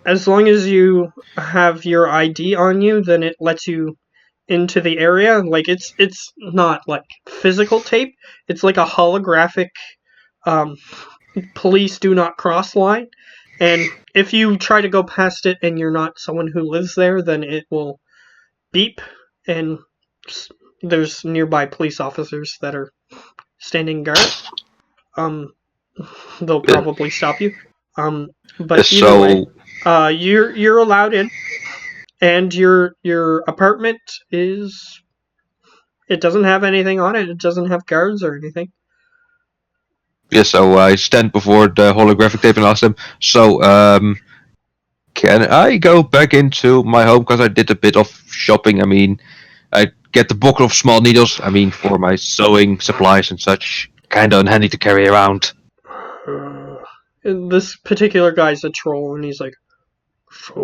as long as you have your ID on you, then it lets you into the area. Like it's not like physical tape. It's like a holographic police do not cross line. And if you try to go past it and you're not someone who lives there, then it will beep, and there's nearby police officers that are standing guard. They'll probably stop you. But either way, you're allowed in, and your apartment is. It doesn't have anything on it. It doesn't have guards or anything. Yeah, so I stand before the holographic tape and ask them, so, can I go back into my home? Because I did a bit of shopping. I mean, I get the bucket of small needles, for my sewing supplies and such. Kinda unhandy to carry around. This particular guy's a troll, and he's like, "So,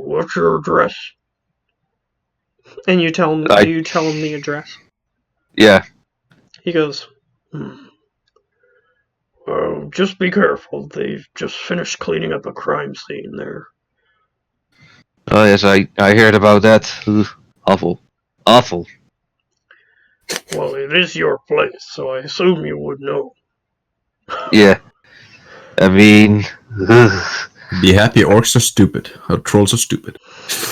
what's your address?" And you tell him the address. Yeah. He goes, just be careful. They've just finished cleaning up a crime scene there. Oh yes, I heard about that. Ugh, awful. awful. Well, it is your place, so I assume you would know. Yeah. I mean, ugh. Be happy orcs are stupid. Or trolls are stupid.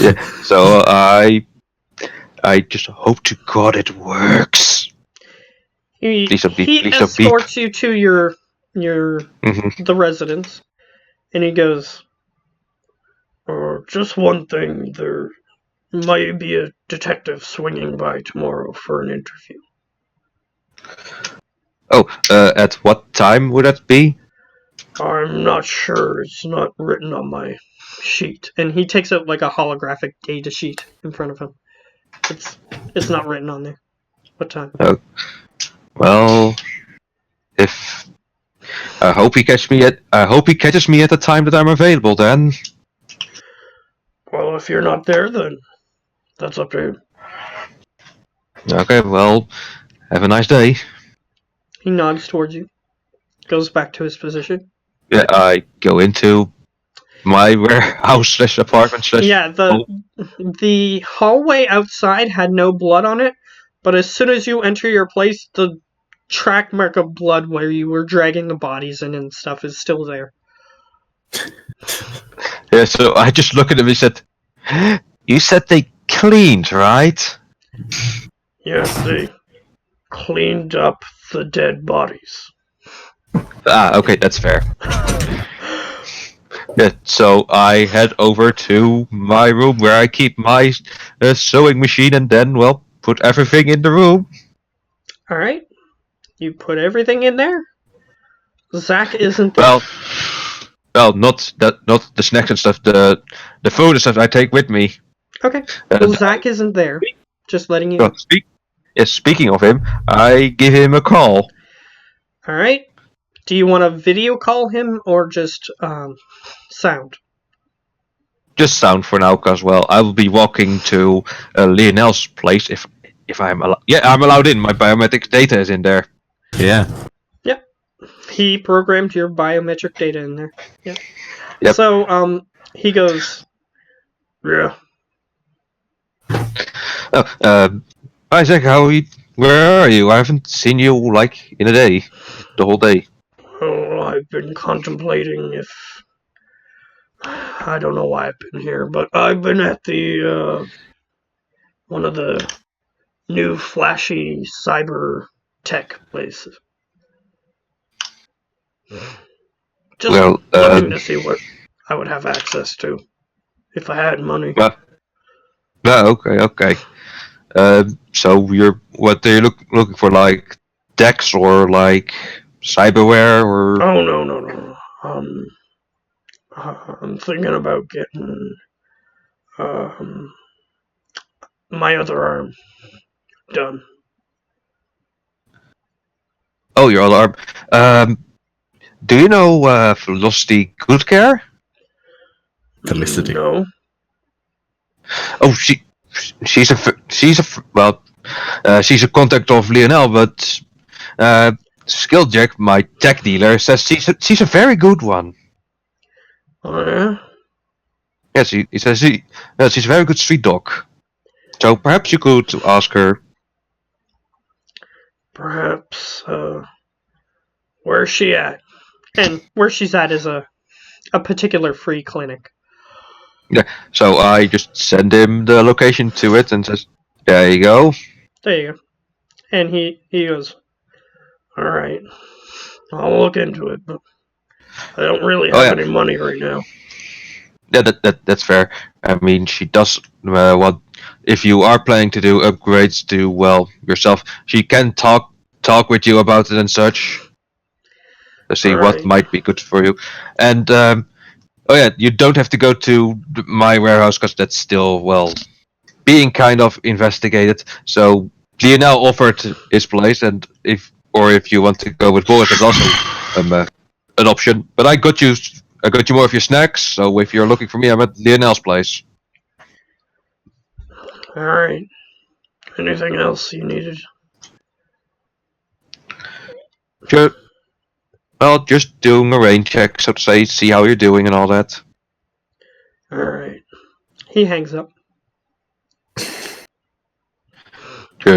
Yeah. So I just hope to God it works. Please don't beep. He Please don't beep. escorts you to your the residence, and he goes, Just one thing, there might be a detective swinging by tomorrow for an interview. Oh, at what time would that be? I'm not sure. It's not written on my sheet. and he takes out like a holographic data sheet in front of him. It's not written on there. What time? Oh, well, if I hope he catches me at the time that I'm available. Then. Well, if you're not there, then that's up to you. Okay. Well, have a nice day. He nods towards you, goes back to his position. Yeah, I go into my warehouse / apartment / Yeah, the hallway outside had no blood on it, but as soon as you enter your place, the track mark of blood where you were dragging the bodies in and stuff is still there. Yeah, so I just look at him and said, "You said they cleaned, right?" Yes, they cleaned up the dead bodies. Ah, okay, that's fair. Yeah, so I head over to my room where I keep my sewing machine and then, well, put everything in the room. Alright. You put everything in there? Zach isn't there. Well, not the snacks and stuff, the food and stuff I take with me. Okay. Well, Zach isn't there. Just letting you know. Speaking of him, I give him a call. Alright. Do you want to video call him or just sound? Just sound for now, cause well, I will be walking to Lionel's place if I'm allowed. Yeah, I'm allowed in. My biometric data is in there. Yeah. Yep. He programmed your biometric data in there. Yeah. Yep. So he goes, Yeah. Oh, Isaac, where are you? I haven't seen you like in a day, the whole day. Oh, I've been contemplating if... I don't know why I've been here, but I've been at the, one of the new flashy cyber tech places. Just looking to see what I would have access to if I had money. Okay. So what are you looking for, like decks or like cyberware or? Oh, no. I'm thinking about getting my other arm done. Oh, your other arm. Do you know Felicity Goodcare? Felicity. No. Oh, she's a contact of Lionel, but Skilljack, my tech dealer, says she's a very good one. Oh, yeah? Yes, he says she's a very good street dog. So perhaps you could ask her. Perhaps, where's she at? and where she's at is a particular free clinic. Yeah, so I just send him the location to it and says, "There you go." There you go. And he goes, Alright. I'll look into it, but I don't really have any money right now. Yeah, that's fair. I mean, she does what if you are planning to do upgrades to yourself. She can talk with you about it and such. To see what might be good for you, and you don't have to go to my warehouse because that's still being kind of investigated. So Lionel offered his place, and if you want to go with Boris, that's also an option. But I got you more of your snacks. So if you're looking for me, I'm at Lionel's place. Alright. Anything else you needed? Sure. Well, just doing a rain check, so to say, see how you're doing and all that. Alright. He hangs up.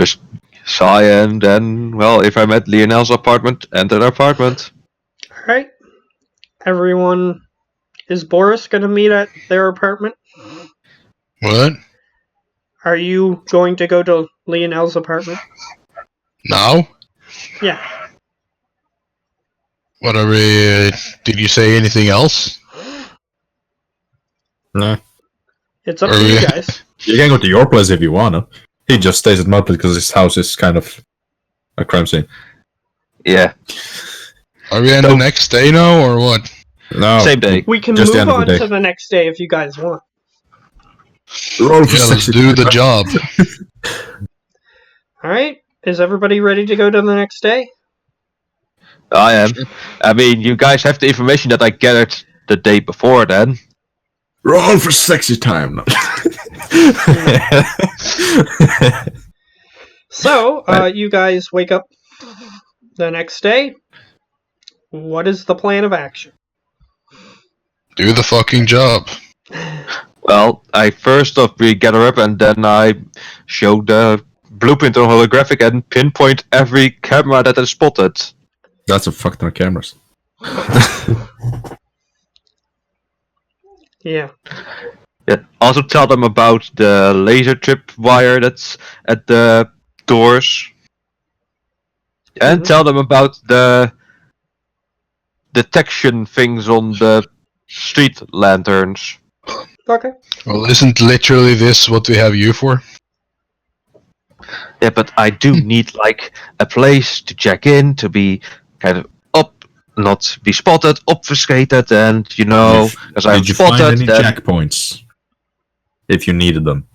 Just sigh and then, well, if I'm at Lionel's apartment, enter the apartment. Alright. Everyone. Is Boris gonna meet at their apartment? What? Are you going to go to Lionel's apartment? Now? Yeah. What are we... did you say anything else? No. It's up to you guys. You can go to your place if you wanna. He just stays at my place because his house is kind of a crime scene. Yeah. Are we on the next day now, or what? No. Same day. We can Just the move end of the on day. to the next day if you guys want. Roll for Yeah, let's sexy do time. the job. Alright. Is everybody ready to go to the next day? I am. I mean, you guys have the information that I gathered the day before then. Roll for sexy time. No. So, you guys wake up the next day. What is the plan of action? Do the fucking job. Well, I first off we gather up and then I show the blueprint on holographic and pinpoint every camera that is spotted. That's a fuck ton of cameras. Yeah. Yeah. Also tell them about the laser trip wire that's at the doors. And tell them about the detection things on the street lanterns. Okay. Well, isn't literally this what we have you for? Yeah, but I do need like a place to check in, to be kind of up, not be spotted, obfuscated, and because I'm Did you find spotted. any Then, checkpoints? If you needed them.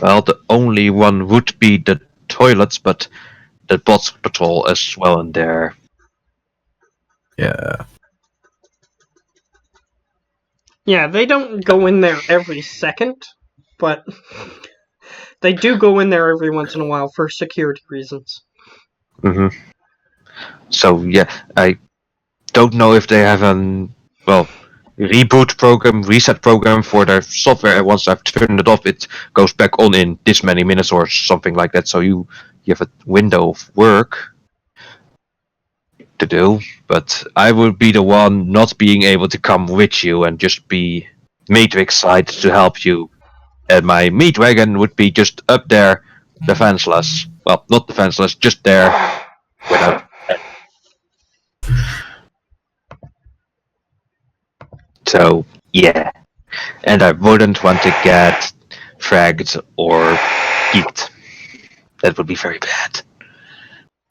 well, the only one would be the toilets, but the bot patrol as well in there. Yeah. Yeah, they don't go in there every second, but they do go in there every once in a while for security reasons. hmm So yeah, I don't know if they have an reboot program, reset program for their software. And once I've turned it off, it goes back on in this many minutes or something like that. So you have a window of work to do. But I would be the one not being able to come with you and just be Matrix side to help you. And my meat wagon would be just up there, defenseless. Well, not defenseless, just there without. So, yeah. And I wouldn't want to get fragged or geeked. That would be very bad.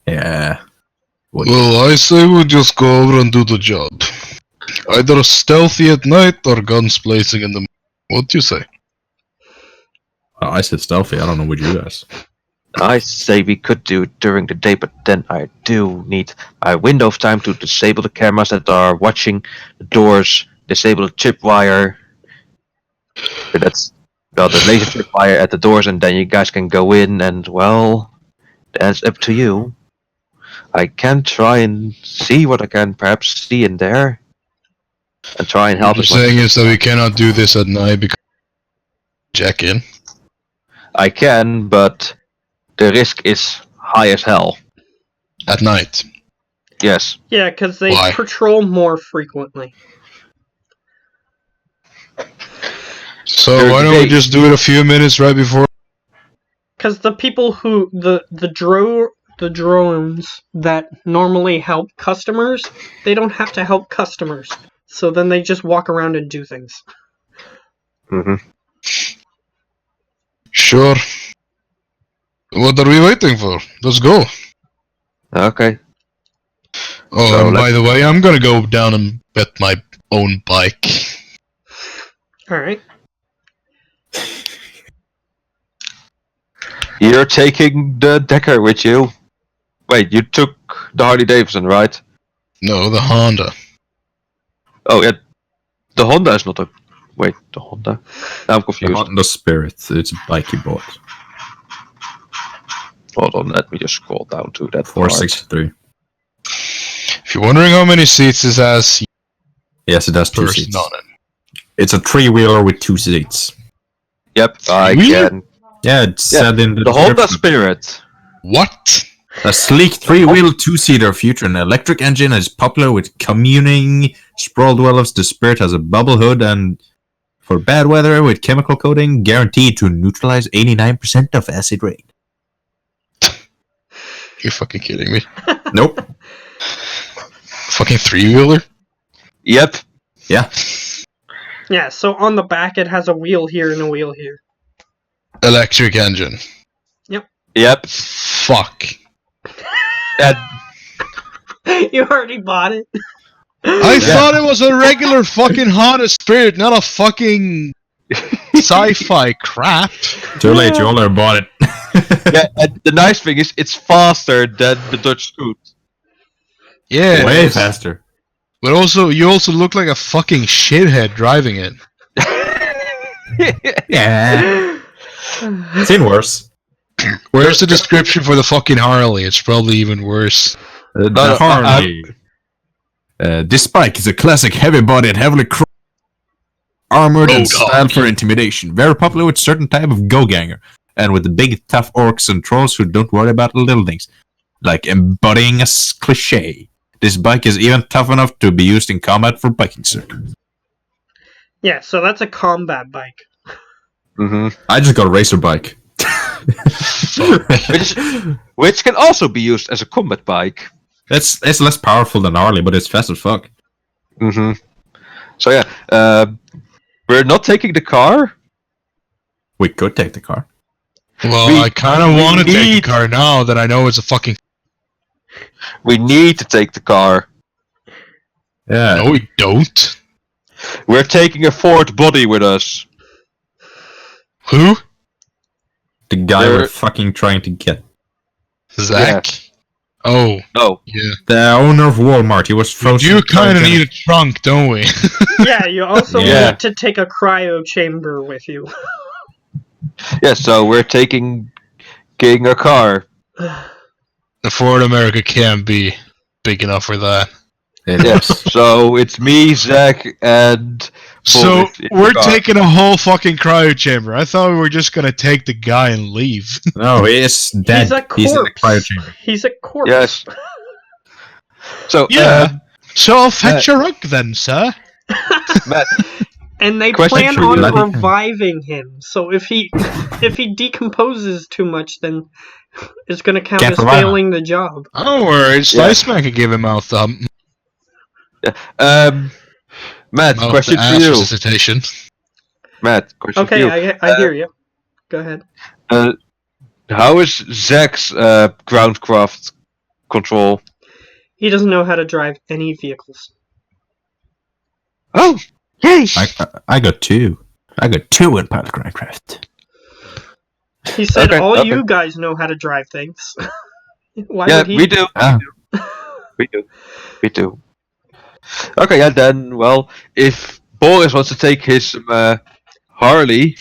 Yeah. Well, I say we just go over and do the job. Either stealthy at night or guns blazing in the morning. What do you say? I said stealthy. I don't know what you guys. I say we could do it during the day, but then I do need a window of time to disable the cameras that are watching the doors, disable the tripwire. That's the laser tripwire at the doors, and then you guys can go in, and well, that's up to you. I can try and see what I can perhaps see in there, and try and help. What you're saying is that we cannot do this at night because check in. I can, but the risk is high as hell. At night. Yes. Yeah, because they Why? patrol more frequently. So During why the don't we day. just do it a few minutes right before? Because the people who the drones that normally help customers, they don't have to help customers. So then they just walk around and do things. hmm Sure. What are we waiting for? Let's go. Okay. Oh, So and by let's- the way, I'm gonna go down and bet my own bike. Alright. You're taking the Decker with you. Wait, you took the Harley Davidson, right? No, the Honda. Oh yeah, the Honda is not a. Wait, the Honda. Now I'm confused. Not the spirit. It's a bike you bought. Hold on, let me just scroll down to that part. 463. If you're wondering how many seats this has, Yes, it has two person seats. on it. It's a three-wheeler with two seats. Yep, I Really? can. Yeah, it's said in the Honda description. Spirit. What? A sleek three-wheel, two-seater feature an electric engine is popular with commuting sprawl dwellers. The Spirit has a bubble hood and for bad weather with chemical coating guaranteed to neutralize 89% of acid rain. You're fucking kidding me. Nope. Fucking three-wheeler? Yep. Yeah. Yeah, so on the back it has a wheel here and a wheel here. Electric engine. Yep. Fuck. And You already bought it. I thought it was a regular fucking Honda Spirit, not a fucking sci-fi crap. Too late, you already bought it. yeah, and the nice thing is, it's faster than the Dutch Scoot. Yeah. Way faster. But also, you also look like a fucking shithead driving it. Yeah. Seen worse. Where's the description for the fucking Harley? It's probably even worse. The Harley. This bike is a classic heavy-bodied, heavily armored and styled for intimidation. Very popular with certain type of go-ganger. And with the big, tough orcs and trolls who don't worry about the little things. Like embodying a cliche. This bike is even tough enough to be used in combat for biking circuits. Yeah, so that's a combat bike. I just got a racer bike. which can also be used as a combat bike. It's less powerful than Harley, but it's fast as fuck. So yeah, we're not taking the car. We could take the car. Well, I kind of want to take the car now that I know it's a fucking... We need to take the car. Yeah. No, we don't. We're taking a fourth body with us. Who? The guy we're fucking trying to get. Zach. Yeah. Oh. No. Yeah. The owner of Walmart. He was frozen. You kind of need a trunk, don't we? Yeah, you also need to take a cryo chamber with you. Yeah, so we're taking a car. The Ford America can't be big enough for that. Yes. So it's me, Zach, and... So we're taking a whole fucking cryo chamber. I thought we were just gonna take the guy and leave. No, he is dead. He's a corpse. He's in the cryo chamber. He's a corpse. Yes. So so I'll fetch a rug then, sir. Matt, and they plan on reviving him. So if he decomposes too much, then it's gonna count as failing the job. Oh, worries. Iceman can give him mouth thump. Yeah. Matt, question for you. Resuscitation. Matt, question for you. Okay, I hear you. Go ahead. How is Zach's groundcraft control? He doesn't know how to drive any vehicles. Oh, yay! I got two. I got two in Pilot Groundcraft. He said you guys know how to drive things. Why would he? We do. We do. Okay, yeah, then, well, if Boris wants to take his Harley...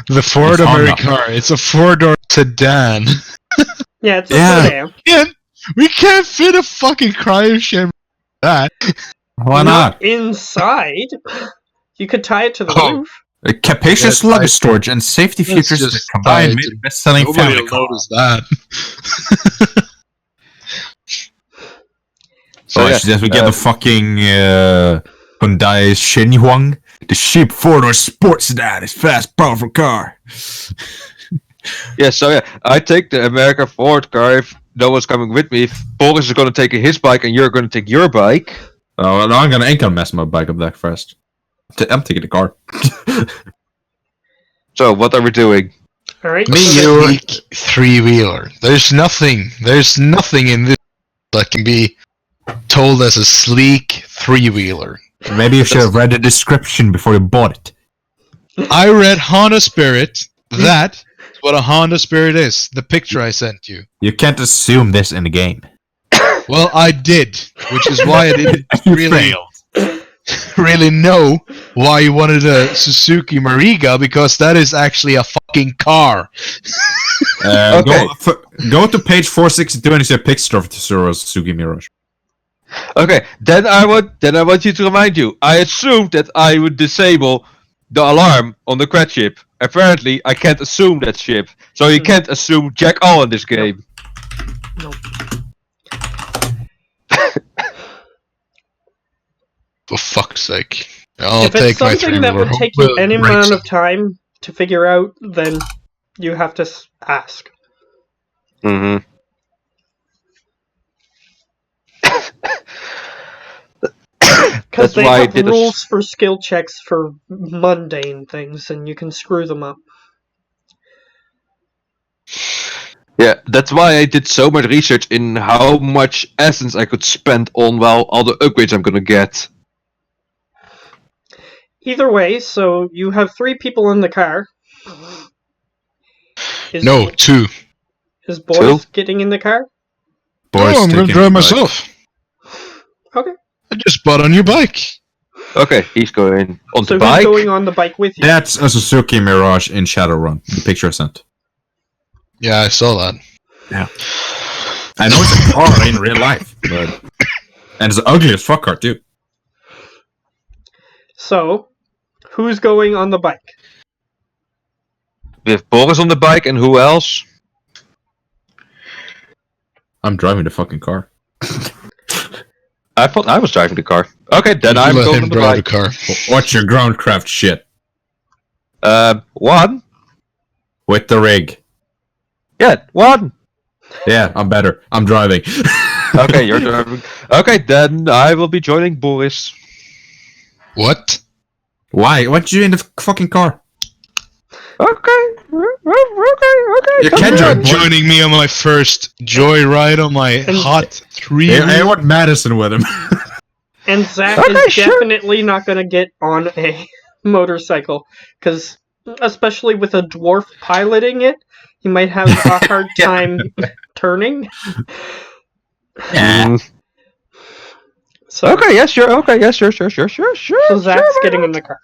The Ford America car. It's a four-door sedan. Yeah, it's a sedan. We can't fit a fucking cryo chamber like that. Why not? Inside. You could tie it to the roof. A capacious luggage storage and safety features that combined made the best-selling family car. That. So we get the fucking Hyundai Xinhuang, the cheap four-door sports sedan, is fast, powerful car. I take the American Ford car if no one's coming with me. If Boris is going to take his bike and you're going to take your bike. Oh, no, I'm gonna mess my bike up that first. I'm taking the car. So, what are we doing? Alright. You three-wheeler. There's nothing in this that can be told as a sleek three-wheeler. Maybe you should have read the description before you bought it. I read Honda Spirit. That's what a Honda Spirit is. The picture I sent you. You can't assume this in the game. Well, I did, which is why I didn't really know why you wanted a Suzuki Mariga, because that is actually a fucking car. Go to page 462 and you see a picture of the Suzuki Mirage. Okay, then I want you to remind you. I assumed that I would disable the alarm on the crash ship. apparently I can't assume that ship. So you can't assume Jack all in this game. No. For fuck's sake. I'll If it's take my something that would take you any amount of time to figure out, then you have to ask. Mm-hmm. Because they have rules for skill checks for mundane things, and you can screw them up. Yeah, that's why I did so much research in how much essence I could spend on, well, all the upgrades I'm gonna get. Either way, so you have 3 people in the car. No, 2. Is Boris getting in the car? Boris, I'm gonna drive myself. Okay. I just bought a new bike. Okay, he's going on the So bike. who's going on the bike with you? That's a Suzuki Mirage in Shadowrun. The picture I sent. Yeah, I saw that. Yeah. I know it's a car in real life, but and it's the ugliest fuck car too. So, who's going on the bike? We have Boris on the bike, and who else? I'm driving the fucking car. I thought I was driving the car. Okay, then I'm going on the bike. The car. Watch your groundcraft shit. 1. With the rig. Yeah, 1. Yeah, I'm better. I'm driving. Okay, you're driving. Okay, then I will be joining Boris. What? Why? Why'd you in the fucking car? Okay. You can't You're joining me on my first joyride on my hot 3. I want Madison with him. And Zach is definitely not going to get on a motorcycle, because especially with a dwarf piloting it, he might have a hard time turning. Yeah. So, Okay, yes, sure. Okay, yes, sure. So Zach's getting in the car.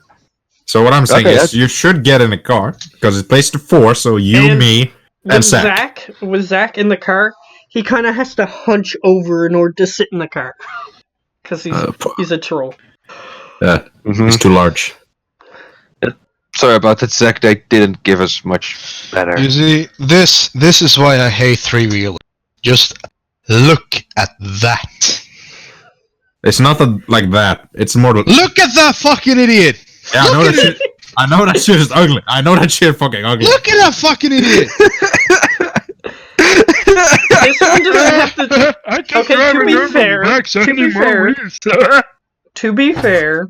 So what I'm saying is, you should get in a car because it plays to 4. So you, me, and Zach. With Zach in the car, he kind of has to hunch over in order to sit in the car because he's a troll. Yeah, he's too large. Sorry about that, Zach. They didn't give us much better. You see, this is why I hate 3-wheelers. Just look at that. It's not like that. It's more. Look at that fucking idiot! Yeah, I know that shit. I know that shit is ugly. I know that shit is fucking ugly. Look at that fucking idiot! This one doesn't have to. Okay, to be fair,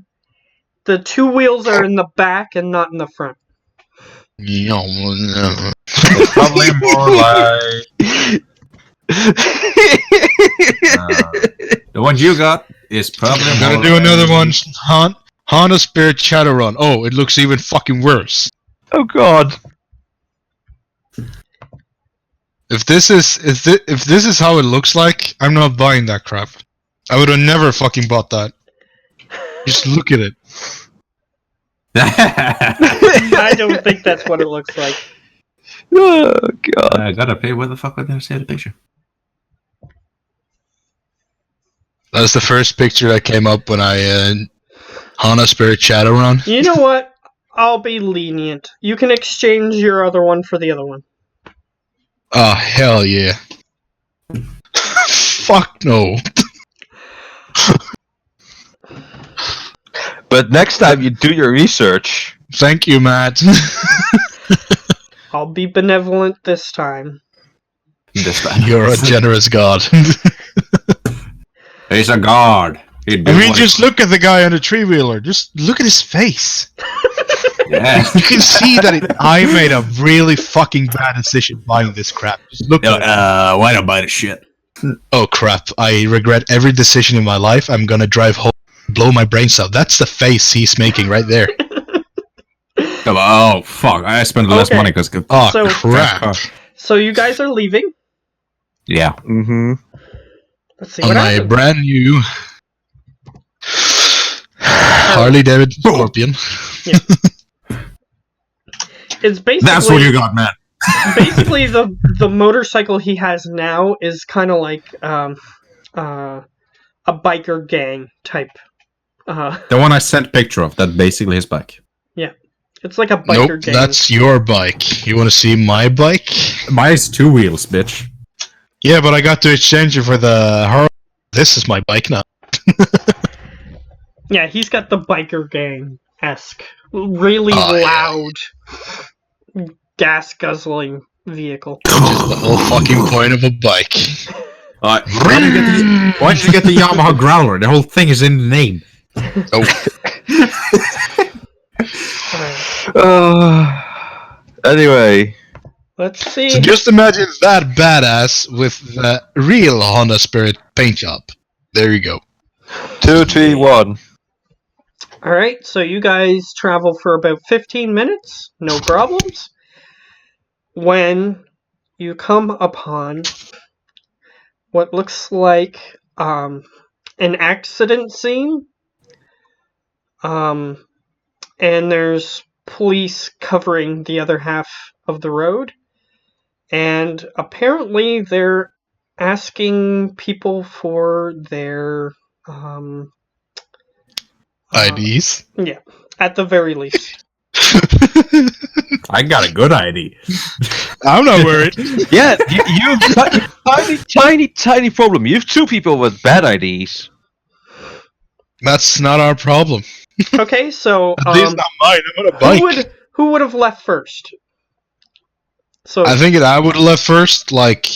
the 2 wheels are in the back and not in the front. No. It's probably more like the one you got is probably. I'm gonna do another one. Honda Spirit Shadowrun. Oh, it looks even fucking worse. Oh god. If this is how it looks like, I'm not buying that crap. I would have never fucking bought that. Just look at it. I don't think that's what it looks like. Oh god. I gotta pay. Where the fuck I didn't see the picture? That's the first picture that came up when I Honda Spirit Shadowrun. You know what? I'll be lenient. You can exchange your other one for the other one. Oh hell yeah! Fuck no. But next time you do your research. Thank you, Matt. I'll be benevolent this time. You're a generous god. He's a god. Just look at the guy on the 3-wheeler. Just look at his face. Yeah. You can see that I made a really fucking bad decision buying this crap. Just look at it. Why don't buy the shit? Oh crap, I regret every decision in my life. I'm gonna drive home and blow my brains out. That's the face he's making right there. Oh, fuck. I spent less money because... Oh, So- crap. So you guys are leaving. Yeah. Mm-hmm. Let's see On what my happens. brand new Harley Davidson Scorpion. It's basically That's what you got, man. basically the motorcycle he has now is kind of like a biker gang type. The one I sent picture of, that's basically his bike. It's like a biker Nope, gang. that's your bike. You want to see my bike? Mine's 2 wheels, bitch. Yeah, but I got to exchange it for the Harley. This is my bike now. Yeah, he's got the biker gang-esque, really loud, gas-guzzling vehicle. Which is the whole fucking point of a bike. Why don't you get the Yamaha Growler? The whole thing is in the name. Anyway. Let's see. So just imagine that badass with the real Honda Spirit paint job. There you go. 2, 3, 1. Alright, so you guys travel for about 15 minutes, no problems. When you come upon what looks like an accident scene, and there's police covering the other half of the road, and apparently they're asking people for their IDs? Yeah, at the very least. I got a good ID. I'm not worried. Yeah, you tiny problem. You have 2 people with bad IDs. That's not our problem. Okay, so At least not mine. I'm on a bike. who would have left first? So I think I would have left first, like,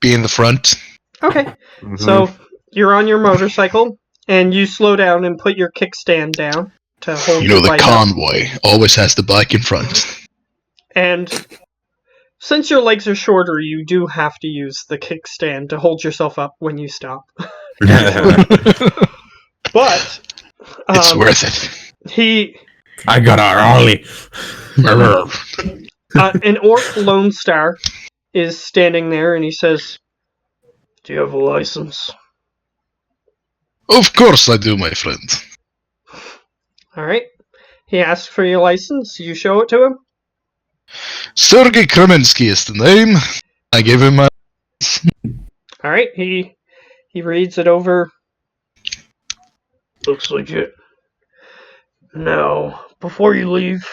be in the front. okay, so you're on your motorcycle and you slow down and put your kickstand down to hold. You know, your the bike up. convoy always has the bike in front. And since your legs are shorter, you do have to use the kickstand to hold yourself up when you stop. But It's worth it. I got a Harley. An orc Lone Star is standing there and he says, "Do you have a license?" Of course I do, my friend. Alright. He asks for your license, you show it to him. Sergei Kremensky is the name. I gave him my... Alright, he reads it over. Looks legit. Now, before you leave,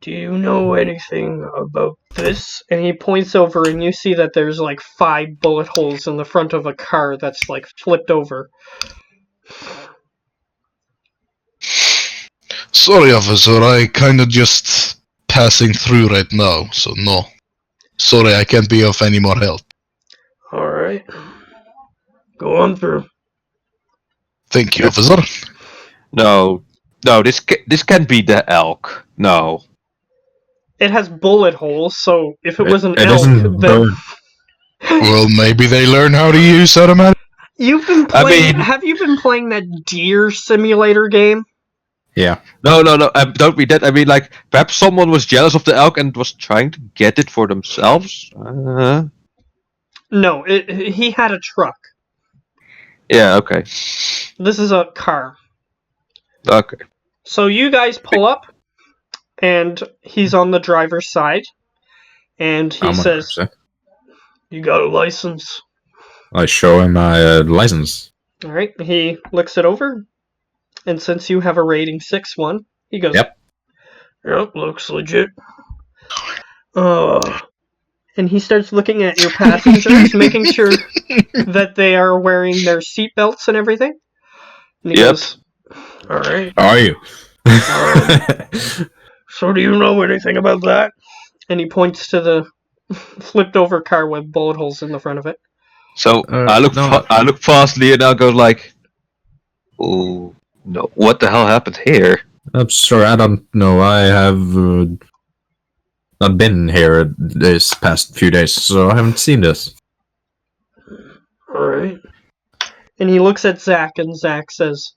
do you know anything about this? And he points over and you see that there's like 5 bullet holes in the front of a car that's like flipped over. Sorry, officer, I kinda just passing through right now, so no. Sorry, I can't be of any more help. Alright. Go on through. Thank you, officer. No, this can't be the elk. No. It has bullet holes, so if it was an It elk, doesn't then... burn. Well, maybe they learn how to use automatic... You've been playing... Have you been playing that deer simulator game? Yeah. No, don't be that. I mean, like, perhaps someone was jealous of the elk and was trying to get it for themselves? No, he had a truck. Yeah, okay. This is a car. Okay. So you guys pull up, and he's on the driver's side, and he says, You got a license? I show him my license. Alright, he looks it over, and since you have a rating 6-1, he goes, Yep. Yep, looks legit. And he starts looking at your passengers, making sure that they are wearing their seatbelts and everything. And he goes, Alright. How are you? So do you know anything about that? And he points to the flipped over car with bullet holes in the front of it. So I look fastly and I go like, oh no, what the hell happened here? I'm sorry, I don't know. I have not been here this past few days, so I haven't seen this. Alright. And he looks at Zach, and Zach says,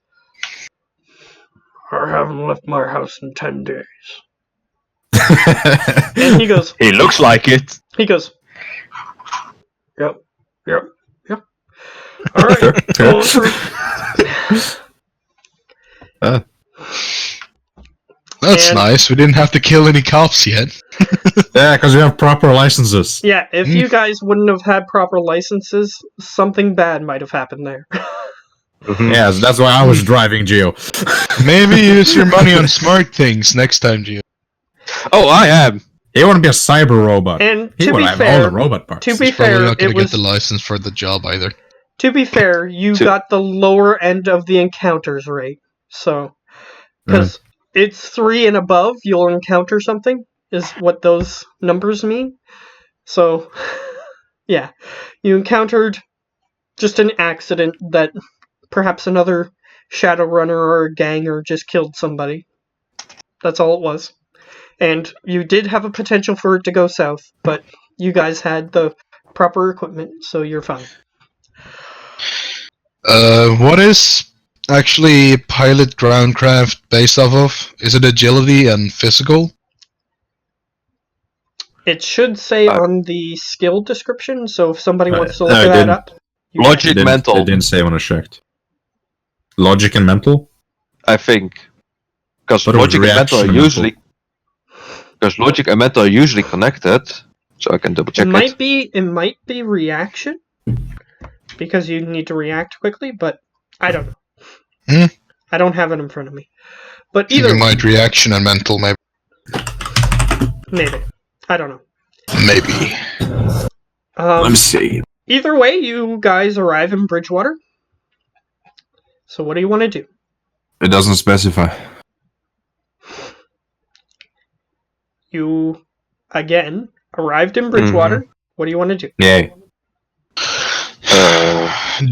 I haven't left my house in 10 days. and he goes, He looks like it. He goes, Yep. Alright, go on through. That's nice. We didn't have to kill any cops yet. Yeah, because we have proper licenses. yeah, if you guys wouldn't have had proper licenses, something bad might have happened there. Yes, that's why I was driving Geo. Maybe use your money on smart things next time, Gio. Oh, I am. He want to be a cyber robot. And He to want be to have all fair, the robot parts. to be He's probably fair, not going it to get was the license for the job either. to be fair. You got the lower end of the encounters rate, so because it's 3 and above, you'll encounter something. Is what those numbers mean. So, yeah, you encountered just an accident that perhaps another Shadowrunner or a ganger just killed somebody. That's all it was. And you did have a potential for it to go south, but you guys had the proper equipment, so you're fine. What is actually pilot groundcraft based off of? Is it agility and physical? It should say on the skill description, so if somebody wants to look it that didn't. up. you Logic, can. mental. It didn't say when I checked. Logic and mental? I think. Because But it was logic and mental are reaction and usually. Because logic and mental are usually connected, so I can double check It might be reaction, because you need to react quickly, but I don't know. I don't have it in front of me. But either You way, might reaction and mental, maybe. maybe. I don't know. Maybe. Let me see. Either way, you guys arrive in Bridgewater. So what do you want to do? It doesn't specify. You, again, arrived in Bridgewater. What do you want to do? Yay.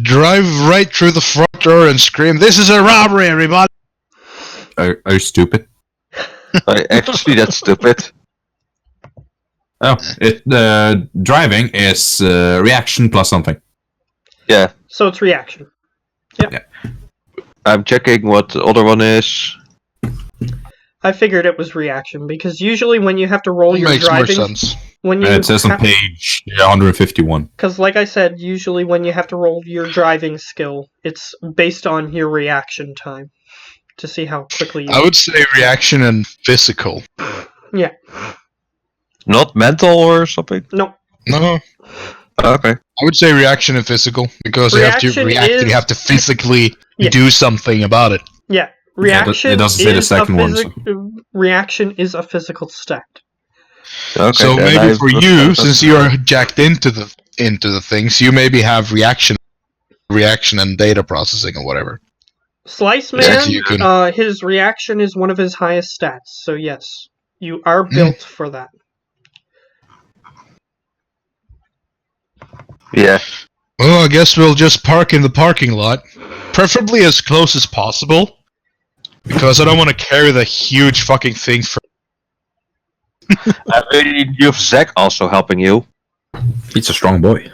Drive right through the front door and scream, "This is a robbery, everybody!" Are you stupid? Actually, that's stupid. Oh, driving is reaction plus something. Yeah. So it's reaction. Yep. Yeah. I'm checking what the other one is. I figured it was reaction because usually when you have to roll your Makes driving, more sense. when you It says on page 151. because like I said, usually when you have to roll your driving skill, it's based on your reaction time to see how quickly you. I would say reaction and physical. Yeah. Not mental or something? No. No, Okay. I would say reaction and physical because you have to Reaction react and is- you have to physically Yeah. do something about it. Yeah. Reaction it doesn't say the is second a one, reaction is a physical stat. Okay. So then maybe I've for looked you, at that. since you are jacked into the things, you maybe have reaction and data processing or whatever. Slice Yeah, Man, so you can- his reaction is one of his highest stats. So yes, you are built for that. Yeah. Well, I guess we'll just park in the parking lot, preferably as close as possible, because I don't want to carry the huge fucking thing for. I really need you have Zach also helping you. He's a strong boy.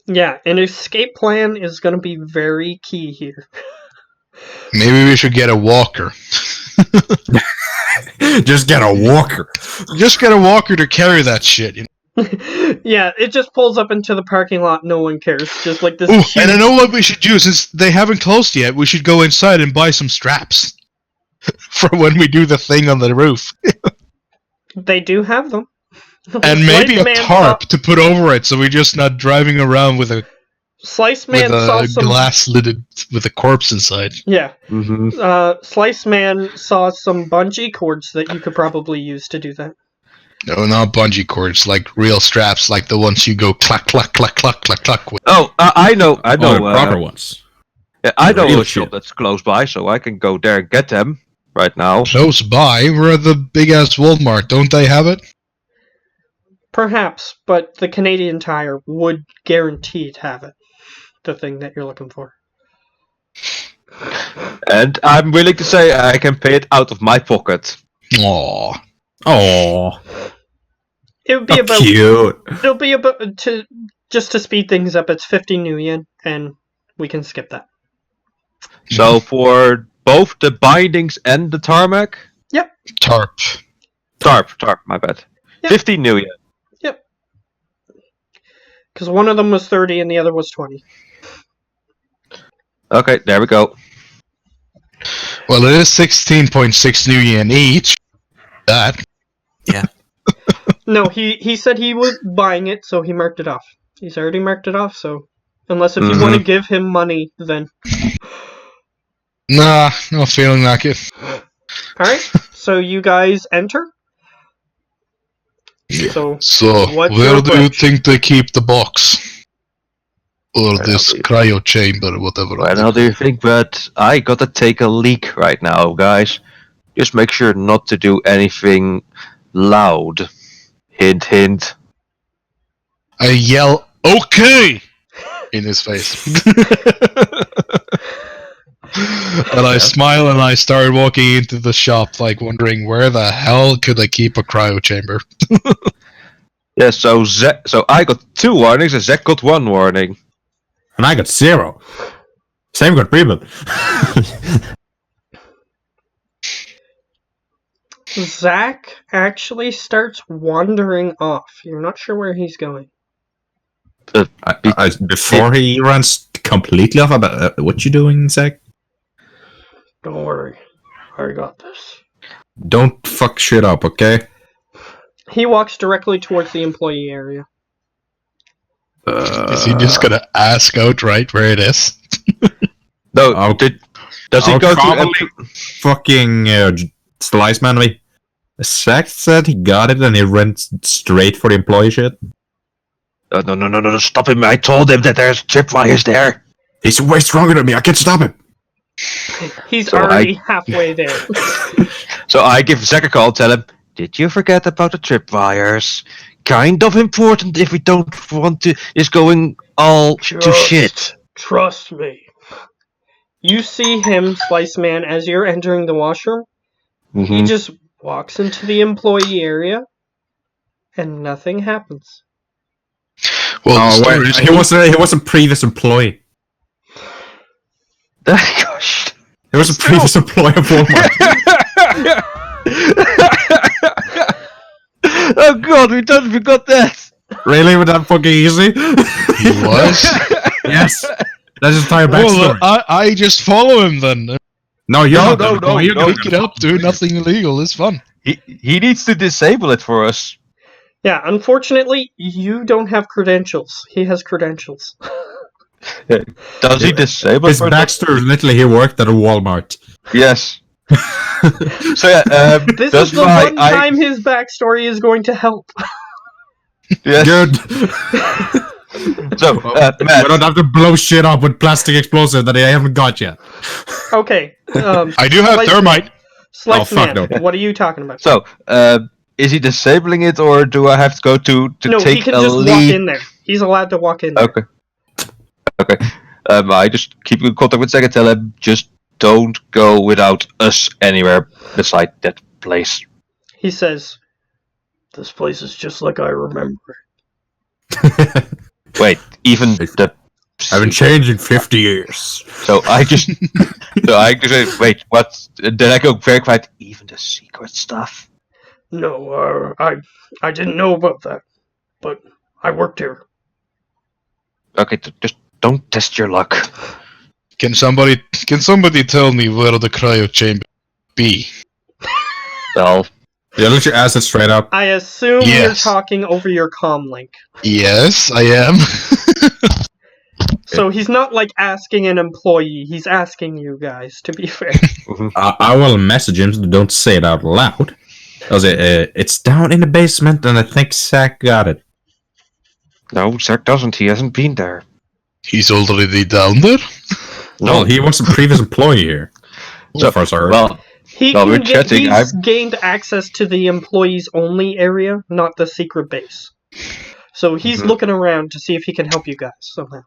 Yeah, an escape plan is going to be very key here. Maybe we should get a walker. Just get a walker. Just get a walker to carry that shit. You know? Yeah, it just pulls up into the parking lot. No one cares. Just like this. Ooh, huge... and I know what we should do. Since they haven't closed yet, we should go inside and buy some straps for when we do the thing on the roof, They do have them. and maybe Slice a Man tarp to put over it, so we're just not driving around with a Slice Man saw some glass lidded with a corpse inside. Yeah. Mm-hmm. Slice Man saw some bungee cords that you could probably use to do that. No, not bungee cords, like real straps, like the ones you go clack, clack, clack, clack, clack, clack with. Oh, I know. Oh, the proper ones. Yeah, I know Real a shop shit. that's close by, so I can go there and get them right now. Close by, we're at the big ass Walmart. Don't they have it? Perhaps, but the Canadian Tire would guaranteed have it. The thing that you're looking for. And I'm willing to say I can pay it out of my pocket. Aww. Oh, It would be about. cute. It'll be about to speed things up. It's 50 new yen, and we can skip that. So for both the bindings and the tarmac? Tarp. Tarp, my bad. Yep. 15 new yen. Because one of them was 30 and the other was 20. Okay, there we go. Well, it is 16.6 new yen each. That. No, he said he was buying it, so he marked it off. He's already marked it off, so Unless if you want to give him money, then... Nah, no feeling like it. Alright, so you guys enter? Yeah. So where your do you approach? think they keep the box? Or this cryo chamber, whatever. How do you think? But I gotta take a leak right now, guys. Just make sure not to do anything loud. Hint, hint. I yell, okay! In his face. And I smile and I start walking into the shop, like wondering where the hell could I keep a cryo chamber? Yeah, so I got 2 warnings and Zach got 1 warning. And I got 0. Same got Preben. Zach actually starts wandering off. You're not sure where he's going. Before he runs completely off, about what you doing, Zach? Don't worry. I got this. Don't fuck shit up, okay? He walks directly towards the employee area. Is he just gonna ask outright where it is? No, does he go to... fucking slice man me? Zach said he got it and he went straight for the employee shit. No, stop him. I told him that there's tripwires there. He's way stronger than me, I can't stop him. He's already halfway there. So I give Zach a call, tell him, did you forget about the tripwires? Kind of important if we don't want to is going all to shit. Trust me. You see him, Slice Man, as you're entering the washroom. He just walks into the employee area, and nothing happens. Well, he was a previous employee. Gosh. He was a previous employee of Walmart. Oh god, we totally forgot that. Really? Was that fucking easy? He was? Yes. That's his entire backstory. Well, I just follow him then. No, you You pick it up, do nothing illegal, it's fun. He needs to disable it for us. Yeah, unfortunately, you don't have credentials. He has credentials. Does he disable his it for backstory is literally he worked at a Walmart. Yes. So yeah, This is the one time his backstory is going to help. Yes. Good. So, we Matt. don't have to blow shit up with plastic explosive that I haven't got yet. Okay. I do have thermite. Slice Oh, fuck Man, no. what are you talking about? So, is he disabling it, or do I have to go to No, take he can a just lead? walk in there. He's allowed to walk in there. Okay. I just keep in contact with Zach and tell him just don't go without us anywhere beside that place. He says, This place is just like I remember. Wait, even the. I've been changing 50 years. So I just say, wait, what? Then I go very quiet. Even the secret stuff. No, I didn't know about that, but I worked here. Okay, just don't test your luck. Can somebody tell me where the cryo chamber be? Well, Yeah, let you ask it straight up. I assume you're Yes. talking over your comm link. Yes, I am. So he's not like asking an employee, he's asking you guys, to be fair. I will message him, so don't say it out loud. It's down in the basement, and I think Zach got it. no, Zach doesn't. He hasn't been there. He's already down there? No, he was a previous employee here. So, First I heard. well, Well, we're chatting, He's gained access to the employees only area, not the secret base. So he's looking around to see if he can help you guys somehow.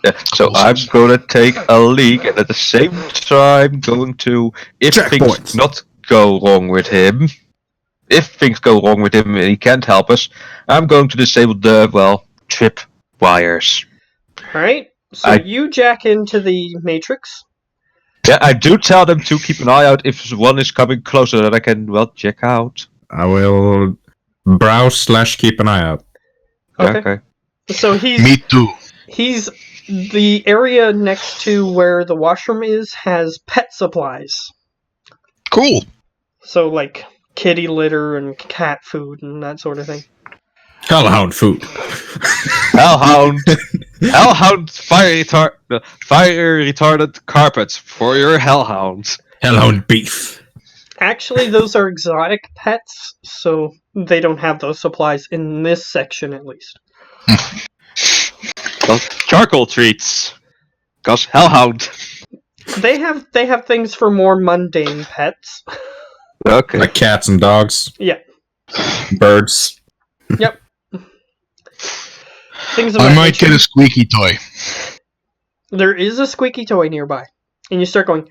yeah, so I'm gonna take a leak, and at the same time, going to if Checkpoints. things not go wrong with him, and he can't help us, I'm going to disable the trip wires. Alright, so you jack into the matrix. Yeah, I do tell them to keep an eye out if one is coming closer that I can check out. I will browse / keep an eye out. Okay. So Me too. he's the area next to where the washroom is has pet supplies. Cool. So like kitty litter and cat food and that sort of thing. Hellhound food. Hellhound fire retardant carpets for your hellhounds. Hellhound beef. Actually, those are exotic pets, so they don't have those supplies in this section, at least. Well, charcoal treats. Cause hellhound. They have things for more mundane pets. Okay. Like cats and dogs. Yeah. Birds. Yep. Things of I that might nature. get a squeaky toy. There is a squeaky toy nearby, and you start going.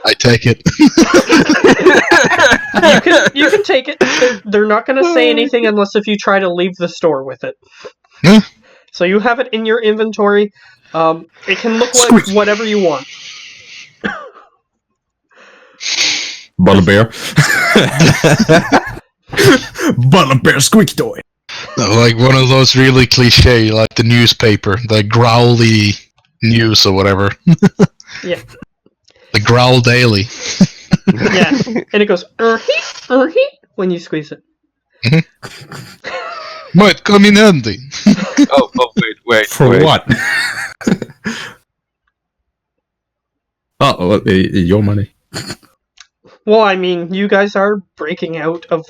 I take it. You can take it. They're not going to say anything unless if you try to leave the store with it. Yeah. So you have it in your inventory. It can look like whatever you want. Butterbear. Butterbear squeaky toy. Like one of those really cliche, like the newspaper, the growly news or whatever. Yeah. The growl daily. Yeah, and it goes when you squeeze it. Might come in handy. oh, wait. For what? Oh, your money. Well, I mean, you guys are breaking out of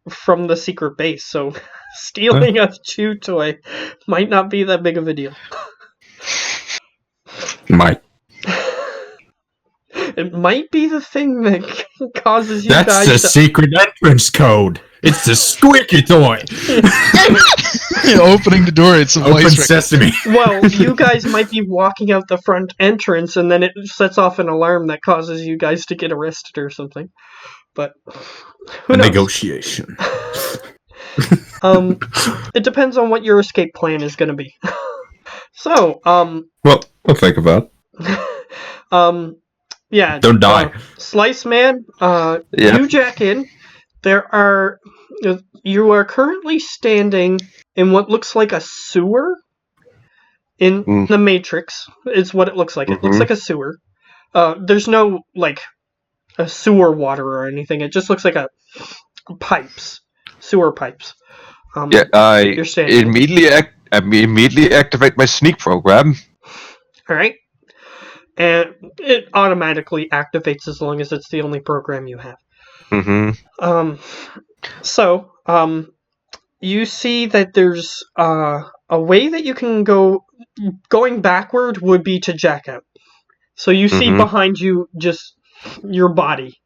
from the secret base, so stealing a chew toy might not be that big of a deal. Might. It might be the thing that causes you That's guys the to... secret entrance code. It's the squeaky toy. Opening the door, it's a Open voice sesame. Well, you guys might be walking out the front entrance, and then it sets off an alarm that causes you guys to get arrested or something. But who knows? Negotiation. It depends on what your escape plan is going to be. So, Well, I'll think about it. Yeah. Don't die. Slice Man, Yeah. you jack in. You are currently standing in what looks like a sewer in the Matrix. Is what it looks like. It looks like a sewer. There's no like a sewer water or anything. It just looks like sewer pipes. I you're standing. immediately activate my sneak program. All right. And it automatically activates as long as it's the only program you have. Mm-hmm. So, you see that there's a way that you can go. Going backward would be to jack out. So you see behind you just your body,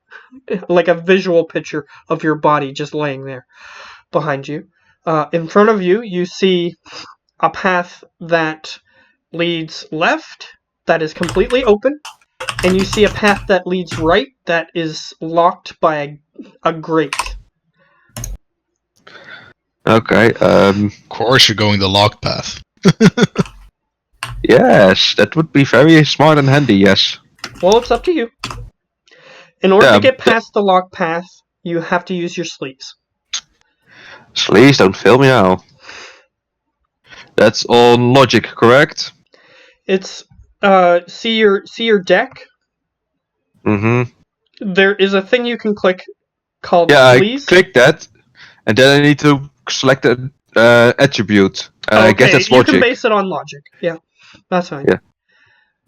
like a visual picture of your body just laying there behind you. In front of you, you see a path that leads left. That is completely open, and you see a path that leads right that is locked by a grate. Okay. Of course, you're going the locked path. Yes, that would be very smart and handy. Yes. Well, it's up to you. In order to get past the locked path, you have to use your sleeves. Please don't fail me now. That's on logic, correct? It's see your deck. Mm-hmm. There is a thing you can click called I sleeves. click that, and then I need to select an attribute. I guess that's logic. You can base it on logic. Yeah, that's fine. Yeah.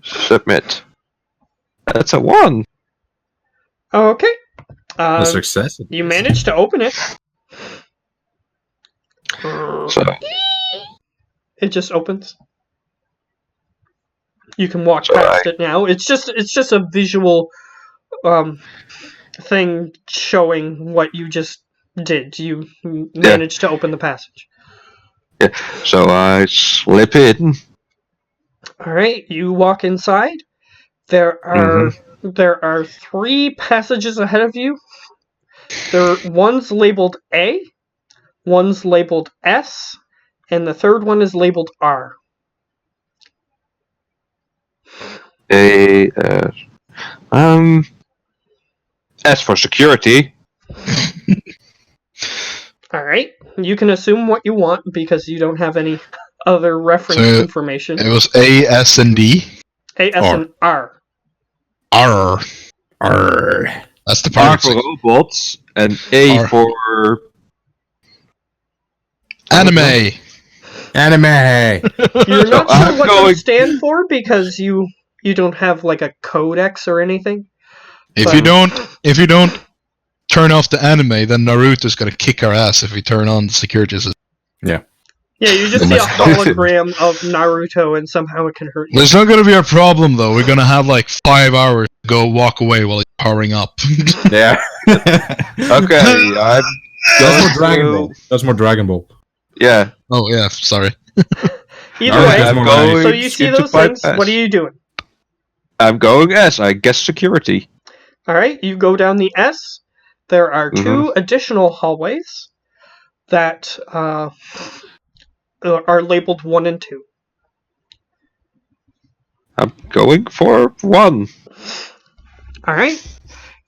Submit. That's a 1. Okay. A success. You managed to open it. So. It just opens. You can walk past it now. It's just a visual thing showing what you just did. You managed to open the passage. Yeah. So I slip in. All right. You walk inside. There are 3 passages ahead of you. One's labeled A, one's labeled S, and the third one is labeled R. As for security. Alright, you can assume what you want because you don't have any other reference information. It was A, S, and D? A, S, and R. R. R. That's the R part. for robots, and A R. for Anime. Anime. You're not sure I'm what going- those stand for because you don't have like a codex or anything. If But- you don't turn off the anime, then Naruto's gonna kick our ass if we turn on the security system. Yeah, you just see a hologram of Naruto and somehow it can hurt you. It's not gonna be a problem though. We're gonna have like 5 hours to go walk away while he's powering up. Yeah. Okay, I'm That's more going Dragon to- Ball. That's more Dragon Ball. Yeah. Oh yeah, sorry. Either Alright, way, I'm going so you see into those things. bypass. What are you doing? I'm going S. I guess security. All right, you go down the S. There are two additional hallways that are labeled 1 and 2. I'm going for 1. All right,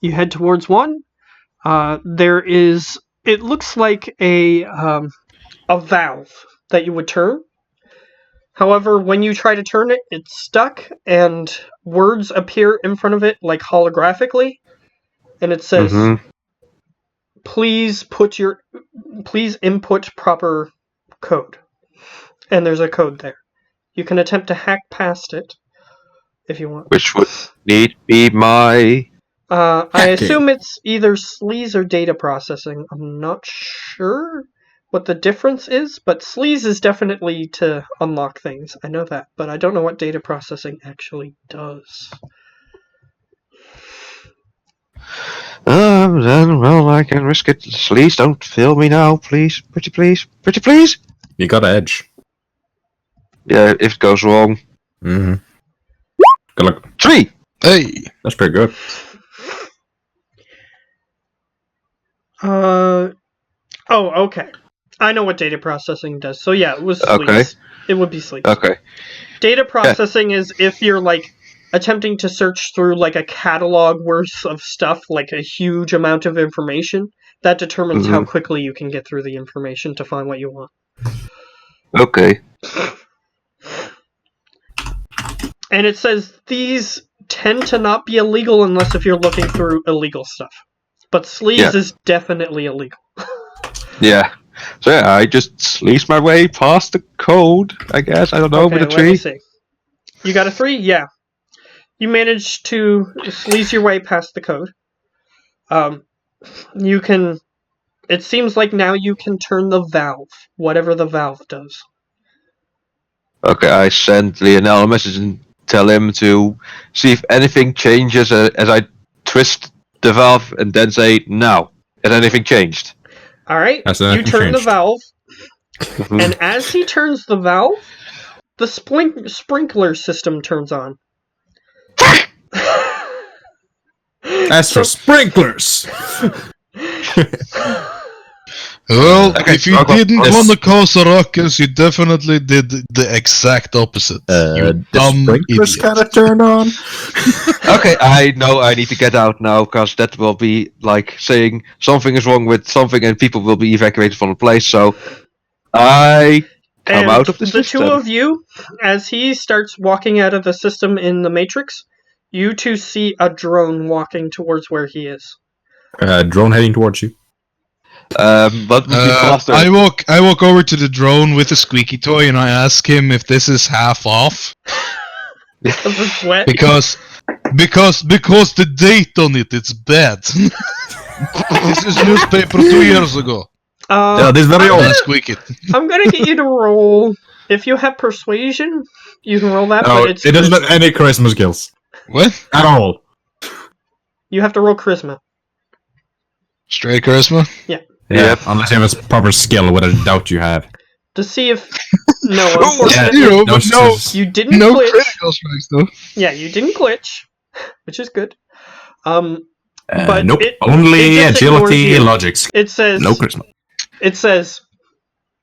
you head towards 1. There is. It looks like a valve that you would turn. However, when you try to turn it, it's stuck, and words appear in front of it like holographically, and it says, "Please input proper code." And there's a code there. You can attempt to hack past it if you want. Which would need be my... I Hacking. assume it's either sleaze or data processing. I'm not sure what the difference is, but sleaze is definitely to unlock things. I know that, but I don't know what data processing actually does. Then, well, I can risk it. Please don't fail me now, please. Pretty please. Pretty please. You got edge. Yeah, if it goes wrong. Mm-hmm. Good luck. 3! Hey. That's pretty good. Oh, okay. I know what data processing does. So yeah, it was sleaze. Okay. It would be sleaze. Okay. Data processing is if you're like attempting to search through like a catalog worth of stuff, like a huge amount of information. That determines how quickly you can get through the information to find what you want. Okay. And it says these tend to not be illegal unless if you're looking through illegal stuff. But sleaze is definitely illegal. Yeah. So yeah, I just sleaze my way past the code, I guess. I don't know, with a let me 3. see. You got a 3? Yeah. You managed to sleaze your way past the code. You can... It seems like now you can turn the valve, whatever the valve does. Okay, I send Lionel a message and tell him to see if anything changes as I twist the valve and then say, now, has anything changed? Alright, you turn the valve, and as he turns the valve, the sprinkler system turns on. As for sprinklers! Well, Okay, if you okay, didn't yes. want to cause a ruckus, you definitely did the exact opposite. You the dumb sprinklers idiot. kind of turned on. Okay, I know I need to get out now, because that will be like saying something is wrong with something and people will be evacuated from the place, so I come And out of the the system. two of you, as he starts walking out of the system in the Matrix, you two see a drone walking towards where he is. Drone heading towards you. What would be faster? I walk over to the drone with a squeaky toy and I ask him if this is half off Because it's wet. because the date on it's bad. This is newspaper 2 years ago. This is very I old. squeak it. I'm gonna get you to roll. If you have persuasion, you can roll that, No, but it's it doesn't have any charisma skills. What? At all. you have to roll charisma. Straight charisma? Yeah, Yep. unless you have a proper skill, what I doubt you have. To see if no, Oh, unfortunately, zero, No, but no, you didn't no glitch. critical strikes though. Yeah, you didn't glitch, which is good. But Nope. it Only just agility ignores and you. logic. It says No charisma. It says,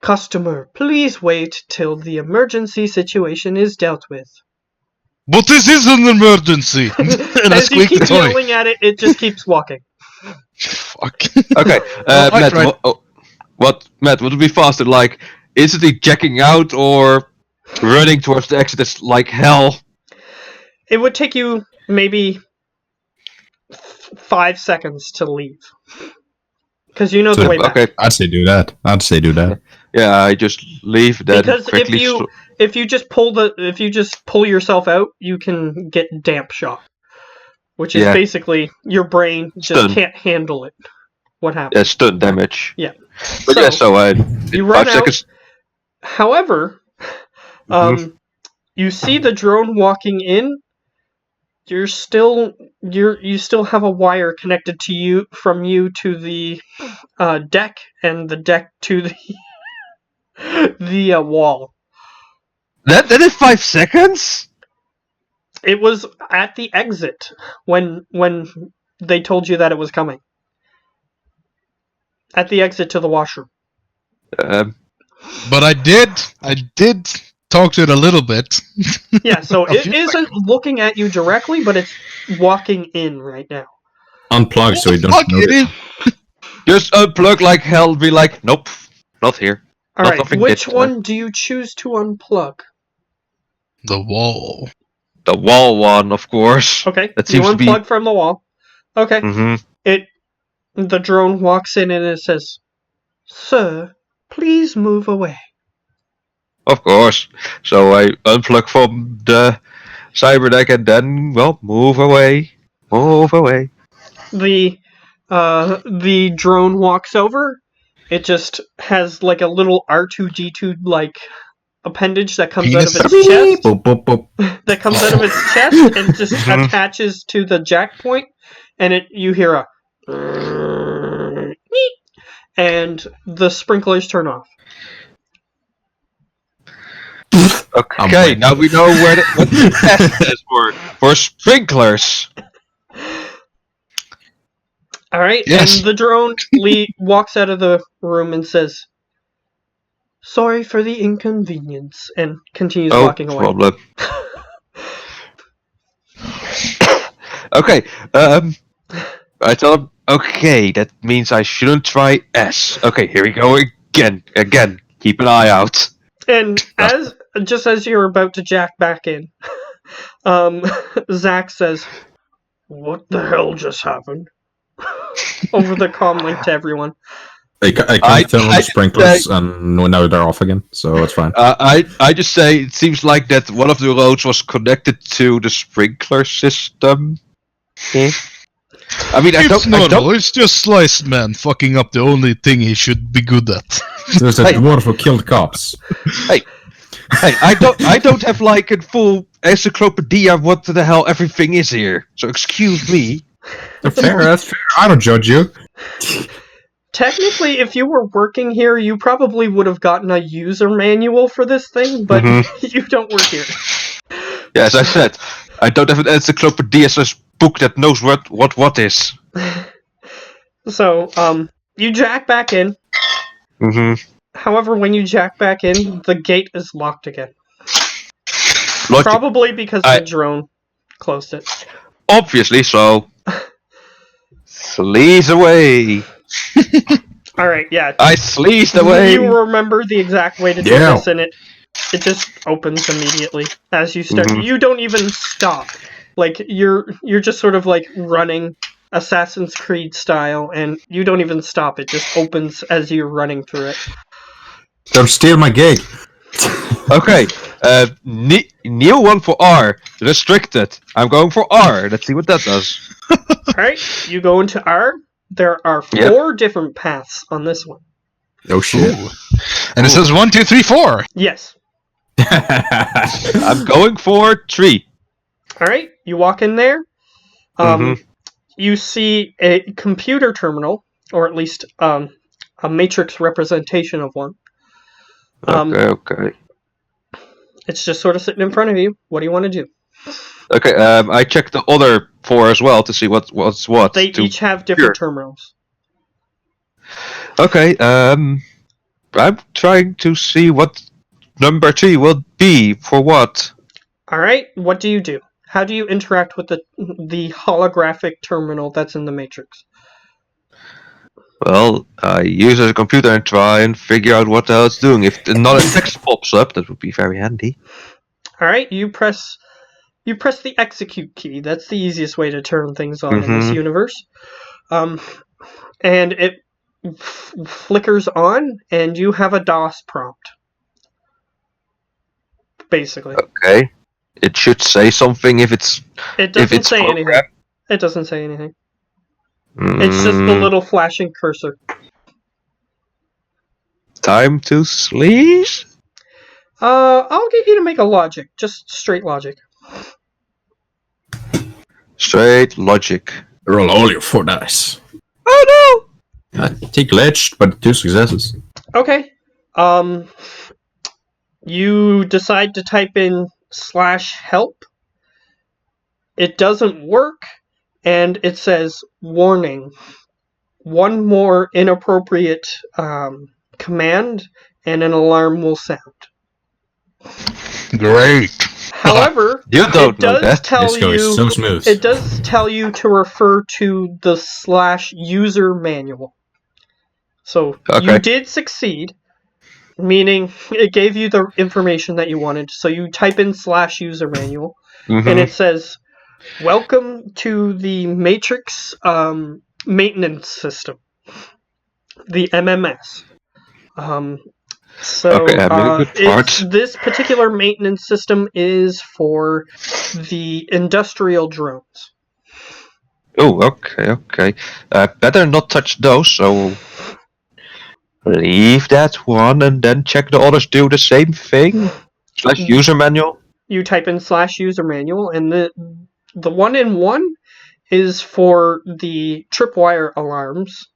"Customer, please wait till the emergency situation is dealt with." But this is an emergency. And I As you squeak the keep toy. yelling at it, it just keeps walking. Fuck. Okay, I Matt, tried. Matt, would it be faster, like, instantly checking out or running towards the exit is like hell? It would take you maybe 5 seconds to leave. Because you know the way back. Okay. I'd say do that. Yeah, I just leave then Because quickly. if you just pull yourself out, you can get damp shock, which is basically your brain just can't handle it. What happens? Yeah, stun damage. Yeah. But so I you 5 run seconds. out. However, you see the drone walking in. You still have a wire connected to you to the deck, and the deck to the wall. That is 5 seconds? It was at the exit when they told you that it was coming. At the exit to the washroom. But I did talk to it a little bit. Yeah, so it isn't looking at you directly, but it's walking in right now. Unplug so you don't notice. Just unplug like hell, be like, nope, not here. Alright, which one do you choose to unplug? The wall. The wall one, of course. Okay, that you seems to be... unplug from the wall. Okay. The drone walks in and it says, "Sir, please move away." Of course. So I unplug from the cyberdeck and then, well, move away. Move away. The drone walks over. It just has like a little R2D2 like appendage that comes out of its chest. That comes out of its chest and just attaches to the jack point, and you hear a and the sprinklers turn off. Okay, now we know what the test is for sprinklers. Alright, yes. And the drone walks out of the room and says, "Sorry for the inconvenience," and continues walking away. No problem. Okay, I tell him, okay, that means I shouldn't try S. Okay, here we go again. Keep an eye out. And just as you're about to jack back in, Zach says, "What the hell just happened?" over the comm link to everyone. I can't turn on the sprinklers, and now they're off again, so it's fine. I just say it seems like that one of the roads was connected to the sprinkler system. I mean, It's normal. It's just Sliced Man fucking up the only thing he should be good at. There's a dwarf who killed cops. Hey, I don't have like a full encyclopedia of what the hell everything is here. So excuse me. That's fair. I don't judge you. Technically, if you were working here, you probably would have gotten a user manual for this thing, but you don't work here. Yeah, as I said, I don't have an encyclopedia book that knows what is. So, you jack back in. However, when you jack back in, the gate is locked again. Probably because the drone closed it. Obviously, so... Sleaze away! Alright, yeah. I sleazed away! You remember the exact way to do this, and it just opens immediately as you start. You don't even stop. Like, you're just sort of like running Assassin's Creed style, and you don't even stop. It just opens as you're running through it. Don't steal my gig. Okay, Neil one for R. Restricted. I'm going for R. Let's see what that does. Alright, you go into R. There are 4 different paths on this one. Oh shit. Ooh. And it says 1, 2, 3, 4. Yes. I'm going for 3. Alright, you walk in there. You see a computer terminal, or at least a matrix representation of one. Okay. It's just sort of sitting in front of you. What do you want to do? Okay, I checked the other 4 as well to see what's what. They each have different terminals. Okay, I'm trying to see what number 3 will be for what. Alright, what do you do? How do you interact with the holographic terminal that's in the Matrix? Well, I use a computer and try and figure out what the hell it's doing. If another text pops up, that would be very handy. Alright, you press the execute key. That's the easiest way to turn things on in this universe. And flickers on, and you have a DOS prompt. Basically. Okay. It should say something if it's. It doesn't say programmed. anything. It doesn't say anything. It's just the little flashing cursor. Time to sleep? I'll get you to make a logic. Just straight logic. Straight logic. Roll all your 4 dice. Oh Take glitched, but 2 successes. Okay. You decide to type in /help. It doesn't work, and it says, warning. One more inappropriate command, and an alarm will sound. Great. However, You don't it know does that. tell This goes you. so smooth. It does tell you to refer to the /user manual. So Okay. you did succeed, meaning it gave you the information that you wanted. So you type in /user manual, and it says, "Welcome to the Matrix maintenance system, the MMS." This particular maintenance system is for the industrial drones. Oh, okay. Better not touch those, so leave that one and then check the others do the same thing. /user manual. You type in /user manual, and the 1-in-1 is for the tripwire alarms,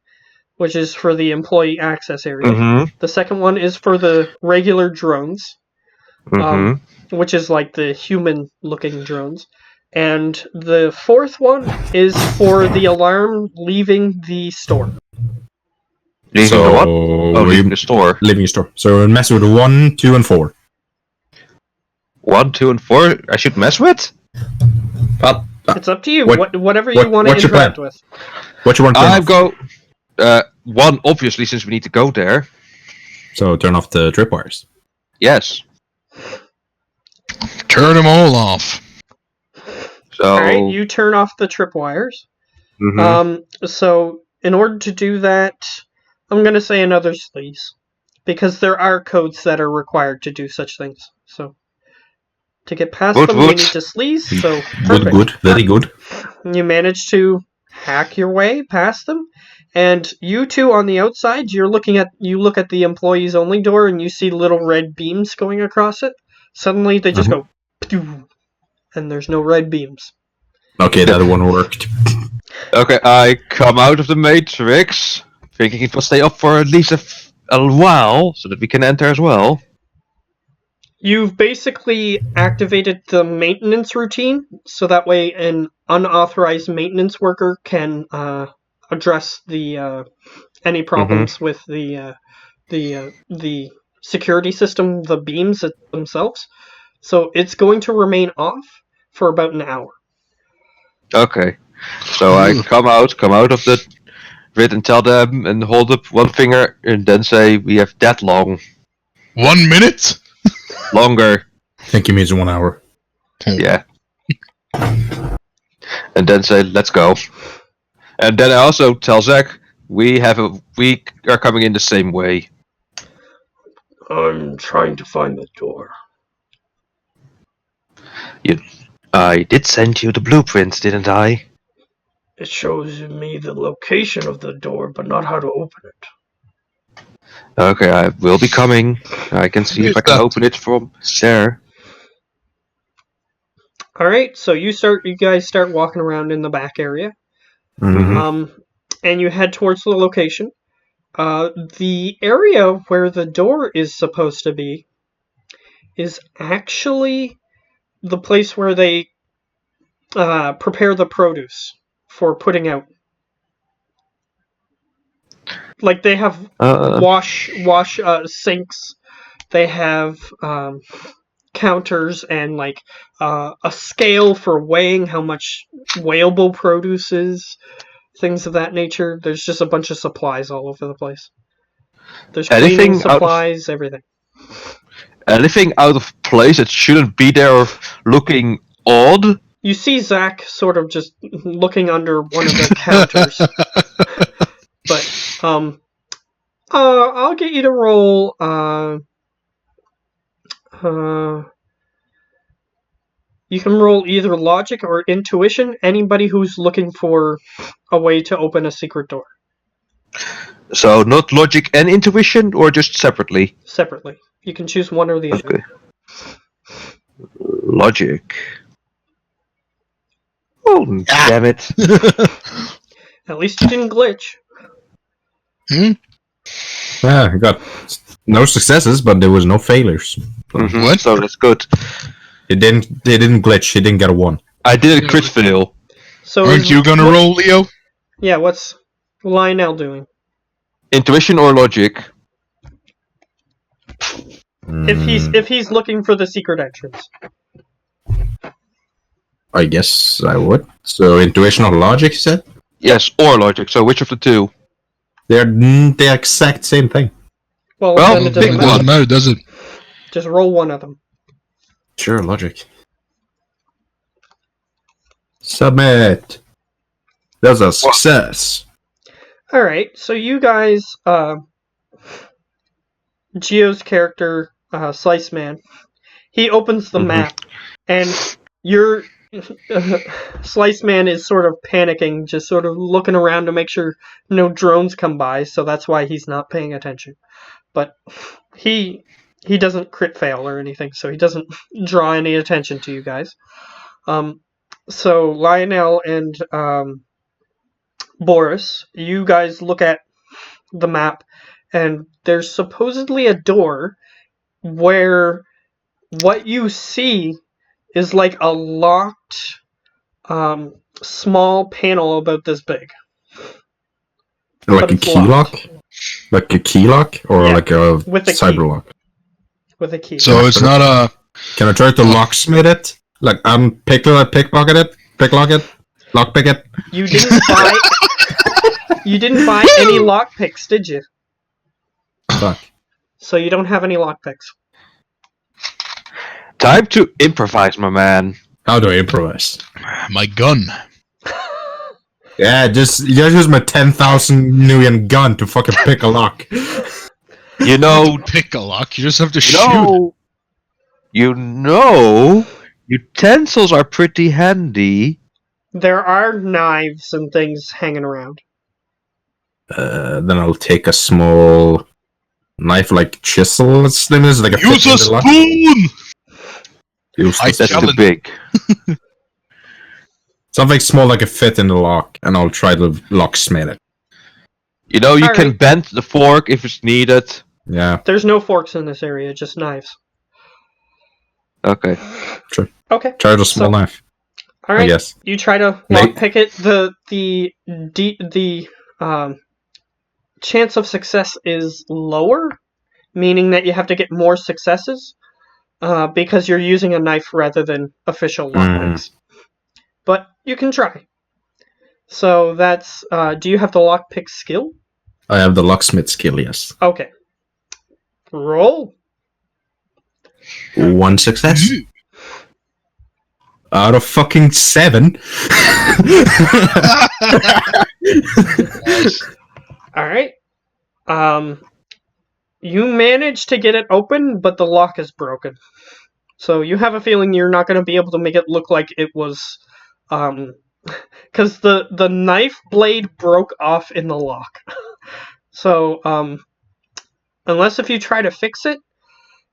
which is for the employee access area. The second one is for the regular drones, which is like the human-looking drones. And the fourth one is for the alarm leaving the store. Leaving the what? Oh, leaving the store. Leaving the store. So mess with 1, 2, and 4. 1, 2, and 4. I should mess with. Well, it's up to you. Whatever you want to interact with. What you want to turn I off? go 1, obviously, since we need to go there. So turn off the tripwires. Yes. Turn them all off. So. All right, you turn off the tripwires. So in order to do that, I'm going to say another sleaze, because there are codes that are required to do such things. So to get past them, we need to sleaze. So perfect. Good, very good. You manage to hack your way past them, and you two on the outside, you look at the employees only door, and you see little red beams going across it. Suddenly, they just go, and there's no red beams. Okay, that one worked. Okay, I come out of the matrix, thinking it will stay up for at least a while, so that we can enter as well. You've basically activated the maintenance routine, so that way an unauthorized maintenance worker can address the any problems with the security system, the beams themselves. So it's going to remain off for about an hour. Okay, so I come out of the grid and tell them and hold up one finger and then say we have that long. 1 minute? Longer. I think he means 1 hour. Yeah. And then say let's go. And then I also tell Zach we are coming in the same way. I'm trying to find the door. I did send you the blueprints, didn't I? It shows me the location of the door, but not how to open it. Okay, I will be coming. I can see if I can open it from there. Alright, so you guys start walking around in the back area. And you head towards the location. The area where the door is supposed to be is actually the place where they prepare the produce for putting out. Like they have wash sinks. They have counters and like a scale for weighing how much weighable produce is. Things of that nature. There's just a bunch of supplies all over the place. There's cleaning supplies, everything. Anything out of place that shouldn't be there looking odd? You see Zach sort of just looking under one of the counters. But I'll get you to roll. You can roll either logic or intuition. Anybody who's looking for a way to open a secret door. So not logic and intuition, or just separately? Separately. You can choose one or the other. Okay. Logic. Oh, damn it. At least you didn't glitch. Yeah, I got no successes, but there was no failures. Mm-hmm. What? So that's good. They didn't glitch. He didn't get a 1. I did a crit fail. So Aren't you gonna roll, Leo? Yeah, what's Lionel doing? Intuition or logic? If he's looking for the secret entrance. I guess I would. So intuition or logic, you said? Yes, or logic. So which of the two? They're the exact same thing. Well, then it pick doesn't It matter. doesn't matter, does it? Just roll one of them. Sure, logic. Submit. That's a success. Alright, so you guys, Geo's character, Slice Man, he opens the map, and your Slice Man is sort of panicking, just sort of looking around to make sure no drones come by, so that's why he's not paying attention. But he doesn't crit fail or anything, so he doesn't draw any attention to you guys. So Lionel and Boris, you guys look at the map, and there's supposedly a door where what you see is like a locked small panel about this big. Like But a it's key locked. lock? Like a key lock? Or Yeah, like a with a cyber key. lock? With a key. So it's not a. Can I try to locksmith it? Like picklock it? Lockpick it? You didn't buy you didn't buy any lockpicks, did you? Fuck. So you don't have any lockpicks. Time to improvise, my man. How do I improvise? My gun. Yeah, just use my 10,000 million gun to fucking pick a lock. You know, Pick a lock, you just have to shoot. you know, utensils are pretty handy. There are knives and things hanging around. Then I'll take a small knife, like chisel. It's like a Use fit in a the lock. spoon! Use I the- That's too challenge- big. Something small like a fit in the lock, and I'll try to locksmith it. You know, you All can right. bend the fork if it's needed. Yeah. There's no forks in this area, just knives. Okay. Okay. Try the small knife, All I right. guess. You try to Mate. lockpick it. The chance of success is lower, meaning that you have to get more successes because you're using a knife rather than official lockpicks. But you can try. So that's. Do you have the lockpick skill? I have the locksmith skill, yes. Okay. Roll. 1 success. Out of fucking 7. All right. You manage to get it open, but the lock is broken. So you have a feeling you're not going to be able to make it look like it was, because the knife blade broke off in the lock. So unless if you try to fix it,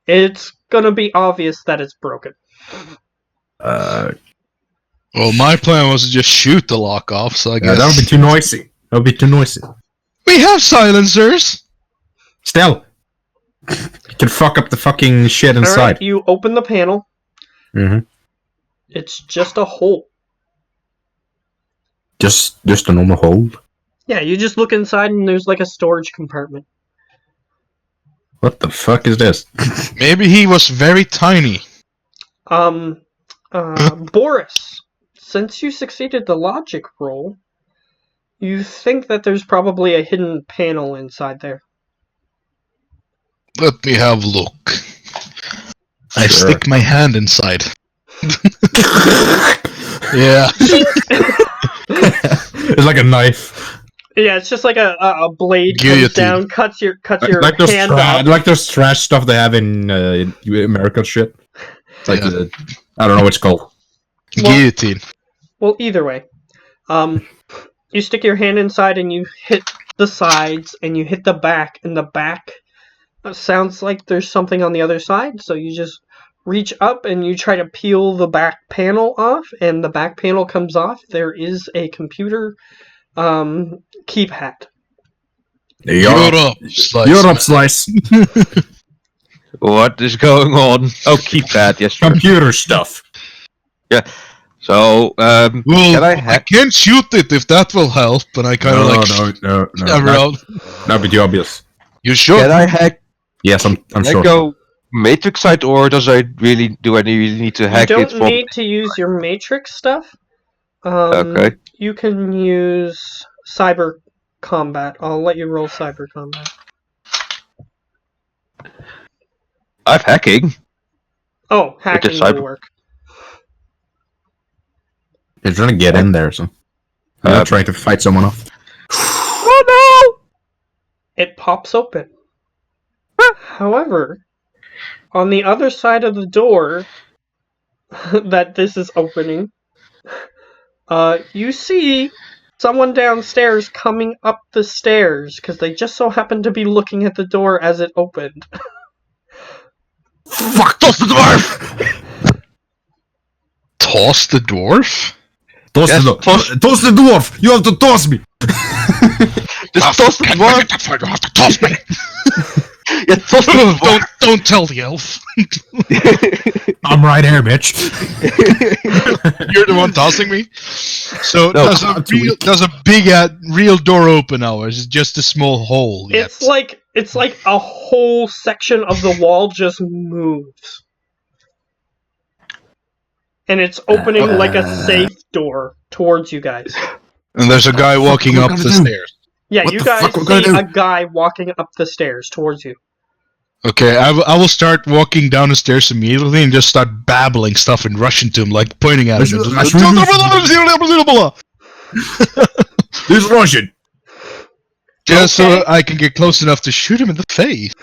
it's gonna be obvious that it's broken. Well, my plan was to just shoot the lock off, so I guess. that would be too noisy. That would be too noisy. We have silencers! Still, you can fuck up the fucking shit All inside. right, you open the panel. Mm-hmm. It's just a hole. Just a normal hole. Yeah, you just look inside and there's like a storage compartment. What the fuck is this? Maybe he was very tiny. Boris, since you succeeded the logic roll, you think that there's probably a hidden panel inside there. Let me have a look. I Sure. stick my hand inside. Yeah. It's like a knife. Yeah, it's just like a blade Guillotine. comes down, cuts your like those hand off. like those trash stuff they have in American shit. It's like Yeah. I don't know what it's called. Guillotine. Well, either way, you stick your hand inside and you hit the sides and you hit the back, and the back sounds like there's something on the other side. So you just reach up and you try to peel the back panel off, and the back panel comes off. There is a computer keypad. Europe slice. What is going on? Oh, keypad, yes. Sure. Computer stuff. Yeah. So, Well, can I I hack? can't shoot it if that will help, and I kind of No. around. That'd be too obvious. You sure? Can I hack? Yes, I'm Can sure. I go Matrix side, or do I really need to hack You it don't from? need to use your Matrix stuff. Okay. You can use cyber combat. I'll let you roll cyber combat. I've hacking. Oh, hacking cyber- will work. You're trying to get in there, so you're trying to fight someone off. Oh It pops open. However, on the other side of the door that this is opening, you see someone downstairs coming up the stairs because they just so happened to be looking at the door as it opened. Fuck! Toss the dwarf! Toss the dwarf? Toss the dwarf! You have to toss me! Just toss the dwarf. You have to toss me. Yeah, toss the dwarf. Don't tell the elf. I'm right here, bitch. You're the one tossing me. So No, does a big real door open now, or is it just a small hole? Yet? It's like a whole section of the wall just moves. And it's opening like a safe door towards you guys. And there's a guy walking up gonna the do? stairs. Yeah, What you the guys fuck we're gonna see do? a guy walking up the stairs towards you. Okay, I will start walking down the stairs immediately and just start babbling stuff in Russian to him, like pointing at him. This Russian. Just Okay. so I can get close enough to shoot him in the face.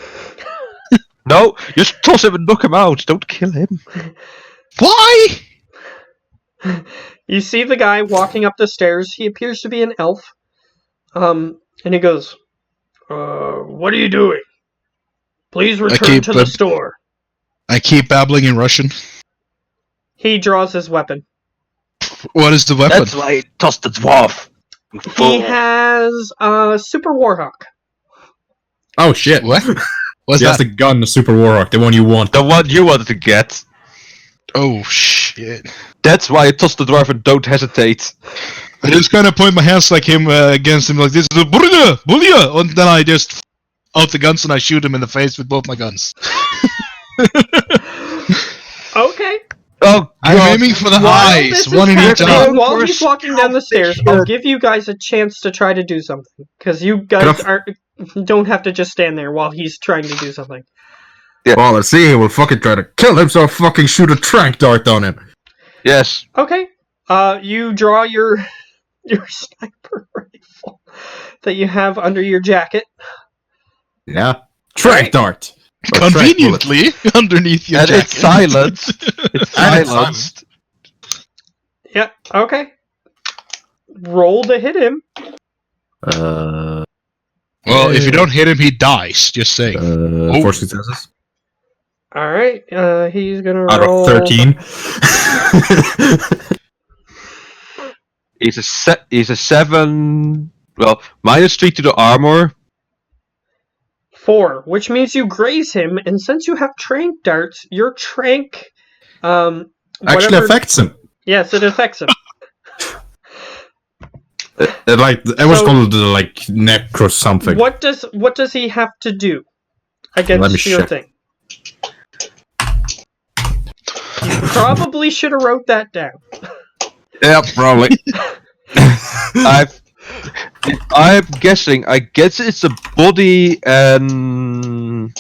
No, just toss him and knock him out. Don't kill him. Why? You see the guy walking up the stairs. He appears to be an elf. And he goes, what are you doing? Please return keep to the store. I keep babbling in Russian. He draws his weapon. What is the weapon? That's why I tossed the dwarf. You He fool. has Super Warhawk. Oh shit! What? What's He has that? the gun, the Super Warhawk, the one you want. The one you wanted to get. Oh shit! That's why I tossed the dwarf and don't hesitate. I just kind of point my hands like him against him like this. Bulya! And then I just out the guns and I shoot him in the face with both my guns. Okay. Oh, I'm God. aiming for the While eyes, this is one in each happening, eye. while he's walking down the stairs, I'll give you guys a chance to try to do something. Because you guys don't have to just stand there while he's trying to do something. Well, let's see. We'll fucking try to kill him, so I'll fucking shoot a trank dart on him. Yes. Okay. You draw your sniper rifle that you have under your jacket. Yeah. Trank dart. Or trank bullet. Conveniently underneath your And jacket. it's silenced. It's And it's silenced. Yeah, okay. Roll to hit him. Well, if you don't hit him, he dies. Just saying. 4 successes. Alright, he's gonna Out roll... of 13. He's a 7. Well, -3 to the armor. 4, which means you graze him, and since you have trank darts, your trank... Actually whatever- affects him. Yes, it affects him. It was called like necro something. What does he have to do Let me against your check. thing? You probably should have wrote that down. Yeah, probably. I'm guessing. I guess it's a body and.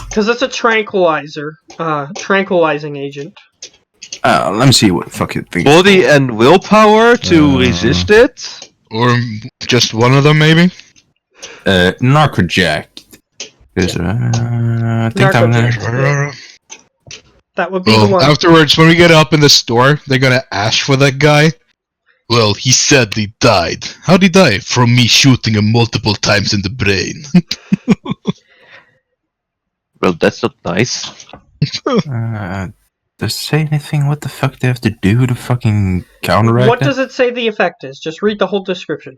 Because it's a tranquilizing agent. Let me see what fucking thing. Body and willpower to resist it, Or just one of them, maybe? Narcojack. I think That would be the one. Afterwards, when we get up in the store, they're gonna ask for that guy. Well, he said he died. How'd he die? From me shooting him multiple times in the brain. Well, that's not nice. Does it say anything? What the fuck do they have to do to fucking counteract What does it say the effect is? Just read the whole description.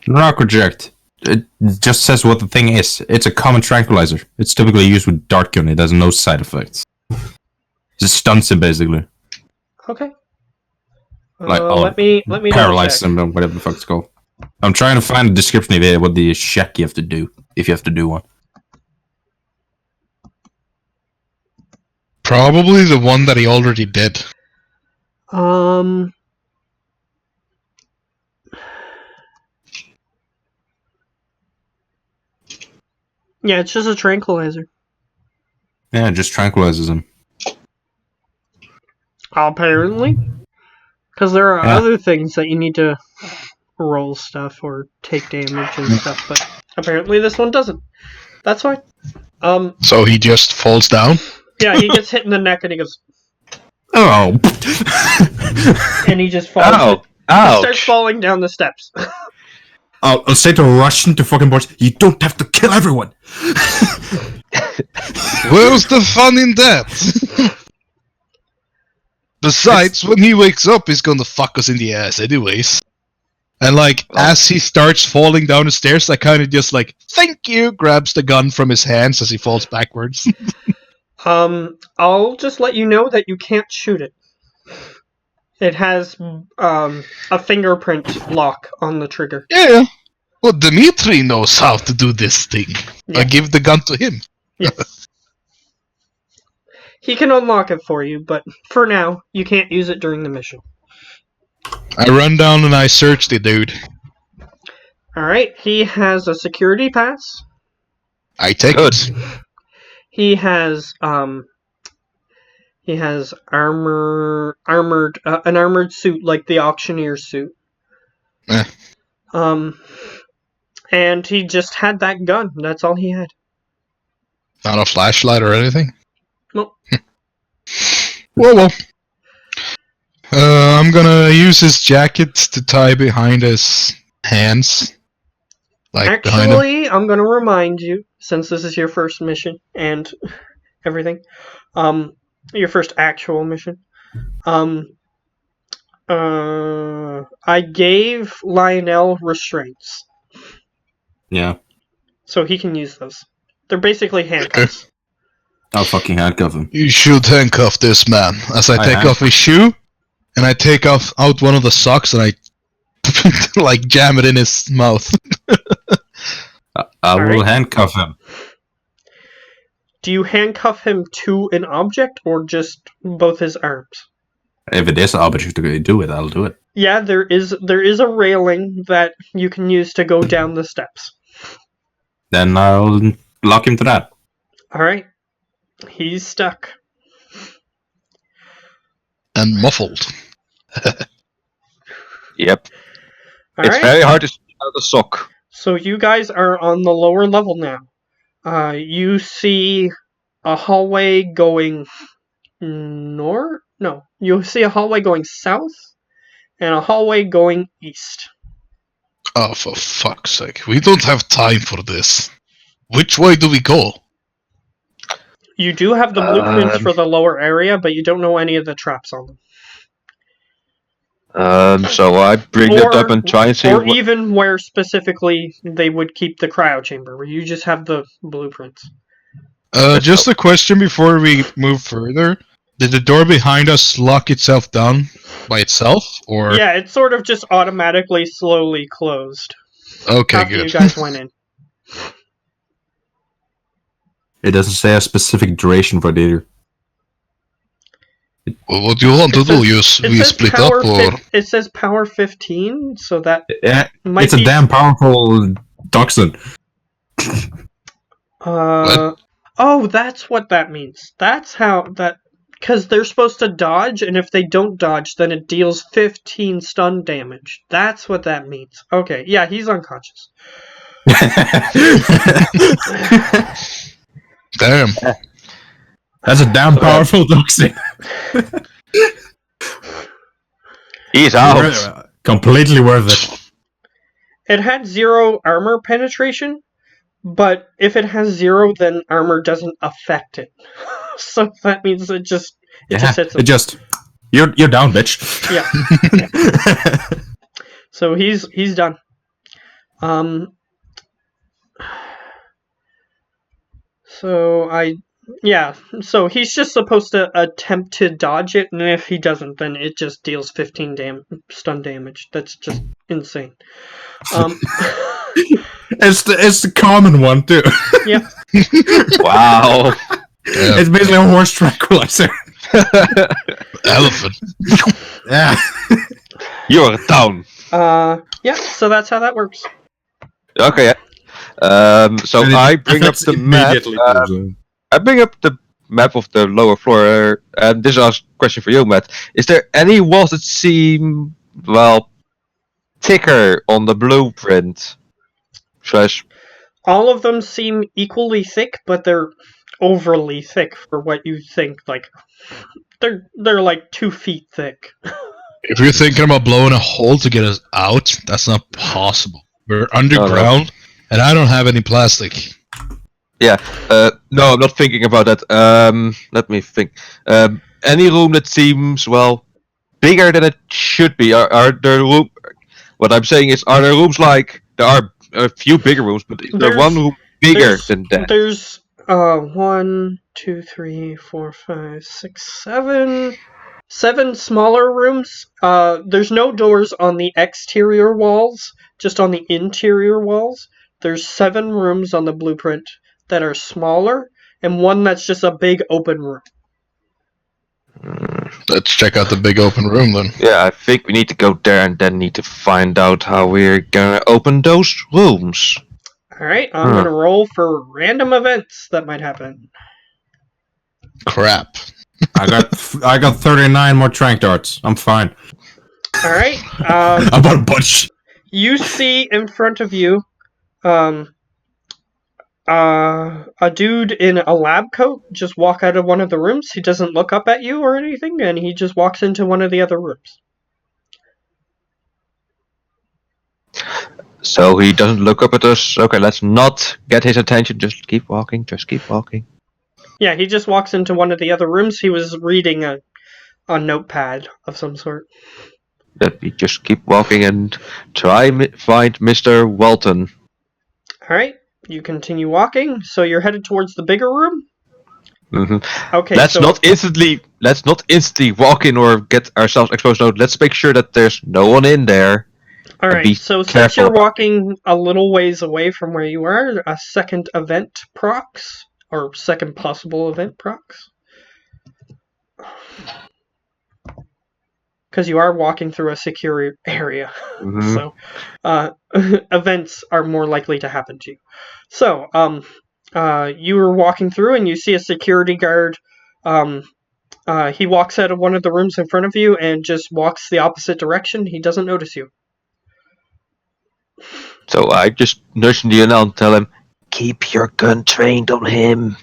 Narcojack. It just says what the thing is. It's a common tranquilizer. It's typically used with dart gun. It has no side effects. It just stunts him, basically. Okay. Like, let me paralyze him, or whatever the fuck it's called. I'm trying to find a description of it, what the check you have to do, if you have to do one. Probably the one that he already did. Yeah, it's just a tranquilizer. Yeah, it just tranquilizes him. Apparently. Because there are other things that you need to roll stuff or take damage and stuff, but apparently this one doesn't. That's fine. So he just falls down? Yeah, he gets hit in the neck and he goes... Oh! And he just falls. Ow! He starts falling down the steps. I'll say to Russian to fucking boys, you don't have to kill everyone! Where's the fun in that? Besides, when he wakes up, he's gonna fuck us in the ass anyways. And as he starts falling down the stairs, I kind of just thank you, grabs the gun from his hands as he falls backwards. I'll just let you know that you can't shoot it. It has a fingerprint lock on the trigger. Yeah. Well, Dmitri knows how to do this thing. Yeah. I give the gun to him. Yes. He can unlock it for you, but for now, you can't use it during the mission. I run down and I search the dude. Alright, he has a security pass. I take it. He has an armored suit like the auctioneer suit. And he just had that gun. That's all he had. Not a flashlight or anything? Nope. Well. I'm gonna use his jacket to tie behind his hands. Actually, I'm gonna remind you, since this is your first mission and everything, your first actual mission, I gave Lionel restraints. Yeah. So he can use those. They're basically handcuffs. I'll fucking handcuff him. You should handcuff this man. As I take off his shoe, and I take out one of the socks, and I jam it in his mouth. I will handcuff him. Do you handcuff him to an object, or just both his arms? If it is an object to do it, I'll do it. Yeah, there is a railing that you can use to go down the steps. Then I'll lock him to that. Alright. He's stuck. And muffled. Yep. All It's right. very hard to see out the sock. So you guys are on the lower level now. You see a hallway going north? No. You see a hallway going south and a hallway going east. Oh, for fuck's sake. We don't have time for this. Which way do we go? You do have the blueprints for the lower area, but you don't know any of the traps on them. So I bring it up and try and see. Or even where specifically they would keep the cryo chamber, where you just have the blueprints. Just a question before we move further. Did the door behind us lock itself down by itself, or? Yeah, it sort of just automatically slowly closed. Okay, after good. You guys went in. It doesn't say a specific duration for it either. Well, what do you want to do? We split up, or? It says power 15, so that it's a damn powerful toxin. What? Oh, that's what that means. That's how that. because they're supposed to dodge, and if they don't dodge, then it deals 15 stun damage. That's what that means. Okay, yeah, he's unconscious. Damn. That's a damn powerful toxin. He's out. Completely worth it. It had 0 armor penetration, but if it has 0, then armor doesn't affect it. So that means it just hits him. You're down, bitch. Yeah. So he's done. So he's just supposed to attempt to dodge it, and if he doesn't, then it just deals 15 stun damage. That's just insane. It's the common one too. Yeah. Wow. Yeah. It's basically a horse tranquilizer. Elephant. Yeah. You're down. Yeah, so that's how that works. Okay. So I bring up the map. I bring up the map of the lower floor, and this is a question for you, Matt. Is there any walls that seem, well, thicker on the blueprint? All of them seem equally thick, but they're overly thick for what you think. Like, they're like 2 feet thick. If you're thinking about blowing a hole to get us out, that's not possible. We're underground, and I don't have any plastic. Yeah. No, I'm not thinking about that. Let me think. Any room that seems, well, bigger than it should be. Are there room? What I'm saying is, are there rooms like there are a few bigger rooms, but is there one room bigger than that? There's 1, 2, 3, 4, 5, 6, 7 smaller rooms. There's no doors on the exterior walls, just on the interior walls. There's 7 rooms on the blueprint that are smaller, and one that's just a big open room. Let's check out the big open room then. Yeah, I think we need to go there and then need to find out how we're gonna open those rooms. Alright, I'm gonna roll for random events that might happen. Crap. I got 39 more trank darts. I'm fine. Alright, I bought a bunch. you see in front of you, a dude in a lab coat just walk out of one of the rooms. He doesn't look up at you or anything, and he just walks into one of the other rooms. So he doesn't look up at us. Okay, let's not get his attention. Just keep walking. Just keep walking. Yeah, he just walks into one of the other rooms. He was reading a notepad of some sort. Let me just keep walking and try find Mr. Walton. Alright, you continue walking, so you're headed towards the bigger room? Mm-hmm. Okay, Let's not instantly walk in or get ourselves exposed. No, let's make sure that there's no one in there. Alright, so since you're walking a little ways away from where you are, a second event procs, or second possible event procs. Because you are walking through a secure area, so events are more likely to happen to you. So, you were walking through and you see a security guard. He walks out of one of the rooms in front of you and just walks the opposite direction. He doesn't notice you. So I just nudge the and tell him, keep your gun trained on him.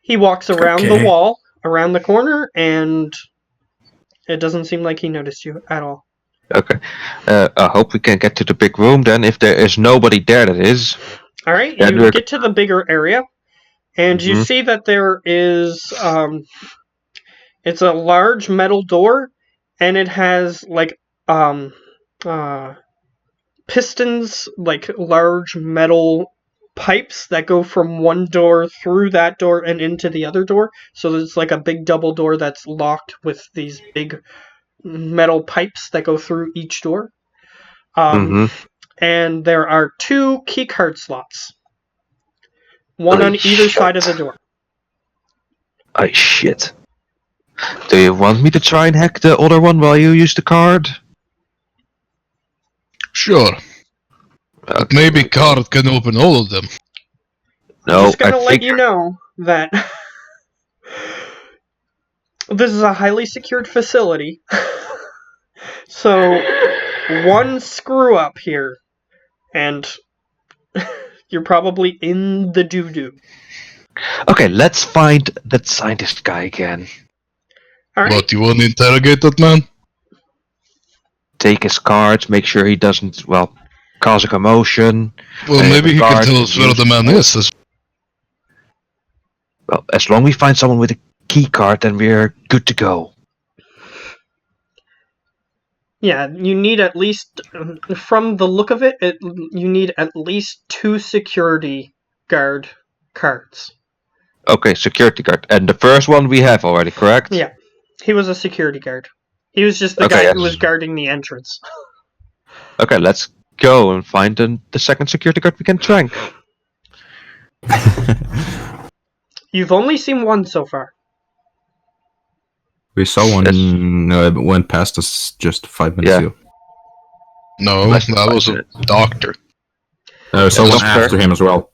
He walks around the wall, around the corner, and it doesn't seem like he noticed you at all. Okay. I hope we can get to the big room then. If there is nobody there, that is. Alright, you get to the bigger area, and you see that there is, it's a large metal door, and it has, like, pistons, like large metal pipes that go from one door through that door and into the other door. So there's like a big double door that's locked with these big metal pipes that go through each door. And there are 2 keycard slots. One on either side of the door. Oh shit. Do you want me to try and hack the other one while you use the card? Sure. But maybe card can open all of them. No, I'm just gonna let you know that this is a highly secured facility. So, one screw up here, and you're probably in the doo-doo. Okay, let's find that scientist guy again. Alright. What, you want to interrogate that man? Take his cards, make sure he doesn't, cause a commotion. Well, maybe he can guard tell us where the man is. Well, as long as we find someone with a key card, then we're good to go. Yeah, you need at least, from the look of it, you need at least 2 security guard cards. Okay, security guard. And the first one we have already, correct? Yeah, he was a security guard. He was just the guy who was guarding the entrance. Okay, let's go and find the second security guard we can trank. You've only seen one so far. We saw one went past us just 5 minutes ago. No, that was a doctor. Someone after him as well.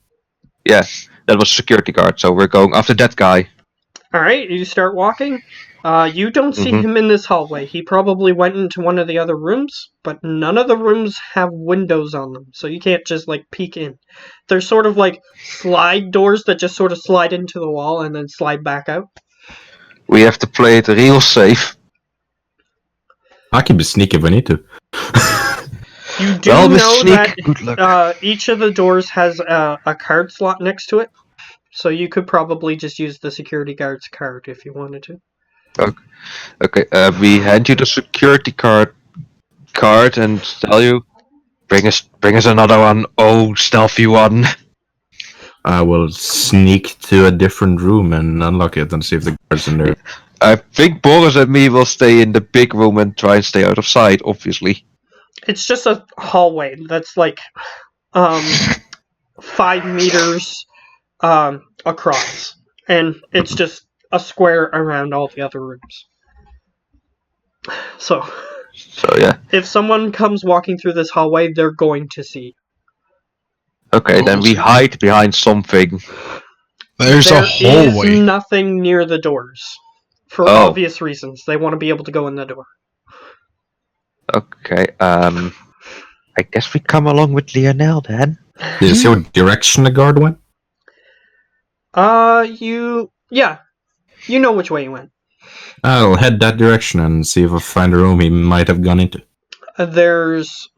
Yeah, that was security guard, so we're going after that guy. Alright, you start walking. You don't see him in this hallway. He probably went into one of the other rooms, but none of the rooms have windows on them, so you can't just, peek in. They're sort of like slide doors that just sort of slide into the wall and then slide back out. We have to play it real safe. I can be sneaky if we need to. You do know that each of the doors has a card slot next to it, so you could probably just use the security guard's card if you wanted to. Okay. We hand you the security card and tell you, bring us another one. Oh, stealthy one. I will sneak to a different room and unlock it and see if the guard's in there. I think Boris and me will stay in the big room and try and stay out of sight, obviously. It's just a hallway that's 5 meters across, and it's just a square around all the other rooms. So yeah. If someone comes walking through this hallway, they're going to see. Okay, then we hide behind something. There's a hallway. There is nothing near the doors. For obvious reasons. They want to be able to go in the door. Okay, I guess we come along with Lionel then. Did you see what direction the guard went? Yeah. You know which way he went. I'll head that direction and see if I find a room he might have gone into. There's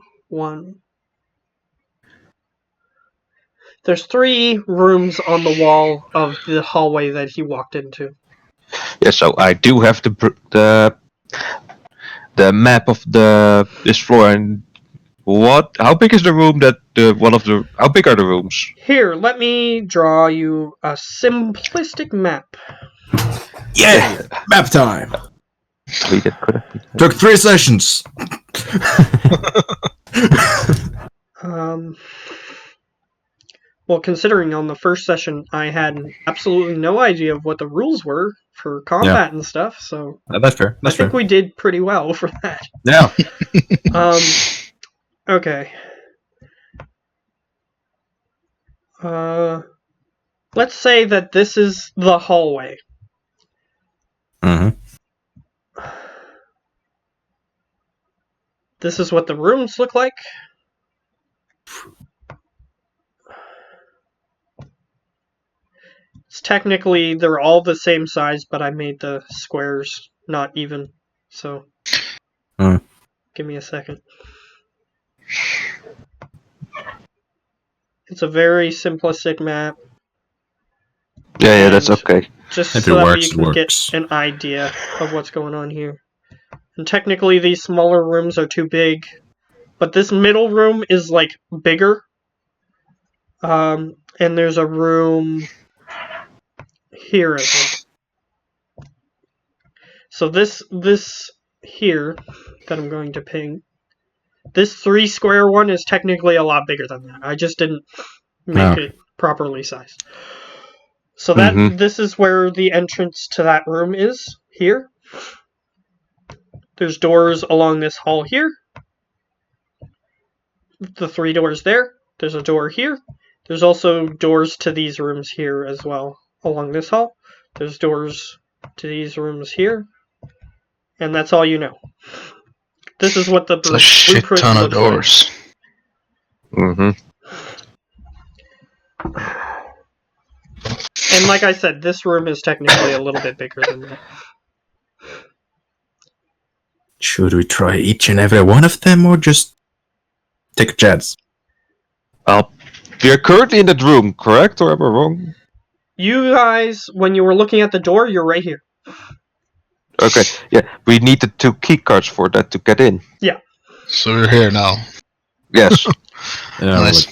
3 rooms on the wall of the hallway that he walked into. Yeah, so I do have the map of this floor. And how big is the room how big are the rooms? Here, let me draw you a simplistic map. Yeah, map time. Took 3 sessions. Well, considering on the first session I had absolutely no idea of what the rules were for combat and stuff, so that's fair. I think we did pretty well for that. Yeah. Okay. Let's say that this is the hallway. This is what the rooms look like. It's technically, they're all the same size, but I made the squares not even, so give me a second. It's a very simplistic map. Yeah, that's okay. Just so that you can get an idea of what's going on here. And technically these smaller rooms are too big, but this middle room is bigger. And there's a room here as well. So this here that I'm going to ping, this 3 square one is technically a lot bigger than that. I just didn't make it properly sized. So this is where the entrance to that room is, here. There's doors along this hall here. The 3 doors there. There's a door here. There's also doors to these rooms here as well, along this hall. There's doors to these rooms here, and that's all you know. This is what the It's a shit blueprint ton of looks doors. Mm-hmm. And like I said, this room is technically a little bit bigger than that. Should we try each and every one of them, or just take a chance? Well, we are currently in that room, correct? Or am I wrong? You guys, when you were looking at the door, you're right here. Okay, yeah. We need the 2 key cards for that to get in. So we're here now. Yes. Yeah, Nice.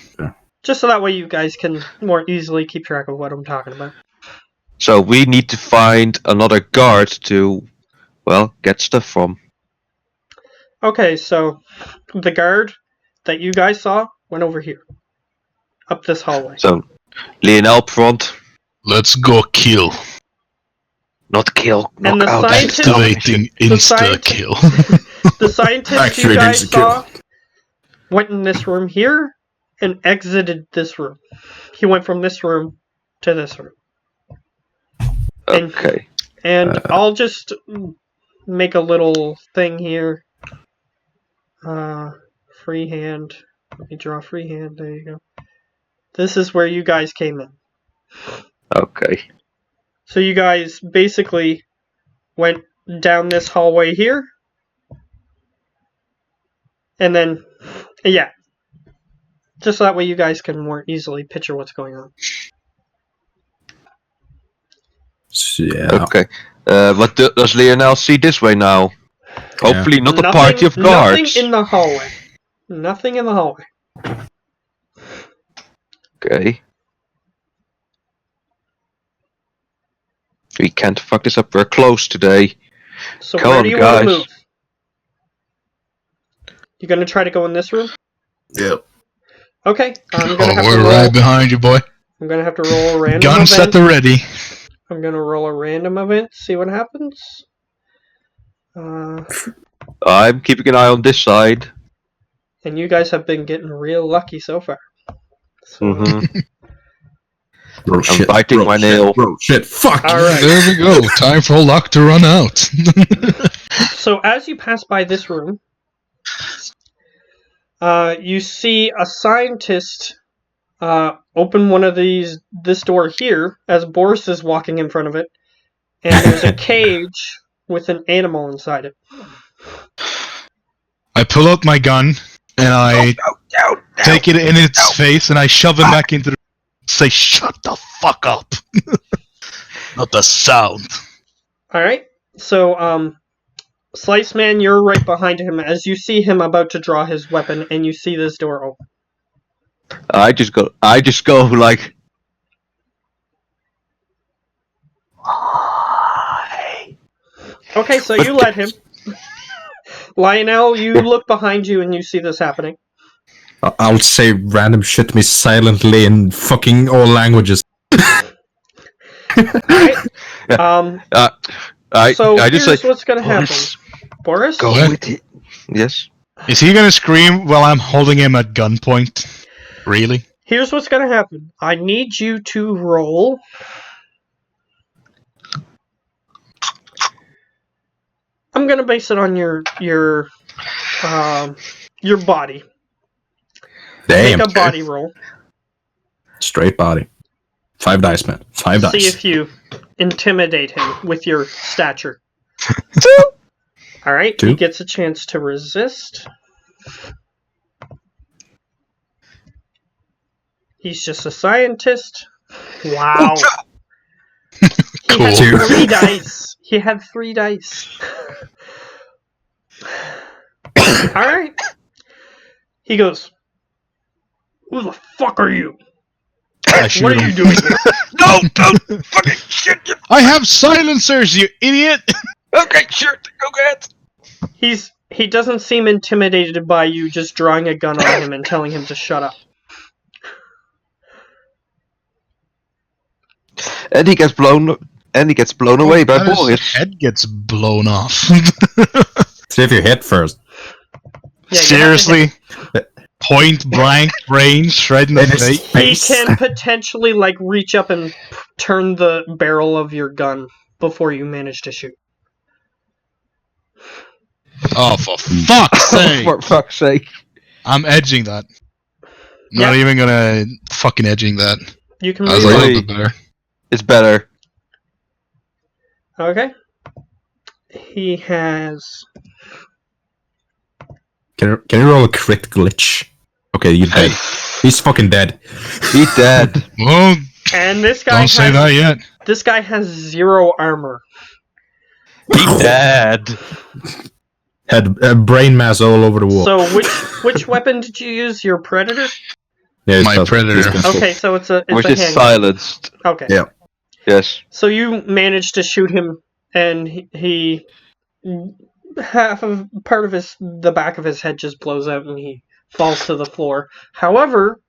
Just so that way you guys can more easily keep track of what I'm talking about. So we need to find another guard to, well, get stuff from. Okay, so the guard that you guys saw went over here. Up this hallway. So, Lionel up front. Let's go kill. Not kill. And the knock out. scientist- Activating insta-kill. The scientist Actually, you it guys is a kill. saw went in this room here and exited this room. He went from this room to this room. Okay. And I'll just make a little thing here. Freehand. Let me draw freehand. There you go. This is where you guys came in. Okay. So you guys basically went down this hallway here. And then, yeah. Just so that way you guys can more easily picture what's going on. So, yeah. Okay. What does Lionel see this way now? Hopefully not a party of guards. Nothing in the hallway. Nothing in the hallway. Okay. We can't fuck this up. We're close today. So Come where on, do you want to guys. move? You gonna try to go in this room? Yep. Okay, I'm gonna have to We're roll. right behind you, boy. I'm gonna have to roll a random Guns at event. the ready. I'm gonna roll a random event. See what happens. I'm keeping an eye on this side. And you guys have been getting real lucky so far. So, Mm-hmm. Bro, I'm shit. biting Bro, my shit. nail. Bro, shit. Fuck. All right. There we go. Time for luck to run out. So as you pass by this room, you see a scientist open one of this door here as Boris is walking in front of it, and there's a cage with an animal inside it. I pull out my gun and I take it in its face and I shove it back into the. Say, shut the fuck up. Not the sound. All right. So, Slice Man, you're right behind him as you see him about to draw his weapon, and you see this door open. I just go like. Okay, so you let him. Lionel, you look behind you and you see this happening. I'll say random shit to me silently in fucking all languages. Alright. So I just here's say, what's gonna happen. Boris? Go ahead. Yes. Is he gonna scream while I'm holding him at gunpoint? Really? Here's what's gonna happen. I need you to roll. I'm gonna base it on your body. Damn. Make a body roll. Straight body. 5 dice, man. 5 dice. See if you intimidate him with your stature. Alright, he 2. gets a chance to resist. He's just a scientist. Wow. He had Cool. 3 dice. He had 3 dice. Alright. He goes, "Who the fuck are you? I shoot What are him. you doing here?" No, don't fucking shit. I have silencers, you idiot! Okay, sure. Go ahead. He doesn't seem intimidated by you just drawing a gun on him and telling him to shut up. And he gets blown away by And his Boris. head gets blown off. See if you hit first. Yeah, you have to Seriously? Point blank range right in the In his face? He can potentially reach up and turn the barrel of your gun before you manage to shoot. Oh, for fuck's sake! For fuck's sake. I'm edging that. Not even gonna fucking edging that. You can That's a reroll. little bit better. It's better. Okay. He has. Can you roll a crit glitch? Okay, you're dead. He's fucking dead. He's dead. Well, And this guy don't say that yet. This guy has 0 armor. He's dead. Had brain mass all over the wall. So which weapon did you use? Your predator? Yeah, it's My not- predator. it's gonna- Okay, so it's a Which is handgun. silenced. Okay. Yeah. Yes. So you managed to shoot him, and he part of the back of his head just blows out, and he falls to the floor. However,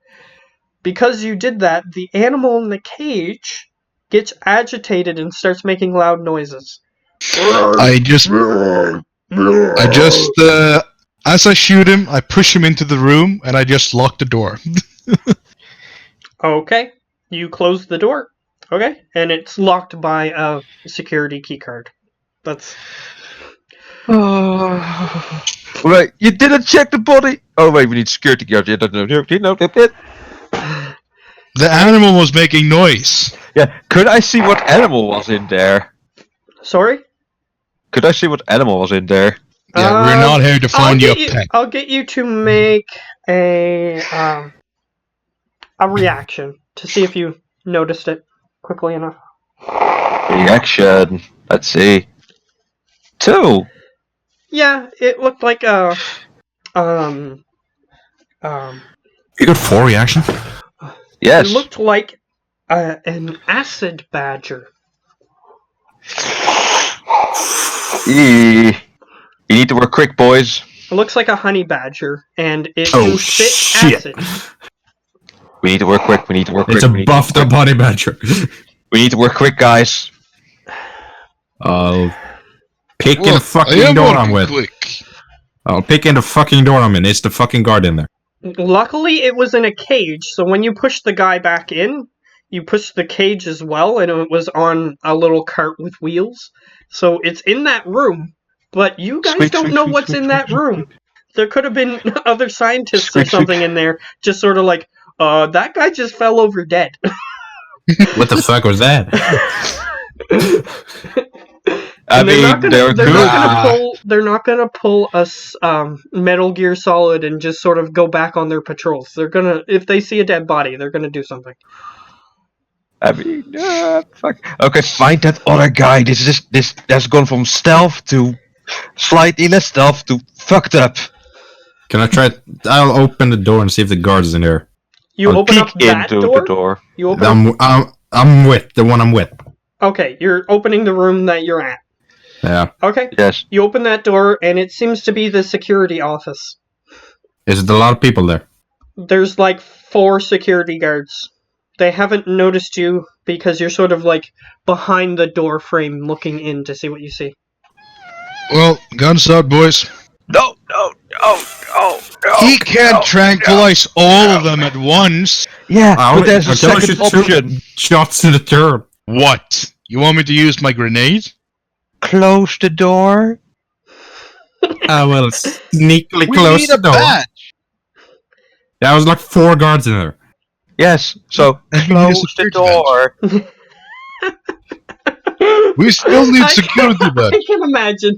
because you did that, the animal in the cage gets agitated and starts making loud noises. I just, as I shoot him, I push him into the room, and I just lock the door. Okay, you close the door. Okay, and it's locked by a security key card. That's Right, you didn't check the body. Oh wait, we need security guards. Yeah, The animal was making noise. yeah. Could I see what animal was in there? sorry. Could I see what animal was in there? Yeah, we're not here to find your pet. I'll get you to make a reaction to see if you noticed it quickly enough. Reaction. Let's see. 2. Yeah, it looked like a You got 4 reaction? Yes. It looked like an acid badger. You need to work quick, boys. It looks like a honey badger, and it Oh, can spit shit. acid. We need to work quick. We need to work quick. It's a we need to buffed work up honey badger. quick. We need to work quick, guys. I'll pick in the Look, I fucking am door working I'm with. quick. I'll pick in the fucking door I'm in. It's the fucking guard in there. Luckily, it was in a cage, so when you push the guy back in, you push the cage as well, and it was on a little cart with wheels. So it's in that room, but you guys Squeak, don't squeak, know squeak, what's squeak, in that squeak, room. There could have been other scientists Squeak, or something in there, just sort of like, that guy just fell over dead. What the fuck was that? I And they're mean, not gonna, they're they're good. not gonna pull. They're not gonna pull us Metal Gear Solid and just sort of go back on their patrols. They're gonna, if they see a dead body, they're gonna do something. I mean, fuck. Okay, find that other guy. This has gone from stealth to slightly less stealth to fucked up. Can I try? I'll open the door and see if the guard is in there. You I'll open peek up that into door. the door. You open. I'm with the one I'm with. Okay, you're opening the room that you're at. Yeah. Okay. Yes. You open that door, and it seems to be the security office. Is it a lot of people there? There's like 4 security guards. They haven't noticed you because you're sort of like behind the door frame looking in to see what you see. Well, guns out, boys. No. He can't tranquilize all of them at once. Yeah, Oh, but there's a I second should shoot option. Shots to the turret. What? You want me to use my grenade? Close the door. I will sneakily We close need the a door. badge. There was like 4 guards in there. Yes. So And we need a close the security badge. door. We still need I security can, badge. I can imagine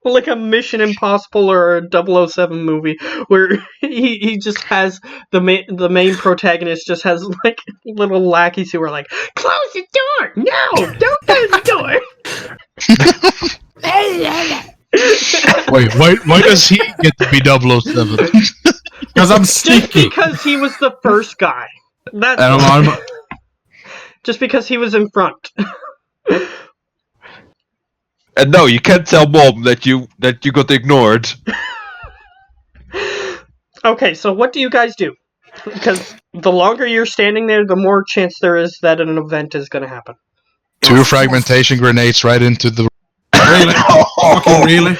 like a Mission Impossible or a 007 movie where he just has the main protagonist just has like little lackeys who are like, close the door! No! Don't close the door! Wait, why does he get to be 007? Because I'm Just sneaky. because he was the first guy. That's And I'm- just because he was in front. And no, you can't tell Mom that you got ignored. Okay, so what do you guys do? Because the longer you're standing there, the more chance there is that an event is going to happen. 2 fragmentation grenades right into the... Really? Fucking really?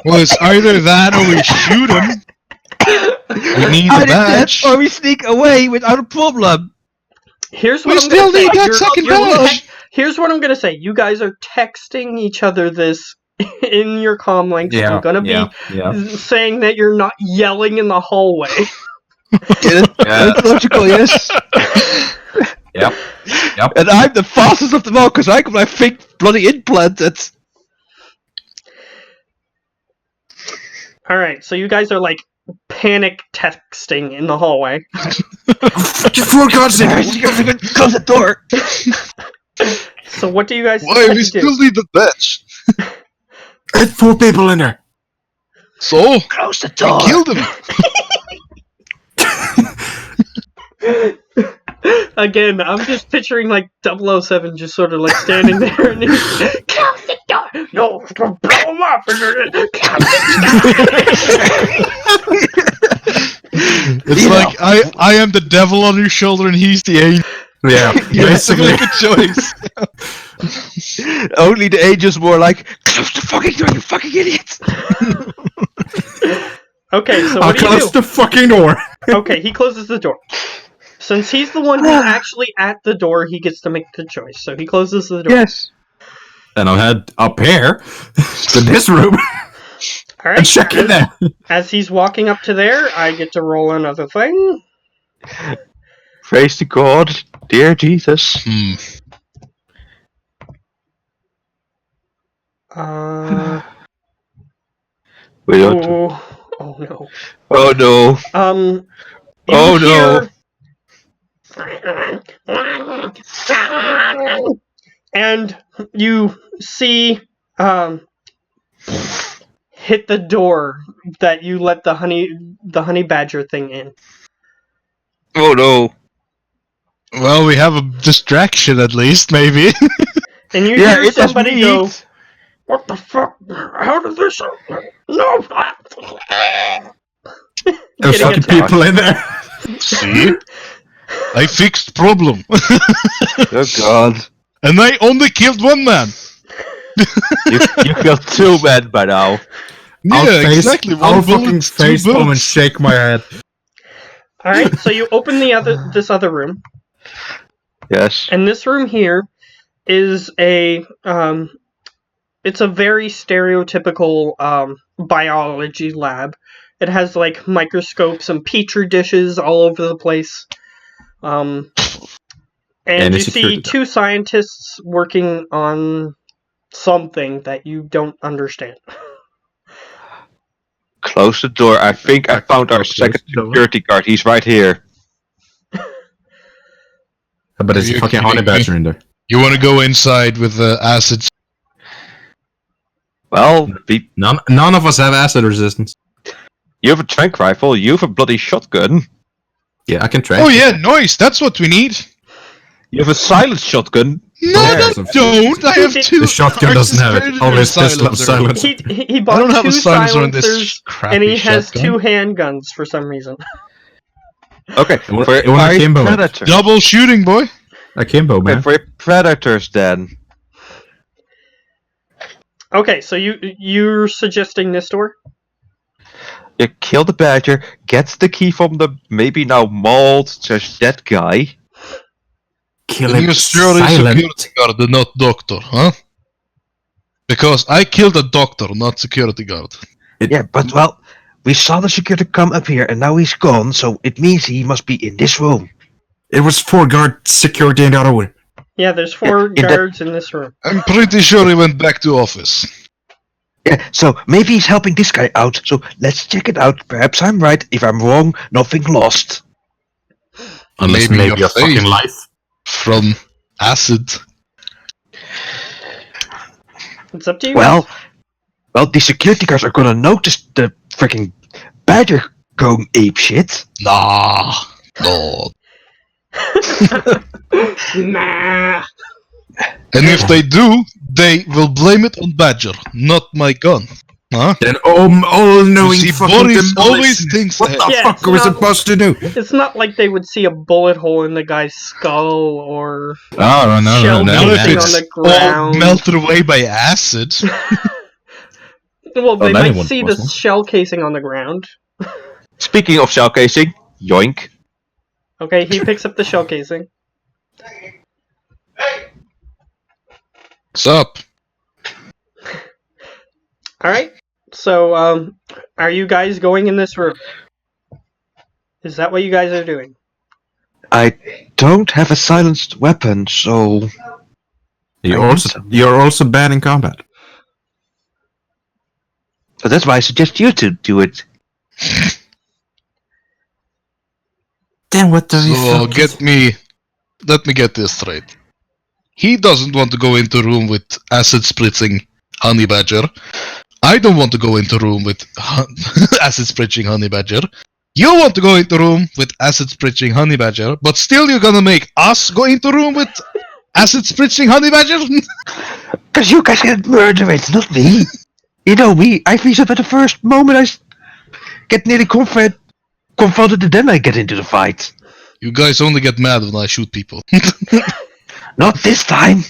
Well, it's either that or we shoot him. We need the badge. Or we sneak away without a problem. Here's what We I'm still gonna say. need that second village. Here's what I'm gonna say. You guys are texting each other this in your comm links. I'm gonna be saying that you're not yelling in the hallway. Get it? That's logical, yes. Yep. And I'm the fastest of them all because I got my fake bloody implanted. Alright, so you guys are like panic texting in the hallway. For God's sake! Close the door! So what do you guys Why, we do? still need the badge. It's 4 people in there! So? Close the door! We killed him! Again, I'm just picturing like 007 just sort of like standing there and he's close the door! No, blow him up! It's like, I am the devil on your shoulder and he's the angel. Yeah, You have to basically. make a choice. Only the angel's more like, close the fucking door, you fucking idiot! Okay, so I'll what do you close do? the fucking door! Okay, he closes the door. Since he's the one who's actually at the door, he gets to make the choice. So he closes the door. Yes. And I'll head up here to this room All and right. check in there. As he's walking up to there, I get to roll another thing. Praise to God, dear Jesus. We don't. Oh no. Oh no. You Oh, hear... And you see, hit the door that you let the honey badger thing in. Oh no. Well, we have a distraction at least, maybe. And you Yeah, hear it does somebody me. go, "What the fuck? How did this... No!" There's Getting fucking attacked. people in there. See? I fixed problem. Oh God. And I only killed one man. You killed 2 men by now. Yeah, exactly. I'll One fucking bullet, 2 face palm and bullets. shake my head. Alright, so you open this other room. Yes. And this room here is a it's a very stereotypical biology lab. It has like microscopes and petri dishes all over the place. And And you a security see guard. 2 scientists working on something that you don't understand. Close the door. I think I found our Close second the door. security guard. He's right here. But there's Are a you fucking kidding honey me? badger in there. You want to go inside with the acids? Well, None of us have acid resistance. you have a trank rifle. You have a bloody shotgun. Yeah, I can try. Oh yeah, noise. That's what we need. You have a silenced shotgun. No, Yeah, I some- don't. I have 2. The shotgun doesn't have it. All his pistol have silence. He I bought don't have 2 a silencer on this silencers crappy and he has shotgun. 2 handguns for some reason. Okay, You want for a our Kimbo? predators. Double shooting, boy. Akimbo, Okay, man. for your predators then. Okay, so you're suggesting this door? You kill the badger, gets the key from the maybe now mauled / dead guy. Kill And him you're sure he's security guard, not doctor, huh? Because I killed a doctor, not security guard. Yeah, but well, we saw the security come up here and now he's gone, so it means he must be in this room. It was 4 guard security in the other one. Yeah, there's 4 in the- guards in this room. I'm pretty sure he went back to office. Yeah, so maybe he's helping this guy out, so let's check it out. Perhaps I'm right. If I'm wrong, nothing lost. Unless Maybe maybe your a fucking face. life. From acid. It's up to you. Well, the security guards are gonna notice the freaking badger going ape shit. Nah. No. Nah. And if they do, they will blame it on Badger, not my gun. Huh? Then all knowing You see, fucking Boris demolition. always thinks What ahead. the Yeah, fuck it's are we not- supposed to do? It's not like they would see a bullet hole in the guy's skull or Oh Shell Not if casing it's on the all ground. melted away by acid. Well, they then it might wouldn't see the possible. shell casing on the ground. Speaking of shell casing, yoink. Okay, he picks up the shell casing. What's up? Alright, so, are you guys going in this room? Is that what you guys are doing? I don't have a silenced weapon, so... You're also bad in combat. So that's why I suggest you to do it. Then what the So let me get this straight. He doesn't want to go into room with acid spritzing honey badger. I don't want to go into room with acid spritzing honey badger. You want to go into room with acid spritzing honey badger, but still you're gonna make us go into room with acid spritzing honey badger? Because you guys get murdered, not me. You know me, I freeze up at the first moment I get nearly confounded and then I get into the fight. You guys only get mad when I shoot people. Not this time.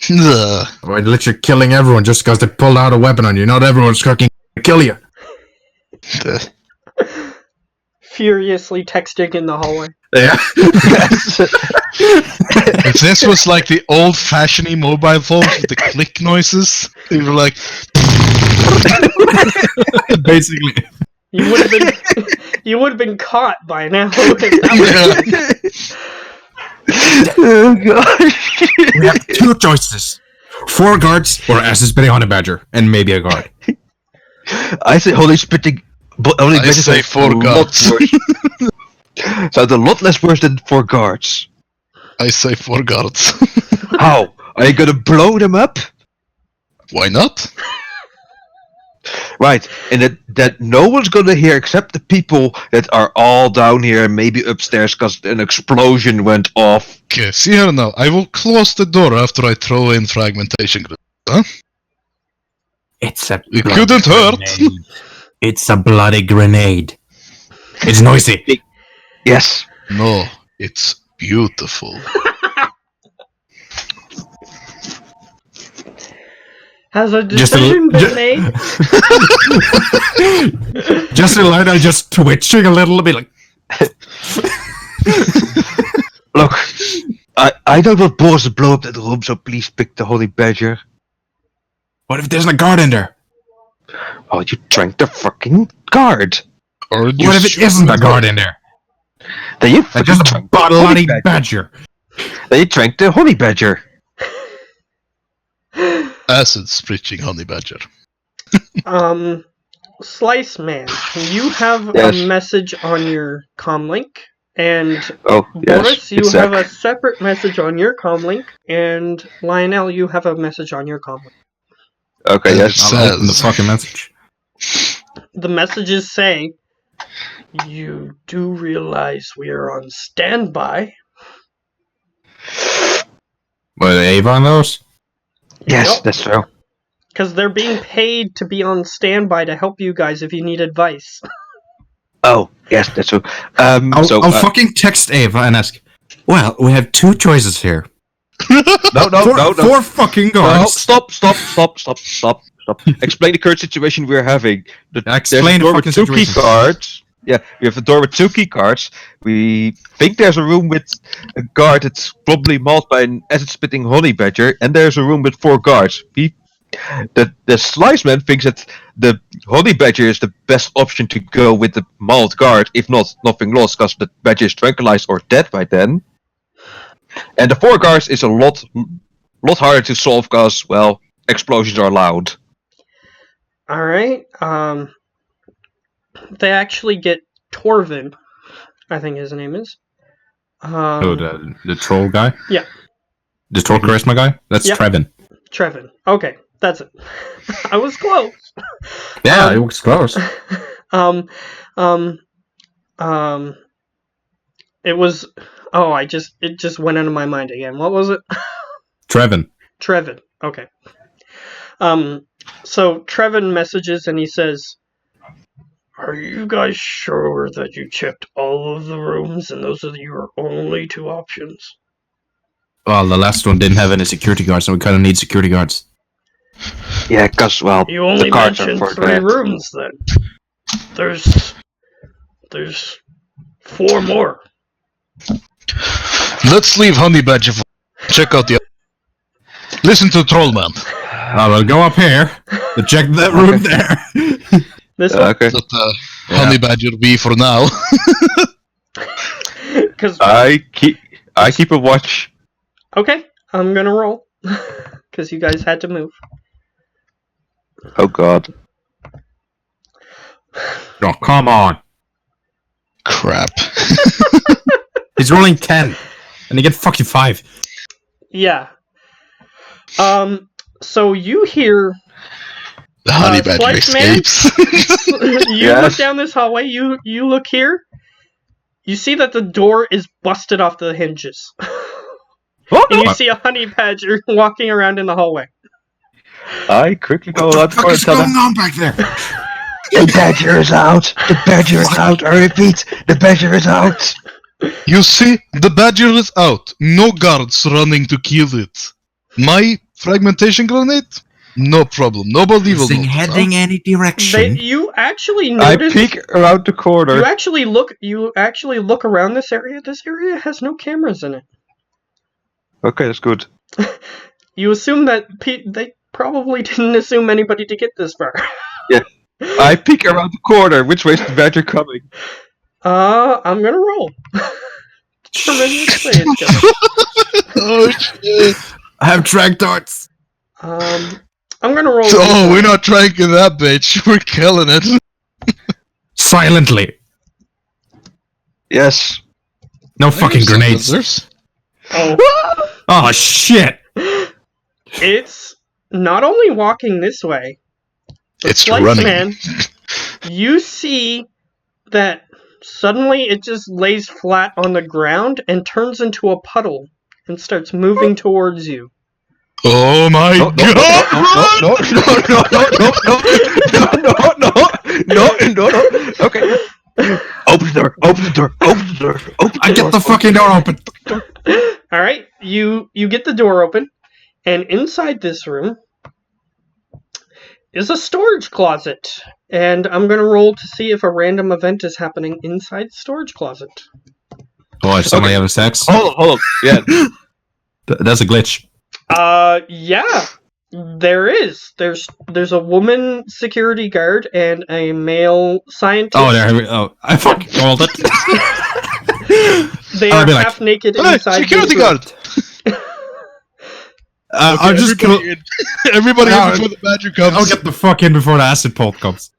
Why let you killing everyone just because they pulled out a weapon on you? Not everyone's fucking kill you. Furiously texting in the hallway. Yeah. If this was like the old-fashioned mobile phones with the click noises, they were like... Basically. You would have been caught by now. If that was Oh gosh. We have two choices: 4 guards or acid spitting on a badger, and maybe a guard. I say holy spitting, but only I say 4 guards. Sounds a lot less worse than 4 guards. I say 4 guards. How? Are you gonna blow them up? Why not? Right, and that no one's gonna hear except the people that are all down here and maybe upstairs because an explosion went off. Okay, see here now. I will close the door after I throw in fragmentation grenade. Huh? It's a. It couldn't hurt. It's a bloody grenade. It's noisy. Yes. No, it's beautiful. Has a decision been made? Just Elena just twitching a little bit like. Look, I don't want balls to blow up that room, so please pick the holy badger. What if there's a guard in there? Oh, you drank the fucking guard. Or What if it isn't a guard in there? Then you Like just a drank the holy bloody badger. Then you drank the honey badger. acid spritzing honey badger. Slice Man, you have Yes. a message on your comlink, and Oh, yes. Boris, you it's have a separate message on your comlink, and Lionel, you have a message on your comlink. Okay, And yes. it I'll open the says, fucking message. The messages say, "You do realize we are on standby." Were Ava on those? Yes, Yep. that's true. Because they're being paid to be on standby to help you guys if you need advice. Oh, yes, that's true. I'll fucking text Ava and ask. Well, we have 2 choices here. No. 4 fucking No, guards. stop. Explain the current situation we're having. There's a Explain the door with fucking 2 key situation. cards. Yeah, we have a door with 2 key cards. We think there's a room with a guard that's probably mauled by an acid-spitting honey badger, and there's a room with 4 guards. The slice man thinks that the honey badger is the best option to go with the mauled guard, if not nothing lost, because the badger is tranquilized or dead by then. And the 4 guards is a lot harder to solve because, well, explosions are loud. Alright, they actually get Torvin, I think his name is. The troll guy? Yeah. The troll charisma guy? That's Yep. Trevin. Trevin. Okay, that's it. I was close. Yeah, it was close. It was. Oh, it just went out of my mind again. What was it? Trevin. Trevin. Okay. So Trevin messages and he says, "Are you guys sure that you checked all of the rooms and those are your only 2 options?" Well, the last one didn't have any security guards, so we kind of need security guards. Yeah, because, well, You only the cards are mentioned for 3 that. rooms then. There's 4 more. Let's leave Honey Badger. Check out the. Listen to Trollman. I will go up here to check that room there. This one? Okay. Let Honey Badger be for now. Because I keep a watch. okay, I'm gonna roll because you guys had to move. Oh God. Oh, come on. Crap. He's rolling 10. And he get fucking 5. Yeah. So you hear The Honey Badger Slice Man? escapes. you look down this hallway. You look here. You see that the door is busted off the hinges, and you see a honey badger walking around in the hallway. I quickly go What out the fuck is and tell going them, on back there? the badger is out. The badger is out. I repeat, the badger is out. You see, the badger is out. No guards running to kill it. My fragmentation grenade? No problem. Nobody will Is he notice, heading any direction? You actually I notice. peek around the corner. You actually look around this area. This area has no cameras in it. Okay, that's good. You assume that they probably didn't assume anybody to get this far. I peek around the corner. Which way's the badger coming? I'm gonna roll. Determine which way it's going. Oh shit. I have track darts. I'm gonna roll. Oh, we're not tranking that bitch. We're killing it. Silently. Yes. No fucking grenades. Silencers. Oh, Oh shit. it's not only walking this way. but It's Slice running. Man, you see that suddenly it just lays flat on the ground and turns into a puddle and starts moving towards you. Oh my No, god! no. Okay. Open the door. I get the fucking door open. All right, you get the door open, and inside this room is a storage closet. And I'm gonna roll to see if a random event is happening inside the storage closet. Oh, if somebody having sex? Hold on. Yeah. That's a glitch. Yeah, there is. There's a woman security guard and a male scientist. Oh, there. I fucking called it. They I'll are be like, half naked Hey, inside. security this room. guard! I'll just go. Everybody No, in before the badger comes. I'll get the fuck in before the acid pulp comes.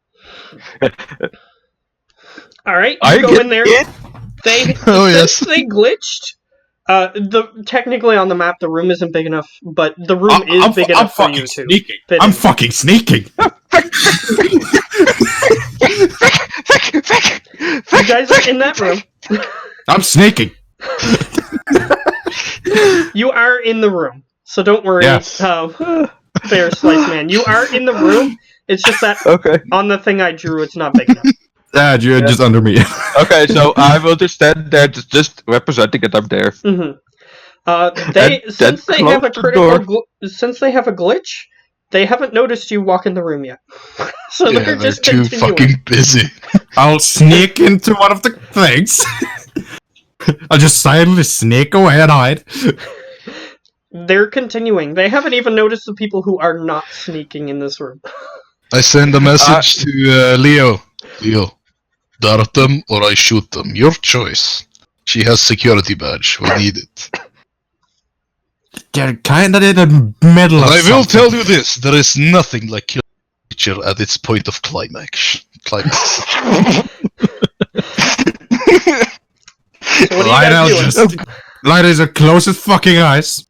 All right, I you go get in there. it. They Oh, since yes. they glitched. Technically on the map the room isn't big enough, but the room is big enough for you to sneaking. fit I'm in. fucking sneaking. You guys are in that room. I'm sneaking. You are in the room, so don't worry. Yes. Fair Slice Man. You are in the room. It's just that Okay. on the thing I drew, it's not big enough. You're just under me. Okay, so I will just stand there, just representing it. I'm there. Mm-hmm. And Since they have a close the critical door. since they have a glitch, they haven't noticed you walk in the room yet. So Yeah, they're they're just too continuing. fucking busy. I'll sneak into one of the things. I'll just silently sneak away and hide. They're continuing. They haven't even noticed the people who are not sneaking in this room. I send a message to Leo. Leo, dart them or I shoot them. Your choice. She has security badge. We need it. They're kinda in the middle of I will something. tell you this: there is nothing like killing a creature at its point of climax. So what are you Lionel, guys doing? Lionel's are close as fucking eyes.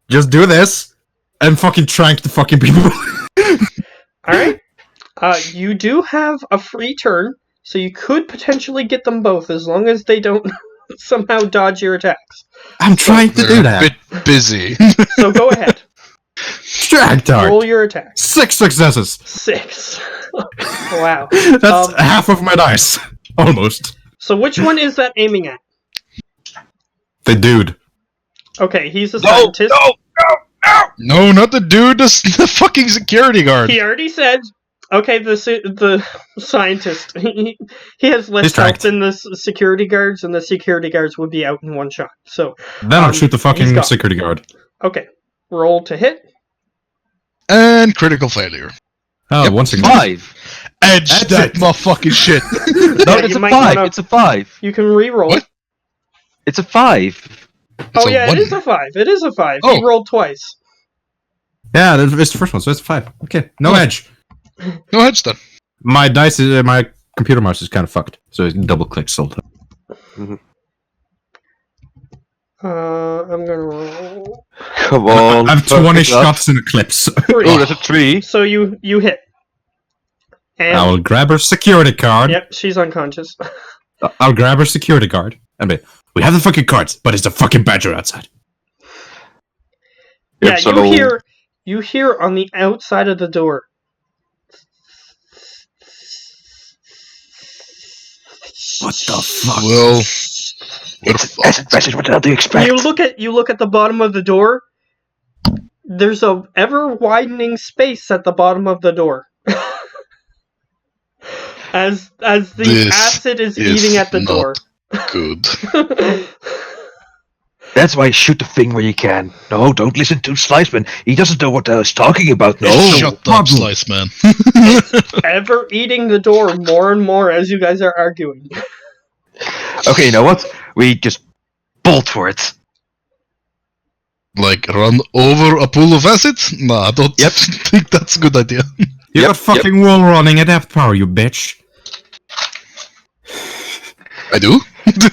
Just do this and fucking trank the fucking people. Alright. You do have a free turn, so you could potentially get them both as long as they don't somehow dodge your attacks. I'm trying to do They're a that. bit busy. So go ahead. Drag dart. Roll your attacks. 6 successes. 6. Wow. That's half of my dice. Almost. So which one is that aiming at? The dude. Okay, he's a scientist. No, not the dude. The fucking security guard. He already said Okay, the scientist, he has less health than the security guards, and the security guards would be out in one shot. So then I'll shoot the fucking security guard. Okay, roll to hit. And critical failure. Oh, yep, once again. 5. Edge that motherfucking shit. No, it's a 5. It's a 5. You can re-roll. What? It's a 5. It is a 5. It is a 5. Oh. He rolled twice. Yeah, it's the first one, so it's 5. Okay, no edge. No edge then. My my computer mouse is kind of fucked, so it double clicks all the time. I'm gonna roll. Come on. I have 20 shots in Eclipse. Oh, that's a 3. So you hit. And I will grab her security card. Yep, she's unconscious. I'll grab her security card and be, we have the fucking cards, but it's a fucking badger outside. Yeah, so you hear on the outside of the door. What the fuck? Well, what do you expect? You look at the bottom of the door. There's a ever widening space at the bottom of the door. as the acid is eating at the door. Good. That's why shoot the thing where you can. No, don't listen to Sliceman. He doesn't know what I was talking about. No. Shut up, Sliceman. Ever eating the door more and more as you guys are arguing. Okay, you know what? We just bolt for it. Like, run over a pool of acid? Nah, I don't think that's a good idea. You got fucking wall running at depth power, you bitch. I do?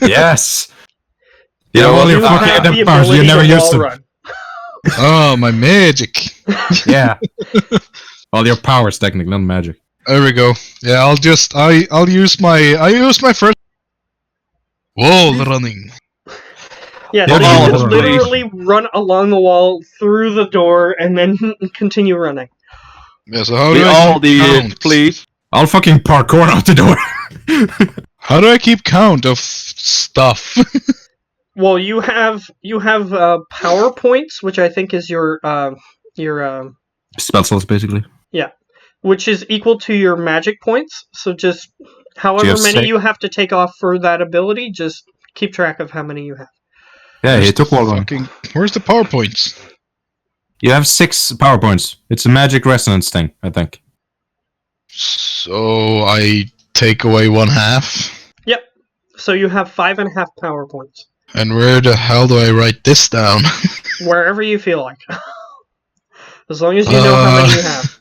Yes. You know what? All your fucking at depth powers, you never used them. Run. Oh, my magic. Yeah. All your powers, technically, not magic. There we go. Yeah, I'll use my first wall running. Yeah, so you just literally run along the wall, through the door, and then continue running. Yeah, so how do I keep count? Please. I'll fucking parkour out the door. How do I keep count of stuff? Well, you have power points, which I think is your spell slots, basically. Yeah, which is equal to your magic points. So just however many you have to take off for that ability, just keep track of how many you have. Yeah, he took one. Where's the power points? You have 6 power points. It's a magic resonance thing, I think. So I take away 1/2. Yep. So you have 5.5 power points. And where the hell do I write this down? Wherever you feel like. As long as you know how many you have.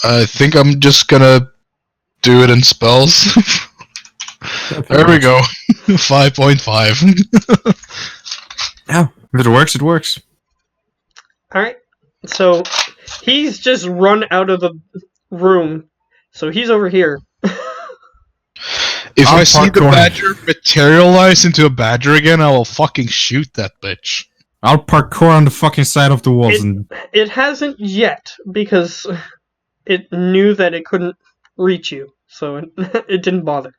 I think I'm just gonna do it in spells. There we go. 5.5. Yeah, if it works, it works. Alright. So he's just run out of the room. So he's over here. If I see the badger materialize into a badger again, I will fucking shoot that bitch. I'll parkour on the fucking side of the walls It hasn't yet, because it knew that it couldn't reach you. So it didn't bother.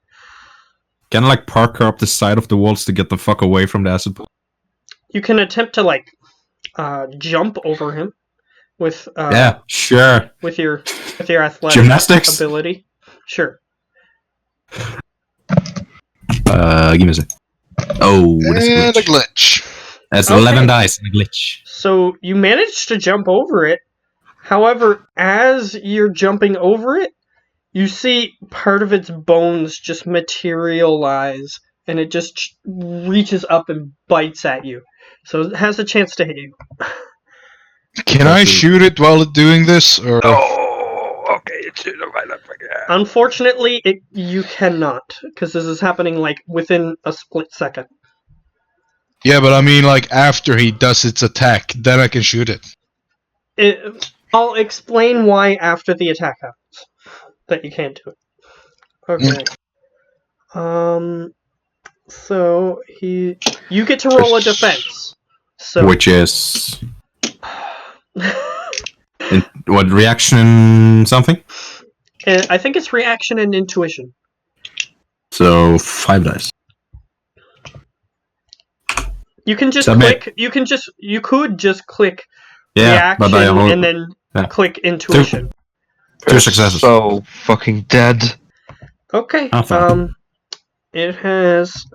Can I, like, parkour up the side of the walls to get the fuck away from the acid pool? You can attempt to, like, jump over him with yeah, sure. with your athletic Gymnastics ability. Sure. Give me a sec. Oh, that's a glitch. That's 11 dice and a glitch. So you managed to jump over it. However, as you're jumping over it, you see part of its bones just materialize, and it just reaches up and bites at you. So it has a chance to hit you. Can I shoot it while it's doing this? Or? Oh, okay. Unfortunately, you cannot, because this is happening like within a split second. Yeah, but I mean, like after he does its attack, then I can shoot it. I'll explain why after the attack happens that you can't do it. Okay. So you get to roll a defense. So which is what, reaction something? I think it's reaction and intuition. So 5 dice. You can just click. You could just click reaction and then click intuition. 2 successes. So fucking dead. Okay. It has.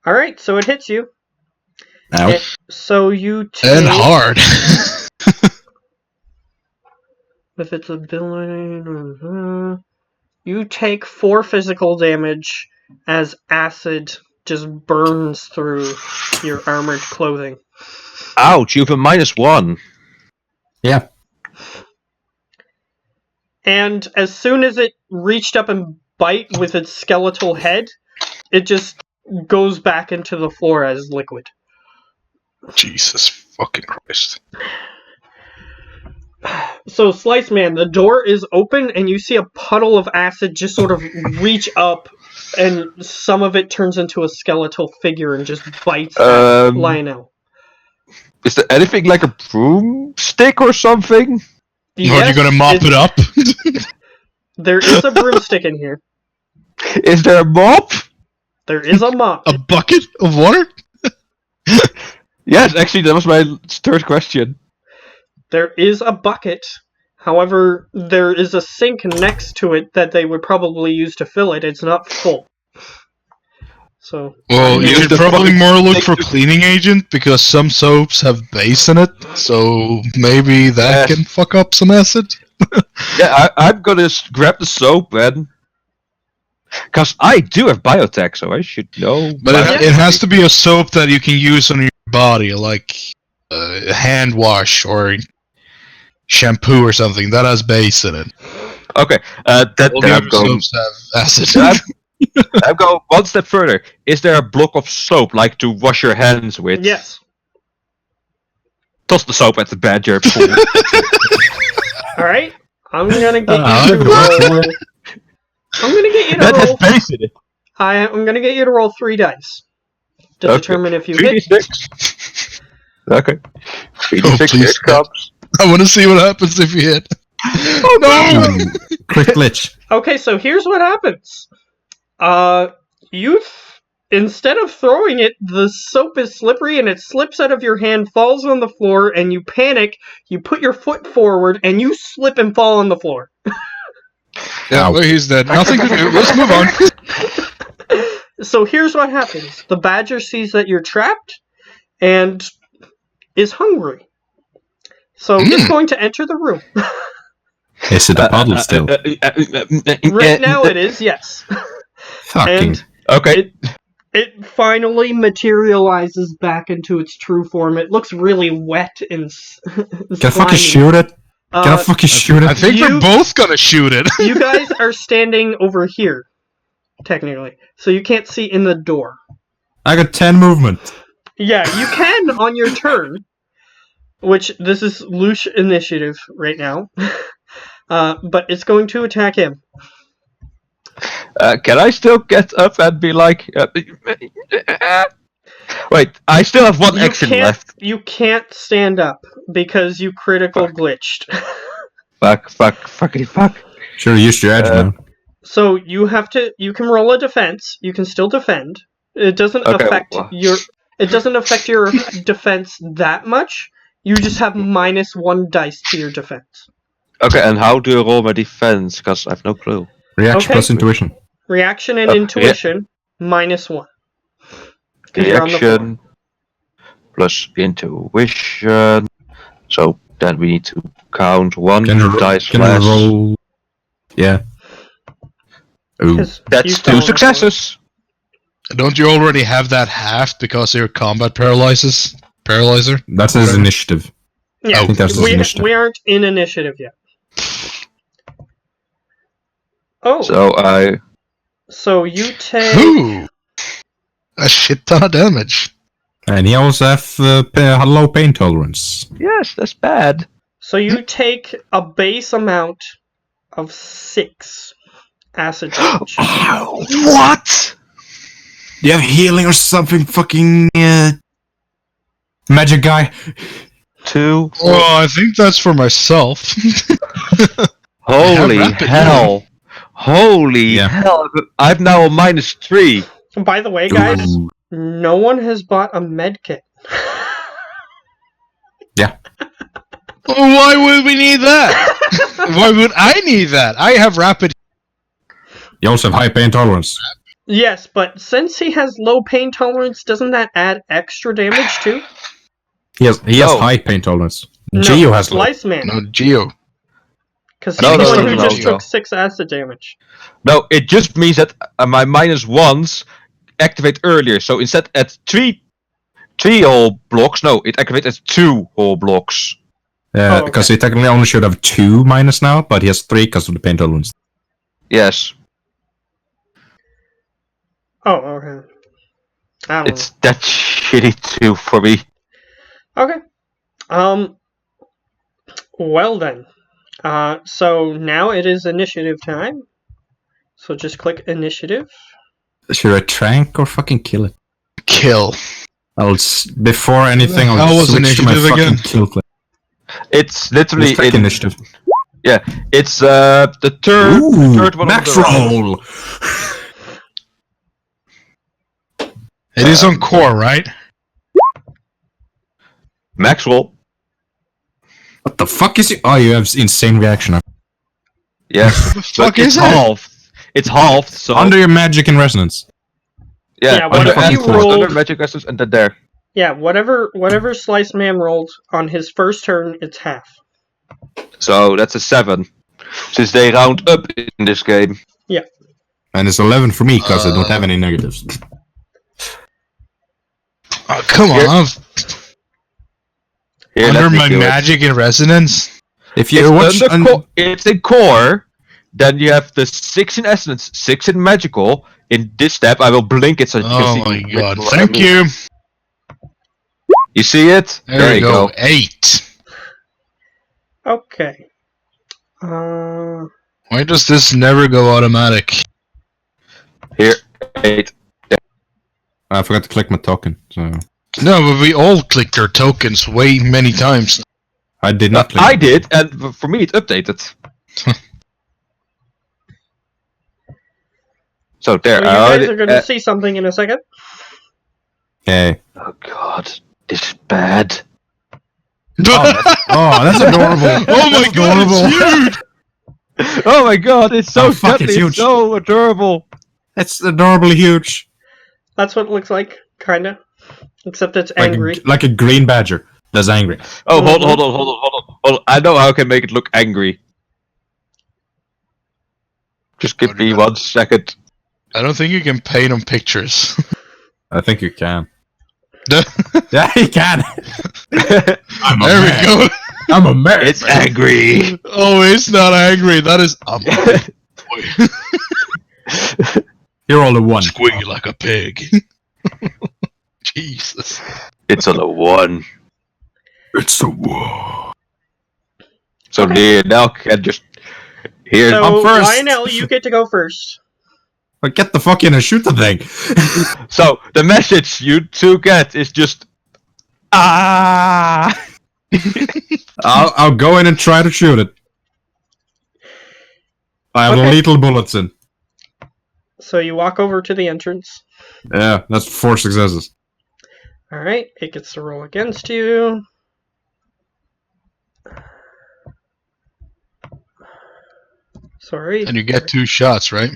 All right, so it hits you. Ow. So you take. And hard. With its ability, you take 4 physical damage as acid just burns through your armored clothing. Ouch! You have a -1. Yeah. And as soon as it reached up and bite with its skeletal head, it just goes back into the floor as liquid. Jesus fucking Christ. So, Slice Man, the door is open and you see a puddle of acid just sort of reach up, and some of it turns into a skeletal figure and just bites at Lionel. Is there anything like a broomstick or something? Are you gonna mop it up? There is a broomstick in here. Is there a mop? There is a mop. A bucket of water? Yes, actually, that was my third question. There is a bucket. However, there is a sink next to it that they would probably use to fill it. It's not full. So. Well, you should probably more look for cleaning agent, because some soaps have base in it, so maybe that can fuck up some acid. Yeah, I'm gonna grab the soap then. Because I do have biotech, so I should know. But it has to be a soap that you can use on your body, like hand wash or shampoo or something that has base in it. Okay, All the other soaps have acid. I'll go one step further. Is there a block of soap, like to wash your hands with? Yes. Toss the soap at the badger. Alright. I'm gonna get you to roll. I'm gonna get you to roll. Base in it. I'm gonna get you to roll 3 dice to determine if you hit. 3d6. Okay. 3d6 please, here comes. I want to see what happens if you hit. Oh no! Quick glitch. Okay, so here's what happens. Instead of throwing it, the soap is slippery and it slips out of your hand, falls on the floor, and you panic. You put your foot forward and you slip and fall on the floor. Yeah, well, he's dead. Nothing to do. Let's move on. So here's what happens. The badger sees that you're trapped and is hungry. So it's going to enter the room. Is it a puddle still? Right now it is, yes. Fucking. And okay. it finally materializes back into its true form. It looks really wet and Can I fucking shoot it? Can I fucking shoot it? I think we're both gonna shoot it. You guys are standing over here, technically. So you can't see in the door. I got 10 movement. Yeah, you can on your turn. Which, this is Lush initiative right now. But it's going to attack him. Can I still get up and be like... Wait, I still have one action left. You can't stand up because you critical glitched. Fuck. Sure, use your edge, man. So you can roll a defense. You can still defend. It doesn't affect your defense that much. You just have -1 dice to your defense. Okay, and how do I roll my defense? Because I have no clue. Reaction plus intuition. Reaction and intuition, -1. Reaction plus intuition. So then we need to count 1 dice less. Roll? Yeah. Ooh. That's 2 successes. Don't you already have that halved because of your combat paralyzer? That's his initiative. Yeah, I think that's his initiative. We aren't in initiative yet. Oh. So you take... Ooh! A shit ton of damage. And he also has low pain tolerance. Yes, that's bad. So you take a base amount of 6 acid damage. What? Do you have healing or something, fucking magic guy? 2. Oh, I think that's for myself. Holy hell. Holy hell. I'm now a -3. By the way, guys, no one has bought a med kit. Yeah. Why would we need that? Why would I need that? I have rapid. You also have high pain tolerance. Yes, but since he has low pain tolerance, doesn't that add extra damage too? He has high pain tolerance. No, Geo has low. Slice Man. No, Geo. Because he's the one who just took 6 acid damage. No, it just means that my -1s activate earlier. So instead at 3 whole blocks, no, it activates at 2 whole blocks. Yeah, because he technically only should have 2 minus now, but he has 3 because of the pain tolerance. Yes. Oh, okay. I don't It's that shitty too for me. know. Okay. Well then. So now it is initiative time. So just click initiative. Should I trank or fucking kill it? Kill. Before anything, How I'll was switch to my initiative fucking again? kill clip. It's literally Click initiative. Yeah, it's the third one. Max on the right. roll! It is on core, right? Maxwell. What the fuck is it? Oh, you have insane reaction. Yes. Fuck But is it's that? halved. It's halved, so Under your magic and resonance. Yeah, what under, if he rolled- under magic essence and then there. Yeah, whatever Slice Man rolled on his first turn, it's half. So that's a 7. Since they round up in this game. And it's 11 for me because I don't have any negatives. Oh, come Here- on. Here, Under let me my do it. magic and resonance? If you watch... It's in core, then you have the 6 in essence, 6 in magical. In this step, I will blink it so you Oh can my see. god. what I Thank mean. you. You see it? There you go. 8. Okay. Why does this never go automatic? Here, 8. I forgot to click my token, so... No, but we all clicked our tokens way many times. I did not click. I did, and for me it updated. So there. So you guys are gonna see something in a second. Okay. Oh god, this is bad. Oh, that's adorable. Oh my god, it's huge! Oh my god, it's so Oh, fuck, deadly, it's huge. so adorable. It's adorably huge. That's what it looks like, kinda. Except it's Like angry. like a green badger that's angry. Oh, hold on. I know how I can make it look angry. Just give me 1 second. I don't think you can paint on pictures. I think you can. There Yeah, you can. I'm a we man. go. I'm a man. It's angry. Oh, it's not angry. That is You're all the one. squeaky like a pig. Jesus. It's on a 1. It's a war. So now can just here. So, I'm first. Lionel, you get to go first. But get the fuck in and shoot the thing. So the message you two get is just ah. I'll go in and try to shoot it. I have Okay. lethal bullets in. So you walk over to the entrance. Yeah, that's 4 successes. Alright, it gets to roll against you. Sorry. And you get 2 shots, right?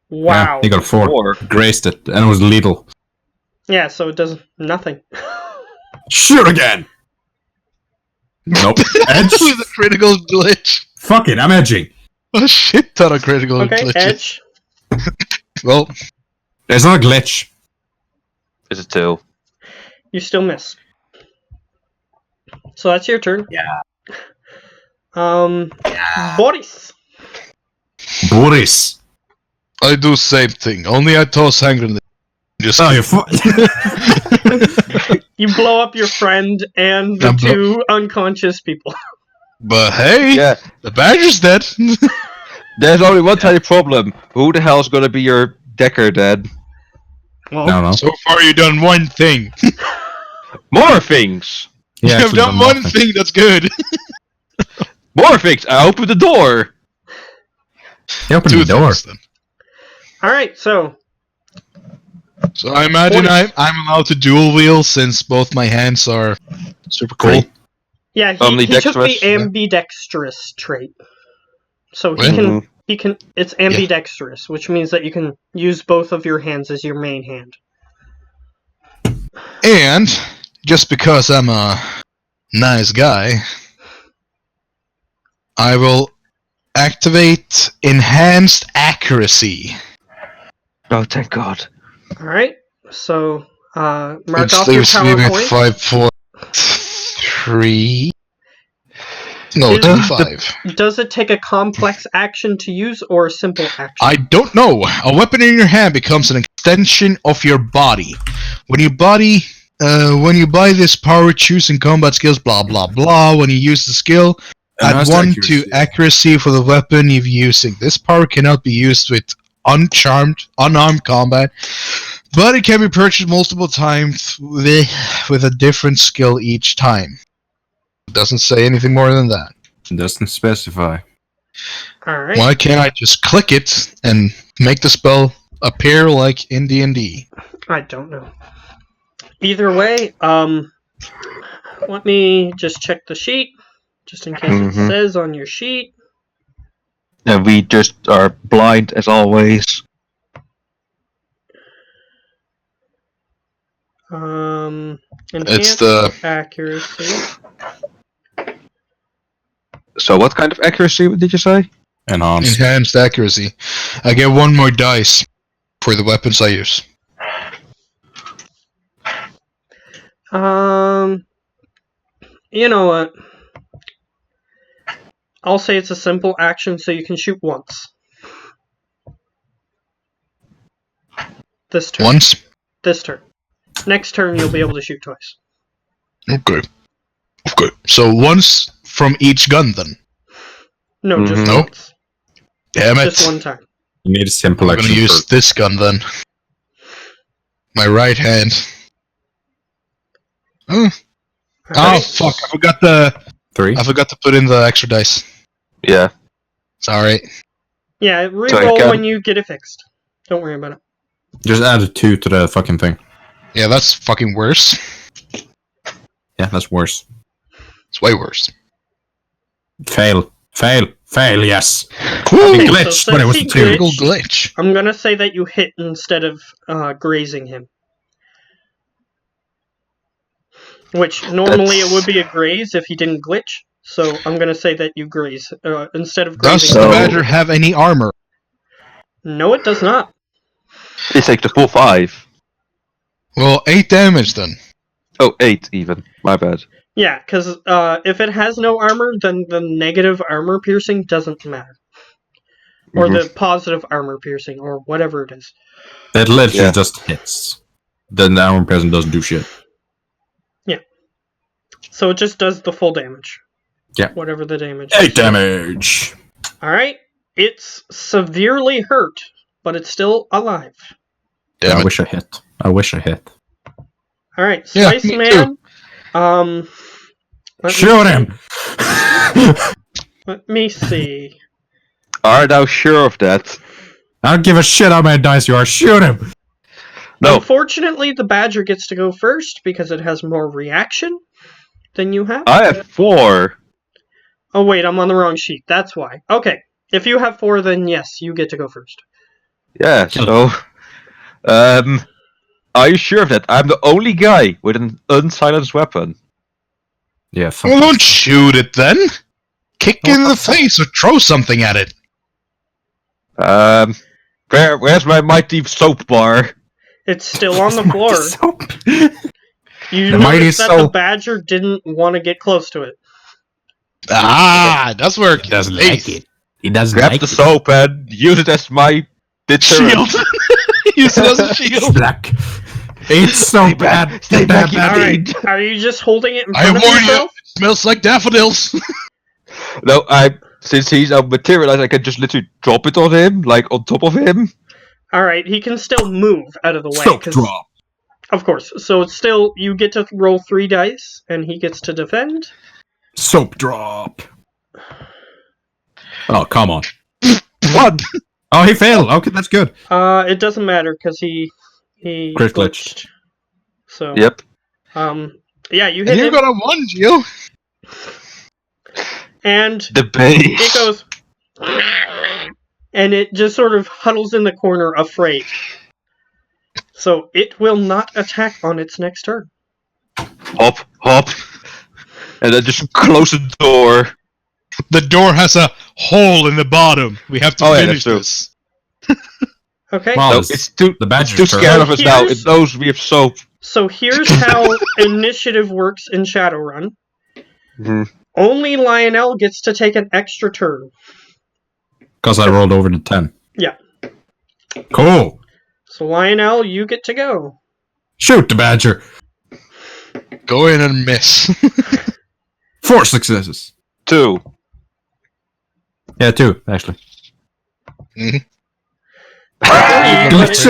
Wow. Yeah, he got 4. Graced it, and it was lethal. Yeah, so it does nothing. Shoot again! Nope. Edge? With a critical glitch. Fuck it, I'm edging. A shit ton of critical Okay, glitches. Edge. Well, It's not a glitch. It's a 2. You still miss. So that's your turn. Yeah. Boris. Boris. I do same thing. Only I toss hand grenade. Just Oh, you You blow up your friend and the I'm 2 unconscious people. But hey, Yeah. the badger's dead. There's only one tiny problem. Who the hell's gonna be your decker then? Well, No. So far, you've done one thing. More things. Yeah, You've actually done one nothing. thing that's good. More things. I opened the door. He opened 2 the door. things then. Alright, so So I imagine I'm allowed to dual wheel since both my hands are super cool. Great. Yeah, he took the ambidextrous trait. So he can it's ambidextrous, which means that you can use both of your hands as your main hand. And just because I'm a nice guy, I will activate enhanced accuracy. Oh, thank God. Alright, so mark Which off your leaves me with PowerPoint. 5.3. No, 2.5. Does it take a complex action to use or a simple action? I don't know. A weapon in your hand becomes an extension of your body. When you buy this power, choosing combat skills, blah blah blah. When you use the skill, add 1 to accuracy for the weapon you're using. This power cannot be used with unarmed combat, but it can be purchased multiple times with a different skill each time. It doesn't say anything more than that. It doesn't specify. Alright. Why can't I just click it and make the spell appear like in D&D? I don't know. Either way, let me just check the sheet, just in case it says on your sheet. And we just are blind as always. Enhanced accuracy. So what kind of accuracy did you say? Enhanced accuracy. I get 1 more dice for the weapons I use. You know what? I'll say it's a simple action, so you can shoot once. This turn. Once? This turn. Next turn, you'll be able to shoot twice. Okay. So once from each gun, then? No, just once. Damn it. Just one time. You need a simple action. I'm gonna use this gun, then. My right hand. Oh, fuck. I forgot to put in the extra dice. Yeah. It's alright. Yeah, reroll when you get it fixed. Don't worry about it. Just add a 2 to the fucking thing. Yeah, that's fucking worse. Yeah, that's worse. It's way worse. Fail, yes. Okay, Glitch, so but it was a 2. Glitch. I'm gonna say that you hit instead of grazing him. Which, normally it would be a graze if he didn't glitch, so I'm gonna say that you graze, instead of grazing. Does the badger have any armor? No, it does not. Please take the full 5. Well, 8 damage then. Oh, 8 even. My bad. Yeah, because if it has no armor, then the negative armor piercing doesn't matter. Or the positive armor piercing, or whatever it is. That literally just hits. Then the armor piercing doesn't do shit. Yeah. So it just does the full damage. Yeah. Whatever the damage 8 damage! Alright. It's severely hurt, but it's still alive. Damn I it. wish I hit. Alright, Slice Man. Shoot him! Let me see. Are thou sure of that? I don't give a shit how many dice you are. Shoot him! No. Unfortunately, the badger gets to go first because it has more reaction than you have. I have 4. Oh wait, I'm on the wrong sheet. That's why. Okay. If you have 4, then yes, you get to go first. Yeah, so... are you sure of that? I'm the only guy with an unsilenced weapon. Yeah, Well, don't shoot it then. Kick it in the face or throw something at it. Where's my mighty soap bar? It's still on the floor. You The notice mighty that the soap. badger didn't want to get close to it. That's where He doesn't like it. He doesn't Grab like the it. soap and use it as my deterrent. shield. Use it as a shield. Black. It's so bad. Stay back, Alright, are you just holding it in I front of warn you. yourself? It smells like daffodils. No, since he's materialized, I can just literally drop it on him, like on top of him. Alright, he can still move out of the way. Soap 'cause- drop. Of course. So it's still, you get to roll 3 dice, and he gets to defend. Soap drop. Oh, come on. What? Oh, he failed. Okay, that's good. It doesn't matter, because he Crit glitched. So, Yep. yeah, you hit And you're him. gonna one, Gio. And The base. it goes, and it just sort of huddles in the corner, afraid. So it will not attack on its next turn. Hop, hop. And then just close the door. The door has a hole in the bottom. We have to finish this. Okay. No, it's too scared of us now. It knows we have soap. So here's how initiative works in Shadowrun. Mm-hmm. Only Lionel gets to take an extra turn. Because I rolled over the 10. Yeah. Cool. So Lionel, you get to go. Shoot the badger. Go in and miss. 4 successes. 2. Yeah, 2, actually. Mm-hmm. Glitch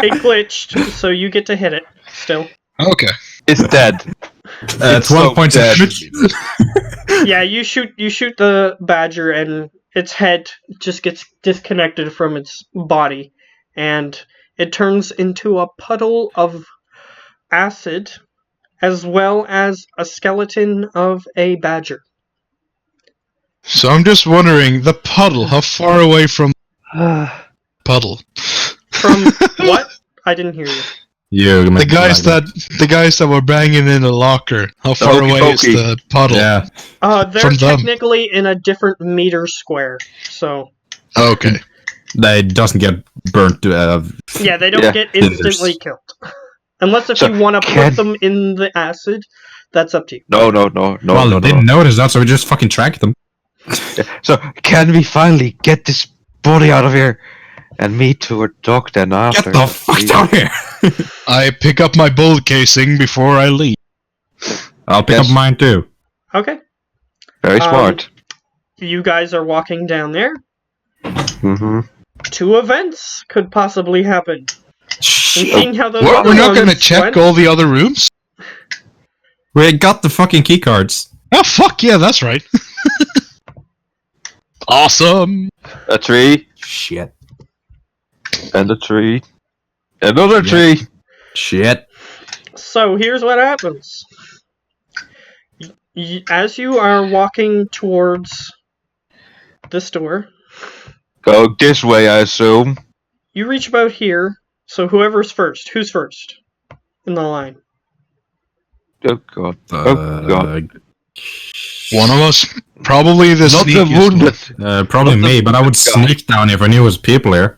it glitched, so you get to hit it still. Okay. It's dead. It's 1 point damage. Yeah, you shoot the badger and its head just gets disconnected from its body, and it turns into a puddle of acid, as well as a skeleton of a badger. So I'm just wondering, the puddle, how far away from puddle? From what? I didn't hear you. The guys that were banging in the locker. How far away is the puddle? Yeah. They're from technically in a different meter square. So. Okay. They doesn't get burnt to. Yeah, they don't get instantly killed. Unless if you want to put them in the acid, that's up to you. No. Well, they didn't notice that, so we just fucking tracked them. Yeah. So, can we finally get this body out of here and meet to a dock then after? Get the fuck out here! I pick up my bullet casing before I leave. I'll pick up mine too. Okay. Very smart. You guys are walking down there. Mm-hmm. 2 events could possibly happen. Seeing how those We're not going to check all the other rooms? We got the fucking key cards. Oh, fuck yeah, that's right. Awesome. A tree. Shit. And a tree. Another tree. Shit. So here's what happens. As you are walking towards this door, go this way, I assume. You reach about here. So whoever's first. Who's first in the line? Oh god. Oh god. One of us. Probably the sneakiest. Probably me, but I would sneak down if I knew it was people here.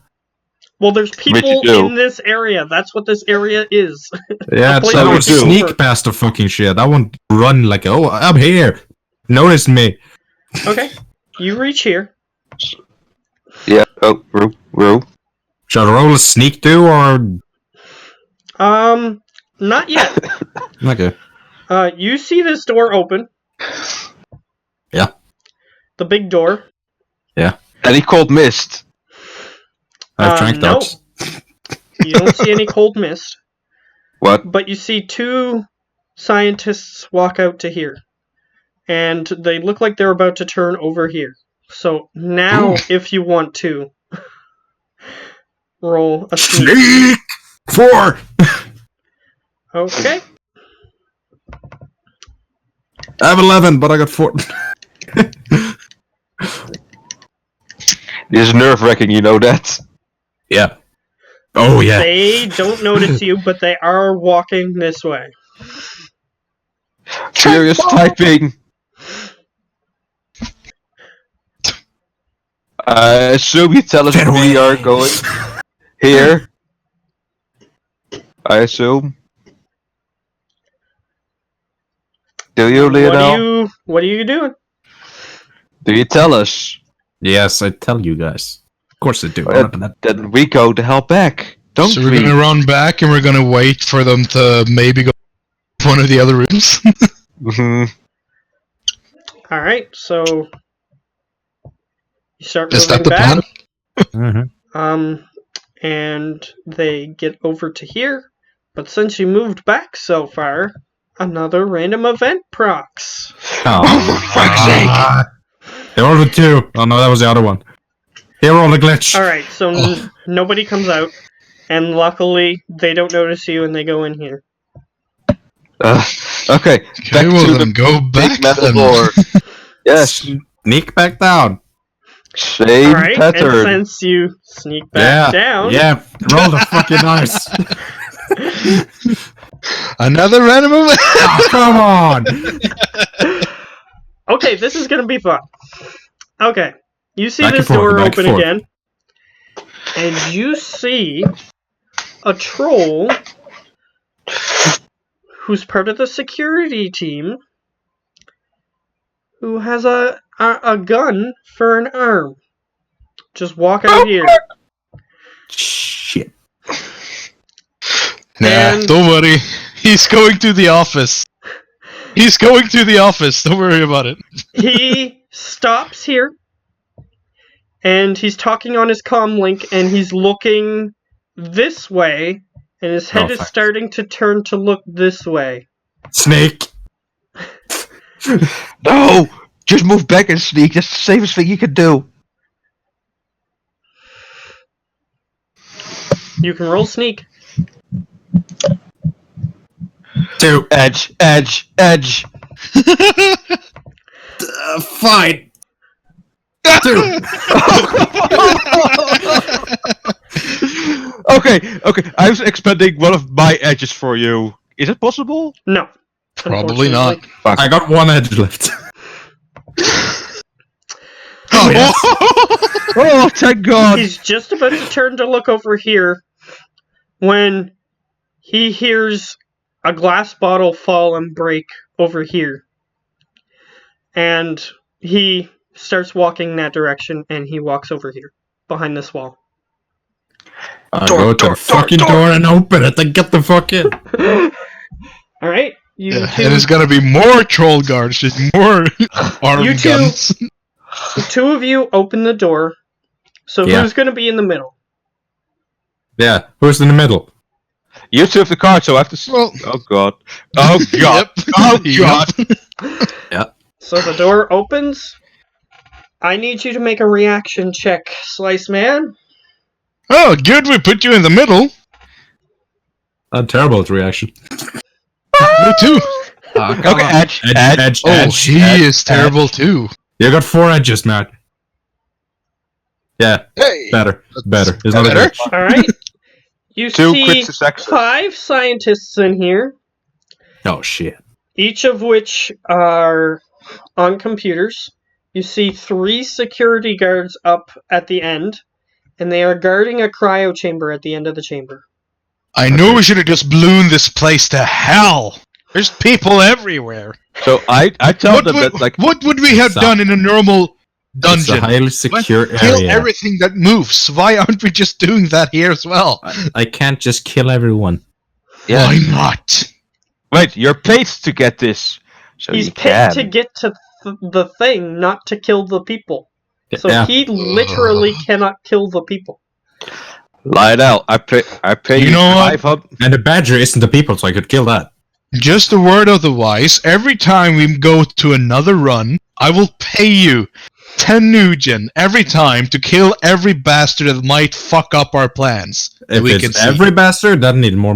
Well, there's people in this area. That's what this area is. Yeah, so I would sneak past the fucking shit. I won't run like, oh, I'm here. Notice me. Okay. You reach here. Yeah. Oh, row. Shall I roll a sneak too, or? Not yet. Okay. You see this door open. Yeah. The big door. Yeah. Any cold mist? I have trank darts. You don't see any cold mist. What? But you see 2 scientists walk out to here. And they look like they're about to turn over here. So now, if you want to, roll a sneak. 4! Okay. I have 11, but I got 4. This is nerve-wracking, you know that? Yeah. Oh, yeah. They don't notice you, but they are walking this way. Furious typing. I assume you tell us we are going here. I assume. Do you, Lionel? What are you doing? Do you tell us? Yes, I tell you guys. Of course I do. Then we go the hell back. Don't so we're going to run back and we're going to wait for them to maybe go to one of the other rooms? Mm-hmm. Alright, so you start Is moving that the back. plan? Mm-hmm. And they get over to here. But since you moved back so far, another random event procs. Oh, for fuck's sake. They rolled a 2. Oh no, that was the other one. They rolled a glitch. Alright, so nobody comes out. And luckily, they don't notice you and they go in here. Okay, back well to then, the go back big metal then. door. Yes, Sneak back down. same Alright, and pattern. since you sneak back down... Yeah, roll the fucking dice. Another random event. Oh, come on. Okay, this is gonna be fun. Okay, you see Back and this forth, door back and open forth. again, and you see a troll who's part of the security team who has a gun for an arm. Just walk out here. Shit. Nah, And- don't worry. He's going to the office. He's going to the office. Don't worry about it. He stops here, and he's talking on his comm link, and he's looking this way, and his head is thanks. starting to turn to look this way. Snake. No! Just move back and sneak. That's the safest thing you can do. You can roll sneak. 2. Edge. Fine. 2. Okay. I was expecting one of my edges for you. Is it possible? No. Probably not. unfortunately. I got 1 edge left. Oh, yes. Oh, thank God! He's just about to turn to look over here when he hears a glass bottle fall and break over here. And he starts walking that direction, and he walks over here, behind this wall. I go to the fucking door and open it and get the fuck in. Alright, you Yeah, two... and it's gonna be more troll guards, just more armed You two- guns. The two of you open the door. So Yeah. who's going to be in the middle? Yeah, who's in the middle? You two have the card, so I have to. Well, Oh God! Oh God! Yep. Oh Yep. God! So the door opens. I need you to make a reaction check, Slice Man. Oh, good. We put you in the middle. A terrible reaction. Me too. Okay, edge. Oh, she is terrible too. You got 4 edges, Matt. Yeah, Hey. better. Isn't it Better? Alright. You Two see crits to success. 5 scientists in here, Oh, shit. each of which are on computers. You see 3 security guards up at the end, and they are guarding a cryo chamber at the end of the chamber. I knew we should have just blown this place to hell. There's people everywhere. So I tell them that like What would we have It's a- done in a normal It's dungeon? a highly secure Let's kill area. everything that moves. Why aren't we just doing that here as well? I can't just kill everyone. yeah. Why not? Wait, you're paid to get this, so He's you paid can. to get to the thing, not to kill the people. So Yeah. he literally cannot kill the people. Lionel, I pay You you know what? 500. And the badger isn't the people, so I could kill that. Just a word of the wise. Every time we go to another run, I will pay you 10 Nugen every time to kill every bastard that might fuck up our plans. If we it's can see. every bastard, that need more.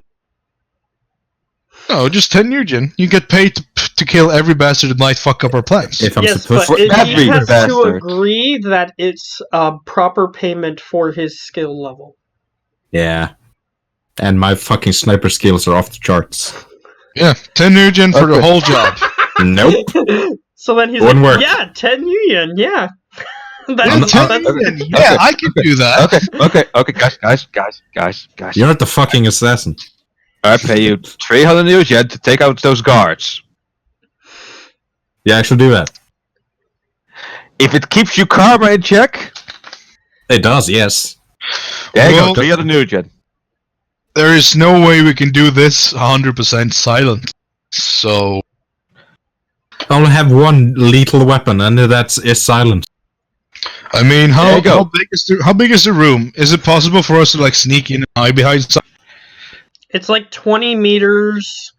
No, just 10 Nugen. You get paid to kill every bastard that might fuck up our plans. If I'm Yes, supposed but to. every he has to bastard. agree that it's proper payment for his skill level. Yeah. And my fucking sniper skills are off the charts. Yeah, 10 Nugen for the Okay. whole job. Nope. So then he's Wouldn't like, work. yeah, 10 Yuan, yeah. That's, I'm- 10 that's, Nugen. Yeah, I can do that. Okay, guys. You're not the fucking assassin. I pay you 300 Nugen to take out those guards. Yeah, I should do that. If it keeps your karma in check, It does, yes. there you Well- go, 300 Nugen. There is no way we can do this 100% silent. So, I only have one lethal weapon, and that's is silent. I mean, There you go. how big is the room? Is it possible for us to like sneak in and hide behind something? it's like 20 meters,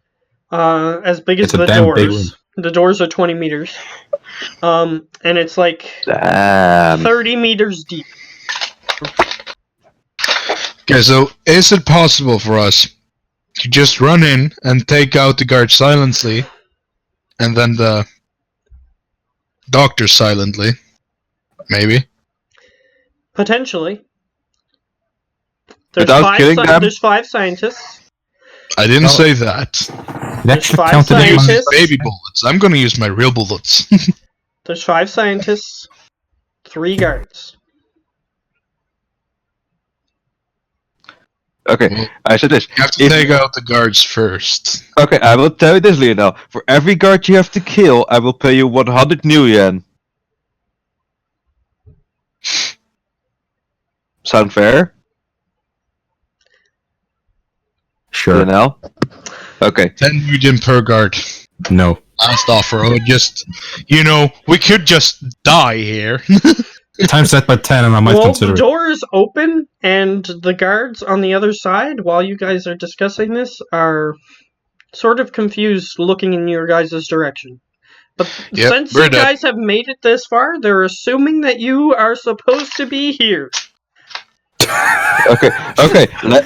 as big as It's a the damn big room. doors. The doors are 20 meters. And it's like Damn. 30 meters deep. Okay, so is it possible for us You just run in and take out the guard silently, and then the doctor silently. Maybe. Potentially. There's Without killing them? There's 5 scientists. I didn't say that. There's 5 I'm gonna use scientists. baby bullets. I'm gonna use my real bullets. There's 5 scientists, 3 guards. Okay, Well, I said this. You have to take out the guards first. Okay, I will tell you this, Lionel. For every guard you have to kill, I will pay you 100 new yen. Sound fair? Sure. Lionel? Okay. 10 million per guard. No. Last offer. Oh, just, we could just die here. Times that by 10 and I might Well, consider the it. door is open, and the guards on the other side, while you guys are discussing this, are sort of confused looking in your guys' direction. But since you guys have made it this far, they're assuming that you are supposed to be here. Okay.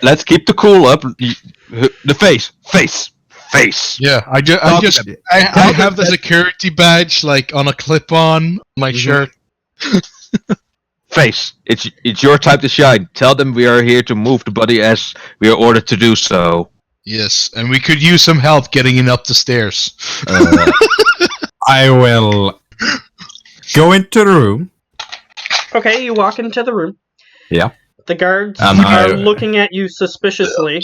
Let's keep the cool up. The face. Yeah, I have the security badge like on a clip-on my shirt. Face. It's your time to shine. Tell them we are here to move the body as we are ordered to do so. Yes, and we could use some help getting in up the stairs. I will go into the room. Okay, you walk into the room. Yeah. The guards And are looking at you suspiciously.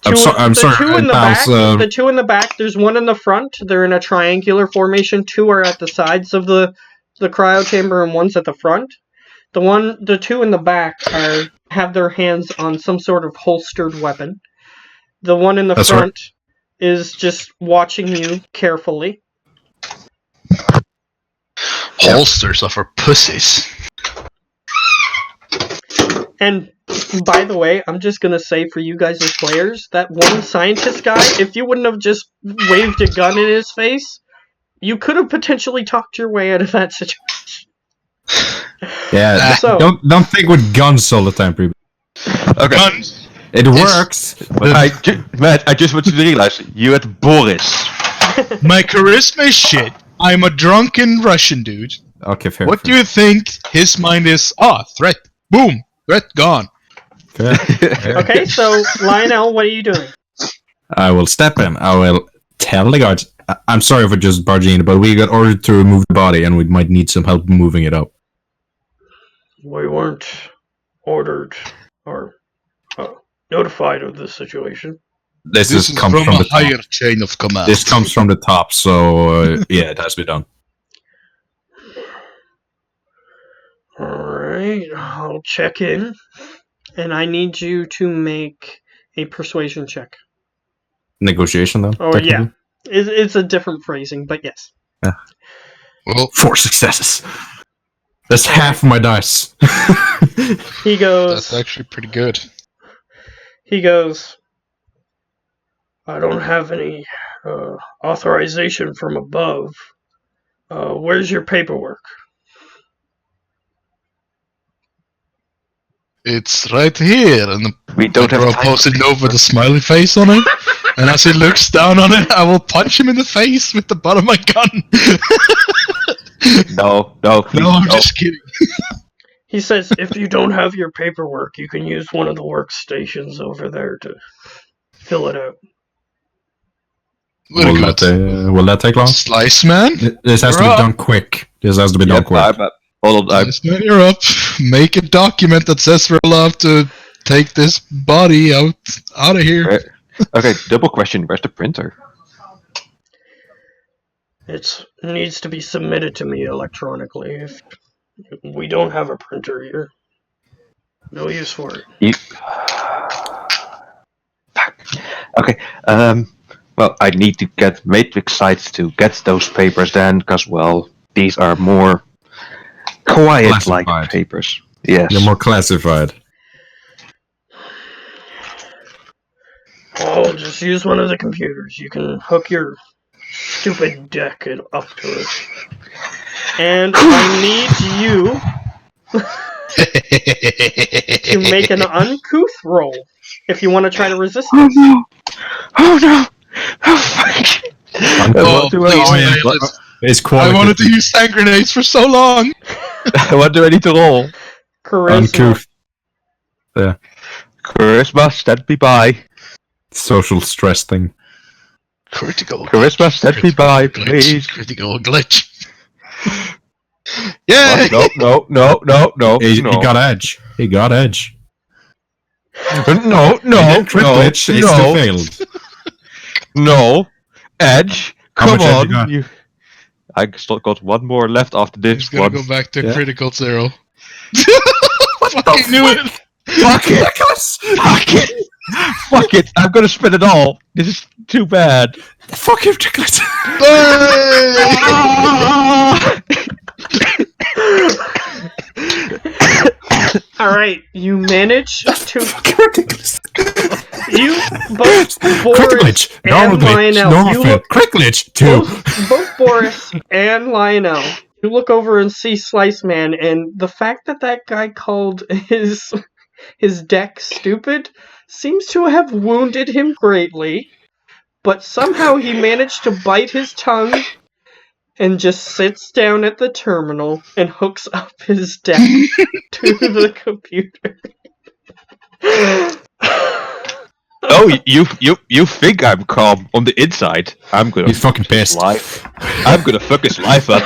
I'm sorry. The 2 in the back, there's 1 in the front. They're in a triangular formation. 2 are at the sides of the cryo chamber, and 1's at the front. The 2 in the back have their hands on some sort of holstered weapon. The 1 in the front is just watching you carefully. Holsters are for pussies. And by the way, I'm just gonna say for you guys as players, that 1 scientist guy, if you wouldn't have just waved a gun in his face, you could have potentially talked your way out of that situation. Yeah, So, don't think with guns all the time, people. Okay. Guns. It works. But I just want you to realize you had Boris. My charisma is shit. I'm a drunken Russian dude. Okay, fair. What do you think his mind is? Threat. Boom. Threat gone. okay, so Lionel, what are you doing? I will step in. I will tell the guards. I'm sorry for just barging in, but we got ordered to remove the body, and we might need some help moving it up. We weren't ordered or notified of this situation. This is comes from from a the top. higher chain of command. This comes from the top, so yeah, it has to be done. Alright, I'll check in. And I need you to make a persuasion check. Negotiation, then. Oh, yeah. It's a different phrasing, but yes. Yeah. Well, 4 successes. That's half my dice. He goes... That's actually pretty good. He goes... I don't have any authorization from above. Where's your paperwork? It's right here, and We don't have time. posted note with a smiley face on it. And as he looks down on it, I will punch him in the face with the butt of my gun. No, please, No, I'm no. just kidding. He says, If you don't have your paperwork, you can use one of the workstations over there to fill it out. Very Will good. will that take long? Slice man, This has to be You're up. done quick. This has to be done quick. Hold on. Slice man, you're up. Make a document that says we're allowed to take this body out of here. Okay, double question. Where's the printer? It needs to be submitted to me electronically. If we don't have a printer here, no use for it. Okay. Well, I need to get Matrix sites to get those papers then, because well, these are more quiet-like Classified. papers. Yes. They're more classified. I'll just use one of the computers. You can hook your stupid deck up to it. and I need you to make an uncouth roll if you want to try to resist Oh this. no! Oh no! Oh fuck! Oh, please yeah. fail it. It's I quality. wanted to use hand grenades for so long. What do I need to roll? Charisma. Uncouth. Yeah. Charisma, stand me by. Social stress thing. Critical. Charisma, stand me by, please. Critical glitch. Yeah. What? No. He got edge. He got edge. No. Crit glitch. He still failed. No. Edge. How Come much edge on. you got? I still got one more left after this He's gonna one. go back to Yeah. critical 0. Fucking knew it. Fuck it. Fuck it. Fuck it. I'm gonna spin it all. This is too bad. Fuck you, Chicklets. All right, you manage to Ridiculous. you both Crit Boris glitch. Normal and glitch. Lionel. Normal You fail. look Crit glitch. 2. both Boris and Lionel. You look over and see Slice Man, and the fact that guy called his deck stupid seems to have wounded him greatly. But somehow he managed to bite his tongue and just sits down at the terminal and hooks up his deck to the computer. Oh, you think I'm calm on the inside? I'm gonna He's fucking pissed. I'm gonna fuck his life up.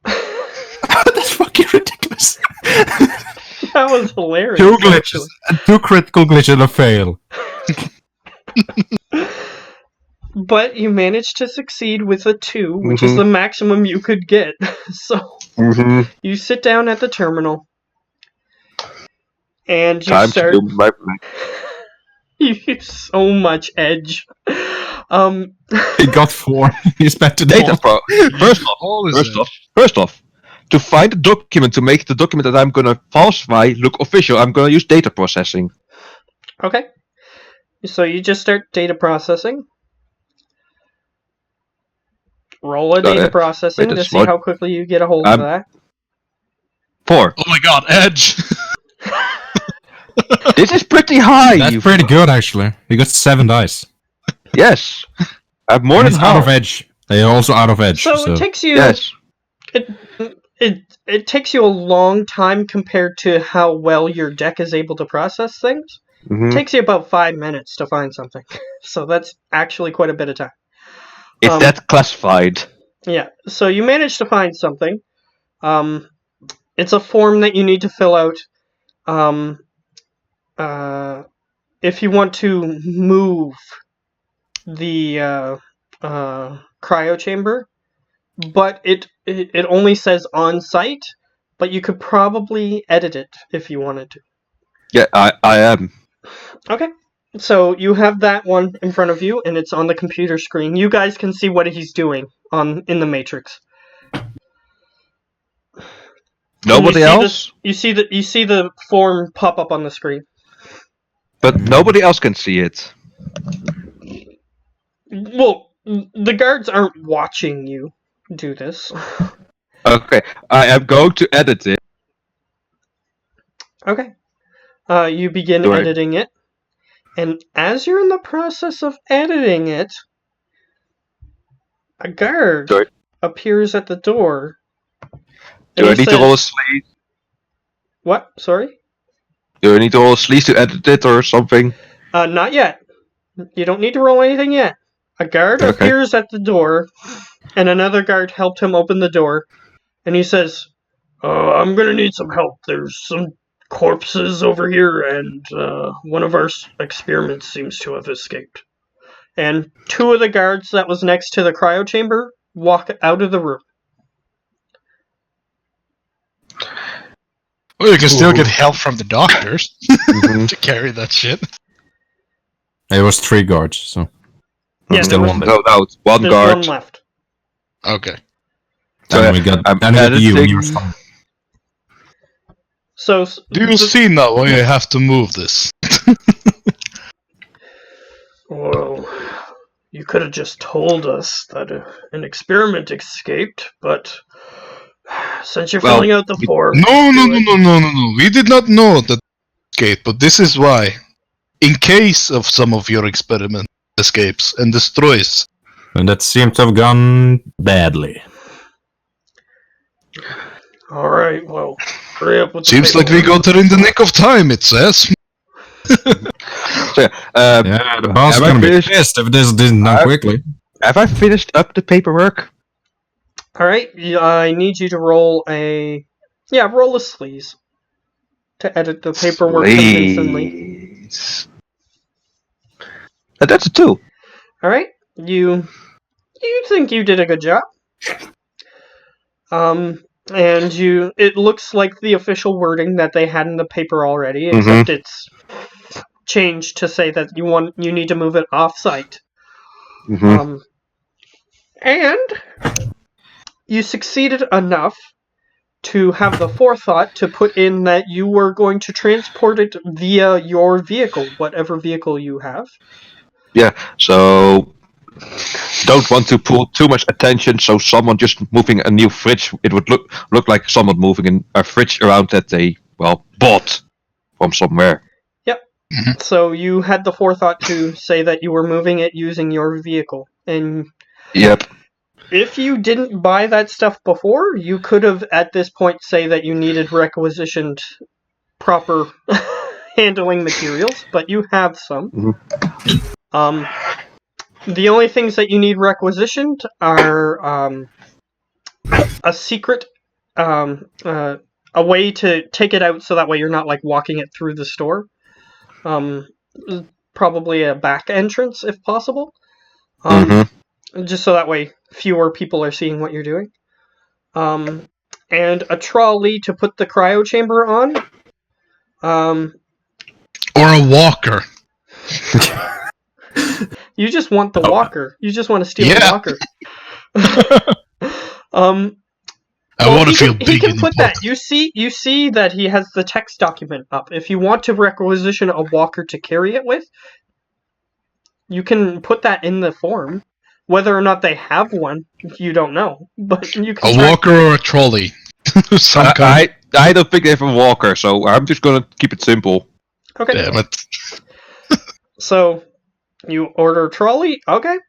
That's fucking ridiculous. That was hilarious. 2 glitches. 2 critical glitches and a fail. But you managed to succeed with a 2, which is the maximum you could get. So you sit down at the terminal and you Time start. to do my You use so much edge. He got 4. He spent it data all. First off, to find a document to make the document that I'm gonna falsify look official, I'm gonna use data processing. Okay. So you just start data processing. Roll a data processing wait, to that's see what- how quickly you get a hold of that. 4. Oh my god, Edge! This is pretty high. That's pretty good, actually. He got 7 dice. Yes, I have more And than he's out half. of edge. They're also out of edge. So it takes you Yes. it takes you a long time compared to how well your deck is able to process things. Mhm. It takes you about 5 minutes to find something. So that's actually quite a bit of time. Is that classified? Yeah. So you managed to find something. It's a form that you need to fill out. If you want to move the cryo chamber, but it only says on site, but you could probably edit it if you wanted to. Yeah, I am. Okay. So you have that one in front of you, and it's on the computer screen. You guys can see what he's doing in the matrix. Nobody else? You see the form pop up on the screen. But nobody else can see it. Well, the guards aren't watching you do this. Okay, I am going to edit it. Okay. You begin Right. editing it, and as you're in the process of editing it, a guard Sorry. appears at the door. Do and I he need to says- roll a sleeve? What? Sorry? Do I need to roll a sleeve to edit it or something? Not yet. You don't need to roll anything yet. A guard Okay. appears at the door, and another guard helped him open the door, and he says, I'm gonna need some help. There's some corpses over here, and one of our experiments seems to have escaped. And 2 of the guards that was next to the cryo chamber walk out of the room. Well, you can still get help from the doctors Mhm. to carry that shit. It was 3 guards, so. Yeah, Still there one. No, it's one There's guard. one left. Okay. So Then we got I'm then we got you. editing- You were fine. So, Do you see now why I have to move this? Well, you could have just told us that an experiment escaped, but Since you're filling out the form. No. We did not know that gate, but this is why. In case of some of your experiment escapes and destroys. And that seemed to have gone badly. Alright, well, hurry up with the Seems like we got her in the nick of time, it says. The boss is gonna be pissed if this isn't done quickly. Have I finished up the paperwork? Alright, I need you to roll a... Yeah, roll a sleaze. To edit the paperwork convincingly. That's a 2. Alright, you think you did a good job. And it looks like the official wording that they had in the paper already, except it's changed to say that you need to move it off-site. And you succeeded enough to have the forethought to put in that you were going to transport it via your vehicle, whatever vehicle you have. Yeah, so don't want to pull too much attention, so someone just moving a new fridge, it would look like someone moving a fridge around that they, bought from somewhere. Yep. So you had the forethought to say that you were moving it using your vehicle. And yep. If you didn't buy that stuff before, you could have at this point say that you needed requisitioned proper handling materials, but you have some. The only things that you need requisitioned are a secret, a way to take it out so that way you're not like walking it through the store. Probably a back entrance if possible. Just so that way fewer people are seeing what you're doing. And a trolley to put the cryo chamber on. Or a walker. You just want the walker. You just want to steal the walker. I want to feel big. He can put that. You see that he has the text document up. If you want to requisition a walker to carry it with, you can put that in the form. Whether or not they have one, you don't know. But you can walker or a trolley. I don't think they have a walker, so I'm just gonna keep it simple. Okay. Damn it. So you order a trolley. Okay.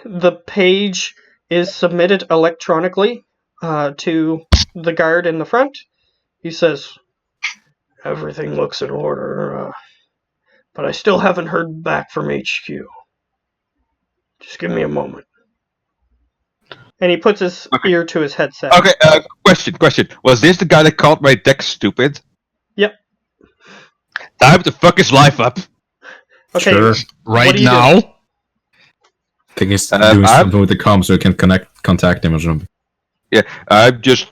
The page is submitted electronically to the guard in the front. He says, "Everything looks in order, but I still haven't heard back from HQ. Just give me a moment." And he puts his ear to his headset. Okay, question. Was this the guy that called my deck stupid? Yep. Time to fuck his life up. Okay. Sure. Right now? I think he's doing something with the comm so we can contact him or something. Yeah, I'm just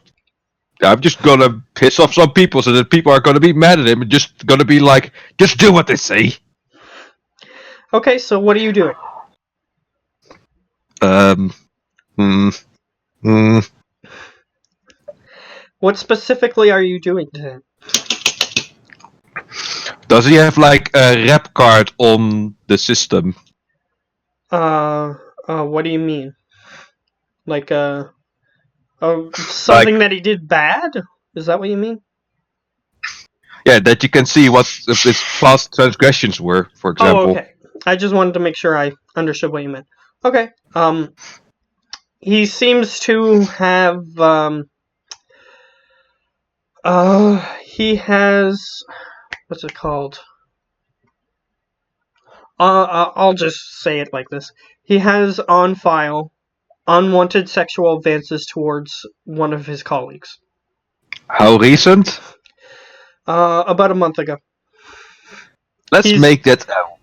gonna piss off some people so that people are gonna be mad at him and just gonna be like, just do what they say. Okay, so what are you doing? What specifically are you doing to him? Does he have like a rep card on the system? What do you mean? Like, something that he did bad? Is that what you mean? Yeah, that you can see what his past transgressions were, for example. Oh, okay. I just wanted to make sure I understood what you meant. Okay. He seems to have, he has, what's it called? I'll just say it like this. He has on file unwanted sexual advances towards one of his colleagues. How recent? About a month ago. Let's make that a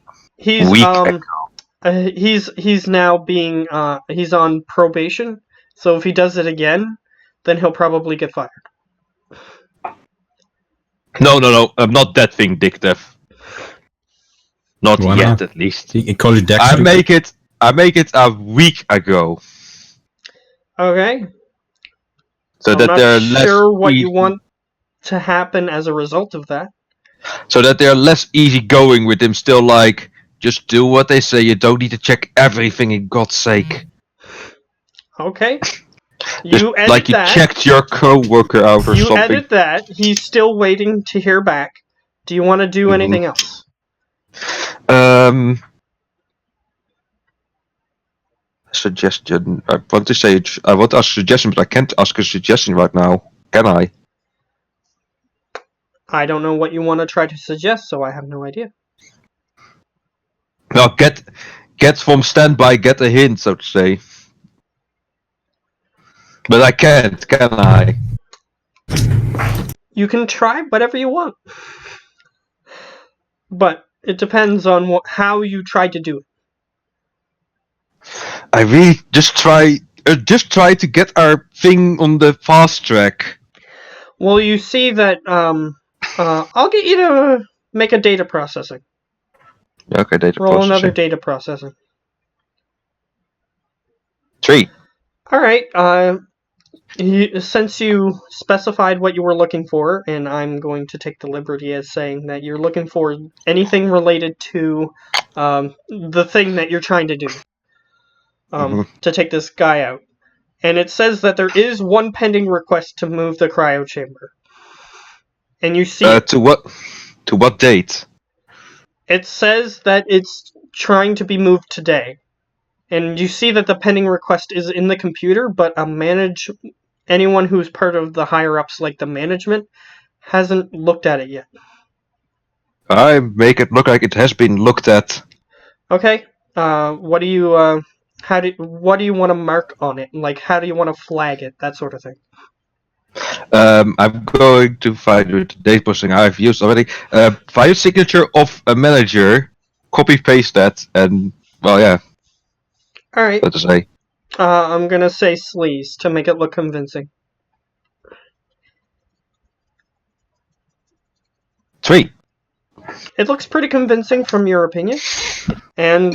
week ago. He's now being he's on probation, so if he does it again, then he'll probably get fired. No, I'm not that vindictive. Not Why yet, not? at least. He calls you Dex. I make it a week ago. Okay. So I'm that not they're less sure what easy, you want to happen as a result of that. so that they're less easygoing with him. Still, like, just do what they say. You don't need to check everything, in God's sake. Okay. You edit like you that. checked your co-worker out or you something. edit that. He's still waiting to hear back. Do you want to do anything else? Suggestion. I want to ask a suggestion, but I can't ask a suggestion right now. Can I? I don't know what you want to try to suggest, so I have no idea. No, get from standby. Get a hint, so to say. But I can't, can I? You can try whatever you want. But it depends on how you try to do it. I really just try to get our thing on the fast track. Well, you see that I'll get you to make a data processing. Okay, data Roll processing. another data processing. 3. Alright, since you specified what you were looking for, and I'm going to take the liberty as saying that you're looking for anything related to the thing that you're trying to do, to take this guy out. And it says that there is one pending request to move the cryo chamber. And you see... To what date? It says that it's trying to be moved today. And you see that the pending request is in the computer, but anyone who's part of the higher-ups, like the management, hasn't looked at it yet. I make it look like it has been looked at. Okay. What do you want to mark on it? Like, how do you want to flag it? That sort of thing. I'm going to find the date posting I've used already. Find a signature of a manager, copy paste that, and well, yeah. All right. What to say? I'm gonna say sleaze to make it look convincing. 3. It looks pretty convincing from your opinion, and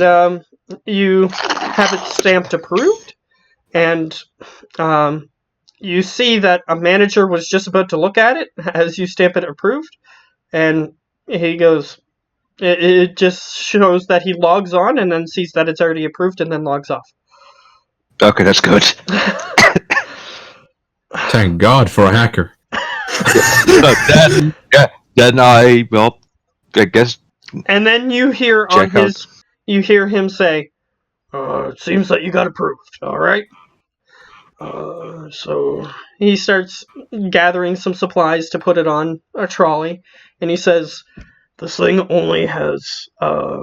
you have it stamped approved, and you see that a manager was just about to look at it as you stamp it approved, and he goes, it just shows that he logs on and then sees that it's already approved and then logs off. Okay, that's good. Thank God for a hacker. Then I guess. And then you hear you hear him say, "It seems that you got approved. All right." So he starts gathering some supplies to put it on a trolley, and he says, "This thing only has a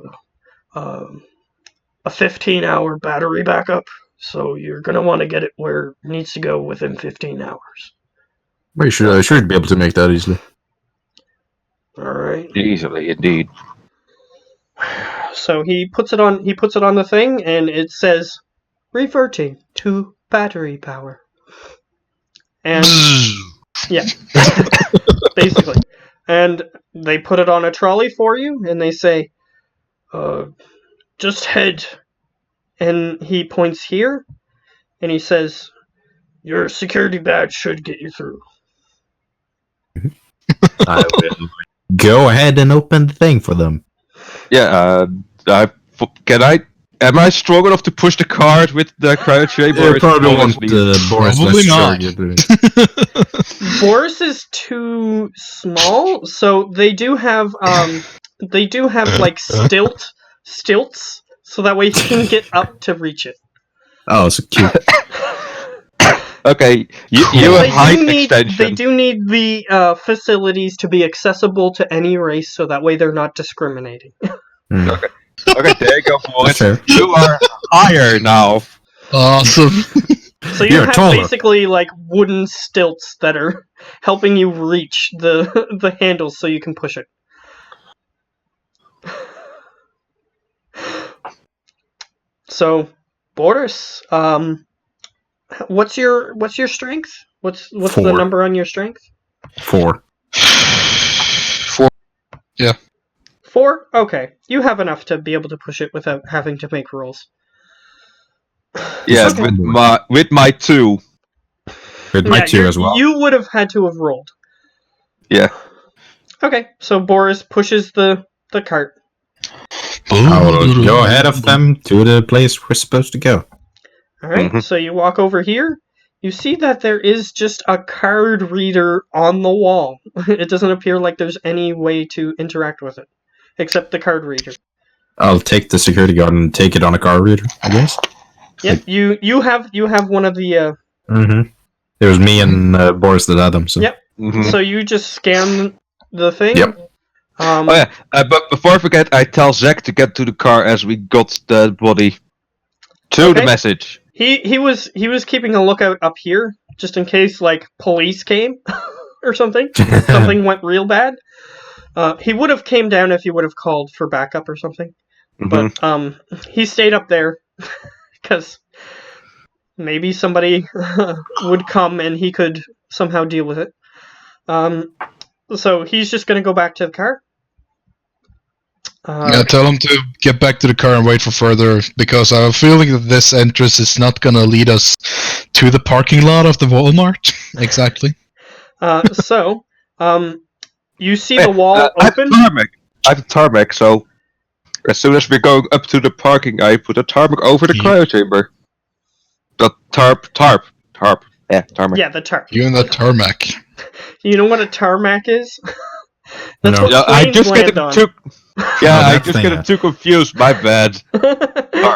15-hour battery backup, so you're gonna want to get it where it needs to go within 15 hours." Well, I should be able to make that easily. All right. Easily, indeed. So he puts it on the thing, and it says, "Reverting to battery power." And yeah, basically. And they put it on a trolley for you, and they say, "Just head." And he points here, and he says, "Your security badge should get you through." I will go ahead and open the thing for them. Yeah, am I strong enough to push the cart with the cryo chamber? You probably want Boris. Probably not. Boris is too small, so they do have like stilts, so that way he can get up to reach it. Oh, so cute. Okay, you have height extension. They do need the facilities to be accessible to any race, so that way they're not discriminating. Okay, there you go, Boris. Fair. You are higher now. Awesome. So you have basically like wooden stilts that are helping you reach the handles so you can push it. So, Boris, what's your strength? What's 4. the number on your strength? 4. 4. Yeah. 4? Okay. You have enough to be able to push it without having to make rolls. Yeah, Okay. with my 2. With my 2 as well. You would have had to have rolled. Yeah. Okay, so Boris pushes the cart. I will go ahead of them to the place we're supposed to go. Alright, So you walk over here. you see that there is just a card reader on the wall. It doesn't appear like there's any way to interact with it, except the card reader. I'll take the security guard and take it on a card reader, I guess. Yep, you have one of the. Mm-hmm. It was me and Boris that had them. So. Yep. Mhm. So you just scan the thing. Yep. Oh yeah, but before I forget, I tell Zach to get to the car as we got the body to the Okay. message. He was keeping a lookout up here just in case like police came or something. Something went real bad. He would have came down if he would have called for backup or something. Mhm. But he stayed up there because maybe somebody would come and he could somehow deal with it. So he's just going to go back to the car. Yeah, tell him to get back to the car and wait for further, because I have a feeling that this entrance is not going to lead us to the parking lot of the Walmart. Exactly. So, you see the wall open. I have a tarmac, so as soon as we're going up to the parking, I put a tarmac over the cryo chamber. The tarp. Yeah, tarmac. Yeah, the tarp. You and the tarmac. You know what a tarmac is? That's No. what Yeah, I planes just land get on. too. Yeah, Oh, I that just thing, get yeah. too confused. My bad.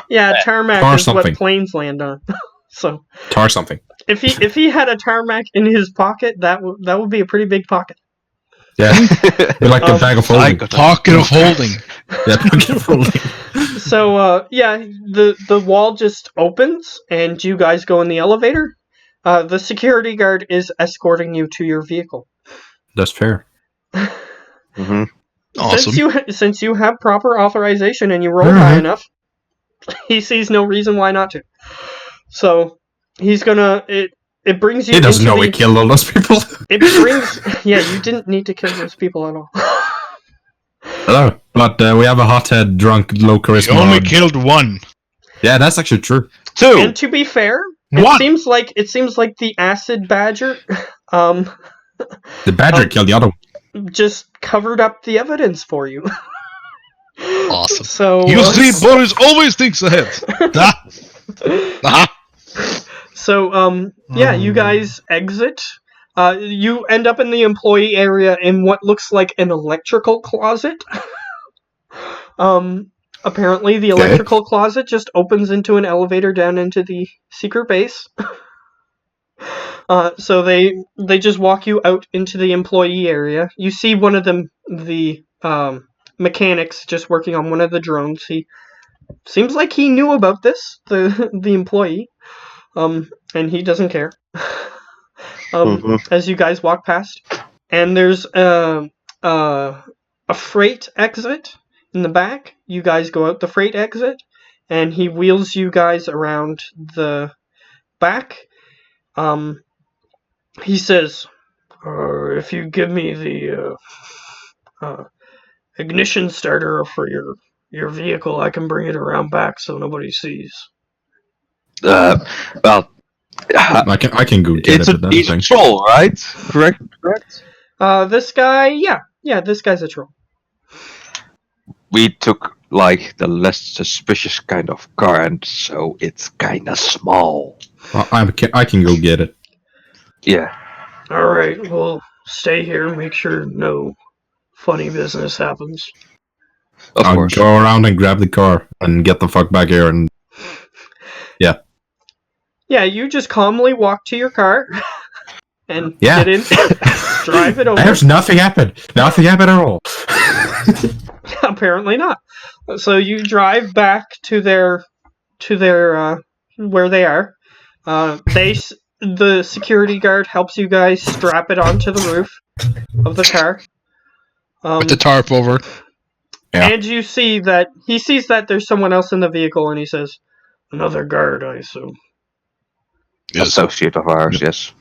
Yeah, tarmac Tar is something. what planes land on. So Tar something. if he had a tarmac in his pocket, that would be a pretty big pocket. Yeah. Be like a bag of holding. Pocket of holding. Yeah, pocket of holding. So yeah, the wall just opens and you guys go in the elevator. The security guard is escorting you to your vehicle. That's fair. Mm-hmm. Awesome. Since you have proper authorization and you roll high enough, he sees no reason why not to. So he's gonna it brings you. He doesn't into know we killed all those people. It brings you didn't need to kill those people at all. Hello, but we have a hothead, drunk, low charisma. You only killed one. Yeah, that's actually true. 2. And to be fair, What? it seems like the acid badger The badger killed the other one. just covered up the evidence for you. Awesome. So You see, Boris always thinks ahead. So yeah, you guys exit. You end up in the employee area in what looks like an electrical closet. Apparently the electrical closet just opens into an elevator down into the secret base. So they just walk you out into the employee area. You see one of them, the mechanics, just working on one of the drones. He seems like he knew about this, the employee, and he doesn't care. As you guys walk past, and there's a freight exit in the back. You guys go out the freight exit, and he wheels you guys around the back. He says, if you give me the ignition starter for your vehicle, I can bring it around back so nobody sees. Well, I can go get it's it. a But decent troll, right? Correct. This guy, yeah, this guy's a troll. We took like the less suspicious kind of car, and so it's kind of small. I can go get it. Yeah. All right, well, stay here. Make sure no funny business happens. Of I'll course. go around and grab the car and get the fuck back here. And Yeah, you just calmly walk to your car and Yeah. get in, drive it over. there's nothing happened. Nothing happened at all. Apparently not. So you drive back to their where they are. The security guard helps you guys strap it onto the roof of the car. With the tarp over. Yeah. And you see that he sees that there's someone else in the vehicle, and he says, Another guard, I assume. Yes. Associate of ours, yes.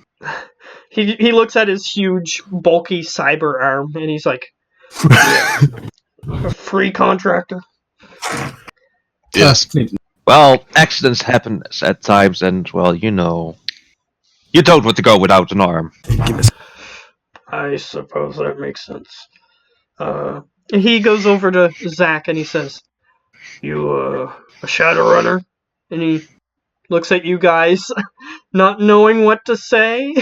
he looks at his huge, bulky cyber arm, and he's like, A free contractor. Yes. Well, accidents happen at times, and well, you don't want to go without an arm. I suppose that makes sense. he goes over to Zach, and he says, You, a Shadowrunner? and looks at you guys, not knowing what to say.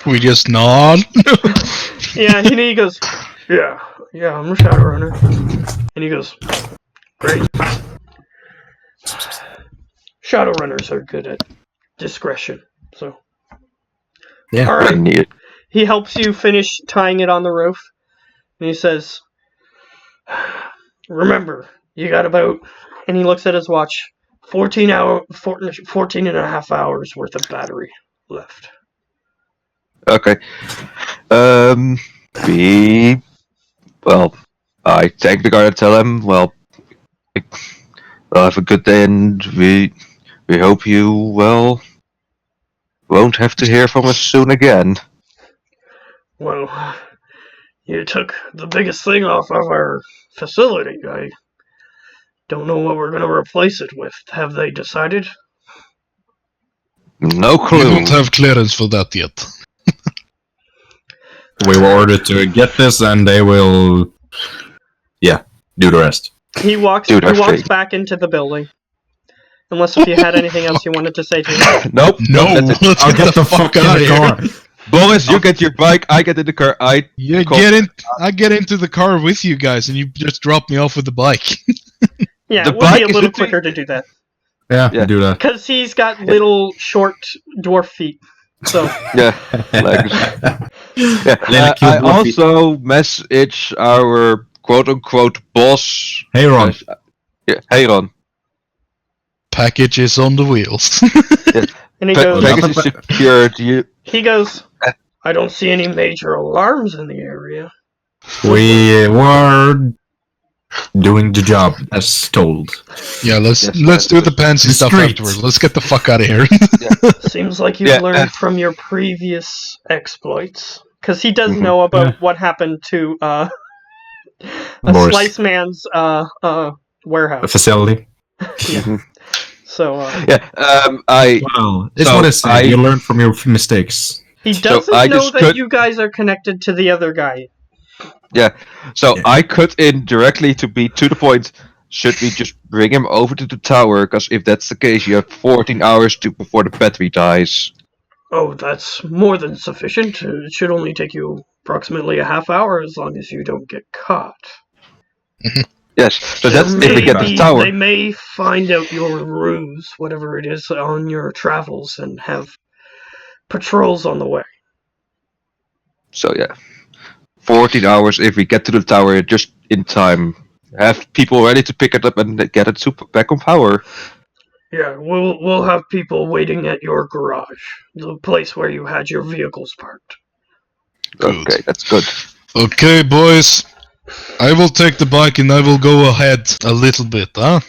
We just nod. Yeah, he goes, yeah, I'm a Shadowrunner. And he goes, great. Shadowrunners are good at discretion, so. Yeah. Alright. He helps you finish tying it on the roof. And he says, remember, you got about, and he looks at his watch, 14 and a half hours worth of battery left. Okay. I thank the guard and tell him, have a good day, and we hope you, won't have to hear from us soon again. Well, you took the biggest thing off of our facility. I don't know what we're going to replace it with. Have they decided? No clue. We don't have clearance for that yet. We were ordered to get this, and they will, do the rest. He walks back into the building. Unless if you had anything else you wanted to say to him. Nope. No, let's I'll get the fuck out of here. Boris, you get your bike, I get in the car, I get into the car with you guys, and you just drop me off with the bike. Yeah, The it would bike be a is little a quicker to do that. Yeah, do that. Because he's got little, short dwarf feet. So. Yeah. I also message our quote-unquote boss. Hey, Ron. Hey, Ron. Package is on the wheels. And he goes, Package is secured. He goes, I don't see any major alarms in the area. We were doing the job as told. Yeah, let's do the fancy stuff afterwards. Let's get the fuck out of here. Seems like you've learned from your previous exploits. Because he does know about what happened to a Slice Man's warehouse. A facility. Yeah. So, it's what I say. You learn from your mistakes. He doesn't know that you guys are connected to the other guy. Yeah, I cut in directly to be to the point. Should we just bring him over to the tower? Because if that's the case, you have 14 hours before the battery dies. Oh, that's more than sufficient. It should only take you approximately a half hour as long as you don't get caught. Yes, so that's if we get to the tower. They may find out your ruse, whatever it is, on your travels and have patrols on the way. So, 14 hours if we get to the tower just in time. Have people ready to pick it up and get it back on power. Yeah, we'll have people waiting at your garage, the place where you had your vehicles parked. Good. Okay, that's good. Okay, boys. I will take the bike and I will go ahead a little bit, huh?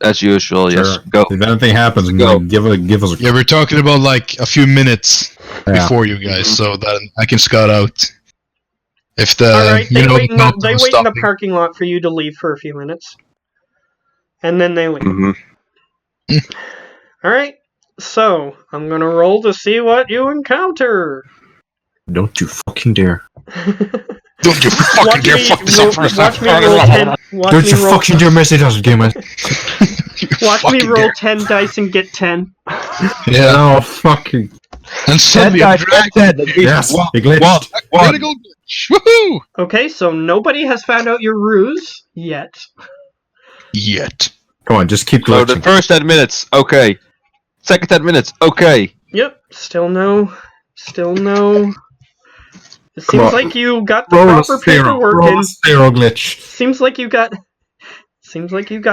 As usual, yes. Go. If anything happens, go. Give us a... Yeah, we're talking about like a few minutes before you guys, so that I can scout out. If the Alright, they wait in the parking lot for you to leave for a few minutes. And then they leave. Mm-hmm. Alright, so I'm gonna roll to see what you encounter. Don't you fucking dare. Don't you fucking dare fuck this up first. Watch me roll 10. Don't you fucking dare mess it up, gamer. Watch me roll 10 dice and get 10. Yeah, no, fucking. And send me a drag. Yes, you glitched. Critical glitch. Woohoo! Okay, so nobody has found out your ruse yet. Come on, just keep glitching. glitching. So the first 10 minutes, okay. Second 10 minutes, okay. Yep, still no. It seems like you got the proper paperwork and zero glitch. Seems like you got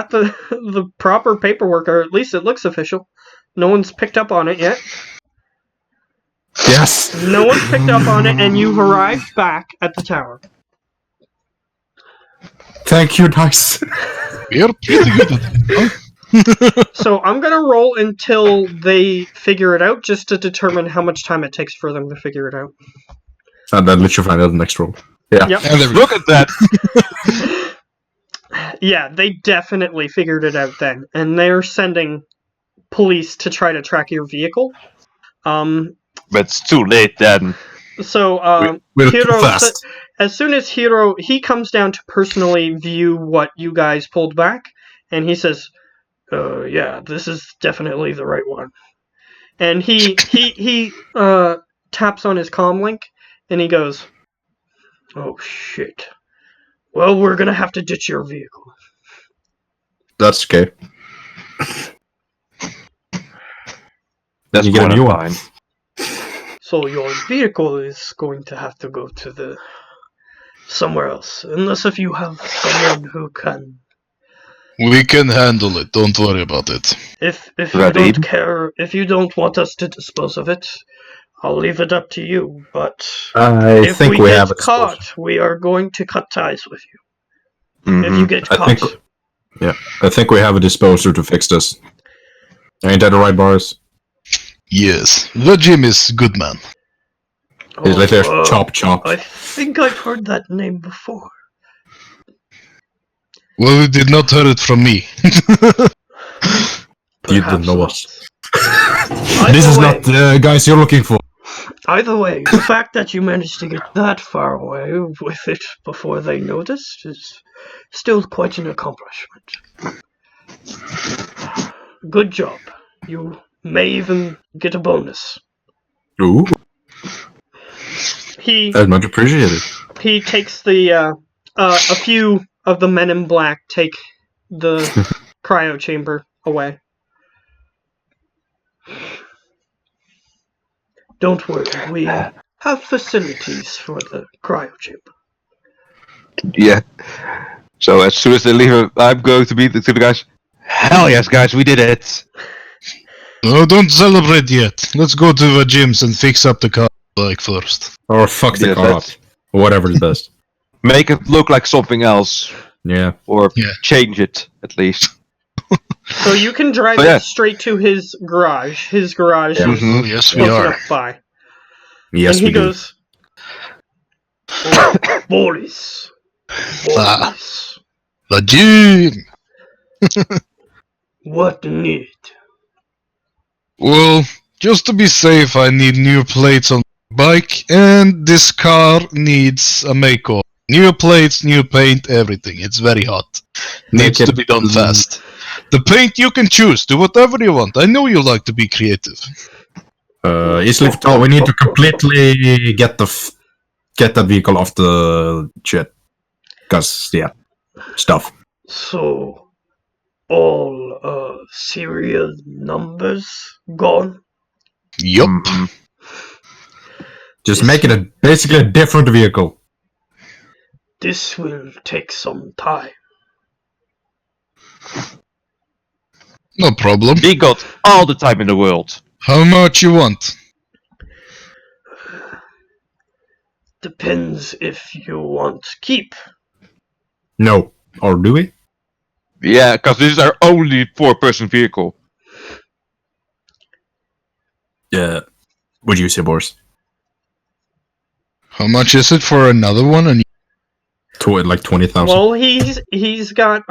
the proper paperwork, or at least it looks official. No one's picked up on it yet. Yes. No one's picked up on it, and you've arrived back at the tower. Thank you, nice. You're pretty good at it. So I'm gonna roll until they figure it out, just to determine how much time it takes for them to figure it out. And then let you find out the next roll. Yeah. Yep. Look at that. Yeah, they definitely figured it out then, and they're sending police to try to track your vehicle. But it's too late then. So, Hiro, as soon as Hiro, he comes down to personally view what you guys pulled back, and he says, Yeah, this is definitely the right one. And he taps on his comm link, and he goes, "Oh shit. Well, we're gonna have to ditch your vehicle." That's okay. That's You get a new one. fine. So your vehicle is going to have to go to somewhere else, unless if you have someone who can. We can handle it. Don't worry about it. If you Ready? don't care, if you don't want us to dispose of it, I'll leave it up to you. But I if think we get have a caught, we are going to cut ties with you. If Mhm. you get I caught, think we have a disposer to fix this. Ain't that right, Boris? Yes, the Jim is good man. He's like there, Oh, chop chop. I think I've heard that name before. Well, you did not hear it from me. You don't Perhaps know not. us. Either This is way, not the guys you're looking for. Either way, the fact that you managed to get that far away with it before they noticed is still quite an accomplishment. Good job. You may even get a bonus. Ooh, He that's much appreciated. he takes a few of the men in black take the cryo chamber away. Don't worry, we have facilities for the cryo chamber. Yeah. So as soon as they leave, I'm going to be to the guys. Hell yes, guys, we did it. No, don't celebrate yet. Let's go to the gyms and fix up the car like first. Or fuck the Yes, car up. that's- Whatever is best. Make it look like something else, Yeah. or Yeah. change it at least. So you can drive Oh, yeah. it straight to his garage. His garage Yeah. is Oh, yes, we close are. enough by. Yes, and he we do. goes, "Oh, Boris. Boris. The gym! What need?" Well, just to be safe, I need new plates on the bike, and this car needs a makeover. New plates, new paint, everything. It's very hot. Needs Make to it- be done fast. The paint you can choose. Do whatever you want. I know you like to be creative. Easily told, we need to completely get that vehicle off the shit. Cause yeah, stuff. So, all serial numbers gone? Yup. Mhm. Just make it basically a different vehicle. This will take some time. No problem. We got all the time in the world. How much you want? Depends if you want keep. No, or do we? Yeah, because this is our only 4-person vehicle. Yeah. Would you say, Boris? How much is it for another one? And Like 20,000. Well, he's got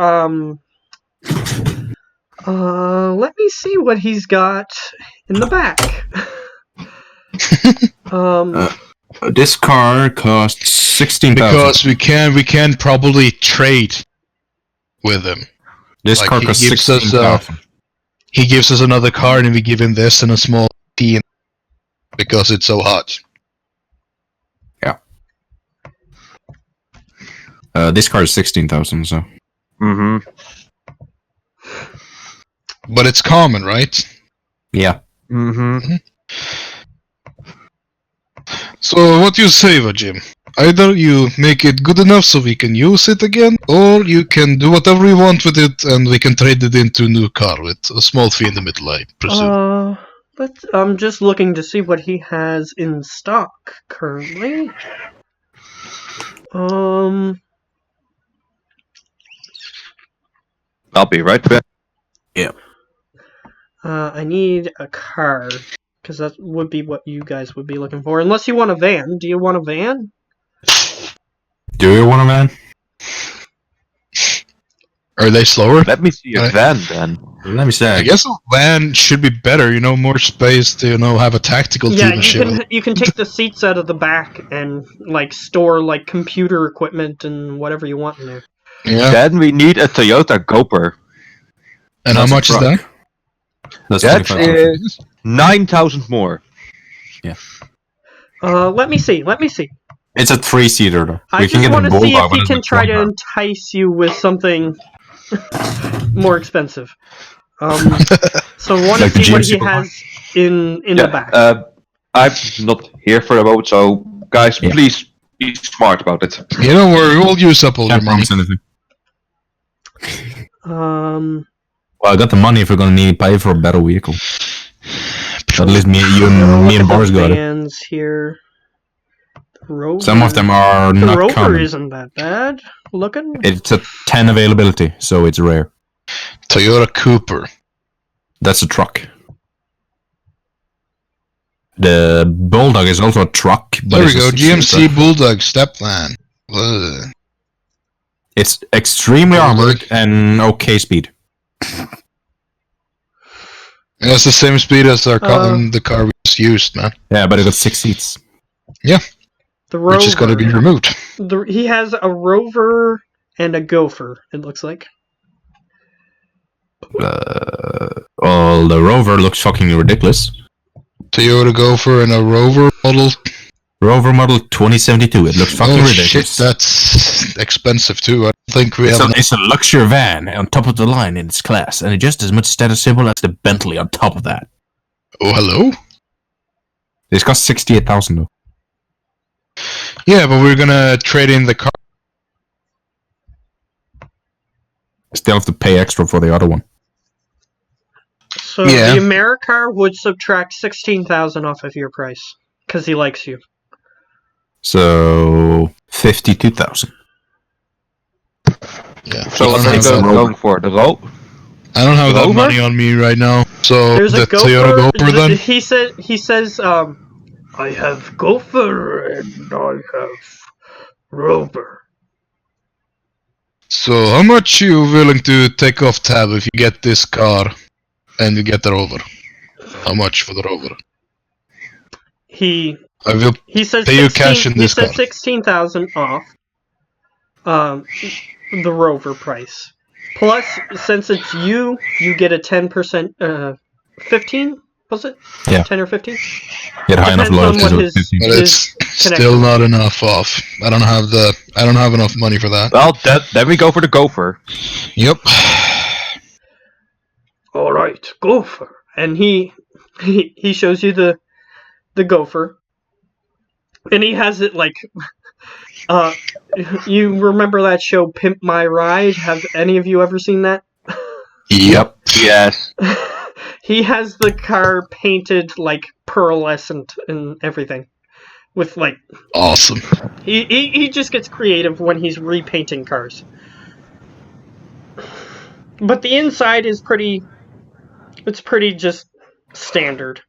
let me see what he's got in the back. This car costs 16,000. because we can probably trade with him. This like, car he costs gives us, 16,000. He gives us another car, and we give him this and a small tea because it's so hot. This car is 16,000. So Mm-hmm. But it's common, right? yeah. Mm-hmm. So what you say, Jim? Either you make it good enough so we can use it again, or you can do whatever you want with it, and we can trade it into a new car with a small fee in the middle, I presume. But I'm just looking to see what he has in stock currently. I'll be right back. I need a car, because that would be what you guys would be looking for. Unless you want a van. Do you want a van? Do you want a van? Are they slower? Let me see a van then. Let me say. I guess a van should be better, more space to, have a tactical team Yeah, and shit. you can take the seats out of the back and store computer equipment and whatever you want in there. Yeah. Then we need a Toyota Gopher. And how much is that? That's That 25,000. is 9,000 more. Let me see. It's a 3-seater though. I just want to see if he can try to entice you with something more expensive. So I want to Like the see what GMC he has in the back. I'm not here for the boat, so guys, please be smart about it. Yeah, don't worry, we'll use up all your Can't money. promise anything. Um, Well, I got the money if we're gonna need to pay for a better vehicle. At least me and Boris got it. vans here. Rover. Some of them are The not Rover common. isn't that bad looking. It's a 10 availability, so it's rare. Toyota Cooper. That's a truck. The Bulldog is also a truck. But There we it's a go, 6-seater GMC truck. Bulldog step van. Ugh. It's extremely armored and okay speed. Yeah, it's the same speed as our the car we just used, man. Yeah, but it got 6 seats. The Rover. Which is going to be removed. He has a Rover and a Gopher. It looks like. Well, the Rover looks fucking ridiculous. Toyota Gopher and a Rover model. Rover model 2072. It looks fucking ridiculous. Shit, that's expensive too. I don't think we have. It's a luxury van on top of the line in its class, and it's just as much status symbol as the Bentley on top of that. Oh, hello? It's cost 68,000 though. Yeah, but we're gonna trade in the car. Still have to pay extra for the other one. So Yeah. the Americar would subtract 16,000 off of your price because he likes you. So 52,000. Yeah. So I what don't are you have the- going for? The rope? I don't have that Rover? money on me right now. So There's the a Gopher. Toyota Gopher then? He says, I have Gopher and I have Rover. So how much you willing to take off tab if you get this car and you get the Rover? How much for the Rover? he I will. says Pay you cash in he this says car. 16,000 off. The Rover price. Plus, since it's you get a 10%. 15 was it? Yeah. 10 or 15. Get high enough Depends on loyalty. what so his- it's 15. But is it's connected. still not enough off. I don't have enough money for that. Well, then we go for the Gopher. Yep. All right, Gopher. And he shows you the Gopher, and he has it like, you remember that show Pimp My Ride? Have any of you ever seen that? Yep. Yes. He has the car painted like pearlescent and everything, with like Awesome. he just gets creative when he's repainting cars. But the inside is pretty just standard.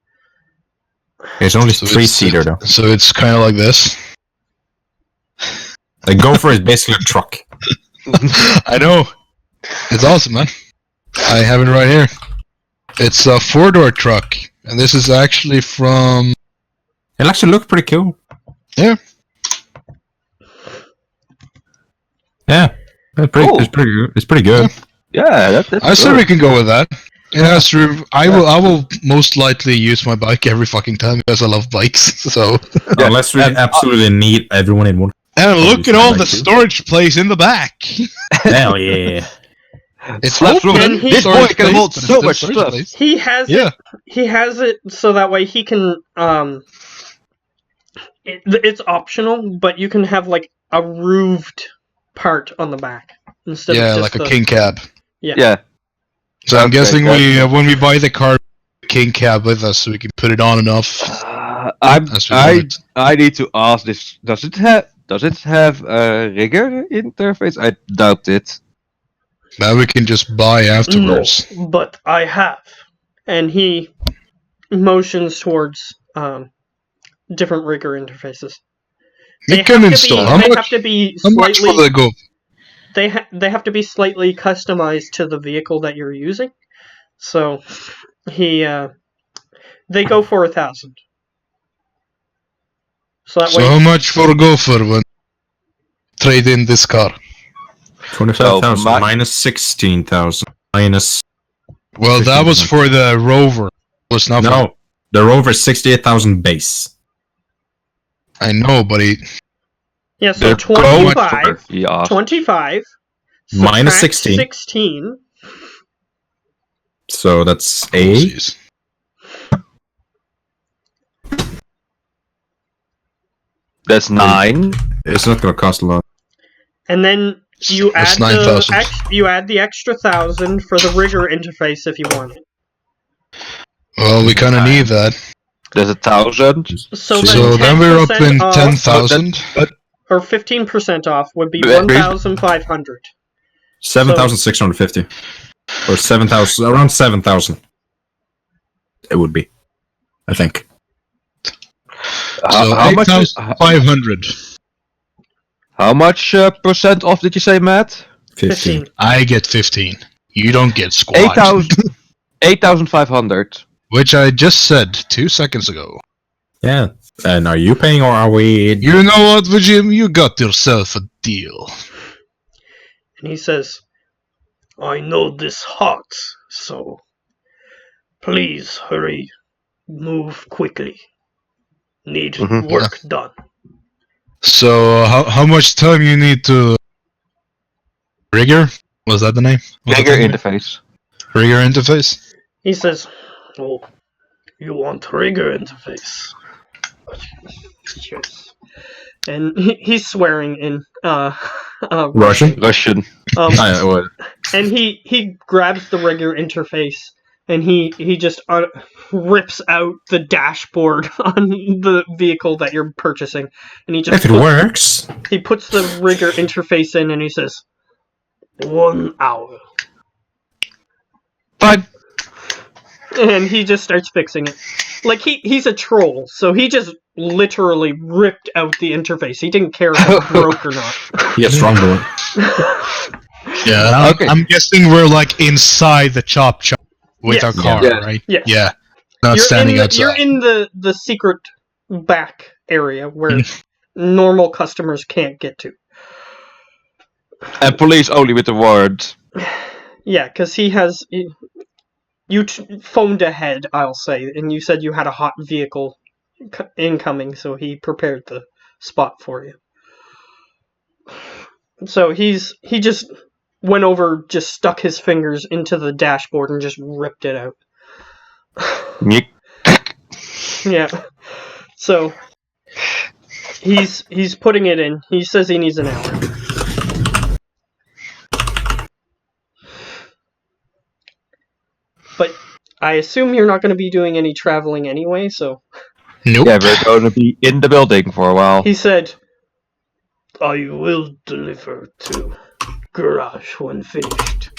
It's only So 3-seater though. So it's kind of like this. The Gopher is basically a truck. I know. It's awesome, man. I have it right here. It's a 4-door truck, and this is actually from. It actually looks pretty cool. Yeah. Yeah. Cool. It's pretty good. Yeah, that's I say good. we can go with that. It has to. I will most likely use my bike every fucking time because I love bikes. So. Yeah, Unless we and- absolutely need everyone in one. And look at all the Like you. storage place in the back. Hell yeah. It's That's open, right. This boy storage can place, hold but it's so still much storage stuff. place. He has Yeah. He has it so that way he can it's optional, but you can have like a roofed part on the back instead of Yeah, just like a the, king cab. Yeah. So I'm Okay, guessing when we buy the car, king cab with us, so we can put it on enough. As we want it. I need to ask this. Does it have a rigger interface? I doubt it. Now we can just buy afterwards. No, but I have. And he motions towards different rigger interfaces. You can install. How They much? have to be How much for slightly. the go? They have to be slightly customized to the vehicle that you're using. So they go for 1,000. So that So way, how much for a Gopher when trade in this car? 25,000 So, minus 16,000 minus Well, that was for the rover. It was not No, the rover is 68,000 base. I know, but Yeah, so The 25. Yeah. 25. Minus subtract 16. 16. So that's Oh, 8. jeez. That's 9. It's not gonna cost a lot. And then you That's add 9,000. you add the extra 1,000 for the rigger interface if you want it. Well, we kind of need that. There's 1,000. So Then we're up 10% in off, 10,000. or 15% off would be Wait, 1,500. 7,650. Or 7,000, around 7,000. It would be, I think. So How much? 8,500. How much percent off did you say, Matt? 15. I get 15. You don't get squat. 8,500. Which I just said 2 seconds ago. Yeah. And are you paying or are we? You know what, Vijim? You got yourself a deal. And he says, I know this hot, so please hurry. Move quickly. Need work done. So, how much time you need to... Rigger? Was that the name? Bigger interface. Rigger interface? He says, Oh, you want rigger interface? and he's swearing in Russian? Russian. And he grabs the rigger interface and he just rips out the dashboard on the vehicle that you're purchasing, and he just If it works. he puts the rigger interface in and he says, 1 hour. Fine. and he just starts fixing it. Like he's a troll, so he just literally ripped out the interface. He didn't care if it broke or not. Yeah, strong boy. Yeah, Okay. I'm guessing we're like inside the chop with Yes. our car, Yeah. right? Yes. Yeah. Not standing outside. You're in the secret back area where normal customers can't get to. And police only with the warrant. Yeah, because he has... You phoned ahead, I'll say, and you said you had a hot vehicle incoming, so he prepared the spot for you. So he just went over, just stuck his fingers into the dashboard and just ripped it out. Yeah. So he's putting it in. He says he needs an hour. But I assume you're not going to be doing any traveling anyway, so... Nope. Yeah, we're going to be in the building for a while. He said, I will deliver to garage when finished.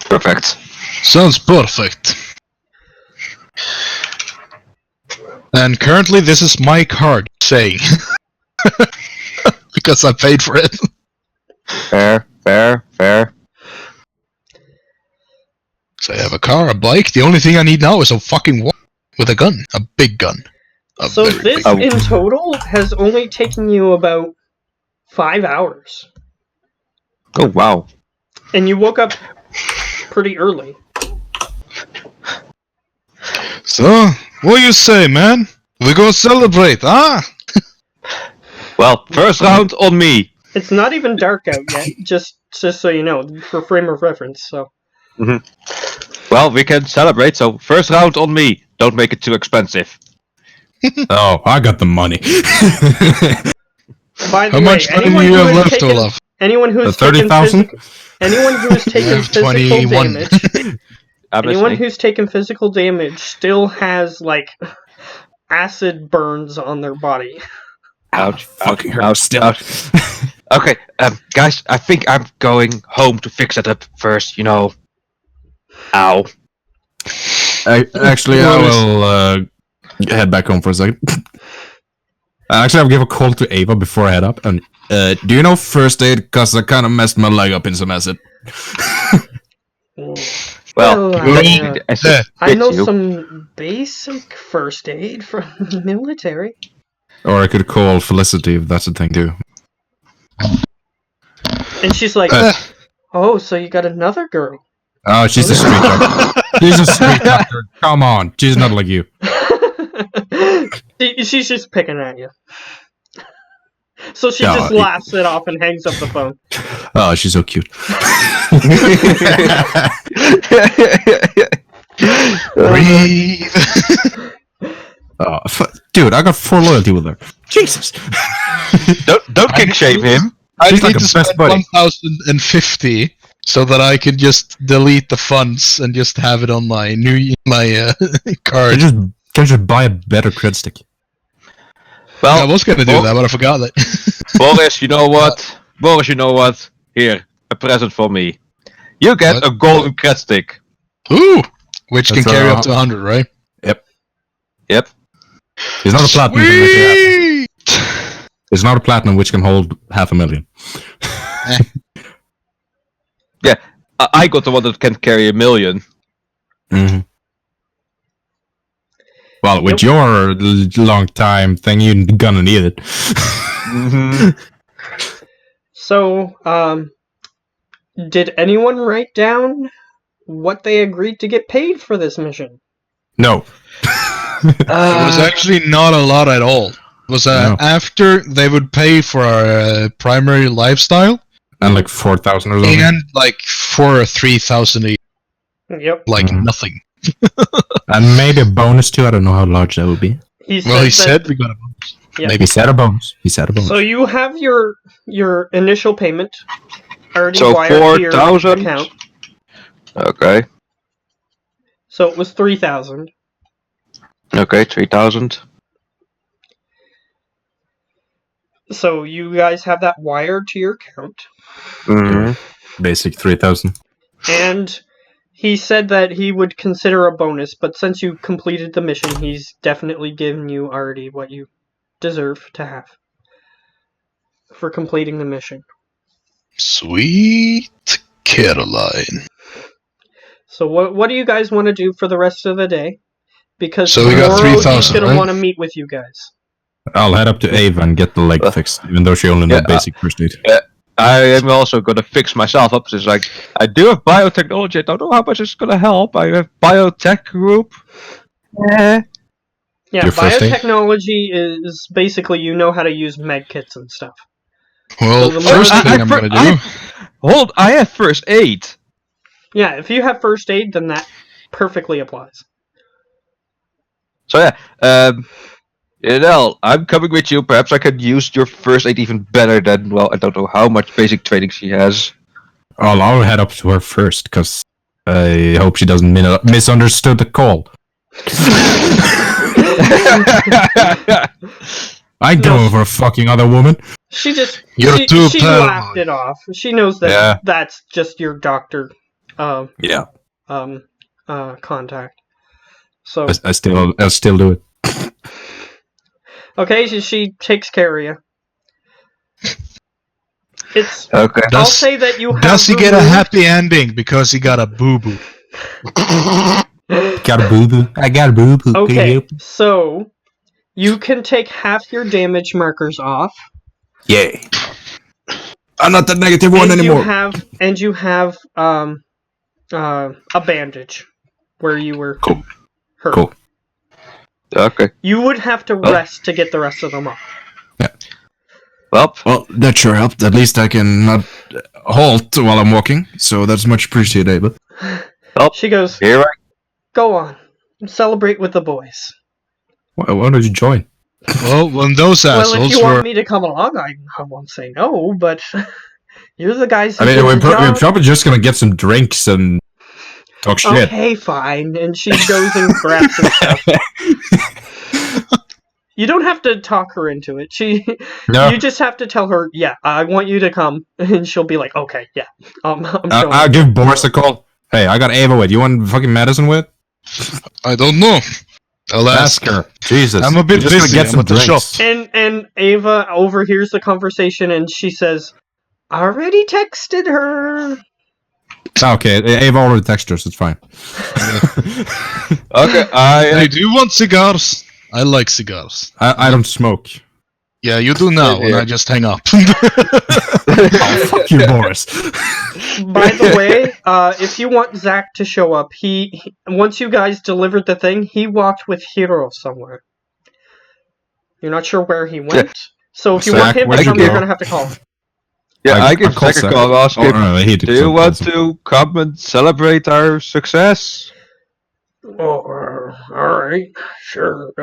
Perfect. Sounds perfect. And currently this is my card saying. Because I paid for it. Fair. So I have a car, a bike. The only thing I need now is a fucking walk with a gun. A big gun. so this in total has only taken you about 5 hours. Oh, wow. And you woke up pretty early. So, what you say, man? We go celebrate, huh? Well, first round on me. It's not even dark out yet, just so you know, for frame of reference, so... Well, we can celebrate, so first round on me. Don't make it too expensive. Oh, I got the money. By the How way, much time do anyone you who have has left, taken, Olaf? anyone who has taken 30,000? anyone who has taken physical 21. damage, I'm anyone listening. who's taken physical damage still has like acid burns on their body. Ouch. Fucking hurt Ouch. still. Ouch. Okay, guys, I think I'm going home to fix it up first, you know. Ow. Actually, I will head back home for a second. Actually, I'll give a call to Ava before I head up. And do you know first aid? Because I kind of messed my leg up in some acid. Well, I know some basic first aid from the military. Or I could call Felicity if that's a thing too. And she's like, oh, so you got another girl. Oh, she's a street doctor. She's a street doctor. Come on, she's not like you. She's just picking at you. So she just laughs it off and hangs up the phone. Oh, she's so cute. Breathe. Oh, dude, I got 4 loyalty with her. Jesus. Don't kick shame him. I She's need like a to best spend buddy. 1,050 so that I can just delete the funds and just have it on my card. Can just buy a better cred stick. Well, I was gonna do that, but I forgot it. Boris, you know what? Boris, you know what? Here, a present for me. You get What? a golden cred stick. Ooh, which can That's carry up to 100, right? Yep. It's not a platinum. Can make it happen. Sweet! It's not a platinum which can hold 500,000. I got the one that can carry 1 million. Mm-hmm. Well, with your long time thing, you're gonna need it. Mm-hmm. So, did anyone write down what they agreed to get paid for this mission? No. It was actually not a lot at all. It was No. after they would pay for our primary lifestyle And like 4,000 or something. and like 4,000 or 3,000 a year, Yep. like Mhm. nothing. And maybe a bonus too. I don't know how large that would be. He Well, he that- said we got a bonus. Yeah. Maybe He said a bonus. He said a bonus. So you have your initial payment already So wired to your 4,000? account. Okay. So it was 3,000. Okay, 3,000. So you guys have that wired to your account. Mm-hmm. Basic 3,000. And he said that he would consider a bonus, but since you completed the mission, he's definitely given you already what you deserve to have for completing the mission. Sweet Caroline. So what do you guys want to do for the rest of the day? Because So we got tomorrow he's 3,000, going right? to want to meet with you guys. I'll head up to Ava and get the leg fixed, even though she only knows Yeah, basic first aid. I am also gonna fix myself up. It's like I do have biotechnology. I don't know how much it's gonna help. I have biotech group. Yeah, Your first aid? biotechnology is basically you know how to use med kits and stuff. Well, So the first more- thing I'm gonna do. Hold, I have first aid. Yeah, if you have first aid, then that perfectly applies. So yeah, I'm coming with you. Perhaps I can use your first aid even better than, well, I don't know how much basic training she has. Well, I'll head up to her first, because I hope she doesn't misunderstood the call. I ain't No. going for a fucking other woman. She just You're too she paranoid. laughed it off. She knows that Yeah. that's just your doctor Yeah. contact. So I'll still do it. okay, she takes care of you. It's Okay. I'll Does- say that you have Does he get a removed- happy ending because he got a boo boo? Got a boo boo. I got a boo boo. Okay, so you can take half your damage markers off. Yay. I'm not the negative one and anymore. you have a bandage where you were Cool. hurt. Cool. Okay. You would have to rest to get the rest of them off. Well, That sure helped. At least I can not halt while I'm walking, so that's much appreciated. She goes, here "Go on, celebrate with the boys." Why don't you join? Well, when those Well, if assholes you were. want me to come along, I won't say no. But you're the guys. Who I mean, did we're, the we're job. probably just gonna get some drinks and talk shit. Okay, fine. And she goes and grabs some stuff. You don't have to talk her into it. No, You just have to tell her, "Yeah, I want you to come," and she'll be like, "Okay, yeah, I'm showing I'll up." give Boris a call. Hey, I got Ava with. You want fucking medicine with? I don't know. I'll ask. Ask her. Jesus. I'm a bit We're just gonna busy. get I'm some at the drinks. shop. And Ava overhears the conversation and she says, "Already texted her." Okay, Ava already texted us. It's fine. Okay, I do want cigars. I like cigars. I don't smoke. Yeah, you do now, and I just hang up. Oh, fuck you, Boris. By the way, if you want Zach to show up, he once you guys delivered the thing, he walked with Hiro somewhere. You're not sure where he went, so if you want Zach, him where'd to you come, you're go? gonna have to call him. Yeah, I I give call Zach a Zach. call and ask Oh, him, no, he do you want to come and celebrate our success? Oh, alright, sure.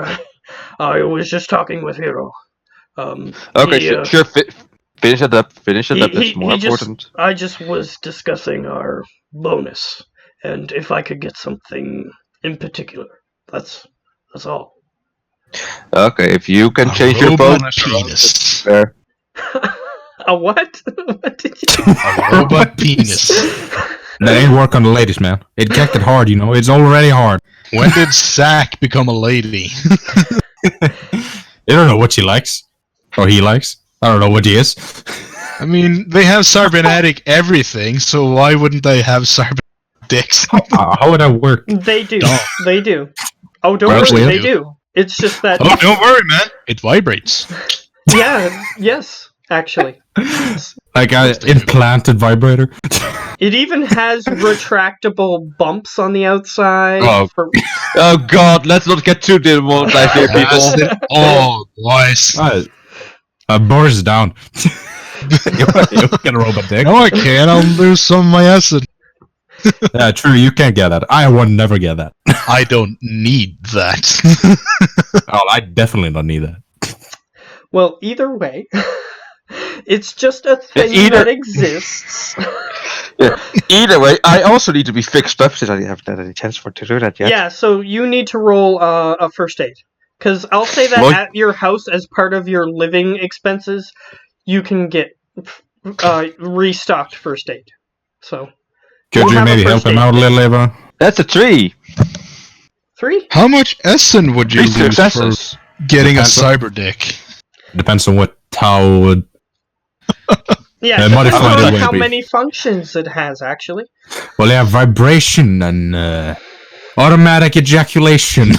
I was just talking with Hiro. Okay, he, sure. Finish it up. Finish it up. It's more important. I just was discussing our bonus, and if I could get something in particular. That's all. Okay, if you can change your robot bonus, penis. fair. A what? What did you? A robot penis. That ain't work on the ladies, man. It get hard, you know. It's already hard. When did Zach become a lady? You don't know what she likes. Or he likes. I don't know what he is. I mean, they have cybernetic everything, so why wouldn't they have cybernetic dicks? How would that work? They do. Dumb. They do. Oh, don't Well, worry, we they do. do. It's just that. Oh, don't worry, man. It vibrates. Yeah. Yes. Actually, Like an implanted vibrator. it even has retractable bumps on the outside. Oh. Oh God, let's not get too demonetized here, people. Oh, nice. Boris is down. you get a robot dick. No, I can't. I'll lose some of my acid. Yeah, true. You can't get that. I would never get that. I don't need that. Oh, I definitely don't need that. Well, either way, it's just a thing that exists. Yeah. Either way, I also need to be fixed up since I haven't had any chance to do that yet. Yeah, so you need to roll a first aid. Because I'll say that What? at your house, as part of your living expenses, you can get restocked first aid. So, Could We'll you have a maybe help first him aid out a little, Eva? That's a 3. 3? How much Essen would you 3 lose for successes. getting a Depends on- cyber dick? Depends on how. Yeah, Uh, depends modified on it how will be. many functions it has, actually. Well, they have vibration and automatic ejaculation.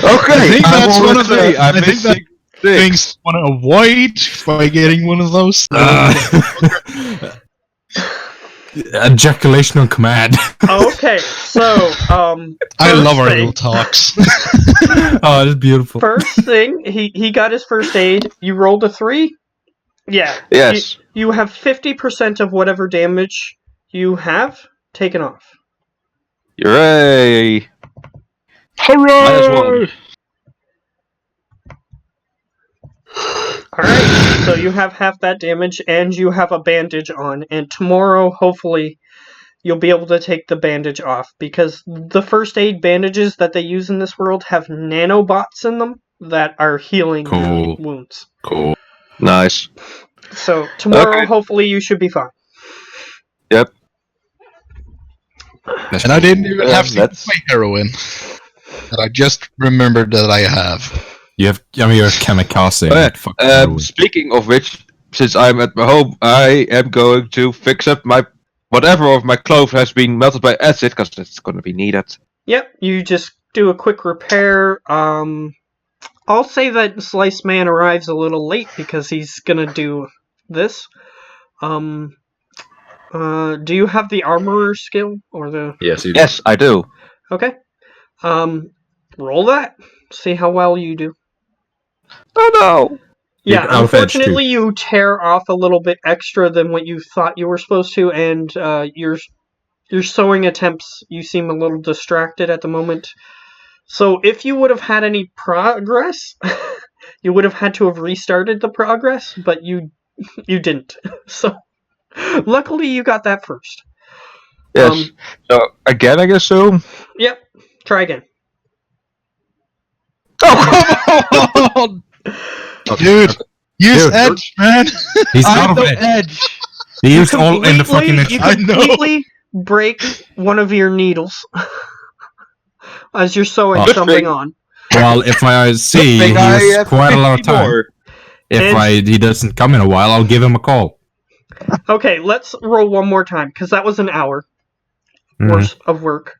Okay, I think that's one of the. I'm I think that missing 6. things want to avoid by getting one of those. Ejaculation on command. Okay, so, I first love our thing. little talks. Oh, that's beautiful. First thing, he got his first aid. You rolled a 3? Yeah. Yes. You have 50% of whatever damage you have taken off. Hooray! Hooray! -1. Alright, so you have half that damage, and you have a bandage on, and tomorrow, hopefully, you'll be able to take the bandage off, because the first aid bandages that they use in this world have nanobots in them that are healing Cool. wounds. Cool. Nice. So, tomorrow, Okay. hopefully, you should be fine. Yep. And I didn't even have to that's- use my heroin. And I just remembered that I have. You have. I mean, you're a kamikaze. Oh, yeah. Fucking heroin. Speaking of which, since I'm at my home, I am going to fix up my whatever of my clothes has been melted by acid, because it's going to be needed. Yep, you just do a quick repair. I'll say that Slice Man arrives a little late because he's gonna do this. Do you have the armorer skill or the? Yes, you Yes, I do. Okay. Roll that. See how well you do. Oh no! Yeah, You're out of edge, too. unfortunately, you tear off a little bit extra than what you thought you were supposed to, and your sewing attempts, you seem a little distracted at the moment. So if you would have had any progress, you would have had to have restarted the progress, but you didn't. So luckily, you got that first. Yes. So again, I assume. Yep. Try again. Oh come on! Dude, use Dude. edge, man. He's I out have of no edge. edge. He used all in the fucking. You I know. completely break one of your needles as you're sewing Oh. something on. Well, if I see Good he thing I has have quite a lot of 50 time. more. If And- he doesn't come in a while, I'll give him a call. Okay, let's roll one more time because that was an hour Mhm. worth of work.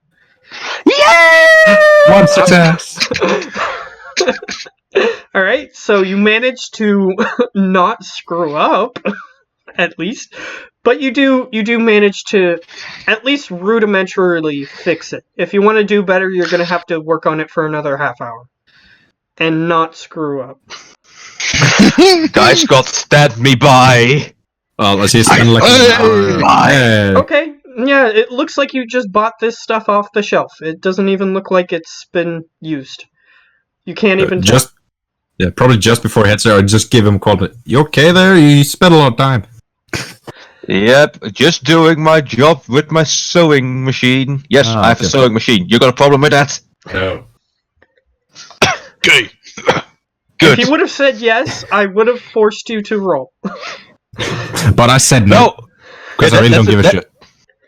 Yeah! One success. All right, so you managed to not screw up, at least, but you do manage to at least rudimentarily fix it. If you want to do better, you're going to have to work on it for another half hour and not screw up. Guys got stand me by. Well, as he's kind of like... Okay, yeah, it looks like you just bought this stuff off the shelf. It doesn't even look like it's been used. You can't even just... Yeah, probably just before he heads there, I'd just give him a call. But, you okay there? You spent a lot of time. Yep, just doing my job with my sewing machine. Yes, I have a sewing machine. You got a problem with that? No. Okay. Good. If you would have said yes, I would have forced you to roll. But I said no. Because I really don't give a shit.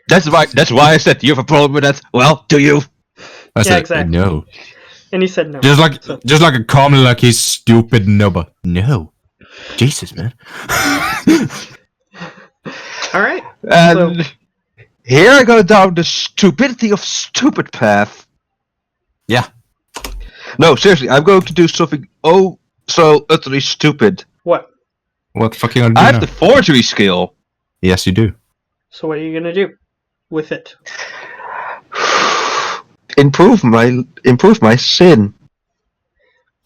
That's why I said, you have a problem with that? Well, do you? I said exactly. no. And he said no. Just like a comment like he's stupid no, but no. Jesus, man. Alright. And here I go down the stupidity of stupid path. Yeah. No, seriously, I'm going to do something so utterly stupid. What? What the fuck are you gonna do I have now? the forgery skill. Yes, you do. So what are you gonna do with it? Improve my sin.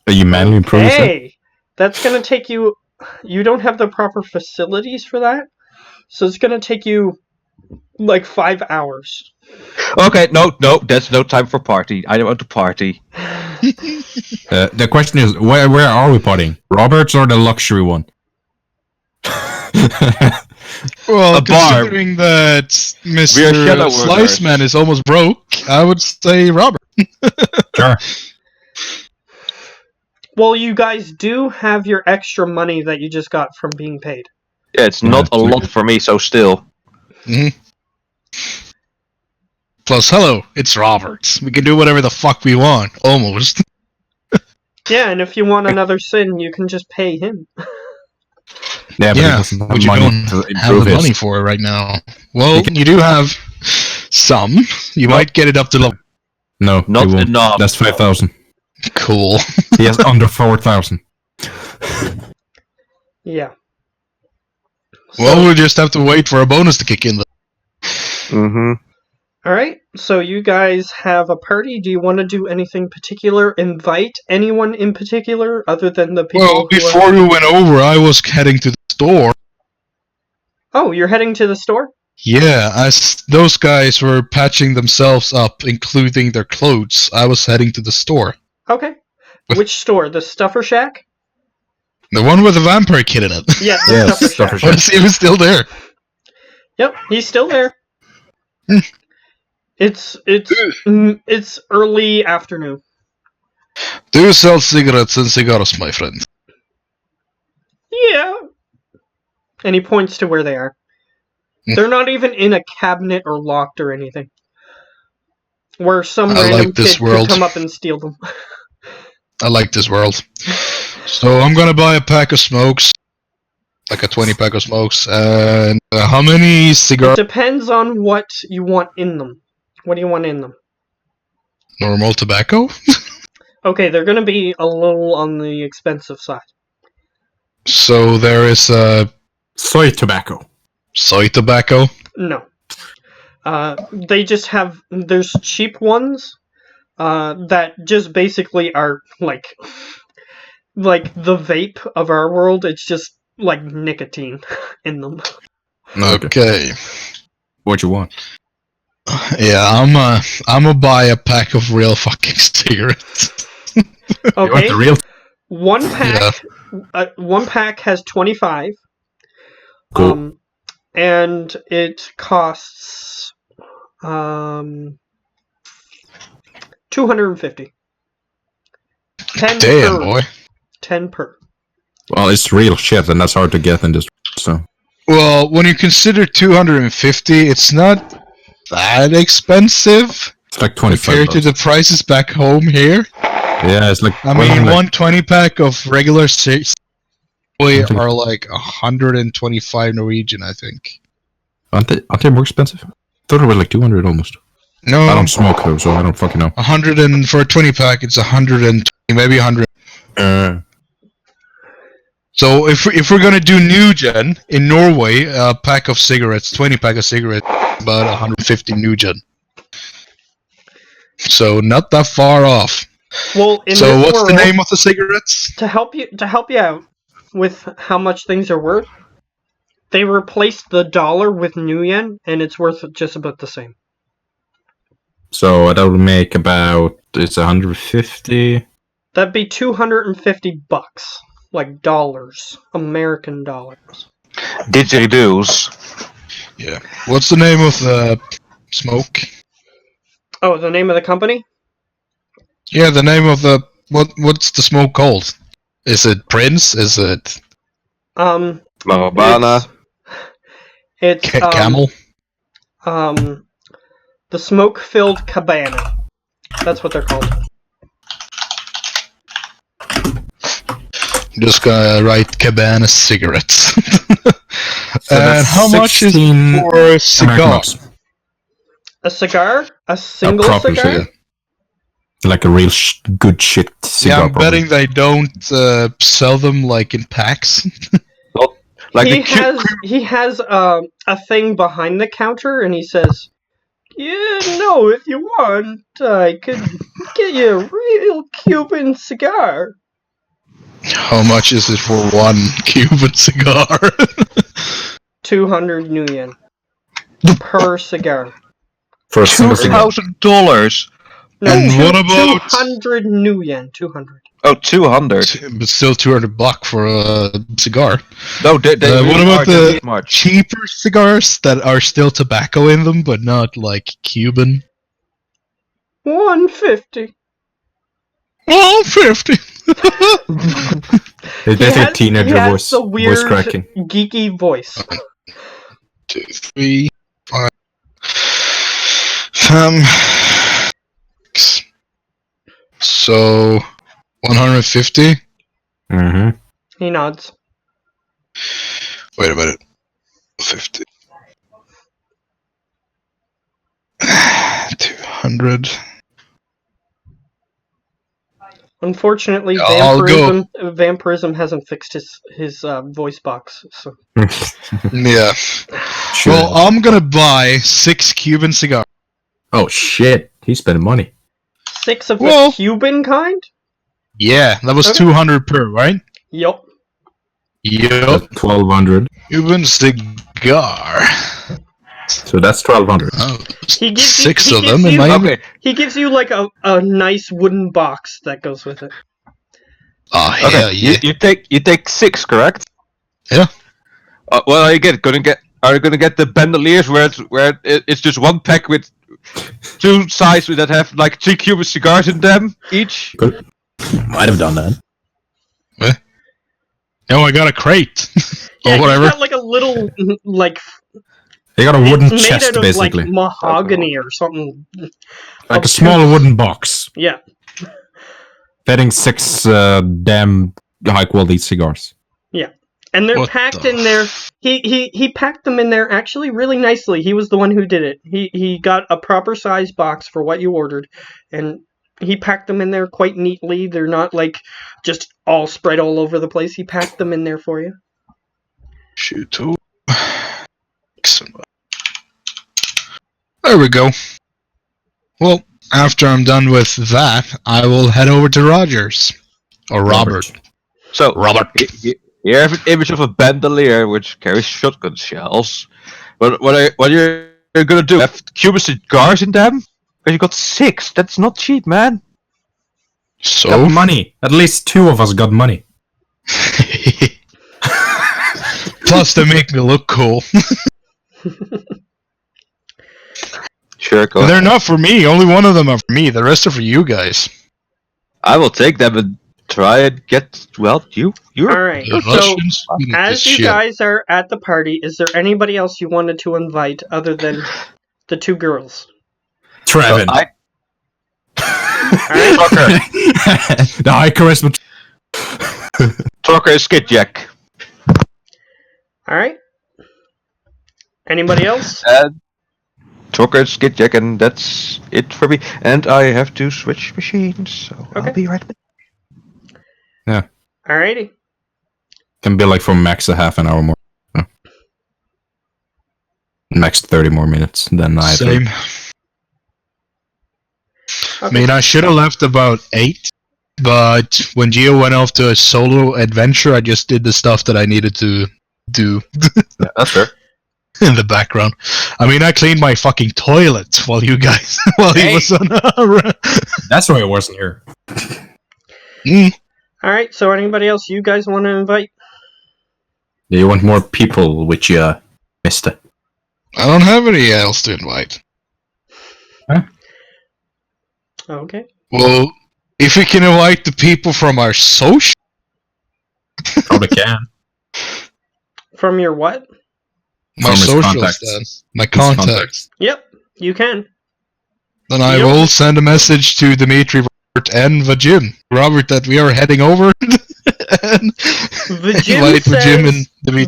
Are you manually improving stuff? Hey! That's gonna take you... You don't have the proper facilities for that? So it's gonna take you, like, 5 hours. Okay, no, there's no time for party. I don't want to party. The question is, where are we partying? Roberts or the luxury one? Well, A bar. considering that We're shadow Mr. Slice Man is almost broke, I would say Robert. Sure. Well, you guys do have your extra money that you just got from being paid. Yeah, it's not a lot for me, so still. Mm-hmm. Plus, hello, it's Roberts. We can do whatever the fuck we want, almost. Yeah, and if you want another sin, you can just pay him. Yeah, but Yeah, he doesn't but you have money don't to have improve the his. money for it right now. Well, you do have some. You might get it up to level. No, Not he won't. enough. That's 5,000. Cool. He has under 4,000. Yeah. Well, we'll just have to wait for a bonus to kick in. Mm-hmm. Alright, so you guys have a party. Do you want to do anything particular? Invite anyone in particular other than the people Well, who before we went over, I was heading to the store. Oh, you're heading to the store? Yeah, as those guys were patching themselves up, including their clothes, I was heading to the store. Okay. Which store? The Stuffer Shack? The one with the vampire kid in it. Yes, the Yes, Stuffer Stuffer Shack. Shack. Let's see if it's still there. Yep, he's still there. Hmm. It's early afternoon. Do you sell cigarettes and cigars, my friend? Yeah. And he points to where they are. They're not even in a cabinet or locked or anything. Where some I random like this kid world. could come up and steal them. I like this world. So I'm gonna buy a pack of smokes. Like a 20 pack of smokes. And how many It cigars? depends on what you want in them. What do you want in them? Normal tobacco? Okay, they're gonna be a little on the expensive side. So there is Soy tobacco. soy tobacco. No. They just have... There's cheap ones that just basically are like the vape of our world. It's just like nicotine in them. Okay. What you want? Yeah, I'm gonna buy a pack of real fucking cigarettes. You want Okay, the real? one pack. One pack has 25. Cool. And it costs 250. 10 Damn, per. boy. 10 per. Well, it's real shit, and that's hard to get in this. So Well, when you consider 250, it's not that expensive it's like 25 compared to the prices back home here. Yeah, it's like. I mean, 100. one 20 pack of regular are like 125 Norwegian, I think. Aren't they more expensive? I thought they were like 200 almost. No, I don't smoke though, so I don't fucking know. 100 and for a 20 pack, it's 120, maybe 100. So if we're gonna do new gen in Norway, a pack of cigarettes, 20 pack of cigarettes, about 150 new gen. So not that far off. Well, in So this what's world, the name of the cigarettes? to help you out with how much things are worth, they replaced the dollar with new yen, and it's worth just about the same. So that would make about, it's 150. That'd be $250, like dollars, American dollars. Didgeridoos. Yeah. What's the name of the smoke? Oh, the name of the company? Yeah, the name of the what's the smoke called? Is it Prince? Is it Marabana. It's Camel? The smoke-filled cabana. That's what they're called. Just gonna write Cabana cigarettes. So and how much is it for a cigar? A cigar? A single proper cigar? Like a real good shit cigar. Yeah, I'm betting they don't sell them like in packs. Like he has a thing behind the counter, and he says, "Yeah, no, if you want, I could get you a real Cuban cigar." How much is it for one Cuban cigar? 200 new yen per cigar. For a single cigar. $2,000. No, And what about 200 new yen? 200. Oh, 200. but still $200 for a cigar. No, they what about the much cheaper cigars that are still tobacco in them, but not like Cuban? 150. 150. It's basically a teenager has voice, the weird, voice cracking. geeky voice. 2, 3, 5. 6. So 150. Mm-hmm. He nods. Wait a minute. 50. 200. Unfortunately, I'll go. Vampirism hasn't fixed his voice box. So. Yeah. Sure. Well, I'm gonna buy 6 Cuban cigars. Oh shit, he's spending money. 6 of the Cuban kind? Yeah, that was Okay. 200 per, right? Yup. Yup. 1,200. Cuban cigar. So that's 1,200. Oh, He gives 6 you, of them. Okay. He gives you like a nice wooden box that goes with it. Oh hell Okay, yeah! you take 6, correct? Yeah. Well, are you gonna get the bandoliers where it's just one pack with 2 sides that have like 3 Cuban cigars in them each? Good. Might have done that. Oh, I got a crate. Yeah, or whatever. he's got like a little like. They got a wooden It's chest, made out of basically. like mahogany or something. Like a small wooden box. Yeah. Fitting 6 damn high quality cigars. Yeah. And they're What packed the in there. He packed them in there actually really nicely. He was the one who did it. He got a proper size box for what you ordered, and he packed them in there quite neatly. They're not like just all spread all over the place. He packed them in there for you. Shoot. There we go. Well, after I'm done with that, I will head over to Rogers. Or Robert. So, Robert. You have an image of a bandolier which carries shotgun shells. But what you're gonna do? Have Cuban cigars in them? Because you got 6. That's not cheap, man. So? Got money. At least 2 of us got money. Plus, they make me look cool. Sure, go They're ahead. not for me. Only one of them are for me. The rest are for you guys. I will take them and try and get. Well, you're. All right. The So Russians need as this you shit. guys are at the party, is there anybody else you wanted to invite other than the 2 girls? Trevin. I, The high charisma. Talker is Skidjack. All right. Anybody else? And Talker is Skidjack, and that's it for me. And I have to switch machines, so Okay. I'll be right back. Yeah. Alrighty. Can be like for max a half an hour more. Yeah. Max 30 more minutes than I Same. Okay. I mean, I should have left about 8, but when Gio went off to a solo adventure, I just did the stuff that I needed to do. Yeah, that's fair. In the background. I mean, I cleaned my fucking toilet while you guys, he was on. That's why I wasn't here. Alright, so anybody else you guys want to invite? Do you want more people, which you missed? I don't have any else to invite. Huh? Okay. Well, if we can invite the people from our social... Probably can. From your what? My socials, then. My contacts. Yep, you can. Then I will send a message to Dimitri, Robert, and Vajim. Robert, that we are heading over. And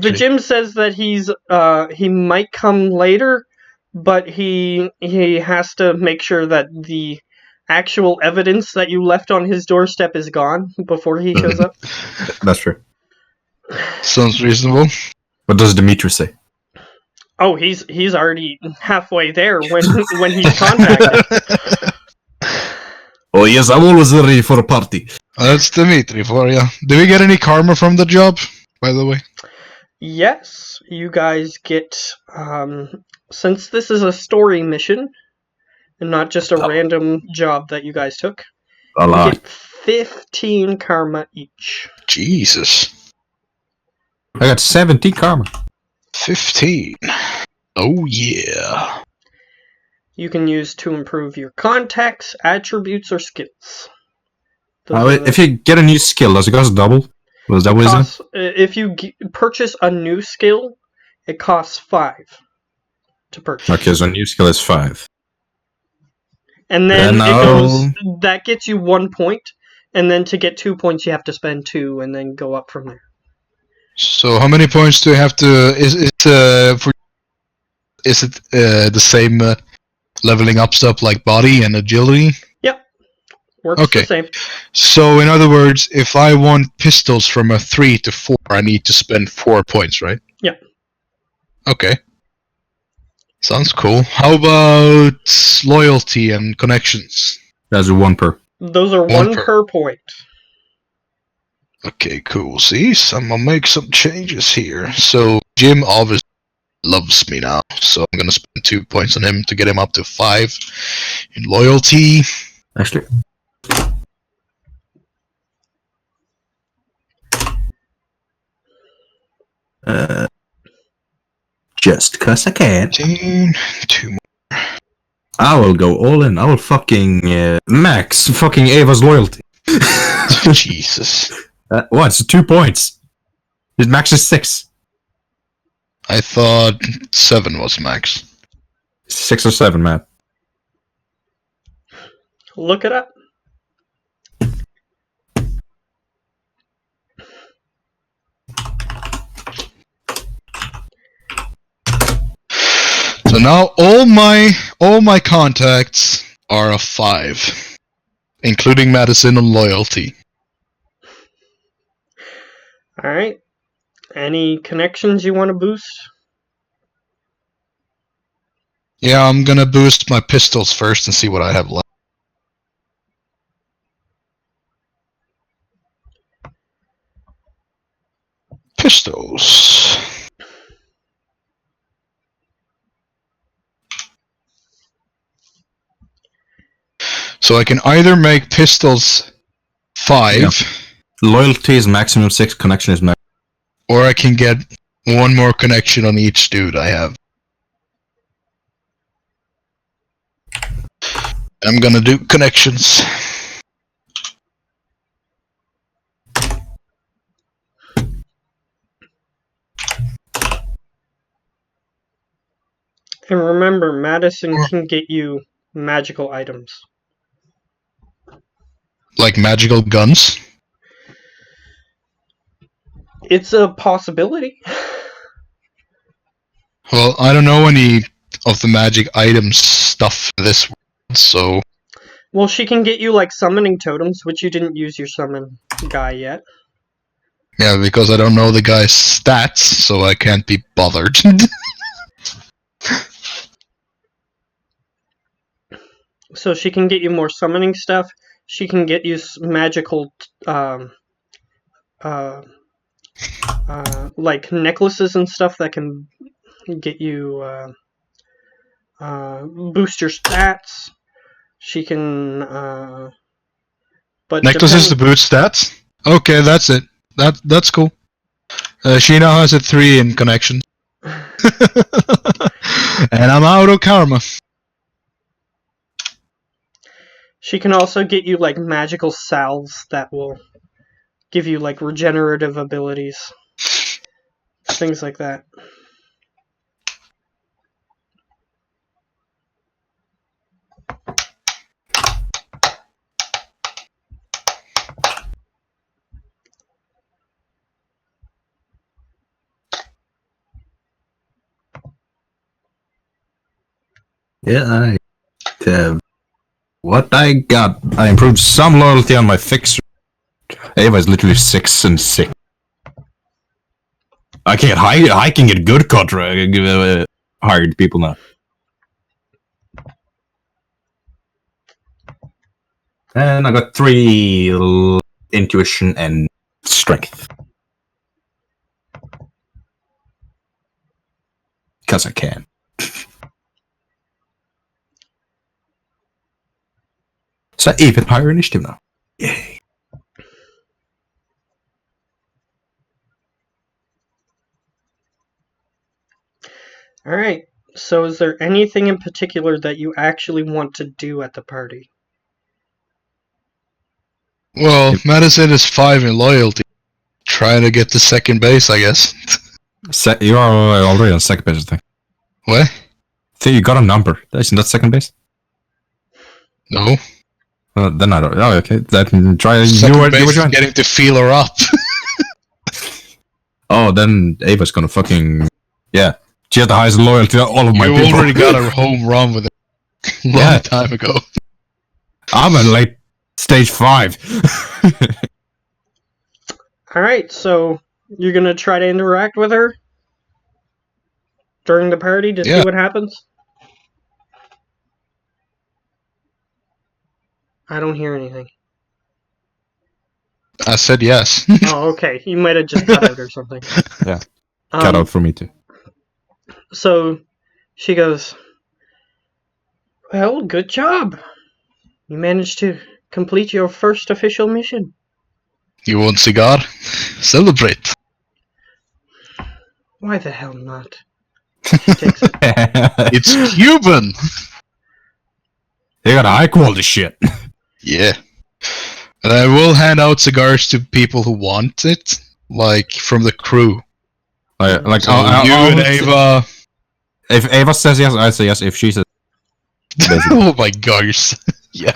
Vajim says that he might come later, but he has to make sure that the actual evidence that you left on his doorstep is gone before he shows up. That's true. Sounds reasonable. What does Dimitri say? Oh, he's already halfway there when he's contacted. Oh yes, I'm always ready for a party. That's Dimitri for you. Do we get any karma from the job, by the way? Yes, you guys get, since this is a story mission, and not just a random job that you guys took, you get 15 karma each. Jesus. I got 17 karma. 15. Oh yeah. You can use to improve your contacts, attributes, or skills. If you get a new skill, does it cost double? Was that wisdom? If you purchase a new skill, it costs 5 to purchase. Okay, so a new skill is 5. And then that gets you 1 point, and then to get 2 points you have to spend 2, and then go up from there. So how many points do you have to... Is it the same leveling up stuff like body and agility? Yep. Works the same. So in other words, if I want pistols from a 3 to 4, I need to spend 4 points, right? Yeah. Okay. Sounds cool. How about loyalty and connections? That's 1 per. Those are 1 per point. Okay, cool. See, I'm gonna make some changes here. So Jim obviously loves me now, so I'm gonna spend 2 points on him to get him up to 5 in loyalty. Actually. Just cause I can. 2 more. I will go all in. I will fucking max fucking Ava's loyalty. Jesus. What? It's 2 points. His max is 6. I thought 7 was max. 6 or 7, man. Look it up. So now all my contacts are a 5, including Madison and loyalty. All right. Any connections you want to boost? Yeah, I'm gonna boost my pistols first and see what I have left. Pistols. So I can either make pistols 5, yeah. Loyalty is maximum 6, connection is max. Or I can get 1 more connection on each dude I have. I'm gonna do connections. And remember, Madison can get you magical items. Like magical guns? It's a possibility. Well, I don't know any of the magic items stuff in this world, so... Well, she can get you, like, summoning totems, which you didn't use your summon. guy yet. Yeah, because I don't know the guy's stats, so I can't be bothered. So she can get you more summoning stuff. She can get you magical, like necklaces and stuff that can get you boost your stats. She can, but Necklaces to boost stats? Okay, that's it. That's cool. She now has a 3 in connection. And I'm out of karma. She can also get you like magical salves that will give you like regenerative abilities. Things like that. Yeah, what I got, I improved some loyalty on my fixer. Ava is literally 6 and 6. I can get good hired people now. And I got 3 intuition and strength. Because I can. So even higher initiative now. Yay. Alright, so is there anything in particular that you actually want to do at the party? Well, Madison is 5 in loyalty. Trying to get to second base, I guess. You are already on second base, I think. What? I think you got a number. Isn't that second base? No. Then I don't. Oh, okay. Then try. Second base is getting to feel her up. Oh, then Ava's gonna fucking. Yeah. She has the highest loyalty to all of my people. You already got a home run with it. Long time ago. I'm at late stage 5. Alright, so you're gonna try to interact with her during the party to see what happens? I don't hear anything. I said yes. Oh, okay. You might have just cut out or something. Yeah. Cut out for me too. So she goes, well, good job. You managed to complete your first official mission. You want cigar? Celebrate. Why the hell not? She takes it. It's Cuban. They got high quality shit. Yeah. And I will hand out cigars to people who want it, like from the crew. Like so you and Ava. If Ava says yes, I say yes. If she says, oh my god, yeah,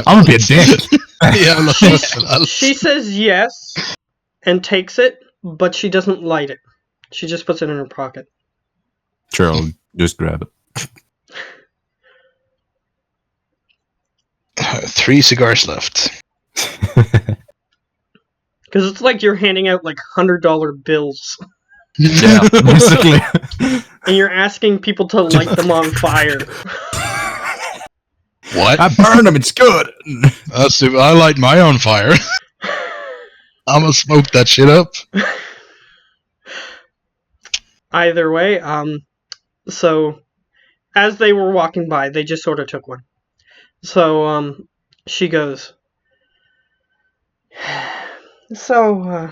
I'm gonna be a dick. Yeah, she says yes and takes it, but she doesn't light it. She just puts it in her pocket. Sure, I'll just grab it. 3 cigars left. Because it's like you're handing out like $100 bills. Yeah, basically. And you're asking people to light them on fire. What? I burn them, it's good. I light my on fire. I'm gonna smoke that shit up. Either way, so as they were walking by, they just sort of took one. So, she goes, so,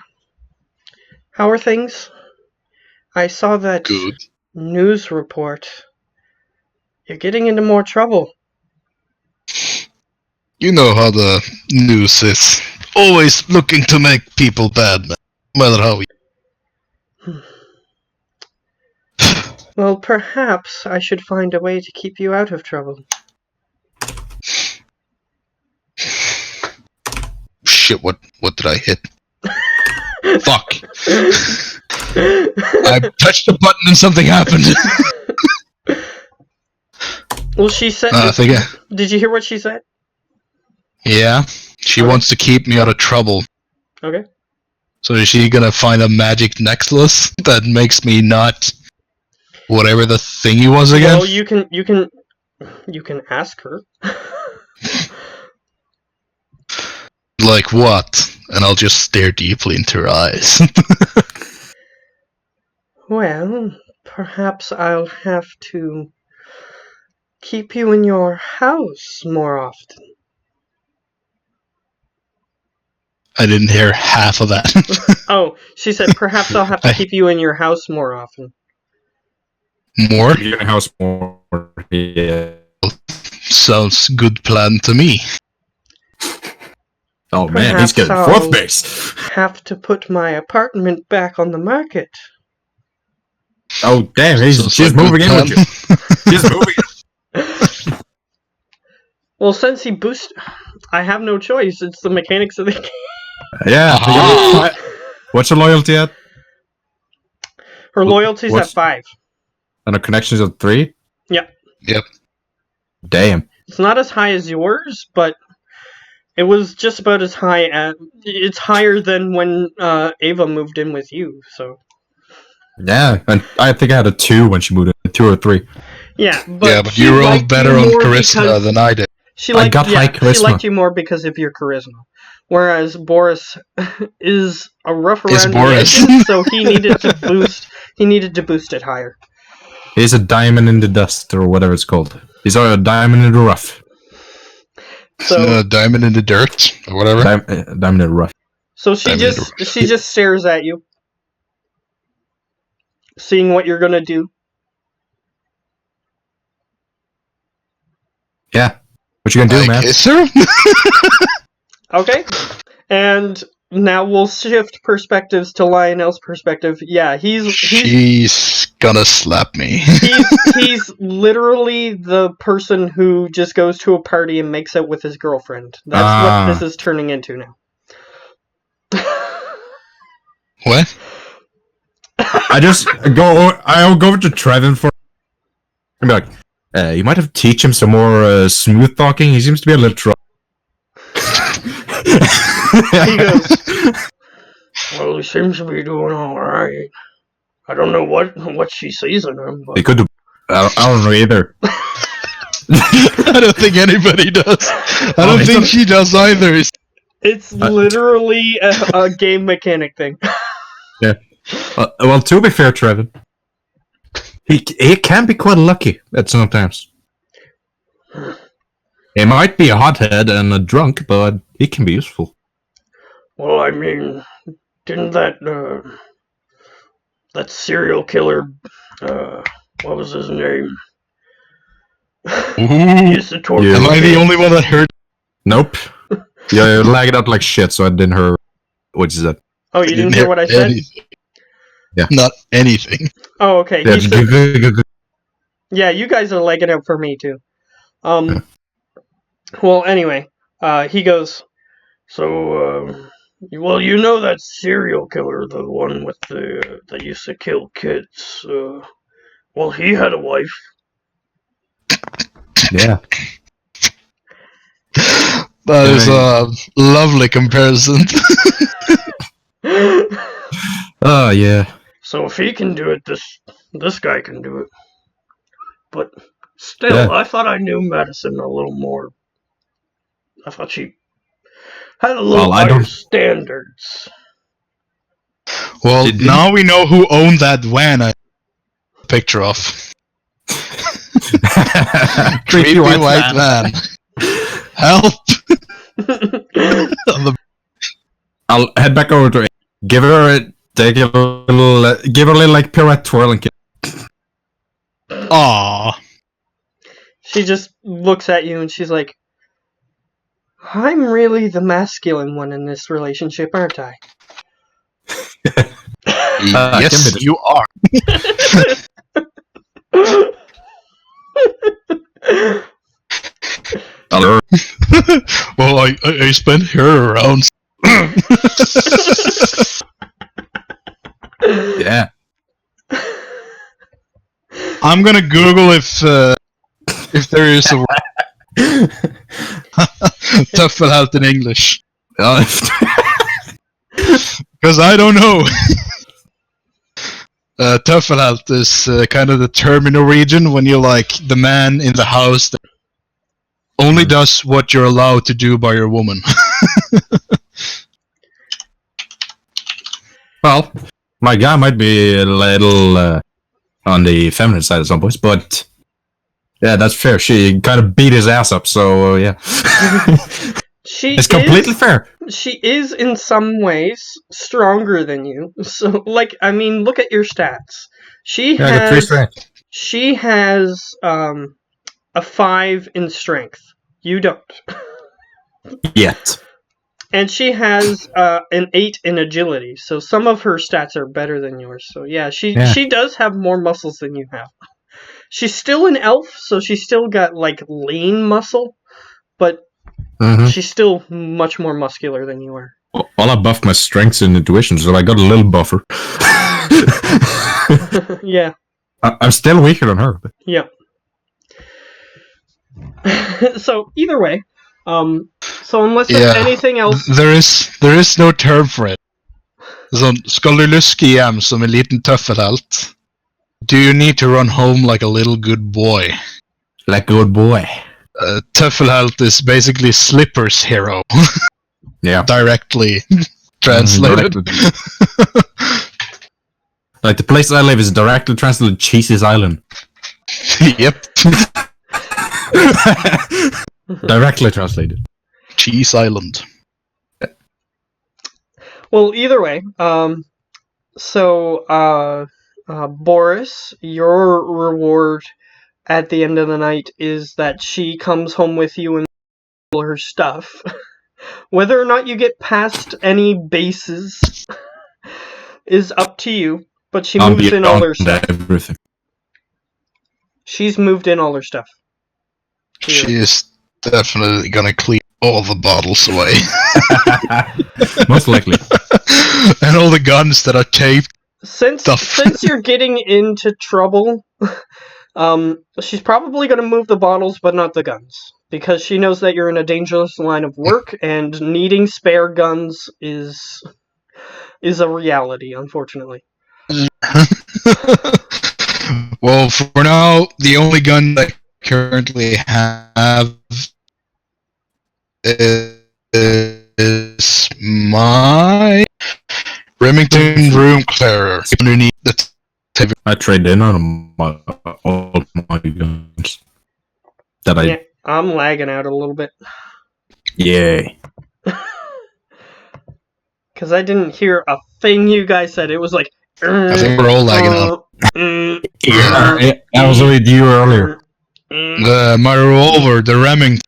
how are things? I saw that news report. You're getting into more trouble. You know how the news is. Always looking to make people bad, man. No matter how we... Well, perhaps I should find a way to keep you out of trouble. Shit, what did I hit? Fuck. I touched the button and something happened. Well, she said... Did you hear what she said? Yeah, she wants to keep me out of trouble. Okay. So is she gonna find a magic necklace that makes me not whatever the thingy was again? Well, you can ask her. Like what? And I'll just stare deeply into her eyes. Well, perhaps I'll have to keep you in your house more often. I didn't hear half of that. Oh, she said perhaps I'll have to keep you in your house more often. More? Your house more. Yeah. Sounds good plan to me. Oh man, he's getting I'll fourth base. Have to put my apartment back on the market. Oh damn, she's moving in with you. She's moving in. Well, since he boosted, I have no choice. It's the mechanics of the game. Yeah. What's her loyalty at? Her loyalty's at 5. And her connections at 3? Yep. Damn. It's not as high as yours, but it was just about as high as... It's higher than when Ava moved in with you, so... Yeah, and I think I had a 2 when she moved in. 2 or 3. Yeah, but you rolled better on charisma than I did. High charisma. She liked you more because of your charisma. Whereas Boris is a rough around the edges, so he needed to boost it higher. He's a diamond in the dust, or whatever it's called. He's a diamond in the rough. So diamond in the dirt, or whatever. Diamond in the rough. So she just stares at you, seeing what you're gonna do. Yeah. What you gonna do, man? Kiss her? Okay. And now we'll shift perspectives to Lionel's perspective. Yeah, she's gonna slap me. he's literally the person who just goes to a party and makes out with his girlfriend. That's what this is turning into now. What? I'll go over to Trevin for and be like, you might have to teach him some more smooth talking. He seems to be a little drunk. He goes, well, he seems to be doing alright. I don't know what she sees in him, but... He could do... I don't know either. I don't think anybody does. I don't think she does either. It's literally a game mechanic thing. Yeah. Well, to be fair, Trevin, he can be quite lucky at sometimes. He might be a hothead and a drunk, but he can be useful. Well, I mean, didn't that serial killer, what was his name? Used to torture Am I the only one that heard? Nope. Yeah, you lagged out like shit, so I didn't hear what you said. Oh, you didn't hear what I said? Anything. Yeah. Not anything. Oh, okay. Yeah, you guys are legging out for me, too. Well, anyway, he goes, so, well, you know that serial killer, the one with that used to kill kids, well, he had a wife. Yeah. That is a lovely comparison. Oh, yeah. So if he can do it, this guy can do it. But still, Yeah. I thought I knew Madison a little more. I thought she had a little higher standards. Well, now we know who owned that van I picture of. Creepy white van. Help! I'll head back over to give her a little like pirouette twirling kiss. Aww. she just looks at you and she's like, I'm really the masculine one in this relationship, aren't I? Yes, you are. Well, I spent her around. Yeah. I'm gonna Google if there is a word. Tough out in English. Because I don't know. Tøffelhelt is kind of the term in Norwegian when you're like the man in the house that only does what you're allowed to do by your woman. Well, my guy might be a little on the feminine side at some points, but yeah, that's fair. She kind of beat his ass up, so yeah. It's completely fair. She is in some ways stronger than you. So, like, I mean, look at your stats. She has a 5 in strength. You don't. Yet. And she has an 8 in agility. So some of her stats are better than yours. So yeah, she does have more muscles than you have. She's still an elf, so she's still got like lean muscle, but she's still much more muscular than you are. Well, I buffed my strengths and intuition, so I got a little buffer. Yeah. I'm still weaker than her. But... Yeah. So either way, so unless there's anything else, there is no term for it. Sånn, skal du luske hjem som en liten tøffelhelt, do you need to run home like a little good boy? Like a good boy. Tøffelhelt is basically Slipper's hero. Yeah. Directly translated. Like the place I live is directly translated Cheese's Island. Yep. Directly translated. Cheese Island. Well, either way, so Boris, your reward at the end of the night is that she comes home with you and all her stuff. Whether or not you get past any bases is up to you, but she moves in all her stuff. Everything. She's moved in all her stuff. She is definitely gonna clean all the bottles away. Most likely. And all the guns that are taped. Since you're getting into trouble, she's probably going to move the bottles, but not the guns. Because she knows that you're in a dangerous line of work, and needing spare guns is a reality, unfortunately. Well, for now, the only gun I currently have is my Remington Room Clearer underneath the table. I traded in on all my guns. Yeah, I'm lagging out a little bit. Yay. Because I didn't hear a thing you guys said. It was like... I think we're all lagging out. Yeah, I was with you earlier. My revolver, the Remington,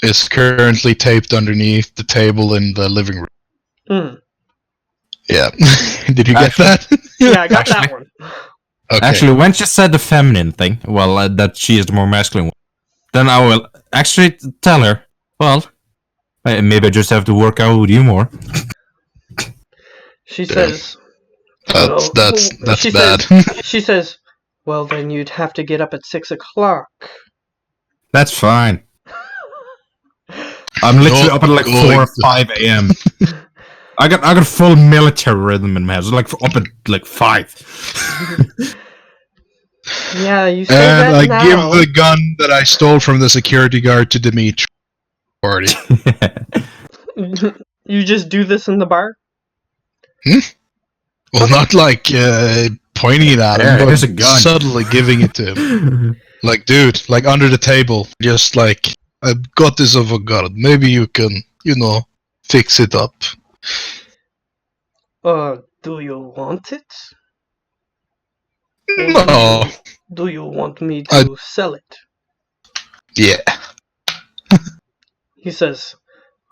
is currently taped underneath the table in the living room. Mm. Yeah. Did you get that? Yeah, I got that one. Okay. Actually, when she said the feminine thing, well, that she is the more masculine one, then I will actually tell her, well, maybe I just have to work out with you more. She says... That's she bad. She says, well, then you'd have to get up at 6 o'clock. That's fine. I'm literally up at like 4 or 5 a.m. I got full military rhythm in my head. So like up at like 5. Yeah, you say and that I now. give the gun that I stole from the security guard to Dimitri. Party. You just do this in the bar? Well, not like pointing it at him, here's a but gun. subtly giving it to him. Like, dude, like under the table, just like, I've got this avant-garde. Maybe you can, fix it up. Do you want it? No. Do you want me to sell it? Yeah. He says,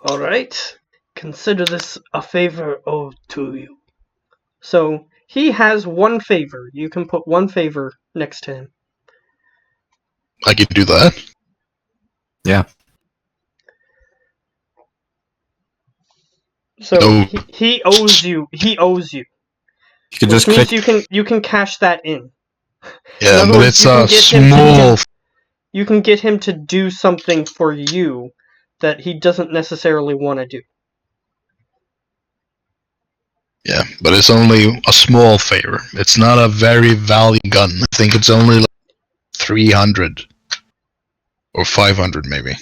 alright, consider this a favor owed to you. So, he has one favor. You can put one favor next to him. I can do that. Yeah. So he owes you. He owes you. You can just means click. you can cash that in. Yeah, but it's a small. You can get him to do something for you that he doesn't necessarily want to do. Yeah, but it's only a small favor. It's not a very valuable gun. I think it's only like 300 or 500 maybe.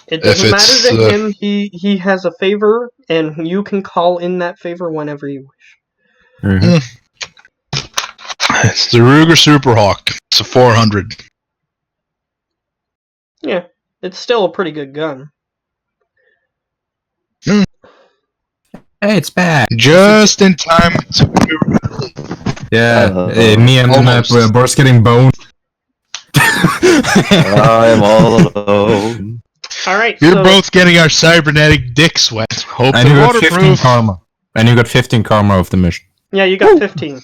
It doesn't matter to him. He has a favor, and you can call in that favor whenever you wish. Mm-hmm. It's the Ruger Super Hawk. It's a 400. Yeah, it's still a pretty good gun. Mm. Hey, it's bad. Just in time to... Yeah, me and Boris getting boned. I'm all alone. Alright, We're both getting our cybernetic dicks wet. Hope and you got waterproof. 15 karma. And you got 15 karma of the mission. Yeah, you got 15.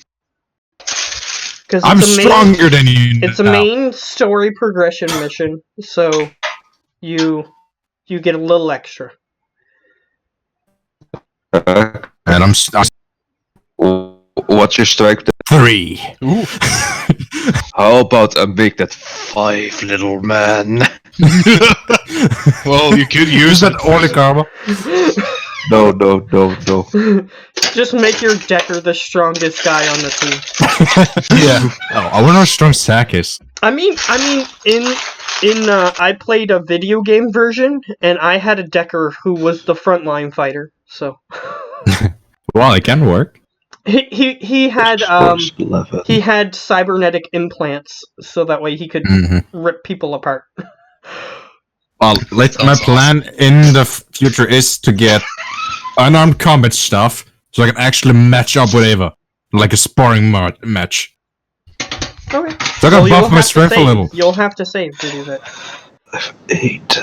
I'm stronger than you. It's a main story progression mission, so you get a little extra. And I'm what's your strike? 3. Ooh. How about I make that 5, little man? Well, you could use that only karma. No. Just make your Decker the strongest guy on the team. Yeah. Oh, I wonder how strong Sack is. I mean, I played a video game version, and I had a Decker who was the frontline fighter. So. Well, it can work. He had cybernetic implants, so that way he could rip people apart. Well, my plan in the future is to get unarmed combat stuff, so I can actually match up with Ava, like a sparring match. Okay. So I can buff my strength a little. You'll have to save to do that. 8.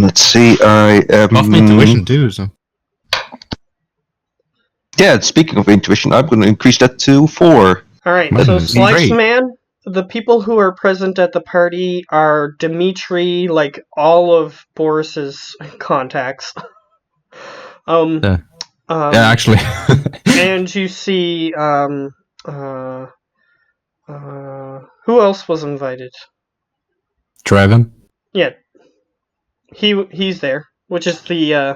Let's see. I am. Buff my intuition too. So. Yeah. Speaking of intuition, I'm going to increase that to 4. All right. So Slice Man. The people who are present at the party are Dimitri, like all of Boris's contacts. Yeah, actually. And you see, who else was invited? Draven. Yeah, he's there, which is the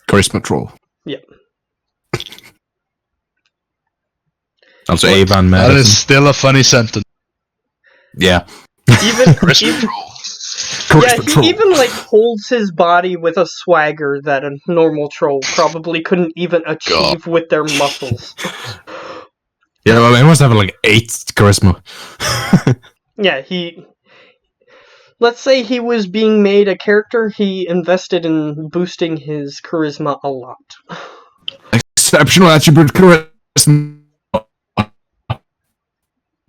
Charisma Troll. Yep. Also Ava and That Madison. is still a funny sentence. Yeah. Even Troll. he even like holds his body with a swagger that a normal troll probably couldn't even achieve with their muscles. Yeah, well, he must have like 8 charisma. Yeah, let's say he was being made a character, he invested in boosting his charisma a lot. Exceptional attribute charisma.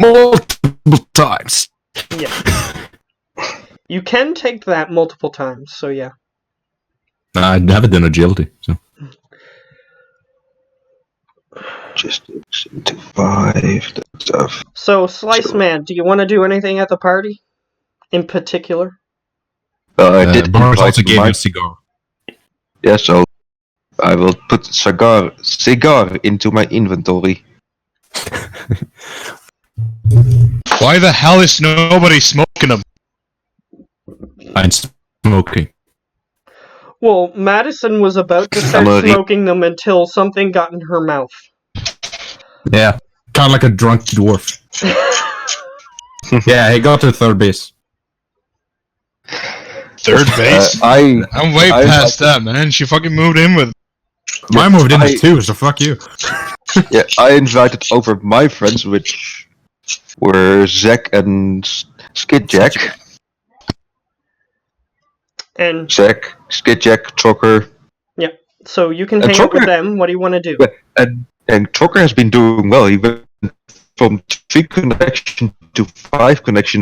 Multiple times. Yeah. You can take that multiple times, so yeah. I haven't done agility, so. Just into 5. Stuff. So, Slice Man, do you want to do anything at the party? In particular? I did Boris invite also gave you a cigar. Yeah, so I will put cigar into my inventory. Why the hell is nobody smoking them? I'm smoking. Well, Madison was about to start smoking them until something got in her mouth. Yeah, kind of like a drunk dwarf. Yeah, he got to third base. Third base? I'm way past that, man. She fucking moved in with... I moved in too, so fuck you. Yeah, I invited over my friends, which were Zach and Skidjack. And Zach, Skidjack, Trocker. Yeah, so you can hang out with them. What do you want to do? And Trocker has been doing well. He went from 3 connection to 5 connection.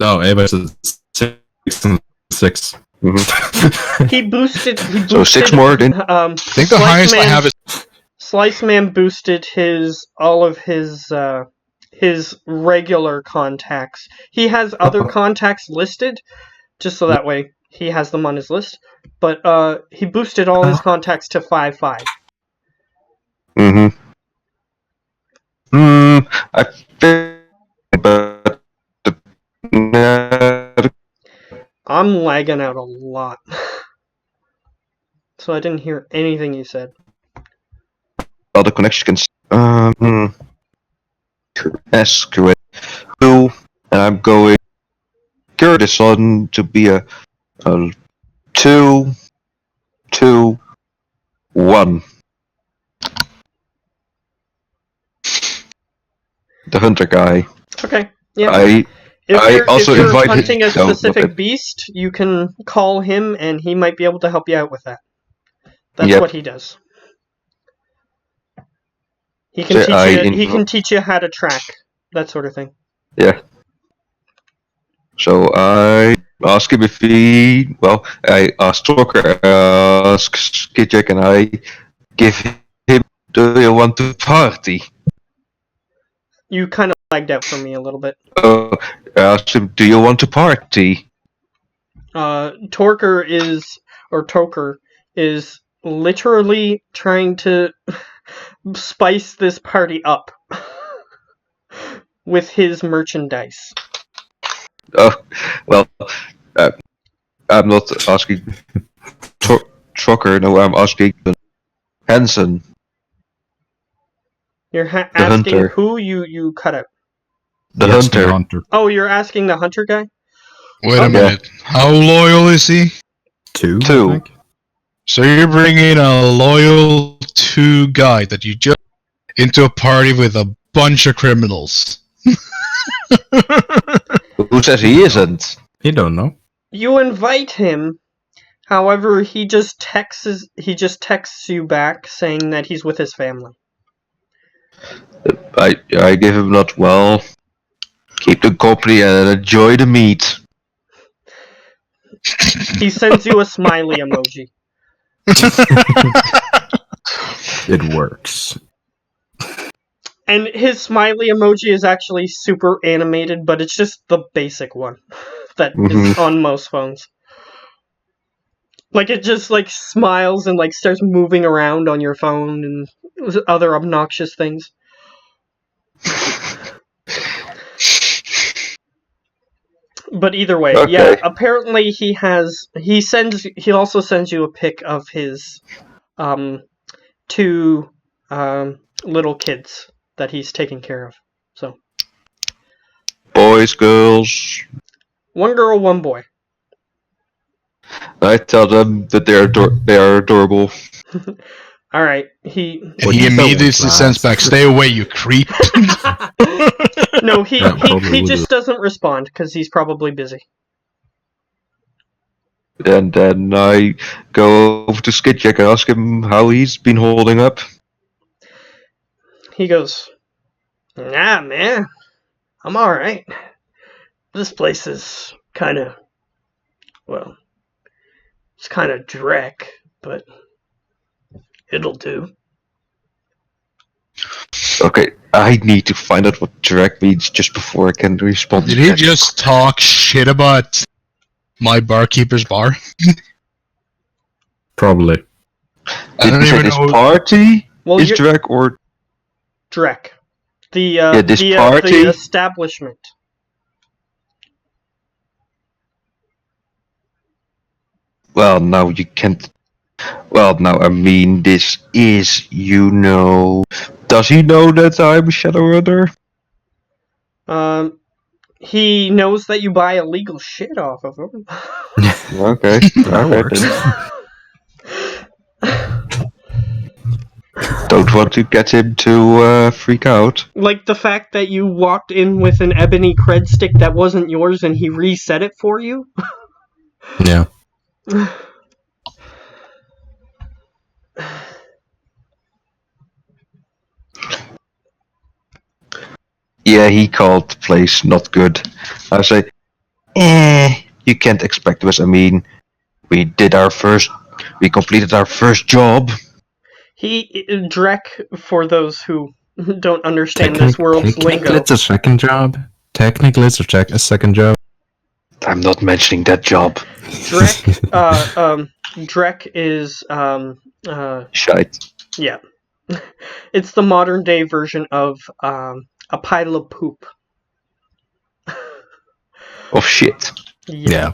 Oh, Ava's 6 and 6. Mm-hmm. He boosted. So 6 more than. I think the highest I have is. Slice Man boosted all of his regular contacts. He has other contacts listed, just so that way he has them on his list. But he boosted all his contacts to 5/5. Mm-hmm. I think, but I'm lagging out a lot. So I didn't hear anything you said. Well, the connection can. Escalate 2, and I'm going Curtis on to be a 2, 2, 1. The hunter guy. Okay. Yeah. I If also you're invited. hunting a No, specific beast, you can call him, and he might be able to help you out with that. That's Yep. what he does. He can teach you. He can teach you how to track that sort of thing. Yeah. So I ask him if he. Well, I ask Talker, ask Skidjack, and I give him. Do you want to party? You kind of lagged out for me a little bit. I asked him, do you want to party? Toker is literally trying to spice this party up with his merchandise. Oh, well, I'm not asking Trucker, no, I'm asking Hansen. You're asking hunter. who you cut out? The hunter. Oh, you're asking the hunter guy? Wait a minute. How loyal is he? 2. Two. I think. So you're bringing a loyal 2 guy that you just into a party with a bunch of criminals. Who says he isn't? He don't know. You invite him. However, he just texts you back saying that he's with his family. I give him not well. Keep the company and enjoy the meat. He sends you a smiley emoji. It works. And his smiley emoji is actually super animated, but it's just the basic one that is on most phones. Like, it just, like, smiles and, like, starts moving around on your phone and other obnoxious things. But either way, Okay. yeah, apparently he also sends you a pic of his, 2, little kids that he's taking care of. So. Boys, girls. 1 girl, 1 boy. I tell them that they are adorable. Alright, he immediately sends back, stay away, you creep. No, he just doesn't respond, because he's probably busy. And then I go over to Skidjack and ask him how he's been holding up. He goes, nah, man, I'm alright. This place is kinda, well, it's kinda dreck, but it'll do. Okay, I need to find out what drag means just before I can respond. Did he just talk shit about my barkeeper's bar? Probably. I don't even know. Party Well, is drag or dreck. The party? the establishment. Well, now you can't. Well, now I mean, this is, Does he know that I'm a Shadowrunner? He knows that you buy illegal shit off of him. Okay, That works. Don't want to get him to freak out. Like the fact that you walked in with an ebony cred stick that wasn't yours and he reset it for you? Yeah. Yeah, he called the place not good. I say, you can't expect us. I mean, we completed our first job. Drek, for those who don't understand this world's lingo. Technically, it's a second job. Technically, it's a second job. I'm not mentioning that job. Drek is, Shite. yeah. It's the modern day version of, a pile of poop. Of shit. Yeah.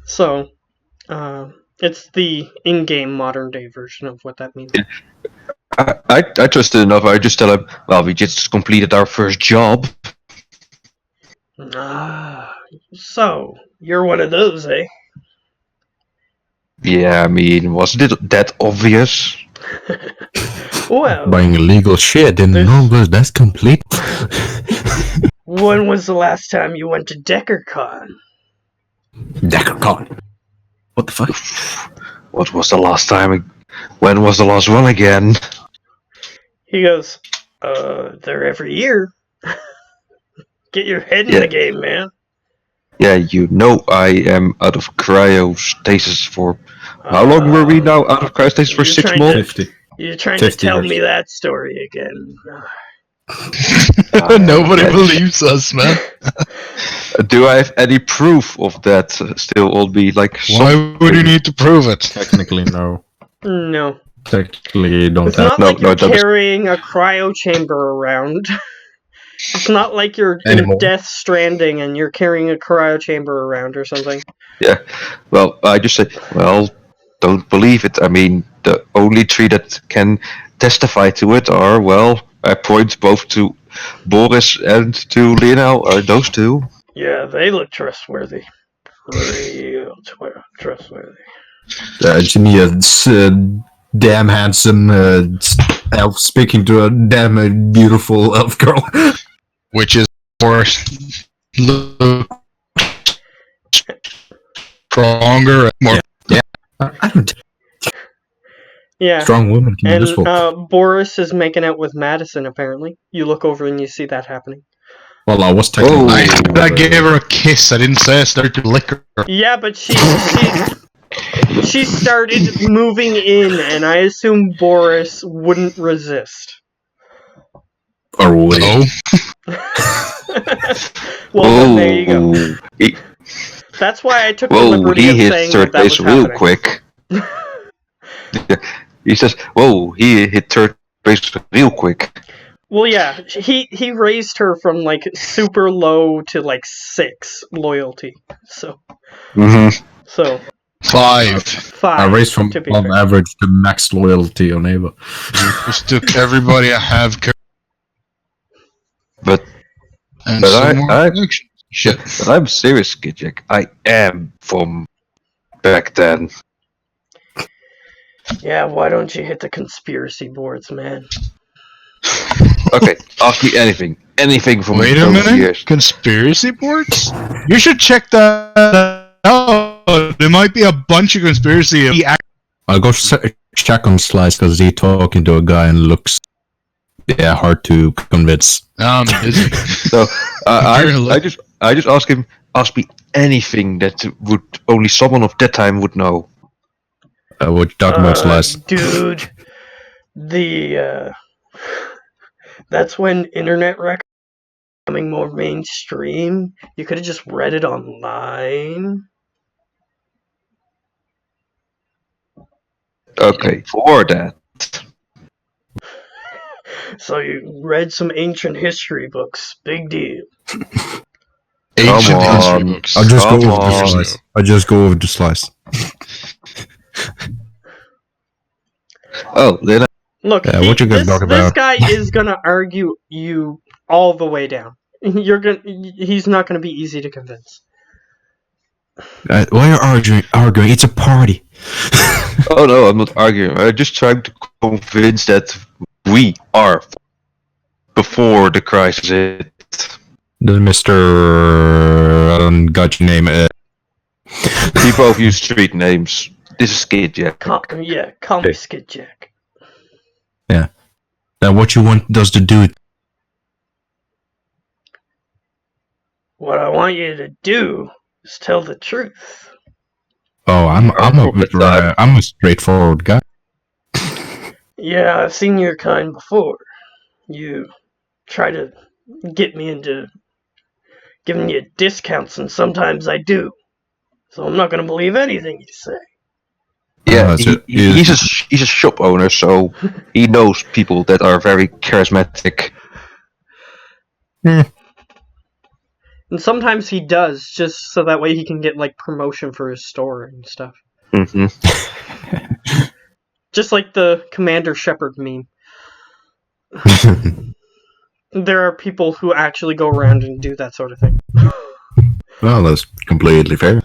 So, It's the in-game modern-day version of what that means. I trust it enough. I just tell him, well, we just completed our first job. Ah, so you're one of those, eh? Yeah, I mean, wasn't it that obvious? Well, Buying illegal shit in Norway, that's complete. when was the last time you went to DeckerCon? DeckerCon. What the fuck? What was the last time? When was the last one again? He goes, they're every year. Get your head in the game, man. Yeah, you know I am out of cryostasis for... How long were we now out of cryostasis for? 6 months? 50. You're trying 50 to tell years. me that story again. Nobody believes us, man. Do I have any proof of that? Still, will be like... Why would you need to prove it? Technically, no. No. Technically, you don't It's have. not like you're carrying a cryo chamber around. It's not like you're Anymore. in Death Stranding and you're carrying a cryo chamber around or something. Yeah, well, I just say, well, don't believe it. I mean, the only three that can testify to it are, well, I point both to Boris and to Lionel, are those two. Yeah, they look trustworthy. Real trustworthy. Genius, damn handsome elf speaking to a damn beautiful elf girl. Which is more stronger, more. Yeah. I don't. Yeah. Strong woman can be useful. And Boris is making out with Madison, apparently. You look over and you see that happening. Well, I was technically. I gave her a kiss. I didn't say I started to lick her. Yeah, but she started moving in, and I assume Boris wouldn't resist. Or would No. Well, then there you go. That's why I took the liberty of saying third that base was real happening. quick. He says, whoa, he hit third base real quick. Well, yeah, he raised her from, like, super low to, like, 6 loyalty. So. Mm-hmm. So. 5. 5. I raised from on average to max loyalty on Ava. Just took everybody I have. But I'm serious, Gijek. I am from back then. Yeah, why don't you hit the conspiracy boards, man? Okay, ask me anything. Anything from Wait a those minute? years. Conspiracy boards? You should check that out. There might be a bunch of conspiracy. I'll go check on Slice because he's talking to a guy and looks hard to convince. I'm busy. So I just ask him. Ask me anything that would only someone of that time would know. What you talking about, Slice? Dude, that's when internet records were becoming more mainstream. You could have just read it online. Okay, for that. So you read some ancient history books. Big deal. Ancient history books. I'll just go over the Slice. I'll just go over the Slice. Oh, then Look, what you guys talk about? This guy is gonna argue you all the way down. He's not gonna be easy to convince. Why are you arguing? It's a party. Oh no, I'm not arguing. I'm just trying to convince that we are before the crisis hit. The Mr. I don't got your name. We both use street names. This is Skidjack. Call me Skidjack. Yeah. Now what you want us to do? What I want you to do is tell the truth. Oh, I'm a straightforward guy. Yeah, I've seen your kind before. You try to get me into giving you discounts, and sometimes I do. So I'm not going to believe anything you say. Yeah, he's a shop owner, so he knows people that are very charismatic. And sometimes he does, just so that way he can get, like, promotion for his store and stuff. Mm-hmm. Just like the Commander Shepard meme. There are people who actually go around and do that sort of thing. Well, that's completely fair.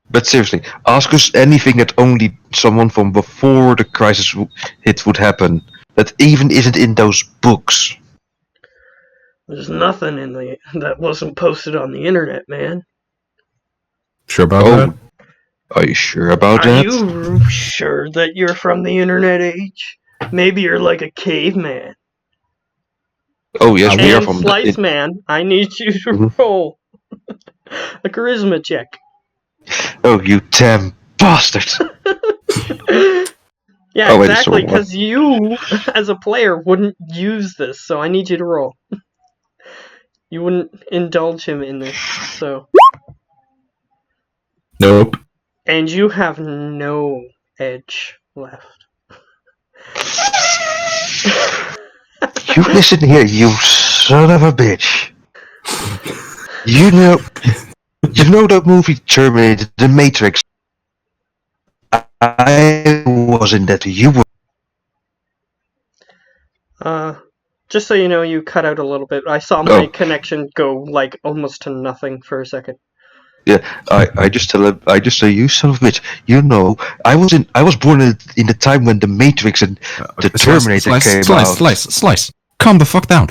But seriously, ask us anything that only someone from before the crisis hit would happen. That even isn't in those books. There's nothing that wasn't posted on the internet, man. Sure about that? Are you sure about Are that? you sure that you're from the internet age? Maybe you're like a caveman. Oh yes, we are And from Slice Man, I need you to roll a charisma check. Oh, you damn bastard! Yeah, Oh, wait, exactly, it's because you, as a player, wouldn't use this, so I need you to roll. You wouldn't indulge him in this, so... Nope. And you have no edge left. You listen here, you son of a bitch. You know that movie Terminator, The Matrix? I was in that. You were. Just so you know, you cut out a little bit. I saw my connection go, like, almost to nothing for a second. Yeah, I just tell you son of a bitch. You know, I was born in the time when the Matrix and the Terminator came out. Slice. Calm the fuck down.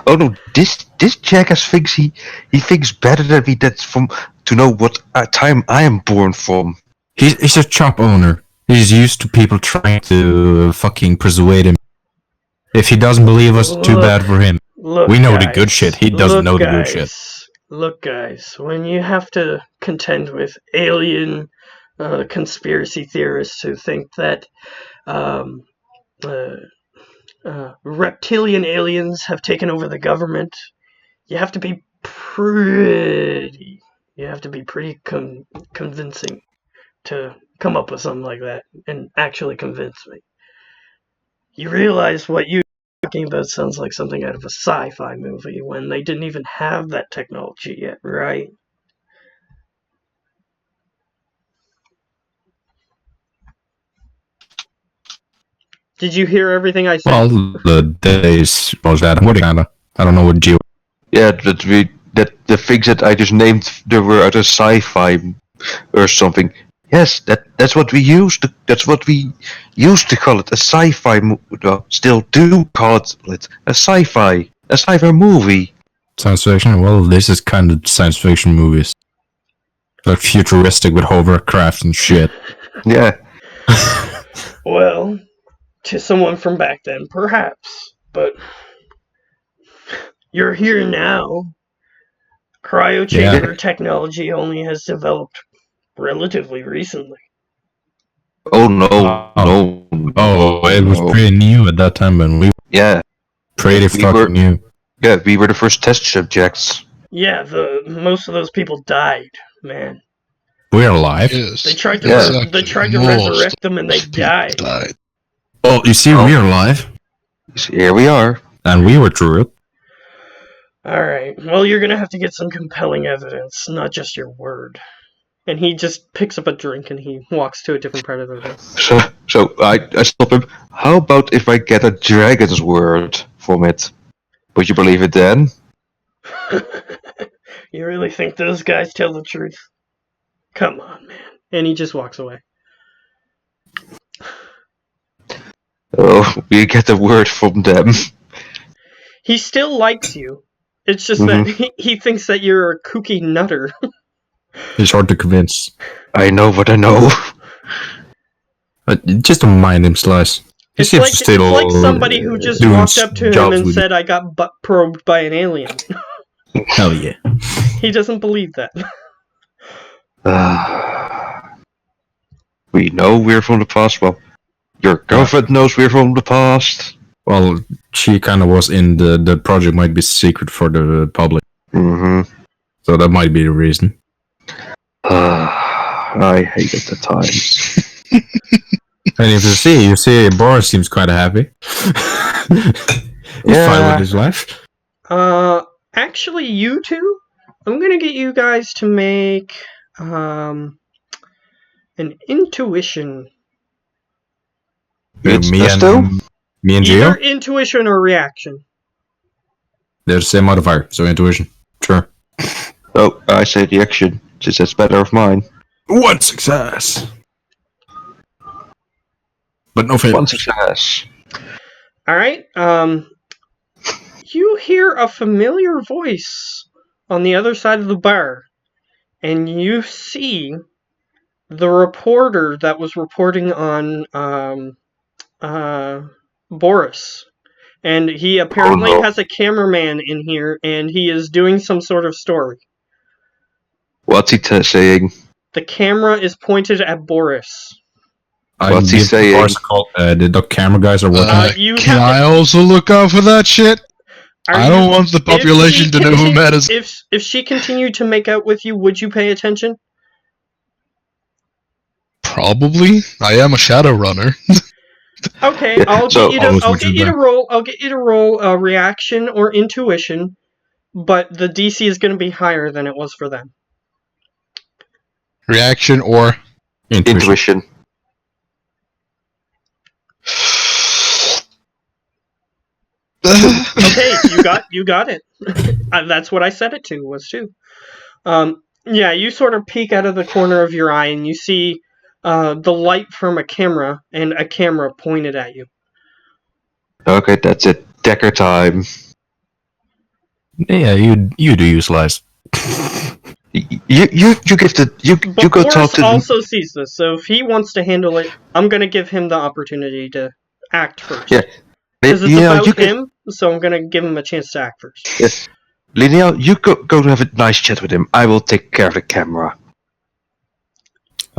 Oh no, this jackass thinks he thinks better than me. That's from to know what time I am born from. He's a shop owner. He's used to people trying to fucking persuade him. If he doesn't believe us, too bad for him. We know the good shit. He doesn't know the good shit. Look, guys, when you have to contend with alien conspiracy theorists who think that reptilian aliens have taken over the government, you have to be pretty convincing to come up with something like that and actually convince me. You realize what you're talking about sounds like something out of a sci-fi movie when they didn't even have that technology yet, right? Did you hear everything I said? Well, the days was that. What kinda? I don't know what you. Yeah, that the things that I just named, they were out of sci-fi or something. Yes, that's what we used to. That's what we used to call it, a sci-fi. Well, still do call it a sci-fi movie. Science fiction? Well, this is kind of science fiction movies. Like futuristic with hovercraft and shit. Yeah. Well, to someone from back then, perhaps. But you're here now. Cryo chamber technology only has developed relatively recently. Oh no. It was pretty new at that time, and we pretty fucking new. Yeah, we were the first test subjects. Yeah, most of those people died, man. We're alive. Yes. They tried to resurrect them, and they died. Oh, you see, we're alive, Here we are, and we were through it. All right. Well, you're gonna have to get some compelling evidence, not just your word. And he just picks up a drink and he walks to a different part of the room. So I stop him. How about if I get a dragon's word from it? Would you believe it then? You really think those guys tell the truth? Come on, man. And he just walks away. Oh, we get a word from them. He still likes you. It's just that he thinks that you're a kooky nutter. It's hard to convince. I know what I know. Just don't mind him, Slice. It's like somebody who just walked up to him and said, I got butt probed by an alien. Hell yeah. He doesn't believe that. We know we're from the past. Well, your girlfriend knows we're from the past. Well, she kind of was in the project might be secret for the public. Mm-hmm. So that might be the reason. I hated the times. And if you see, Boris seems quite happy. He's fine with his life. Actually, you two, I'm gonna get you guys to make an intuition. Me and Either Gio? intuition or reaction. They're the same modifier, so intuition. Sure. Oh, I say reaction, since that's better of mine. 1 success. But no failures. 1 success. Alright, you hear a familiar voice on the other side of the bar, and you see the reporter that was reporting on Boris. And he apparently has a cameraman in here, and he is doing some sort of story. What's he saying? The camera is pointed at Boris. What's he saying? The camera guys are working. Can I also look out for that shit? I don't want the population to know who Madison. If she continued to make out with you, would you pay attention? Probably. I am a shadow runner. Okay, I'll get you to roll a reaction or intuition, but the DC is going to be higher than it was for them. Reaction or intuition. Okay, you got it. That's what I set it to, was too. Yeah, you sort of peek out of the corner of your eye and you see the light from a camera and a camera pointed at you. Okay, that's it. Decker time. Yeah, you do use lies. You give the you go Boris talk to also sees this, so if he wants to handle it, I'm gonna give him the opportunity to act first. Yeah. Because it's about him, so I'm gonna give him a chance to act first. Yes. Linnea, you go to have a nice chat with him. I will take care of the camera.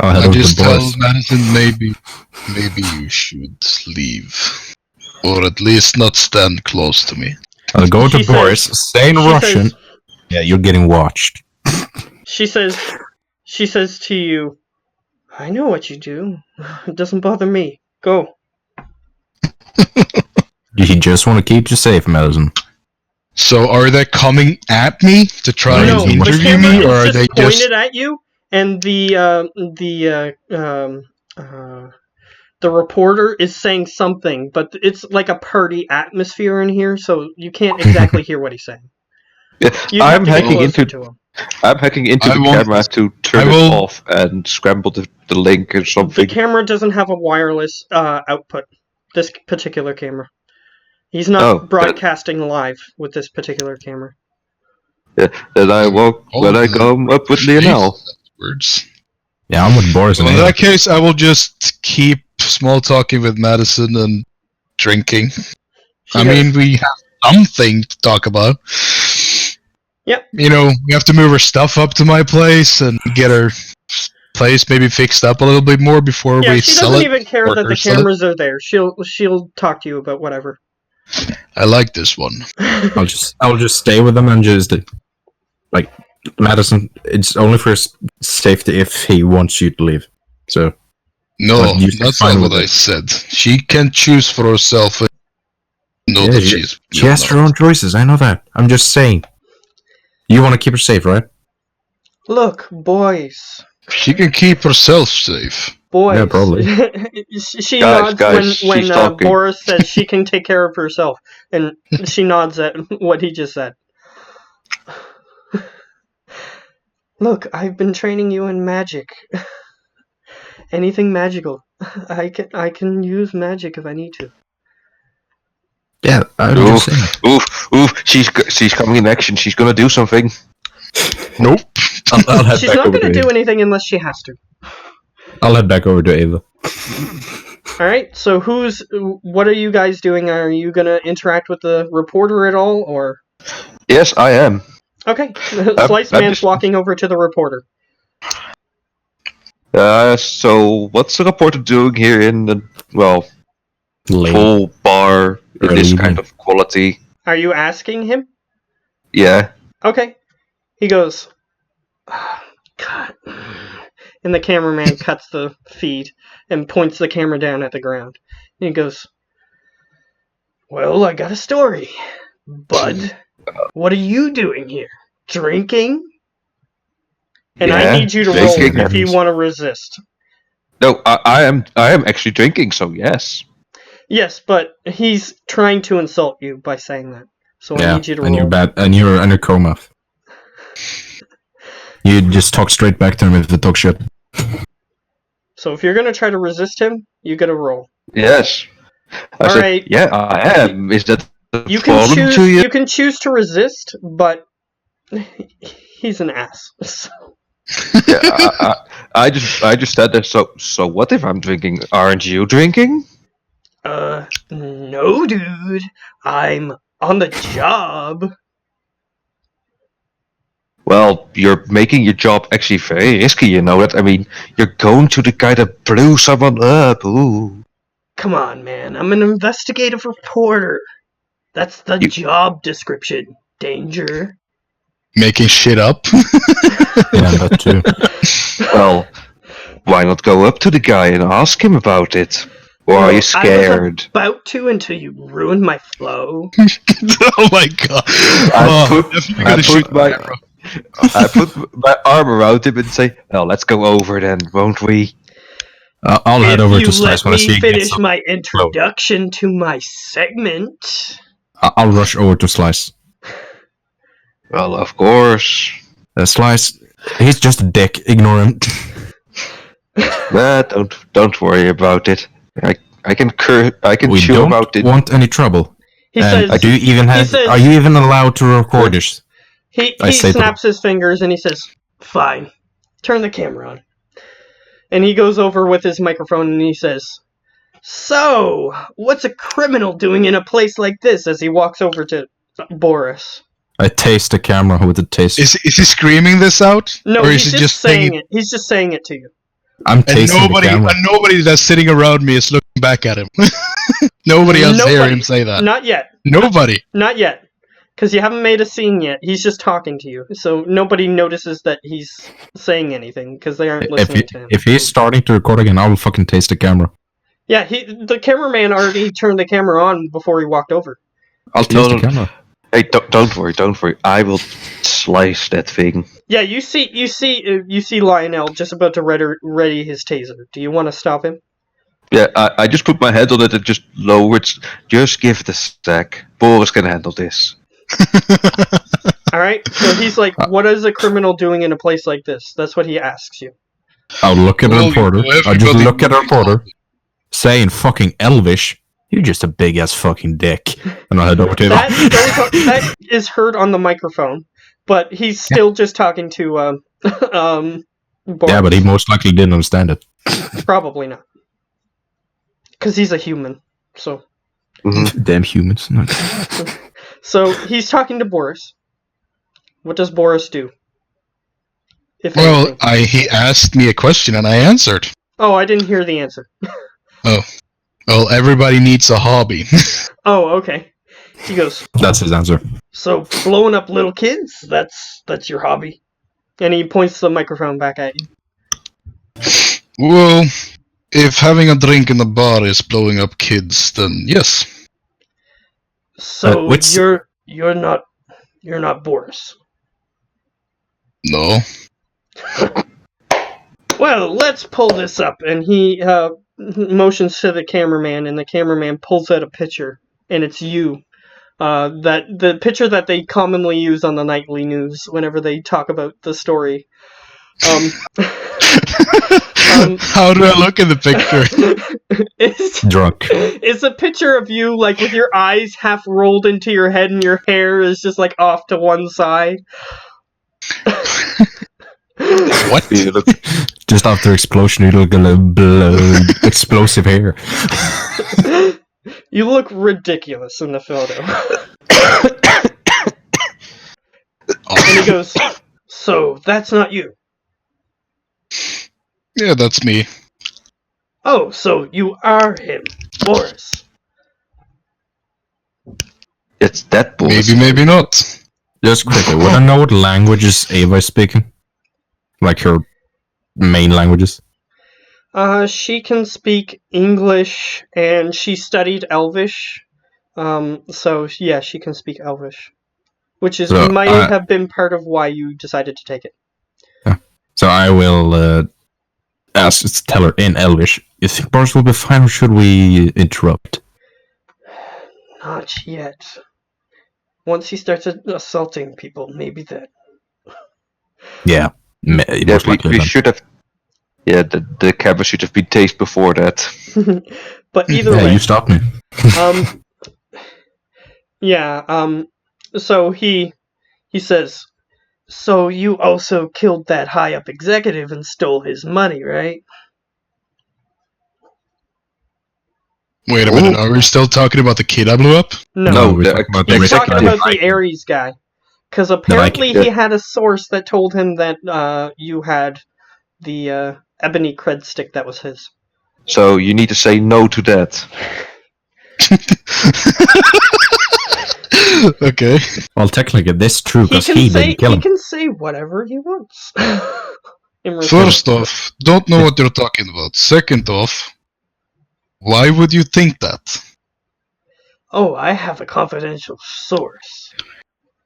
I just tell Madison maybe you should leave. Or at least not stand close to me. I'll go to Boris, say in Russian. Yeah, you're getting watched. She says to you, I know what you do. It doesn't bother me. Go. You just want to keep you safe, Madison. So are they coming at me to try and interview me, or are they just pointed at you? And the reporter is saying something, but it's like a party atmosphere in here, so you can't exactly hear what he's saying. Yeah, I'm hacking into the camera to turn it off and scramble the link or something. The camera doesn't have a wireless output. This particular camera. He's not broadcasting live with this particular camera. Yeah, then I walk when I come up with Lionel. Words. Yeah, I'm with Boris. Well, in that case, I will just keep small talking with Madison and drinking. I mean, we have something to talk about. Yep. You know, we have to move her stuff up to my place and get her place maybe fixed up a little bit more before we sell it. She doesn't even care that the cameras are there. She'll talk to you about whatever. I like this one. I'll just stay with them and just like Madison. It's only for safety if he wants you to leave. So no, that's not what I said. She can choose for herself. She has her own choices. I know that. I'm just saying. You want to keep her safe, right? Look, boys. She can keep herself safe. Boys. Yeah, probably. She nods when Boris says she can take care of herself, and she nods at what he just said. Look, I've been training you in magic. Anything magical. I can use magic if I need to. Yeah, I'm just saying. Oof, she's coming in action. She's gonna do something. Nope. I'll head She's back not over gonna to do anything unless she has to. I'll head back over to Ava. Alright, so what are you guys doing? Are you gonna interact with the reporter at all, or? Yes, I am. Okay, Slice Man's walking over to the reporter. So what's the reporter doing here in the, full bar in this kind of quality? Are you asking him? Yeah. Okay. He goes, cut. And the cameraman cuts the feed and points the camera down at the ground. And he goes, well, I got a story. Bud, what are you doing here? Drinking? And I need you to roll if you want to resist. No, I am actually drinking, so yes. Yes, but he's trying to insult you by saying that. So I need you to roll. And you're in a coma. You just talk straight back to him if they talk shit. So if you're going to try to resist him, you got to roll. Yes. Alright. Yeah, I am. Is that you can choose to resist, but he's an ass. So. Yeah, I just said that. So what if I'm drinking? Aren't you drinking? No, dude. I'm on the job. Well, you're making your job actually very risky, you know that? I mean, you're going to the guy that blew someone up. Ooh. Come on, man. I'm an investigative reporter. That's the job description. Danger. Making shit up? Yeah, that too. Well, why not go up to the guy and ask him about it? Or are you scared? I was about to until you ruined my flow. Oh my god. I put my arm around him and say, well, let's go over then, won't we? I'll head over to Slice when I see you finish my introduction to my segment. I'll rush over to Slice. Well, of course. Slice, he's just a dick. Ignore him. Nah, don't worry about it. I can chew about it. We don't want any trouble. He says, are you even allowed to record this? He snaps his fingers and he says, fine, turn the camera on. And he goes over with his microphone and he says, so, what's a criminal doing in a place like this, as he walks over to Boris? I taste the camera with the taste. Is he screaming this out? No, or he's just saying it. He's just saying it to you. I'm tasting the camera. And nobody that's sitting around me is looking back at him. Nobody else hear him say that. Not yet. Nobody. Not yet. Because you haven't made a scene yet. He's just talking to you. So nobody notices that he's saying anything, because they aren't listening to him. If he's starting to record again, I will fucking taste the camera. Yeah, the cameraman already turned the camera on before he walked over. I'll taste the camera. Hey, don't worry. I will slice that thing. Yeah, you see Lionel just about to ready his taser. Do you want to stop him? Yeah, I just put my head on it and just lower it. Just give it a sec. Boris can handle this. Alright, so he's like, what is a criminal doing in a place like this? That's what he asks you. I'll look at the reporter. I'll just look at the reporter, say in fucking Elvish, you're just a big ass fucking dick. And I'll head over to him. That is heard on the microphone, but he's still just talking to Boris. Yeah, but he most likely didn't understand it. Probably not. Because he's a human, so. Mm-hmm. Damn humans. So he's talking to Boris. What does Boris do? Well, he asked me a question and I answered. Oh, I didn't hear the answer. Oh. Well, everybody needs a hobby. Oh, okay. He goes, that's his answer. So blowing up little kids, that's your hobby? And he points the microphone back at you. Well, if having a drink in the bar is blowing up kids, then yes. So you're not Boris. No. Well, let's pull this up. And he motions to the cameraman, and the cameraman pulls out a picture, and it's you. That the picture that they commonly use on the nightly news whenever they talk about the story. How do I look in the picture? It's drunk. It's a picture of you, like, with your eyes half rolled into your head and your hair is just, like, off to one side. What? Just after explosion, you look like explosive hair. You look ridiculous in the photo. And he goes, so, that's not you. Yeah, that's me. Oh, so you are him, Boris. It's that Boris. Maybe not. Just quickly, would I know what languages Ava is speaking? Like her main languages? She can speak English, and she studied Elvish. So, yeah, she can speak Elvish. Which might have been part of why you decided to take it. So I will tell her in Elvish. You think Boris will be fine, or should we interrupt? Not yet. Once he starts assaulting people, maybe then. Yeah, most likely. We should have. Yeah, the camera should have been tased before that. But either way, you stopped me. So he says, so you also killed that high up executive and stole his money, right? Wait a minute, are we still talking about the kid I blew up? No, we're talking about the Ares guy. Because apparently he had a source that told him that you had the ebony cred stick that was his. So you need to say no to that. Okay. Well, technically, this is true because he didn't kill him. He can say whatever he wants. First off, don't know what you're talking about. Second off, why would you think that? Oh, I have a confidential source.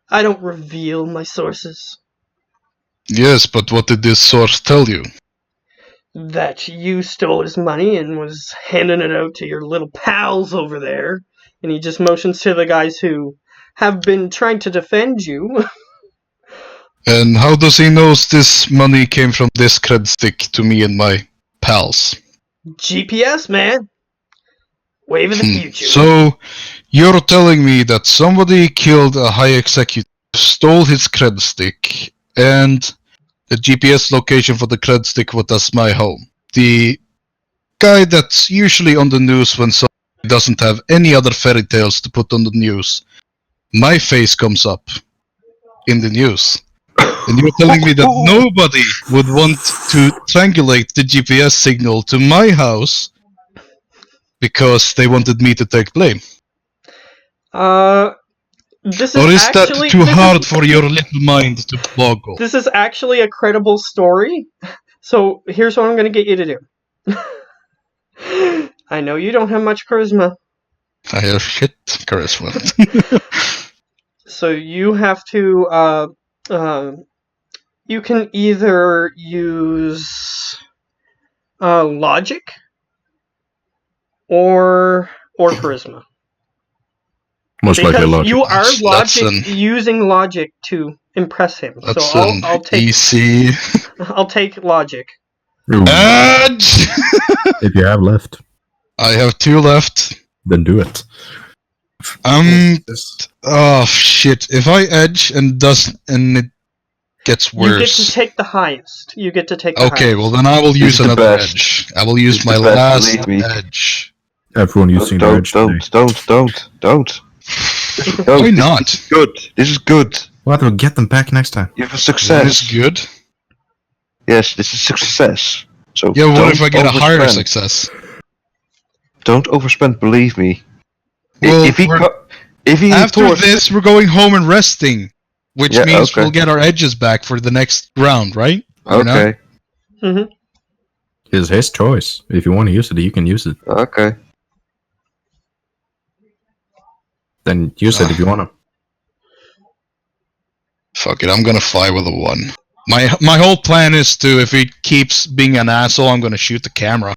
I don't reveal my sources. Yes, but what did this source tell you? That you stole his money and was handing it out to your little pals over there. And he just motions to the guys who have been trying to defend you. And how does he know this money came from this cred stick to me and my pals? GPS, man. Wave of the future. So, you're telling me that somebody killed a high executive, stole his cred stick, and the GPS location for the cred stick was my home. The guy that's usually on the news when somebody doesn't have any other fairy tales to put on the news. My face comes up in the news. And you're telling me that nobody would want to triangulate the GPS signal to my house because they wanted me to take blame. This is or is actually, that too hard for your little mind to boggle? This is actually a credible story. So here's what I'm going to get you to do. I know you don't have much charisma. I have shit charisma. So you have to, you can either use logic or charisma. Most likely logic. You are using logic to impress him. That's so I'll take easy. I'll take logic. Edge! If you have left. I have 2 left. Then do it. Oh shit! If I edge and it gets worse, you get to take the highest. Okay, well then I will use another edge. I will use my last edge. Everyone using their edge. Don't. Why not? This is good. What? We'll get them back next time. You have a success. This is good. Yes, this is success. So yeah, what if I get a higher success? Don't overspend. Believe me. Well, if he after this, we're going home and resting, which means we'll get our edges back for the next round, right? Okay. Mm-hmm. It's his choice. If you want to use it, you can use it. Okay. Then use it if you want to. Fuck it, I'm gonna fly with a 1. My whole plan is to, if he keeps being an asshole, I'm gonna shoot the camera.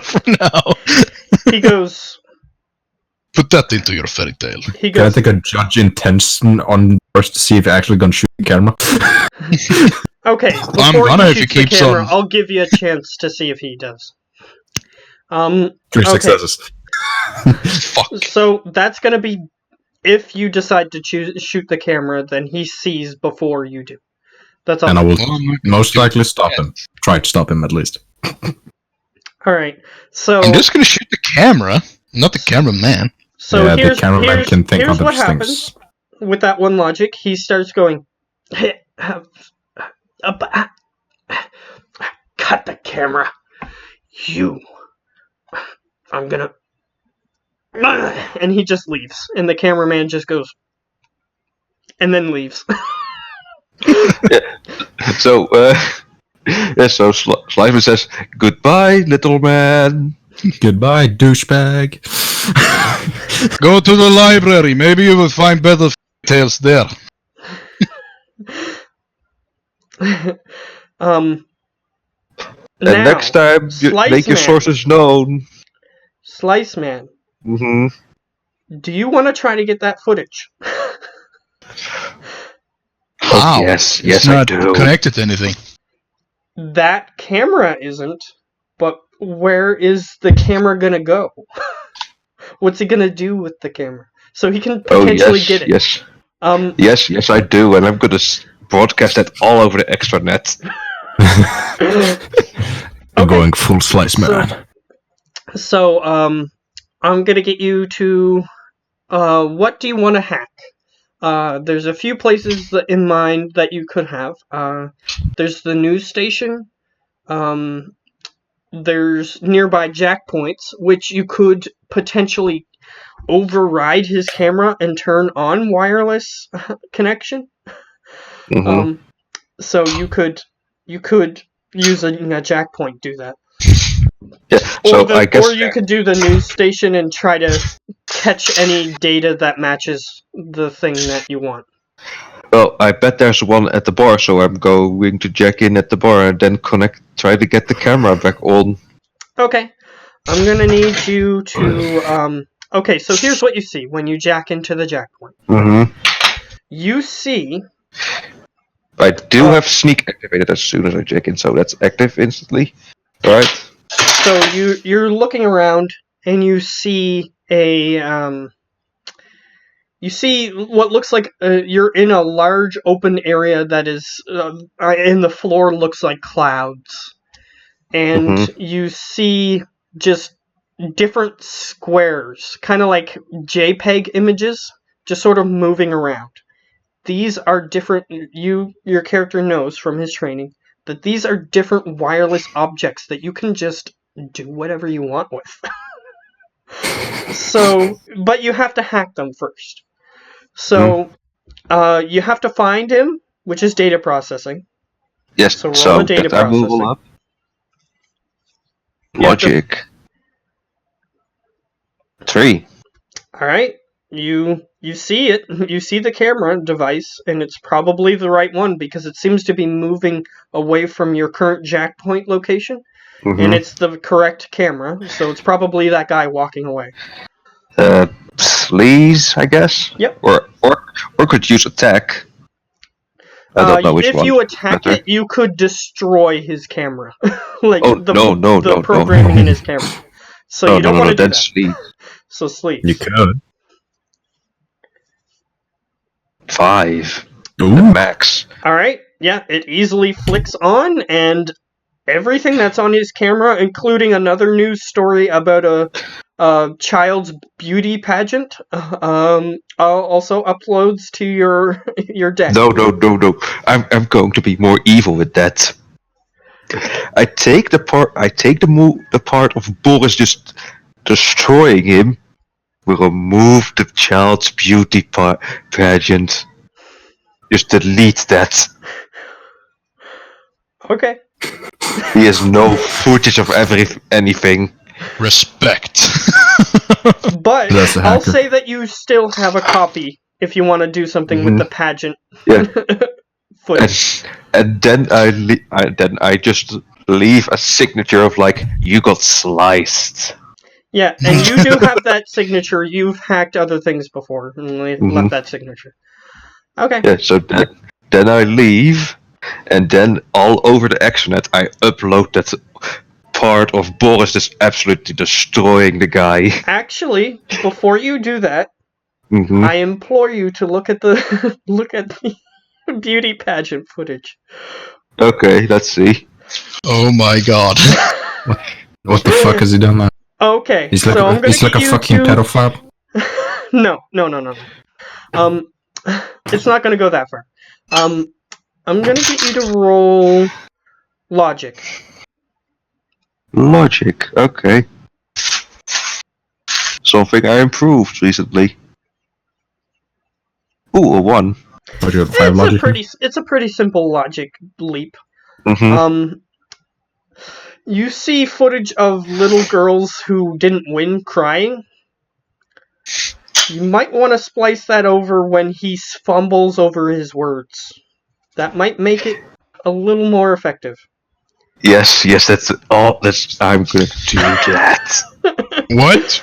For now. He goes... Put that into your fairy tale. He goes... Can I take a judge intention on first to see if you're actually gonna shoot the camera? Okay, before he shoots the camera, I'll give you a chance to see if he does. 3 successes. Fuck. So that's gonna be... If you decide to shoot the camera, then he sees before you do. That's all. And I will most likely stop him. Try to stop him at least. Alright, so... I'm just gonna shoot the camera, not the cameraman. So yeah, the cameraman can think here's of what things. happens. With that one logic, he starts going... Cut the camera. I'm gonna... And he just leaves. And the cameraman just goes... And then leaves. Yeah. So, so Slifer says, "Goodbye, little man." Goodbye, douchebag. Go to the library. Maybe you will find better tales there. And now, next time, you make your sources known. Slice Man. Do you want to try to get that footage? Oh, yes, it's I not do. Connected to anything. That camera isn't, but where is the camera gonna go? What's he gonna do with the camera? So he can potentially get it. Yes. Yes, I do, and I'm gonna broadcast it all over the extranet. I'm going full Slice Man. So, I'm gonna get you to, what do you want to hack? There's a few places in mind that you could have. There's the news station. There's nearby jackpoints, which you could potentially override his camera and turn on wireless connection. So you could using a jackpoint do that. Yeah. I guess, or you could do the news station and try to catch any data that matches the thing that you want. Well, I bet there's one at the bar, so I'm going to jack in at the bar and then try to get the camera back on. Okay. I'm gonna need you to, okay, so here's what you see when you jack into the jack point. You see... I do have sneak activated as soon as I jack in, so that's active instantly. Alright. So you're looking around, and you see you see what looks like you're in a large open area that is, and the floor looks like clouds. And you see just different squares, kind of like JPEG images, just sort of moving around. These are different, your character knows from his training, that these are different wireless objects that you can just do whatever you want with. So, but you have to hack them first. So, you have to find him, which is data processing. Yes, so roll the data processing. Up. Logic. 3. Alright, you see it. You see the camera device, and it's probably the right one because it seems to be moving away from your current jack point location. And it's the correct camera, so it's probably that guy walking away. Sleaze, I guess? Yep. Or could use attack. I don't know which if one. you attack it, you could destroy his camera. Like the programming in his camera. So you don't want to do that. Sleaze. So sleep. You could. 5. Ooh. Max. Alright, yeah, it easily flicks on, and everything that's on his camera, including another news story about a child's beauty pageant, also uploads to your deck. No. I'm going to be more evil with that. I take the part of Boris just destroying him. We remove the child's beauty pageant. Just delete that. Okay. He has no footage of anything. Respect. But I'll say that you still have a copy if you want to do something with the pageant. Yeah. Footage. And then I just leave a signature of like, you got sliced. Yeah, and you do have that signature. You've hacked other things before and left that signature. Okay. Yeah, so then I leave, and then all over the extranet I upload that part of Boris just absolutely destroying the guy. Actually, before you do that, I implore you to look at the beauty pageant footage. Okay, let's see. Oh my god. What the fuck has he done now? Okay, He's like, so I'm gonna he's like a fucking pedophile. No. It's not gonna go that far. I'm gonna get you to roll logic. Logic, okay. Something I improved recently. Ooh, a 1. It's a pretty simple logic leap. You see footage of little girls who didn't win crying. You might want to splice that over when he fumbles over his words. That might make it a little more effective. Yes, that's all. I'm gonna do that. What?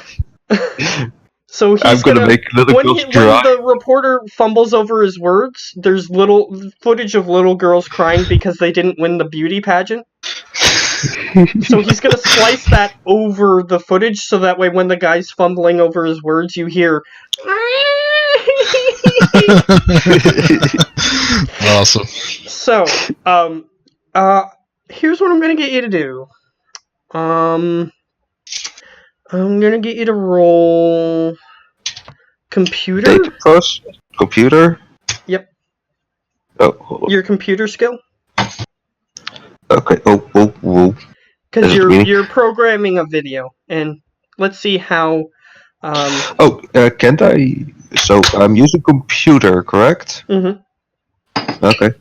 So he's I'm gonna make little girls when cry. the reporter fumbles over his words, there's little footage of little girls crying because they didn't win the beauty pageant. So he's gonna splice that over the footage so that way when the guy's fumbling over his words, you hear. Awesome. So, here's what I'm gonna get you to do. I'm gonna get you to roll computer. Data process? Computer? Yep. Oh, hold on. Your computer skill. Okay. Oh. Because you're programming a video, and let's see how. Can't I? So I'm using computer, correct? Mm-hmm. Okay.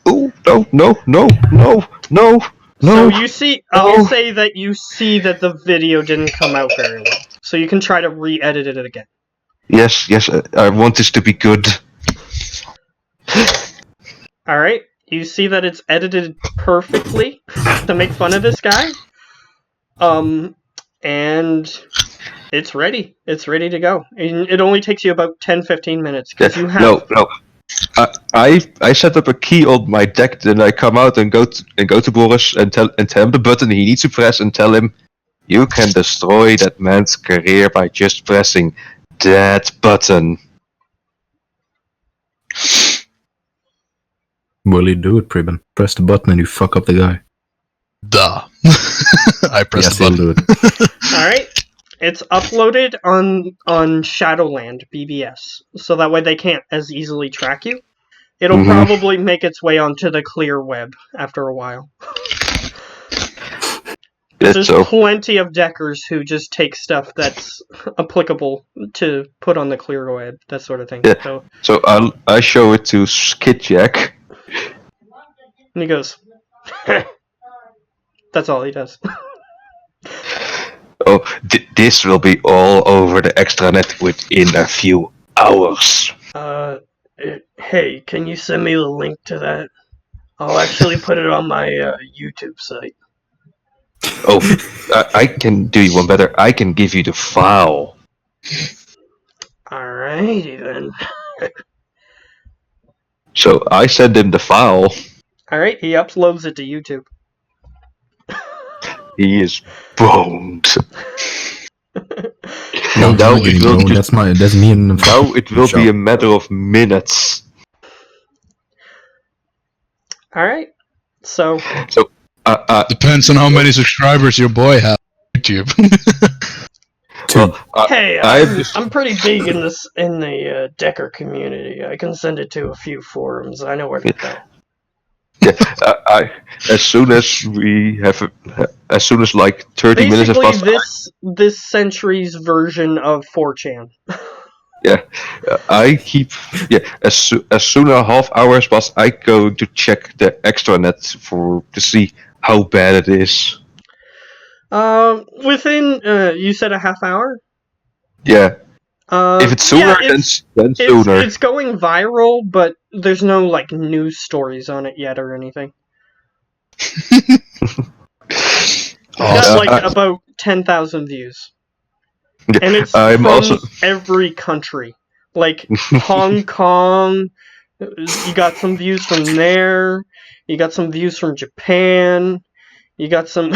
Oh no. So you see, I'll say that you see that the video didn't come out very well. So you can try to re-edit it again. Yes. I want this to be good. All right. You see that it's edited perfectly to make fun of this guy. And it's ready. It's ready to go. And it only takes you about 10-15 minutes because you have. No. I set up a key on my deck, then I come out and go to Boris and tell him the button he needs to press and tell him you can destroy that man's career by just pressing that button. Will you do it, Pribben? Press the button and you fuck up the guy. Duh. I pressed the button. Do it. Alright. It's uploaded on Shadowland BBS, so that way they can't as easily track you. It'll probably make its way onto the clear web after a while. There's plenty of deckers who just take stuff that's applicable to put on the clear web, that sort of thing. Yeah. So I show it to Skidjack. And he goes, that's all he does. Oh, this will be all over the extranet within a few hours. Hey, can you send me the link to that? I'll actually put it on my YouTube site. Oh, I can do you one better. I can give you the file. Alrighty then. So I send him the file. Alright, he uploads it to YouTube. He is boned. Now that's me and now it will be a matter of minutes. Alright, so depends on how many subscribers your boy has on YouTube. Hey, I'm pretty big in the Decker community. I can send it to a few forums. I know where to go. Yeah, as soon as like 30 minutes have passed. This century's version of 4chan. Yeah, I keep. Yeah, as soon as a half hour has passed, I go to check the extranet to see how bad it is. Within you said a half hour. Yeah. If it's sooner, then sooner. It's going viral, but there's no like news stories on it yet or anything. Got like about 10,000 views, and it's from every country, like Hong Kong. You got some views from there. You got some views from Japan. You got some.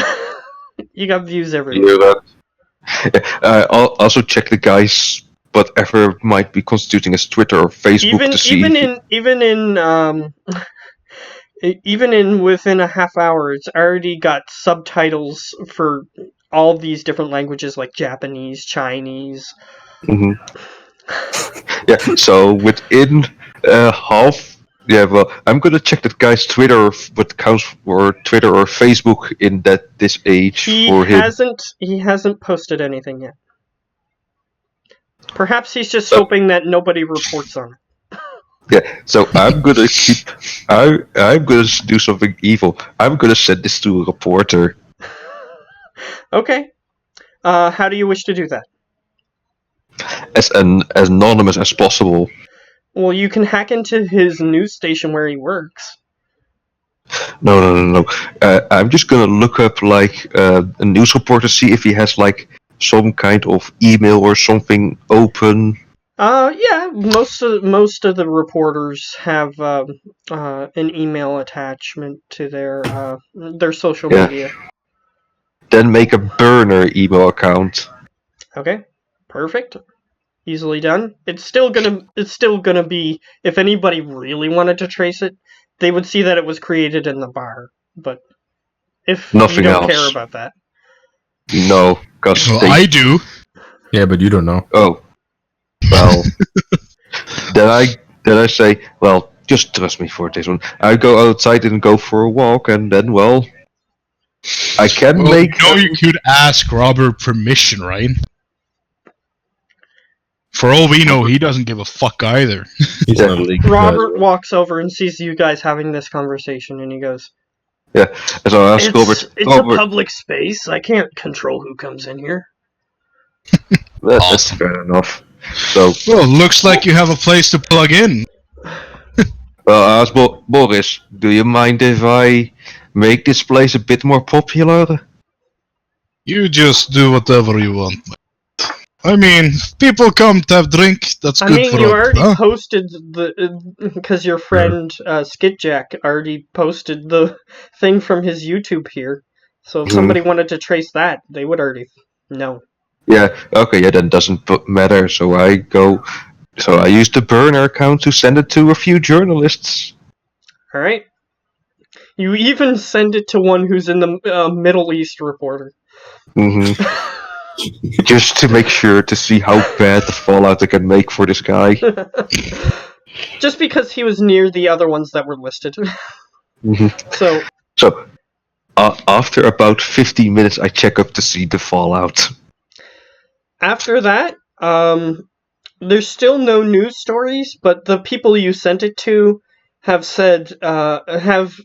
You got views everywhere. I'll also check the guys. Whatever might be constituting as Twitter or Facebook to see. Even in within a half hour, it's already got subtitles for all these different languages like Japanese, Chinese. Mm-hmm. Yeah. So within half. Yeah. Well, I'm gonna check that guy's Twitter, what counts for Twitter or Facebook in this age for him. He hasn't posted anything yet. Perhaps he's just hoping that nobody reports on it. Yeah, so I'm gonna I'm gonna do something evil. I'm gonna send this to a reporter. Okay. How do you wish to do that? As anonymous as possible. Well, you can hack into his news station where he works. No. I'm just gonna look up like a news report to see if he has like some kind of email or something open. Yeah, most of the reporters have an email attachment to their social media. Then make a burner email account. Okay, perfect. Easily done. It's still gonna be, if anybody really wanted to trace it, they would see that it was created in the bar. But if Nothing you don't else. care about that, No, because I do. Yeah, but you don't know. Oh, well. then I say, well, just trust me for this one. I go outside and go for a walk, and then, well, I can make. You could ask Robert permission, right? For all we know, he doesn't give a fuck either. He's not legal. Robert walks over and sees you guys having this conversation, and he goes, Yeah, so I ask Robert. It's a public space. I can't control who comes in here. That's Awesome. fair enough. So, well, looks like you have a place to plug in. well, I asked Boris, do you mind if I make this place a bit more popular? You just do whatever you want. I mean, people come to have drink. That's good for you us, already posted because your friend Skitjack already posted the thing from his YouTube here. So if somebody wanted to trace that, they would already know. Yeah, okay, yeah, that doesn't matter. So I use the burner account to send it to a few journalists. Alright. You even send it to one who's in the Middle East reporter. Just to make sure to see how bad the fallout I can make for this guy. Just because he was near the other ones that were listed. So after about 15 minutes, I check up to see the fallout. After that, there's still no news stories, but the people you sent it to have said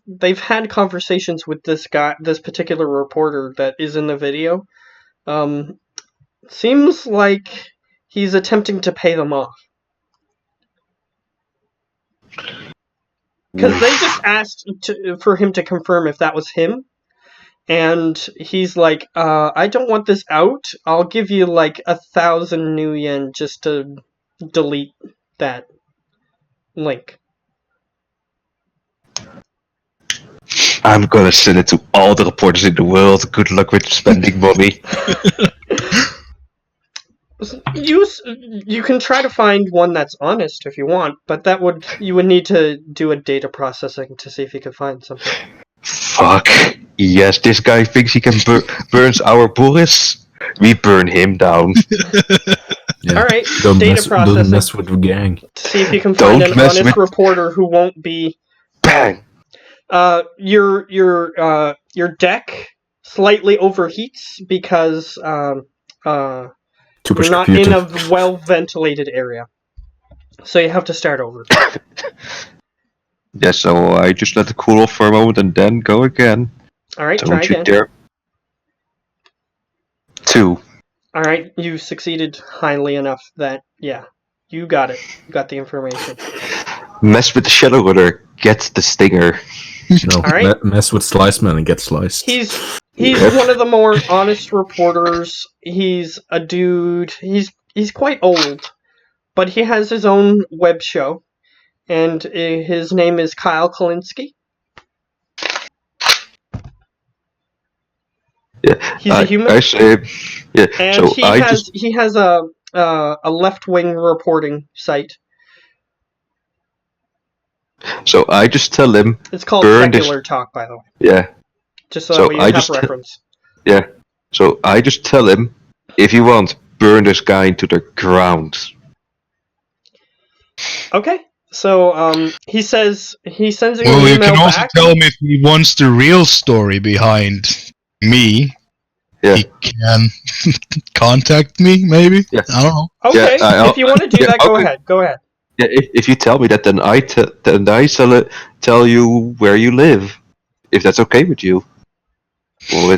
they've had conversations with this particular reporter that is in the video. Seems like he's attempting to pay them off. Because they just asked for him to confirm if that was him. And he's like, I don't want this out. I'll give you like 1,000 new yen just to delete that link. I'm gonna send it to all the reporters in the world. Good luck with spending money. You can try to find one that's honest if you want, but you would need to do a data processing to see if you can find something. Fuck. Yes, this guy thinks he can burns our Boris. We burn him down. Yeah. Alright, Don't processing. mess with the gang. To see if you can find an honest reporter who won't be... Bang! Your deck slightly overheats because you're not in a well-ventilated area. So you have to start over. Yeah, so I just let it cool off for a moment and then go again. Alright, Don't try you again. dare. 2. Alright, you succeeded highly enough that, yeah, you got it. You got the information. Mess with the Shadow Runner, get the Stinger. No, Alright. Mess with Sliceman and get sliced. He's one of the more honest reporters. He's a dude. He's quite old, but he has his own web show, and his name is Kyle Kalinsky. Yeah, he's a human. I say, yeah. And so he has a left-wing reporting site. So I just tell him. It's called Secular Talk, by the way. Yeah. Just so you have reference. Yeah. So I just tell him, if you want, burn this guy into the ground. Okay. So he sends you an email back. Well, you can also tell him if he wants the real story behind me. Yeah. He can contact me, maybe. Yeah. I don't know. Okay. If you want to do that, go ahead. Go ahead. Yeah. If you tell me that, then I tell you where you live, if that's okay with you. Well,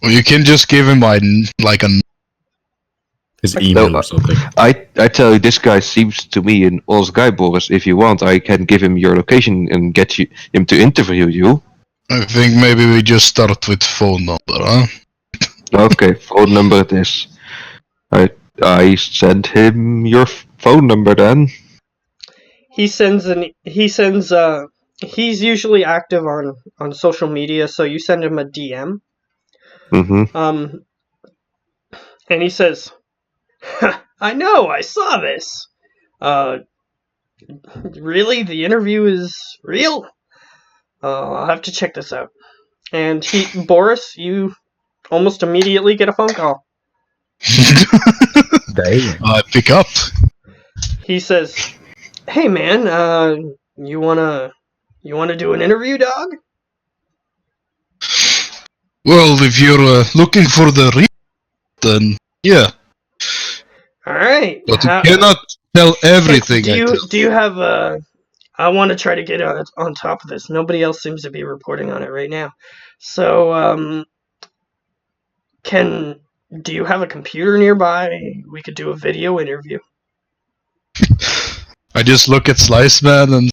you can just give him my his email or something. I tell you, this guy seems to me an awesome guy, Boris. If you want, I can give him your location and get him to interview you. I think maybe we just start with phone number, huh? Okay, phone number it is. I send him your phone number then. He's usually active on social media, so you send him a DM. Mm-hmm. And he says, I know, I saw this. Really? The interview is real? I'll have to check this out. And Boris, you almost immediately get a phone call. I pick up. He says, "Hey man, you wanna do an interview, dog?" Well, if you're looking for the then yeah. All right. But you cannot tell everything. Do you have I want to try to get on top of this. Nobody else seems to be reporting on it right now. So, do you have a computer nearby? We could do a video interview. I just look at Slice Man and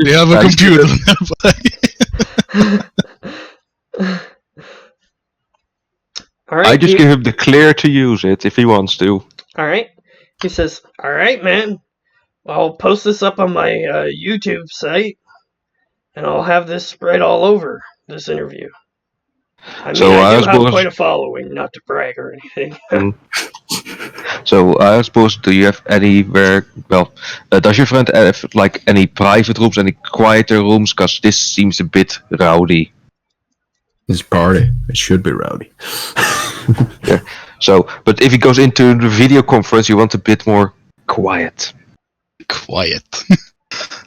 we have a computer nearby. All right. I just give him the clear to use it if he wants to. All right. He says, "All right, man. I'll post this up on my YouTube site, and I'll have this spread all over this interview." I mean, I do have quite a following, not to brag or anything. So I suppose, do you have anywhere? Well, does your friend have like any private rooms, any quieter rooms? Because this seems a bit rowdy. It's party. It should be rowdy. Yeah. So, but if he goes into the video conference, you want a bit more quiet. Quiet.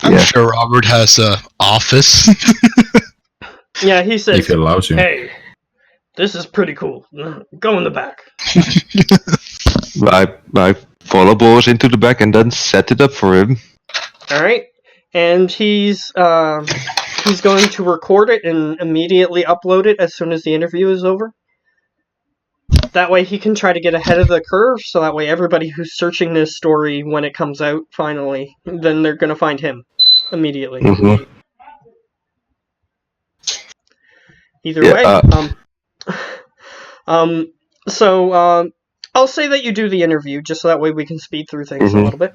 I'm sure Robert has an office. Yeah, he says, if he allows you. "Hey, this is pretty cool. Go in the back." I follow Boris into the back and then set it up for him. All right, and he's going to record it and immediately upload it as soon as the interview is over. That way he can try to get ahead of the curve, so that way everybody who's searching this story when it comes out finally, then they're going to find him immediately. Mm-hmm. Either way, so I'll say that you do the interview, just so that way we can speed through things a little bit.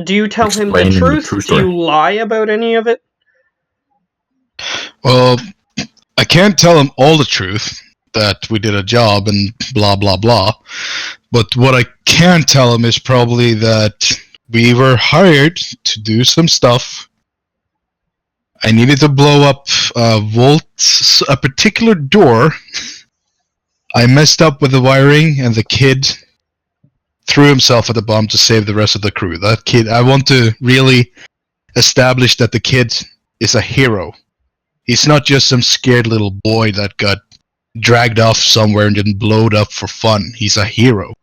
Do you tell him the truth? Do you lie about any of it? Well, I can't tell him all the truth, that we did a job and blah blah blah. But what I can tell him is probably that we were hired to do some stuff. I needed to blow up a particular door. I messed up with the wiring, and the kid threw himself at the bomb to save the rest of the crew. That kid, I want to really establish that the kid is a hero. He's not just some scared little boy that got dragged off somewhere and didn't blow it up for fun. He's a hero.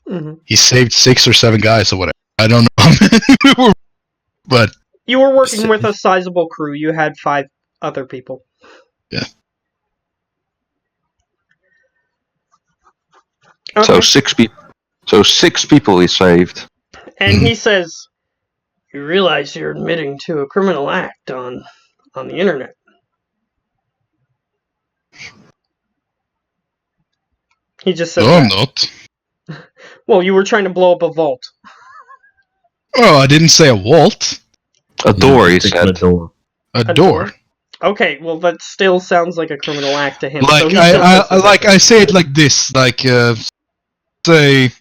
Mm-hmm. He saved 6 or 7 guys or whatever. I don't know how many we were, but... You were working with a sizable crew. You had 5 other people. Yeah. Okay. So 6 people. So 6 people he saved. And he says, "You realize you're admitting to a criminal act on the internet." He just said, "No, I'm not." Well, you were trying to blow up a vault. Oh, I didn't say a vault. A door, he said. A door. Okay, well, that still sounds like a criminal act to him. Like so I say it like this, like say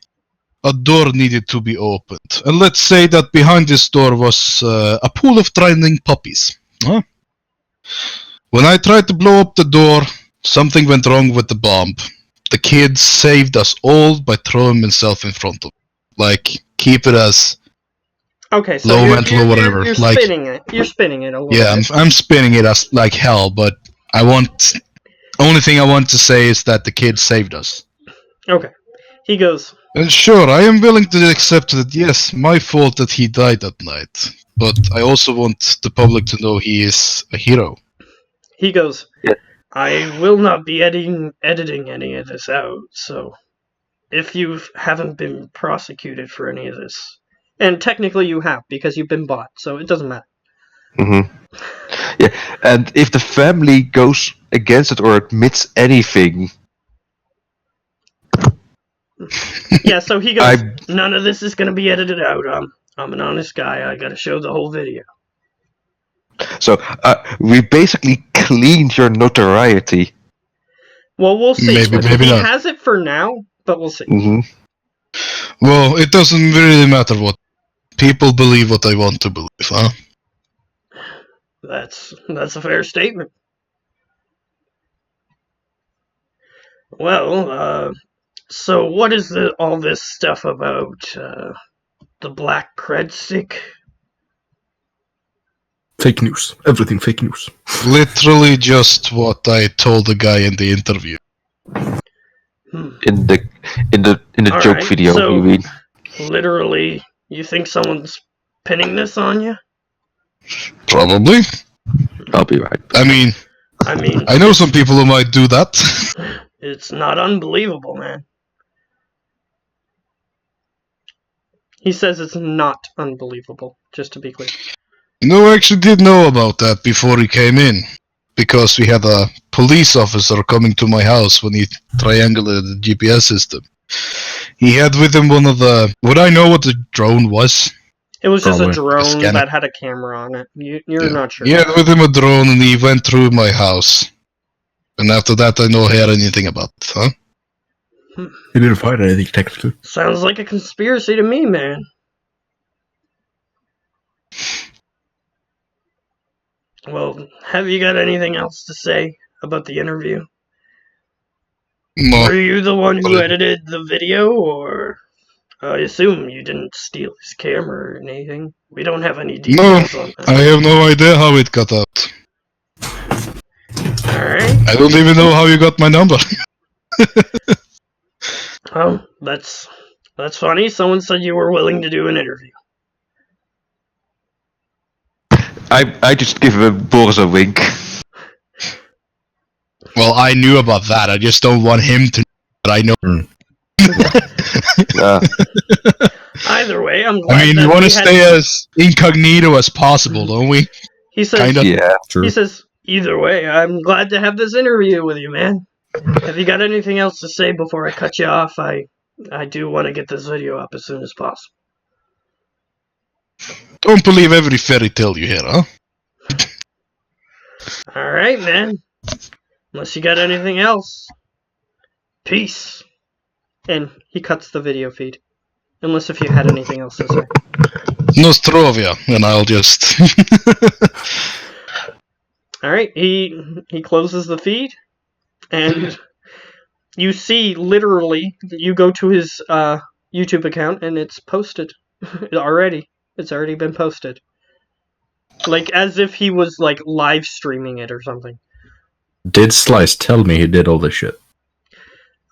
a door needed to be opened, and let's say that behind this door was a pool of drowning puppies. Huh? When I tried to blow up the door, something went wrong with the bomb. The kid saved us all by throwing himself in front of. Like, keep it as okay, so low mental or whatever. You're like, spinning it. You're spinning it a little bit. Yeah, I'm spinning it as like hell, but I want. Only thing I want to say is that the kid saved us. Okay. He goes, And sure, I am willing to accept that, yes, my fault that he died that night. But I also want the public to know he is a hero. He goes, I will not be editing any of this out, so if you haven't been prosecuted for any of this. And technically you have, because you've been bought, so it doesn't matter. Mm-hmm. Yeah, and if the family goes against it or admits anything... Yeah, so he goes, none of this is going to be edited out. I'm an honest guy. I got to show the whole video. So, we basically cleaned your notoriety. Well, we'll see. Maybe he not. has it for now, but we'll see. Mm-hmm. Well, it doesn't really matter what people believe what they want to believe, huh? That's a fair statement. Well, so what is all this stuff about the black cred stick? Fake news. Everything fake news. Literally just what I told the guy in the interview. In the joke video, so you mean? Literally, you think someone's pinning this on you? Probably. I'll be right. I mean, I know some people who might do that. It's not unbelievable, man. He says it's not unbelievable, just to be clear. No, I actually did know about that before he came in. Because we had a police officer coming to my house when he triangulated the GPS system. He had with him one of the... Would I know what the drone was? It was just a drone that had a camera on it. You're not sure. He had with him a drone and he went through my house. And after that I don't hear anything about it, huh? He didn't find anything technically. Sounds like a conspiracy to me, man. Well, have you got anything else to say about the interview? No. Were you the one who edited the video, or I assume you didn't steal his camera or anything? We don't have any details on that. I have no idea how it got out. Alright. I don't even know how you got my number. Oh, that's funny. Someone said you were willing to do an interview. I just give Boris a wink. Well, I knew about that. I just don't want him to know that I know. Either way, I'm glad. I mean, we want to stay as incognito as possible, don't we? He says, Kinda. Yeah, true. He says, either way, I'm glad to have this interview with you, man. Have you got anything else to say before I cut you off? I do want to get this video up as soon as possible. Don't believe every fairy tale you hear, huh? Alright, man. Unless you got anything else. Peace. And he cuts the video feed. Unless if you had anything else to say. Nostrovia, and I'll just... Alright, he closes the feed. And you see, literally, you go to his YouTube account and it's posted already. It's already been posted. Like, as if he was, like, live streaming it or something. Did Slice tell me he did all this shit?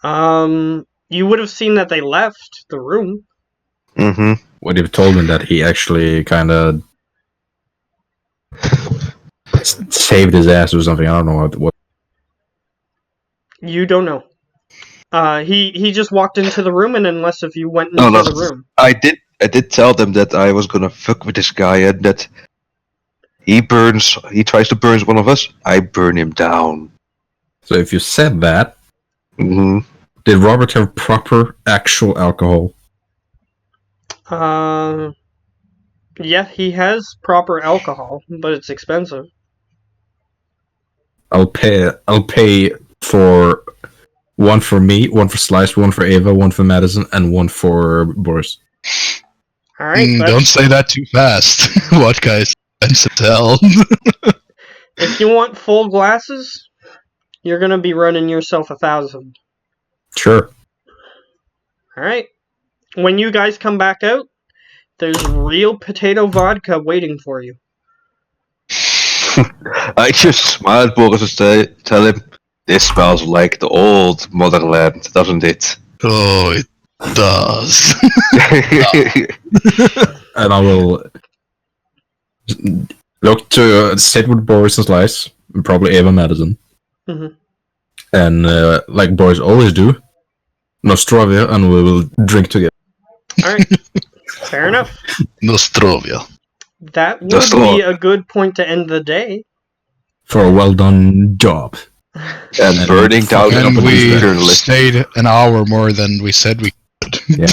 You would have seen that they left the room. Mm-hmm. Would you have told me that he actually kind of saved his ass or something? I don't know what. You don't know. He just walked into the room, and unless if you went into the room. I did tell them that I was gonna fuck with this guy and that he tries to burn one of us, I burn him down. So if you said that, did Robert have proper actual alcohol? Yeah, he has proper alcohol, but it's expensive. I'll pay for one for me, one for Slice, one for Ava, one for Madison, and one for Boris. Alright, don't say that too fast. What guys? To tell. If you want full glasses, you're gonna be running yourself 1,000. Sure. Alright. When you guys come back out, there's real potato vodka waiting for you. I just smile at Boris and tell him, this smells like the old motherland, doesn't it? Oh, it does. And I will look to sit with Boris and Slice, and probably Ava Madison. And like boys always do, Nostrovia, and we will drink together. Alright. Fair enough. Nostrovia. That would be a good point to end the day. For a well done job. And burning down and we journalist. stayed an hour more than we said we could. Yeah.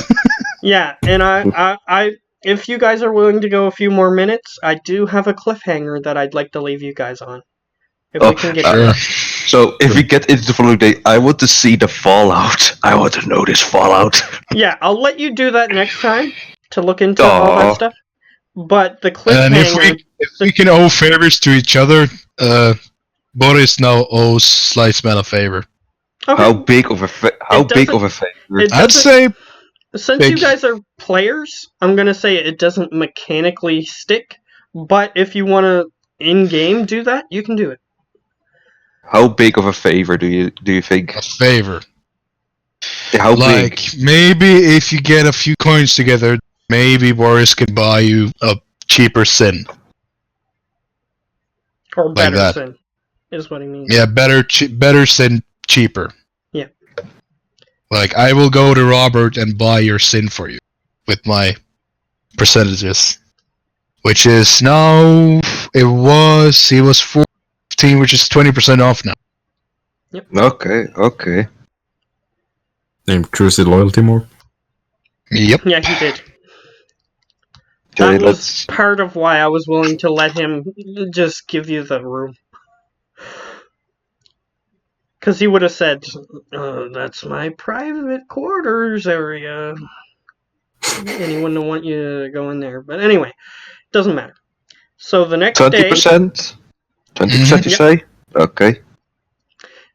Yeah, and I if you guys are willing to go a few more minutes, I do have a cliffhanger that I'd like to leave you guys on. If we can get sure. So if we get into the following day, I want to see the fallout. I want to know this fallout. Yeah, I'll let you do that next time to look into all that stuff. But the cliffhanger. And if we can owe favors to each other, Boris now owes Sliceman a favor. Okay. How big of a favor? I'd say since you guys are players, I'm gonna say it doesn't mechanically stick. But if you want to in-game do that, you can do it. How big of a favor do you think? a favor. How like, big? maybe if you get a few coins together, maybe Boris can buy you a cheaper sin. Or better that. sin, is what he means. Yeah, better sin, cheaper. Yeah. Like, I will go to Robert and buy your sin for you with my percentages. Which is now, he was 14, which is 20% off now. Yep. Okay. Increase the loyalty more. Yep. Yeah, he did. Okay, That was part of why I was willing to let him just give you the room. Because he would have said, that's my private quarters area. And he wouldn't want you to go in there. But anyway, doesn't matter. So the next 20%? day... 20% you say? Okay.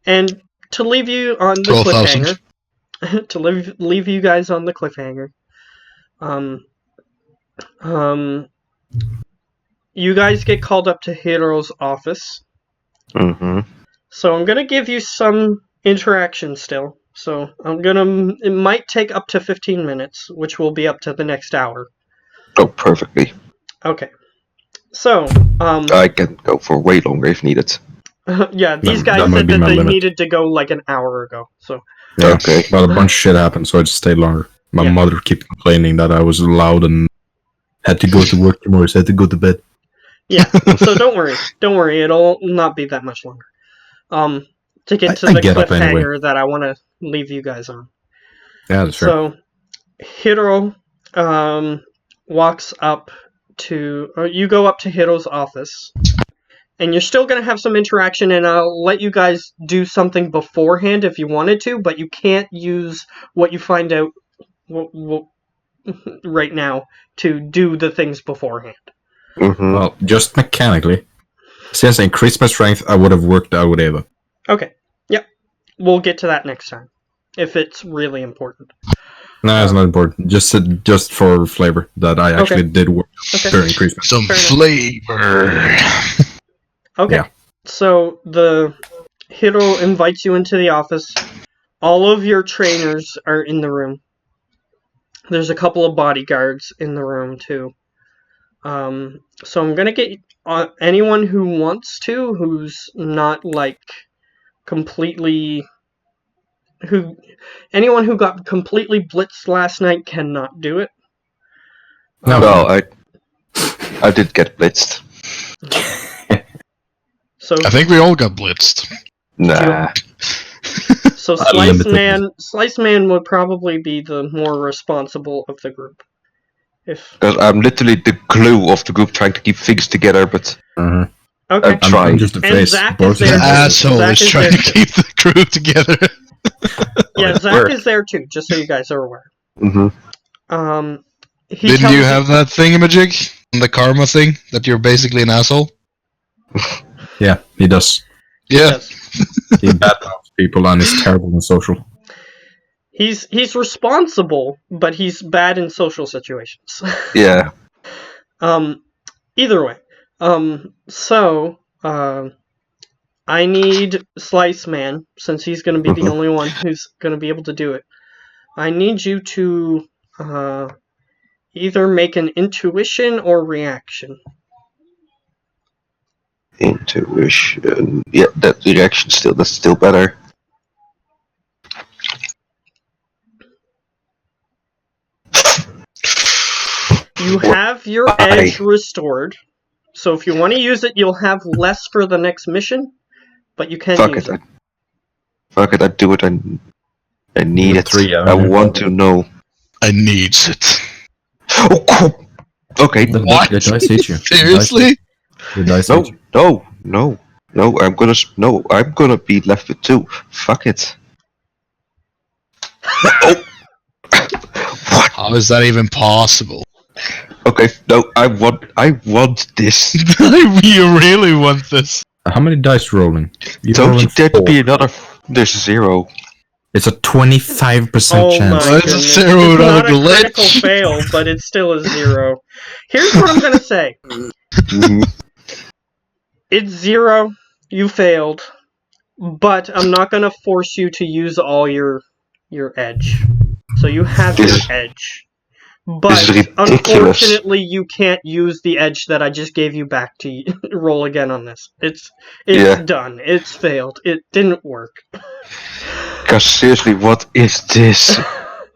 And to leave you on the 12,000. cliffhanger... to leave you guys on the cliffhanger... you guys get called up to Hiro's office. Mm-hmm. So I'm gonna give you some interaction still. So it might take up to 15 minutes, which will be up to the next hour. Oh, perfectly. Okay. So, I can go for way longer if needed. yeah, these That guys might said be that my they limit. needed to go like an hour ago. So. Yeah, Okay. But a bunch of shit happened, so I just stayed longer. My Yeah. mother kept complaining that I was loud and had to go to work tomorrow, so I had to go to bed. Yeah, so don't worry, it'll not be that much longer. To get to I the get up cliffhanger anyway. that I want to leave you guys on. Yeah, that's fair. So, Hiro walks up to... Or you go up to Hiro's office, and you're still going to have some interaction, and I'll let you guys do something beforehand if you wanted to, but you can't use what you find out right now to do the things beforehand. Mm-hmm. Well, just mechanically, since I increased my strength, I would have worked out with Ava. Okay. Yep. We'll get to that next time, if it's really important. No, it's not important. Just for flavor that I actually did work during increasement. Some flavor. Okay. Yeah. So the Hiro invites you into the office. All of your trainers are in the room. There's a couple of bodyguards in the room too. So I'm gonna get anyone who wants to, who's not like completely... Anyone who got completely blitzed last night cannot do it. No, I did get blitzed. So I think we all got blitzed. Nah. So Slice Man would probably be the more responsible of the group. Because I'm literally the glue of the group trying to keep things together, but Okay. I'm trying. I'm just the And face. Zach Boris is there. The asshole Zach is is trying there to too. keep the crew together. Yeah, Zach is there too, just so you guys are aware. Mm-hmm. Didn't you have that thingamajig? The karma thing? That you're basically an asshole? Yeah, he does. Yeah. Yes. He badmouths people and is terrible in social. He's responsible, but he's bad in social situations. Yeah. Either way. I need Slice Man, since he's going to be the only one who's going to be able to do it. I need you to either make an intuition or reaction. Intuition. Yeah, that's still better. You have your edge restored. So if you want to use it, you'll have less for the next mission, but you can use it. Fuck it, I do it. I need it. I want to know. I needs it. Oh, cool. Okay. The dice hit you. Seriously? The dice hit you. No. I'm gonna be left with 2. Fuck it. Oh. What? How is that even possible? Okay, no, I want this. You really want this? How many dice rolling? Don't you dare to be another. There's 0. It's a 25% chance. It's a 0 It's without not a a glitch. critical fail, but it's still a 0. Here's what I'm gonna say. It's 0. You failed, but I'm not gonna force you to use all your edge. So you have your edge. But unfortunately, you can't use the edge that I just gave you back to roll again on this. It's done. It's failed. It didn't work. Because seriously, what is this?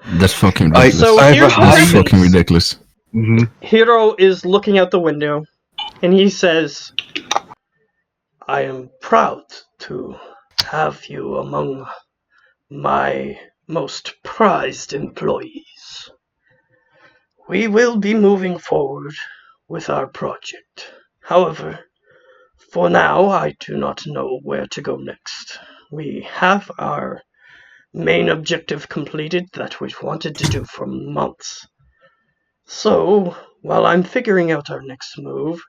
That's fucking ridiculous. That's fucking ridiculous. Mm-hmm. Hiro is looking out the window, and he says, "I am proud to have you among my most prized employees. We will be moving forward with our project. However, for now, I do not know where to go next. We have our main objective completed that we've wanted to do for months. So, while I'm figuring out our next move,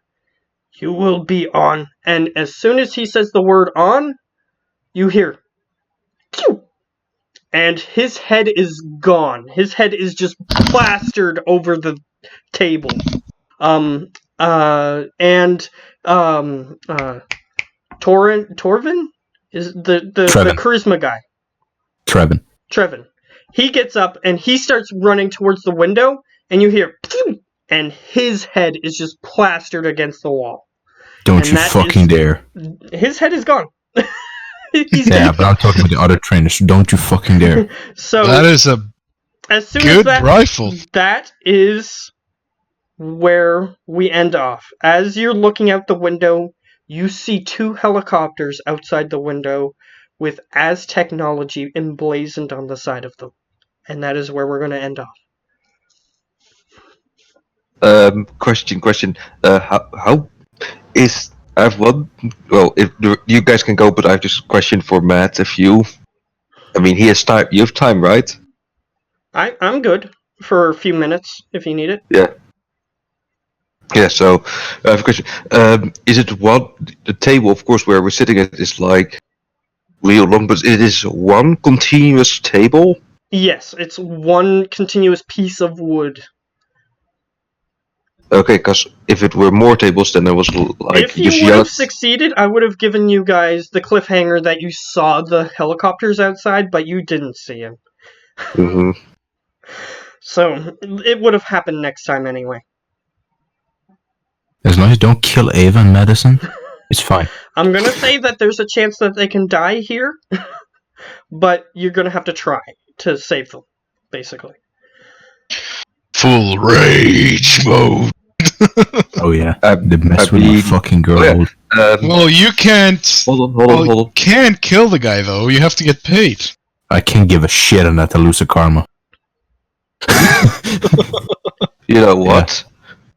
you will be on." And as soon as he says the word on, you hear, "Pew!" And his head is gone. His head is just plastered over the table. Torvin is the charisma guy. Trevin. He gets up and he starts running towards the window, and you hear, "Pew!" And his head is just plastered against the wall. Don't you fucking dare. His head is gone. Yeah, but I'm talking about the other trainers. Don't you fucking dare. So that is a good rifle. That is where we end off. As you're looking out the window, you see 2 helicopters outside the window with Az technology emblazoned on the side of them. And that is where we're going to end off. Question. How is... I have one... Well, if you guys can go, but I have just a question for Matt. If you... I mean, he has time. You have time, right? I'm good for a few minutes, if you need it. Yeah. Yeah, so, I have a question. Is it the table, of course, where we're sitting at is like real long, but it is one continuous table? Yes, it's one continuous piece of wood. Okay, because if it were more tables, then there was like... If you would have succeeded, I would have given you guys the cliffhanger that you saw the helicopters outside, but you didn't see them. Mm-hmm. So, it would have happened next time anyway. As long as you don't kill Ava and Madison, it's fine. I'm gonna say that there's a chance that they can die here, but you're gonna have to try to save them, basically. Full rage mode. Oh yeah, they mess with my fucking girl. Well, you can't... Hold on. You can't kill the guy, though. You have to get paid. I can't give a shit on that to lose a karma. You know what? Yeah.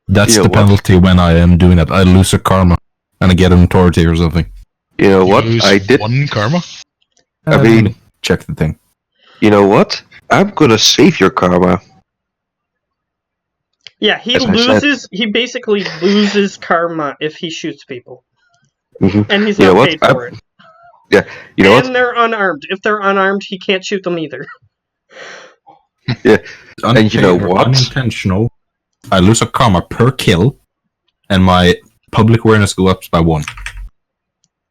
That's the penalty when I am doing that. I lose a karma, and I get an authority or something. You know what? I did 1 karma? I mean... Check the thing. You know what? I'm gonna save your karma. Yeah, he basically loses karma if he shoots people. Mm-hmm. And he's not paid for it. Yeah, you know what? And they're unarmed. If they're unarmed, he can't shoot them either. Yeah, and you know what? Unintentional. I lose a karma per kill, and my public awareness goes up by 1.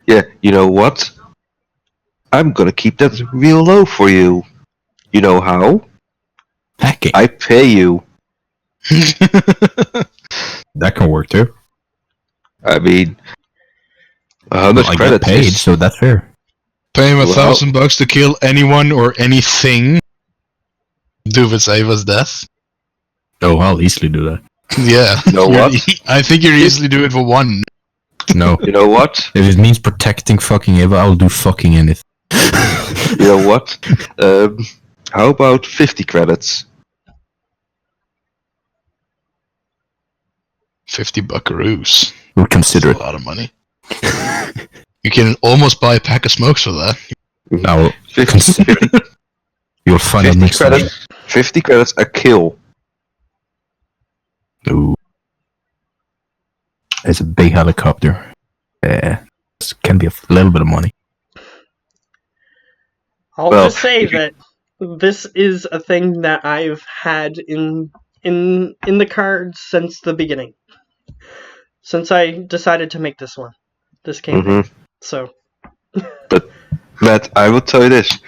Yeah, you know what? I'm gonna keep that real low for you. You know how? Hacking. I pay you. That can work too. I mean, how much I credit get paid, so that's fair. Pay him $1,000 to kill anyone or anything. Do with Ava's death. Oh, I'll easily do that. Yeah. You know what? I think you're easily doing it for one. No. You know what? If it means protecting fucking Eva, I'll do fucking anything. You know what? How about 50 credits? 50 buckaroos. We'll consider That's a lot of money. You can almost buy a pack of smokes for that. Now, 50, you'll find out 50 next time. credits. 50 credits a kill. Ooh. It's a big helicopter. Yeah. This can be a little bit of money. I'll Well, just say that this is a thing that I've had in the cards since the beginning. Since I decided to make this campaign. So But Matt, I will tell you this: